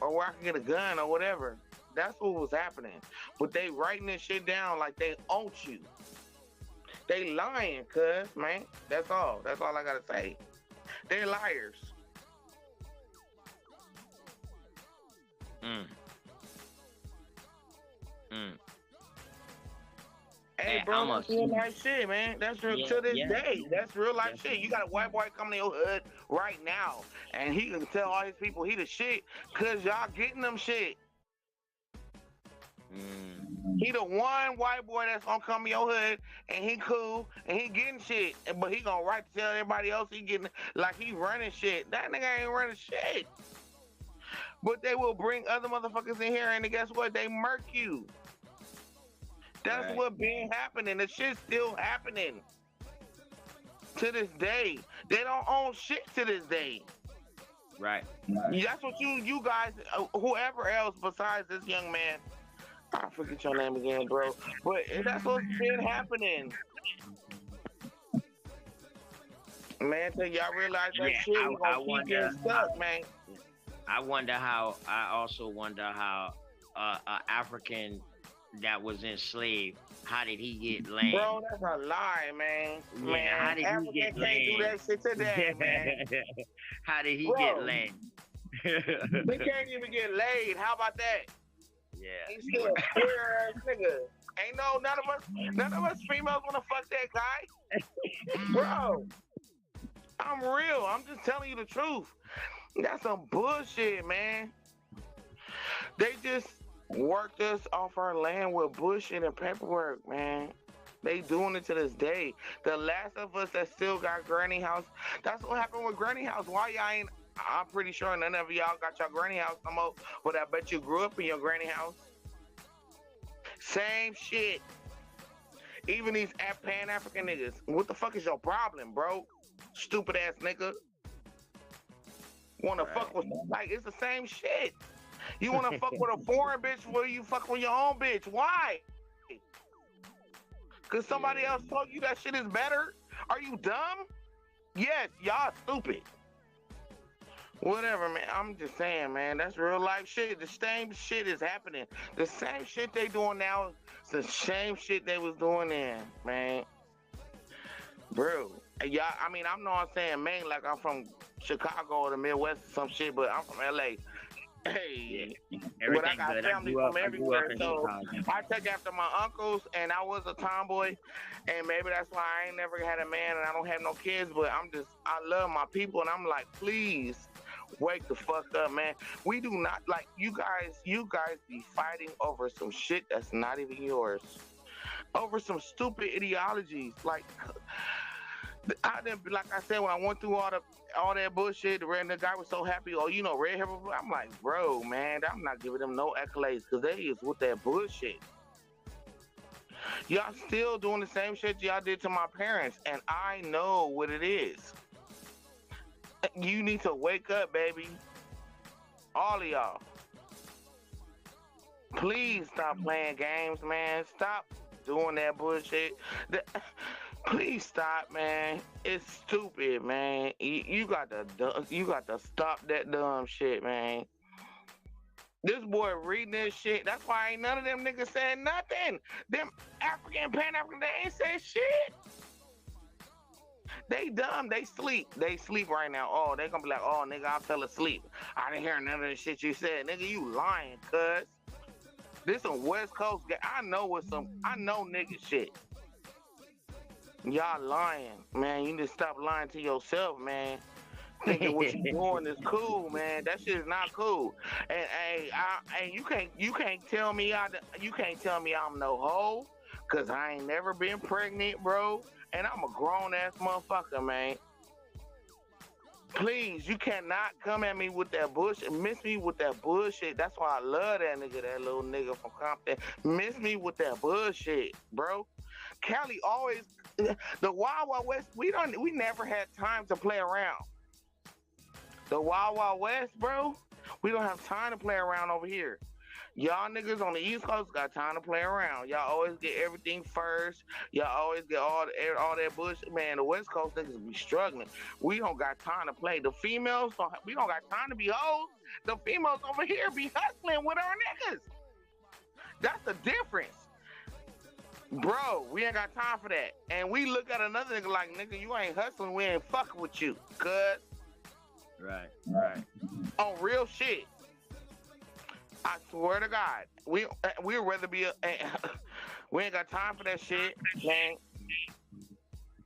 Or where I can get a gun or whatever. That's what was happening. But they writing this shit down like they own you. They lying, cuz, man. That's all. That's all I gotta say. They're liars. Hey, bro, that's real life shit, man. That's real to this day. That's real life shit. You got a white boy coming to your hood right now, and he can tell all his people he the shit, cause y'all getting them shit. He the one white boy that's gonna come to your hood, and he cool, and he getting shit, but he gonna write to tell everybody else he getting, like he running shit. That nigga ain't running shit. But they will bring other motherfuckers in here, and guess what? They murk you. That's what been happening. The shit's still happening to this day. They don't own shit to this day. Right. That's what you guys, whoever else besides this young man, I forget your name again, bro. But that's what's been happening. Man, till y'all realize that shit is gonna keep getting stuck, man. I also wonder how an African that was enslaved, how did he get land? Bro, that's a lie, man. Yeah, man, how did African he get can't land? do that shit today, man. How did he get land? They can't even get laid. How about that? Yeah. He's still a queer ass nigga. Ain't none of us females wanna fuck that guy. Bro, I'm real. I'm just telling you the truth. That's some bullshit, man. They just worked us off our land with bullshit and paperwork, man. They doing it to this day. The last of us that still got granny house, that's what happened with granny house. Why y'all ain't, I'm pretty sure none of y'all got your granny house no more, but I bet you grew up in your granny house. Same shit. Even these Pan-African niggas. What the fuck is your problem, bro? Stupid ass nigga. Wanna fuck with, like, it's the same shit. You wanna fuck with a foreign bitch where you fuck with your own bitch. Why? Cause somebody else told you that shit is better? Are you dumb? Yes, y'all stupid. Whatever, man. I'm just saying, man. That's real life shit. The same shit is happening. The same shit they doing now is the same shit they was doing then, man. Bro, y'all. I mean, I'm not saying Maine like I'm from Chicago or the Midwest or some shit, but I'm from LA. Hey, but I Everything got good. family I from grew up everywhere, in so Chicago. I take after my uncles, and I was a tomboy, and maybe that's why I ain't never had a man, and I don't have no kids. But I love my people, and I'm like, please wake the fuck up, man. We do not like you guys. You guys be fighting over some shit that's not even yours, over some stupid ideologies, like. I didn't, like I said, when I went through all that bullshit, the guy was so happy. Oh, you know, red hair. I'm like, bro, man, I'm not giving them no accolades because they is with that bullshit. Y'all still doing the same shit y'all did to my parents, and I know what it is. You need to wake up, baby. All of y'all. Please stop playing games, man. Stop doing that bullshit. Please stop, man. It's stupid, man. You got to stop that dumb shit, man. This boy reading this shit. That's why ain't none of them niggas saying nothing. Them Pan-African, they ain't saying shit. They dumb. They sleep. They sleep right now. Oh, they gonna be like, oh, nigga, I fell asleep. I didn't hear none of the shit you said. Nigga, you lying, cuz. This some West Coast guy. I know nigga shit. Y'all lying, man. You need to stop lying to yourself, man. Thinking what you doing is cool, man. That shit is not cool. And you can't tell me I'm no hoe, cause I ain't never been pregnant, bro. And I'm a grown ass motherfucker, man. Please, you cannot come at me with that bullshit. Miss me with that bullshit. That's why I love that nigga, that little nigga from Compton. Miss me with that bullshit, bro. Cali always, the Wild Wild West, we never had time to play around. The Wild Wild West, bro, we don't have time to play around over here. Y'all niggas on the East Coast got time to play around. Y'all always get everything first. Y'all always get all that bullshit. Man, the West Coast niggas be struggling. We don't got time to play. The females, we don't got time to be hoes. The females over here be hustling with our niggas. That's the difference. Bro, we ain't got time for that. And we look at another nigga like, nigga, you ain't hustling, we ain't fucking with you. Cuz. Right. On real shit. I swear to God. We'd rather be we ain't got time for that shit, man.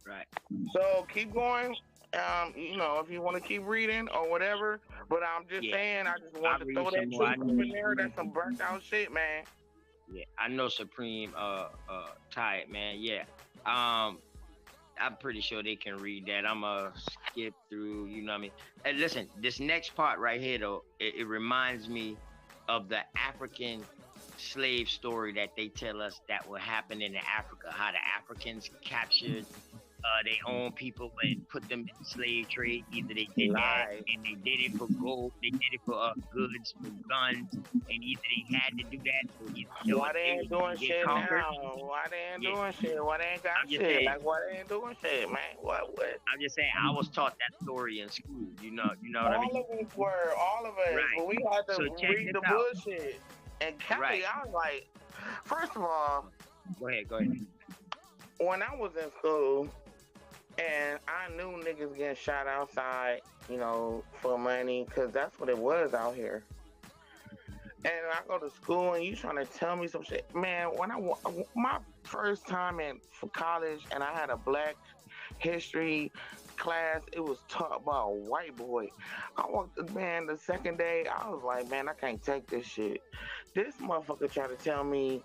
Right. So keep going. If you want to keep reading or whatever. But I'm just saying, I just want to throw that truth in there. That's some burnt out shit, man. Yeah, I know Supreme tired, man. Yeah. I'm pretty sure they can read that. I'm gonna skip through, you know what I mean? And listen, this next part right here though, it reminds me of the African slave story that they tell us that will happen in Africa, how the Africans captured their own people and put them in the slave trade. Either they did that and they did it for gold, they did it for goods, for guns, and either they had to do that. Why they ain't doing shit now? Why they ain't doing shit? Why they ain't got shit? Saying, like, why they ain't doing shit, man? What? I'm just saying, I was taught that story in school. You know what I mean? All of us. Right. But we had to read the bullshit. And Cali, I was like, first of all, go ahead. When I was in school, and I knew niggas getting shot outside, for money, because that's what it was out here. And I go to school, and you trying to tell me some shit. Man, when my first time for college, and I had a black history class, it was taught by a white boy. I walked, man, the second day, I was like, man, I can't take this shit. This motherfucker tried to tell me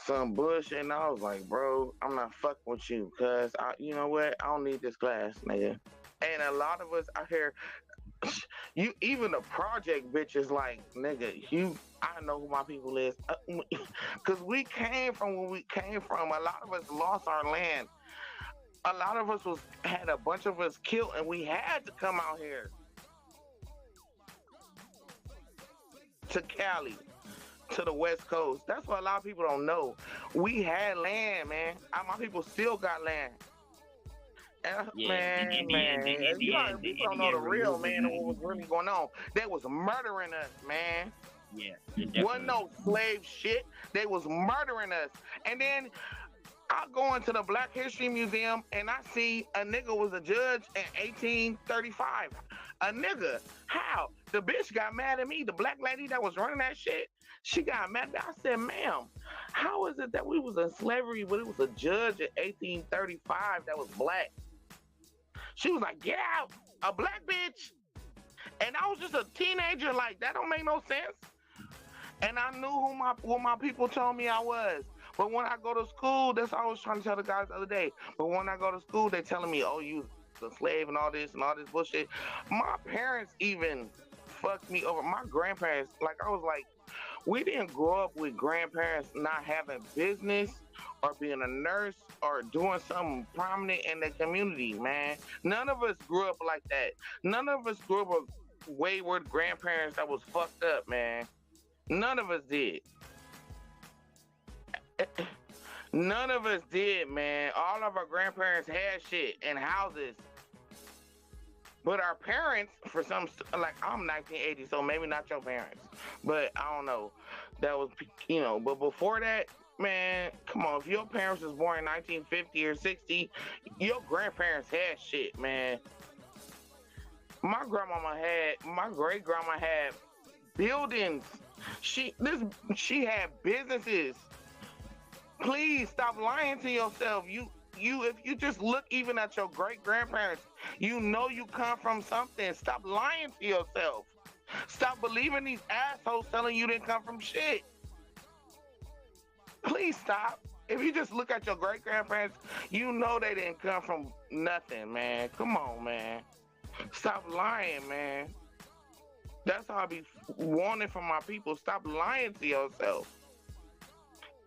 some bullshit, and I was like, bro, I'm not fucking with you, cause you know what? I don't need this class, nigga. And a lot of us out here, even the project bitches, like, nigga, I know who my people is, cause we came from where we came from. A lot of us lost our land. A lot of us had a bunch of us killed, and we had to come out here to Cali. to the West Coast. That's what a lot of people don't know. We had land, man. My people still got land. And, man, you know, people don't know the real, man, and what was really going on. They was murdering us, man. Yeah, wasn't no slave shit. They was murdering us. And then I go into the Black History Museum and I see a nigga was a judge in 1835. A nigga. How? The bitch got mad at me. The black lady that was running that shit, she got mad. I said, ma'am, how is it that we was in slavery, but it was a judge in 1835 that was black? She was like, get out, a black bitch. And I was just a teenager, like, that don't make no sense. And I knew what my people told me I was. But when I go to school, that's what I was trying to tell the guys the other day. But when I go to school, they telling me, oh, you a slave and all this bullshit. My parents even fucked me over. My grandparents, like, I was like, we didn't grow up with grandparents not having business or being a nurse or doing something prominent in the community, man. None of us grew up like that. None of us grew up with wayward grandparents that was fucked up, man. None of us did. None of us did, man. All of our grandparents had shit and houses. But our parents, for some, like, I'm 1980, so maybe not your parents. But I don't know. That was, you know, but before that, man, come on. If your parents was born in 1950 or 60, your grandparents had shit, man. My great grandma had buildings. She had businesses. Please stop lying to yourself. If you just look even at your great grandparents, you know you come from something. Stop lying to yourself. Stop believing these assholes telling you didn't come from shit. Please stop. If you just look at your great grandparents, you know they didn't come from nothing, man. Come on, man. Stop lying, man. That's how I be wanting from my people. Stop lying to yourself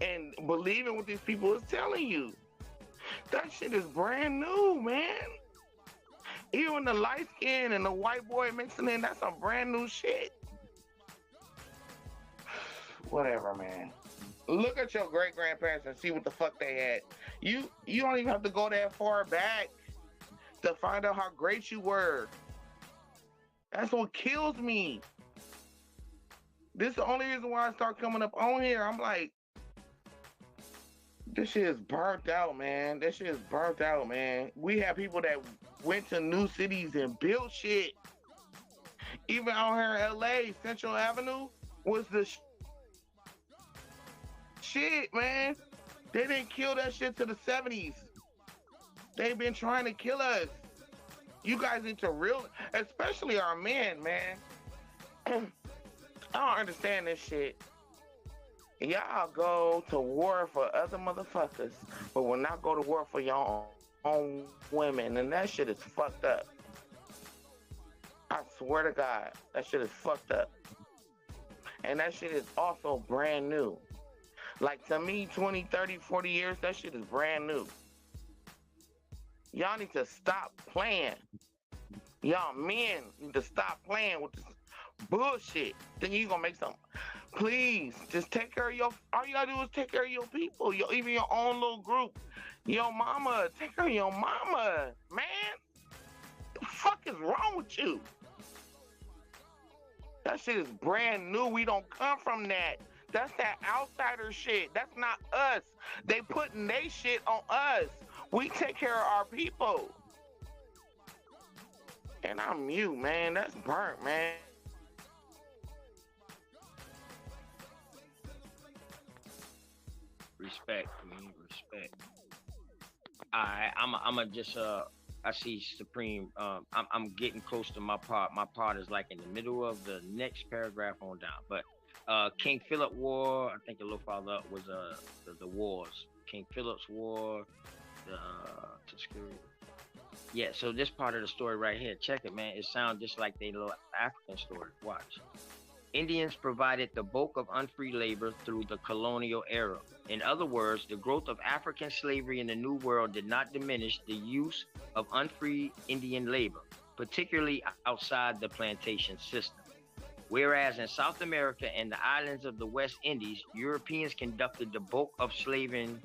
and believing what these people is telling you. That shit is brand new, man. Even the light skin and the white boy mixing in, that's some brand new shit. Whatever, man. Look at your great grandparents and see what the fuck they had. You don't even have to go that far back to find out how great you were. That's what kills me. This is the only reason why I start coming up on here. I'm like, this shit is burnt out, man. That shit is burnt out, man. We have people that went to new cities and built shit. Even out here in LA, Central Avenue was the shit, man. They didn't kill that shit to the 70s. They've been trying to kill us. You guys need to especially our men, man. I don't understand this shit. Y'all go to war for other motherfuckers, but will not go to war for your own women, and that shit is fucked up. I swear to God, that shit is fucked up. And that shit is also brand new. Like, to me, 20, 30, 40 years, that shit is brand new. Y'all need to stop playing. Y'all men need to stop playing with this bullshit. Then you gonna make some. Please, just take care of all you gotta do is take care of your people, even your own little group. Your mama, take care of your mama, man. The fuck is wrong with you? That shit is brand new. We don't come from that. That's that outsider shit. That's not us. They putting they shit on us. We take care of our people. And I'm mute, man. That's burnt, man. Respect, man. Respect. Alright, I'm just I see Supreme. I'm getting close to my part. My part is like in the middle of the next paragraph on down. But King Philip War, I think a little farther up was the wars. King Philip's War, yeah, so this part of the story right here, check it, man. It sounds just like the little African story. Watch. Indians provided the bulk of unfree labor through the colonial era. In other words, the growth of African slavery in the New World did not diminish the use of unfree Indian labor, particularly outside the plantation system. Whereas in South America and the islands of the West Indies, Europeans conducted the bulk of slaving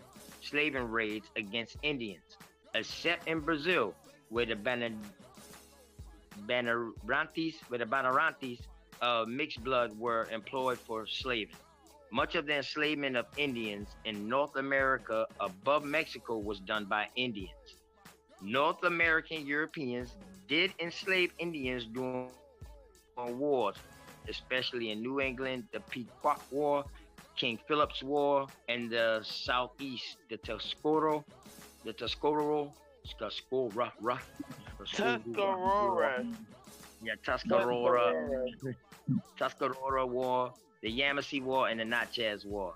raids against Indians, except in Brazil, where the Banderantes of mixed blood were employed for slaving. Much of the enslavement of Indians in North America above Mexico was done by Indians. North American Europeans did enslave Indians during wars, especially in New England, the Pequot War, King Philip's War, and the Southeast, the Tuscarora. Yeah, Tuscarora War, the Yamasee War, and the Natchez War,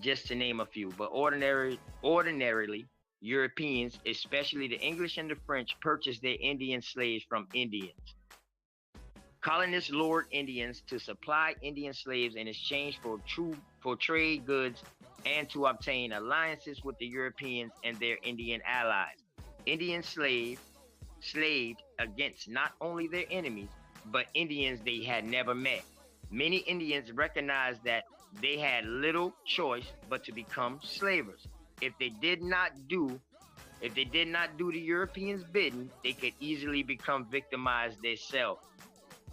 just to name a few. But ordinarily, Europeans, especially the English and the French, purchased their Indian slaves from Indians. Colonists lured Indians to supply Indian slaves in exchange for trade goods and to obtain alliances with the Europeans and their Indian allies. Indians slaved against not only their enemies, but Indians they had never met. Many Indians recognized that they had little choice but to become slavers. If they did not do the Europeans' bidding, they could easily become victimized themselves.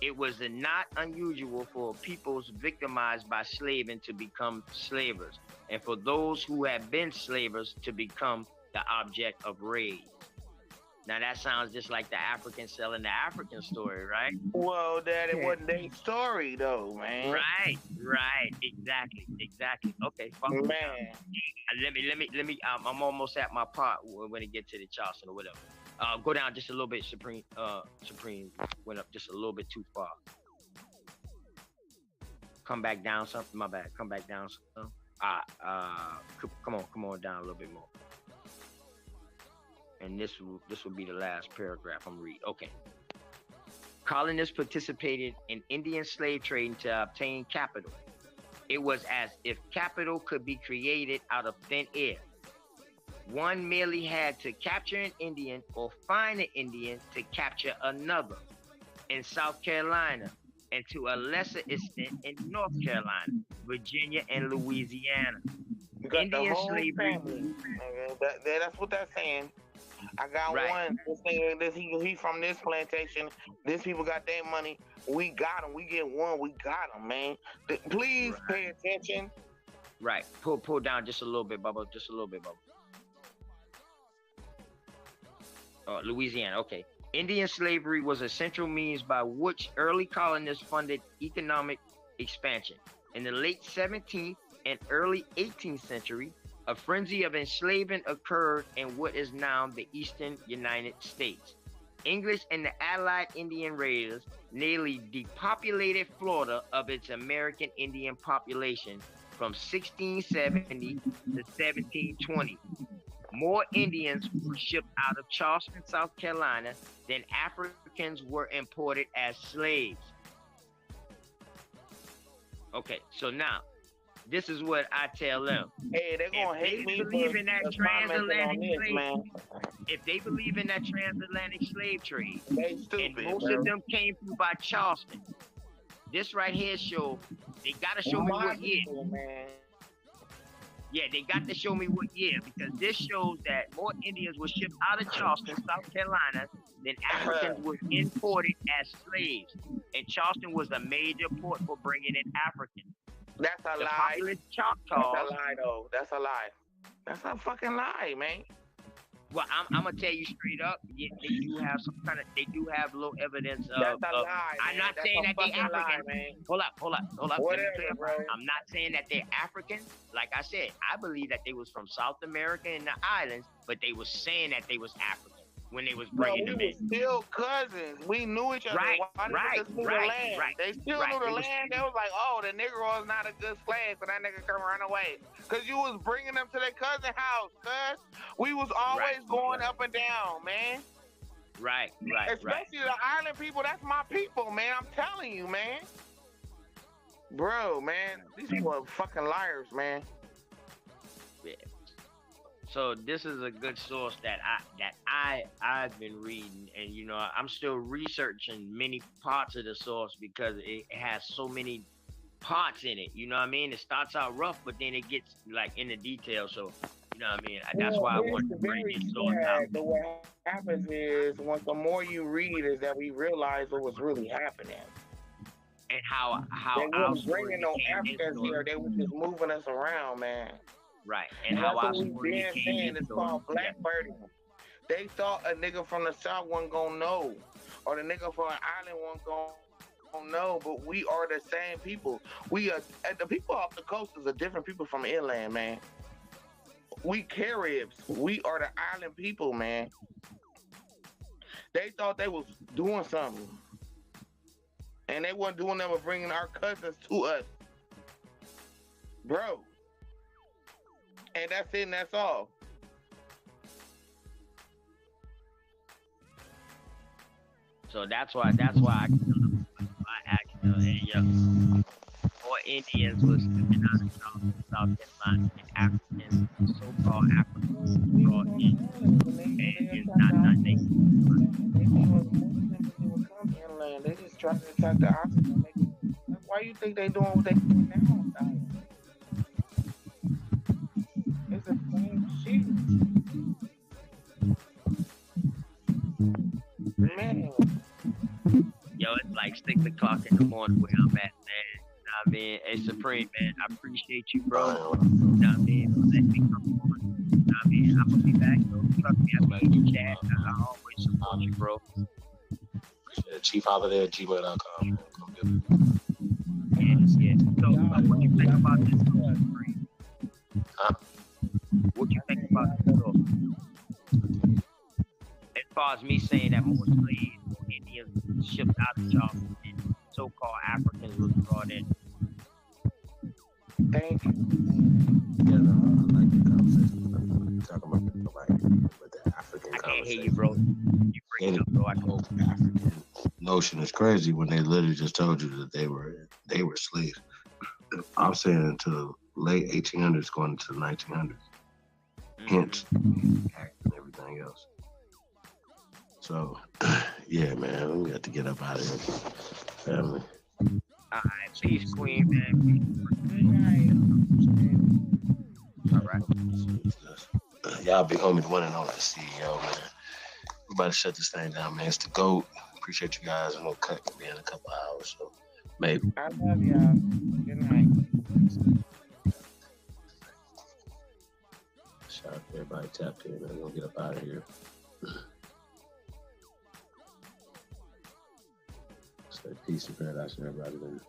It was not unusual for peoples victimized by slaving to become slavers, and for those who had been slavers to become the object of raids. Now that sounds just like the African selling the African story, right? Well, that it wasn't their story though, man. Right, exactly. Okay, fuck it. Man. Let me. I'm almost at my part when it get to the Charleston or whatever. Go down just a little bit. Supreme went up just a little bit too far. Come back down something. My bad. Come back down something. Come on down a little bit more. And this will be the last paragraph I'm reading. Okay. Colonists participated in Indian slave trading to obtain capital. It was as if capital could be created out of thin air. One merely had to capture an Indian or find an Indian to capture another. In South Carolina, and to a lesser extent in North Carolina, Virginia, and Louisiana. You got Indian the whole slavery. family. That's what that's saying. I got one saying this. He from this plantation. These people got their money. We got them. We get one. We got them, man. Please pay attention. Right. Pull down just a little bit, Bubba. Just a little bit, Bubba. Louisiana. Okay. Indian slavery was a central means by which early colonists funded economic expansion. In the late 17th and early 18th century, a frenzy of enslavement occurred in what is now the eastern United States. English and the Allied Indian raiders nearly depopulated Florida of its American Indian population from 1670 to 1720. More Indians were shipped out of Charleston, South Carolina, than Africans were imported as slaves. Okay, so now, this is what I tell them. Hey, they're gonna hate me believe in that transatlantic this, slave, man. if they believe in that transatlantic slave trade, they stupid, and most bro. of them came through by Charleston, this right here show, they gotta show me what year. Man. Yeah, they got to show me what year, because this shows that more Indians were shipped out of Charleston, South Carolina, than Africans were imported as slaves. And Charleston was a major port for bringing in Africans. That's a The lie. populous Choctaws. That's a lie, though. That's a lie. That's a fucking lie, man. Well, I'm gonna tell you straight up. Yeah, they do have some kind of. They do have little evidence of. That's a lie. I'm not That's saying a that they fucking lie, African. man. Hold up. Whatever, Let me clarify. bro. I'm not saying that they're African. Like I said, I believe that they was from South America and the islands, but they was saying that they was African when they was bringing them we in. were still cousins. We knew each other. Right, Why right, niggas knew right, the land? right, They still right. knew the They was- land. They was like, oh, the Negro is not a good slave, so that nigga can run away. Because you was bringing them to their cousin house, cuz. We was always going up and down, man. Right. Especially the island people. That's my people, man. I'm telling you, man. Bro, man. These people are fucking liars, man. Yeah. So this is a good source that I've been reading, and I'm still researching many parts of the source because it has so many parts in it. You know what I mean? It starts out rough, but then it gets like in the details. So you know what I mean? That's why I wanted to bring this source out. But what happens is, the more you read, is that we realize what was really happening. And how they our weren't story bringing no became this Africans story. here. They were just moving us around, man. Right. And And how that's our what we story been became saying. this It's story. called blackbirding. They thought a nigga from the South wasn't gonna know, or the nigga from an island wasn't gonna know. But we are the same people. We are the people off the coast is a different people from inland, man. We Caribs. We are the island people, man. They thought they was doing something, and they wasn't doing that with bringing our cousins to us, bro. And that's it, and that's all. So that's why I asked more Indians was coming out of South Carolina, and Africans, so-called Africans, brought in, and not they. They just trying to attack the island. Why you think they doing what they doing now? It's the same shit. Man. Yo, it's like 6 o'clock in the morning where I'm at, man. You know what I mean? Hey, Supreme, man, I appreciate you, bro. You know what I mean? Let me come on. You know what I mean? I'm gonna be back, though. Trust me, I'm in the chat. I always support you, bro. chiefholiday@gmail.com. Yeah. So, what you think about this, Supreme? Huh? What you think about this, though? As far as me saying that more slaves, more Indians shipped out of Charleston, and so-called Africans was brought in. Thank you. Yeah, no, I like the conversation. Talking about with the African I can't hear conversation. you, bro. You break up, bro. I The African notion is crazy when they literally just told you that they were slaves. I'm saying into the late 1800s going into the 1900s. Hence, everything else. So, yeah, man, we got to get up out of here, family. All right, peace, Queen, man. All right. Y'all big homie, the one and only CEO, man. We about to shut this thing down, man. It's the GOAT. Appreciate you guys. I'm gonna cut me in a couple hours, so maybe. I love y'all. Good night. Shout out to everybody tapped in, man. We'll get up out of here. Say peace and paradise to everybody, man.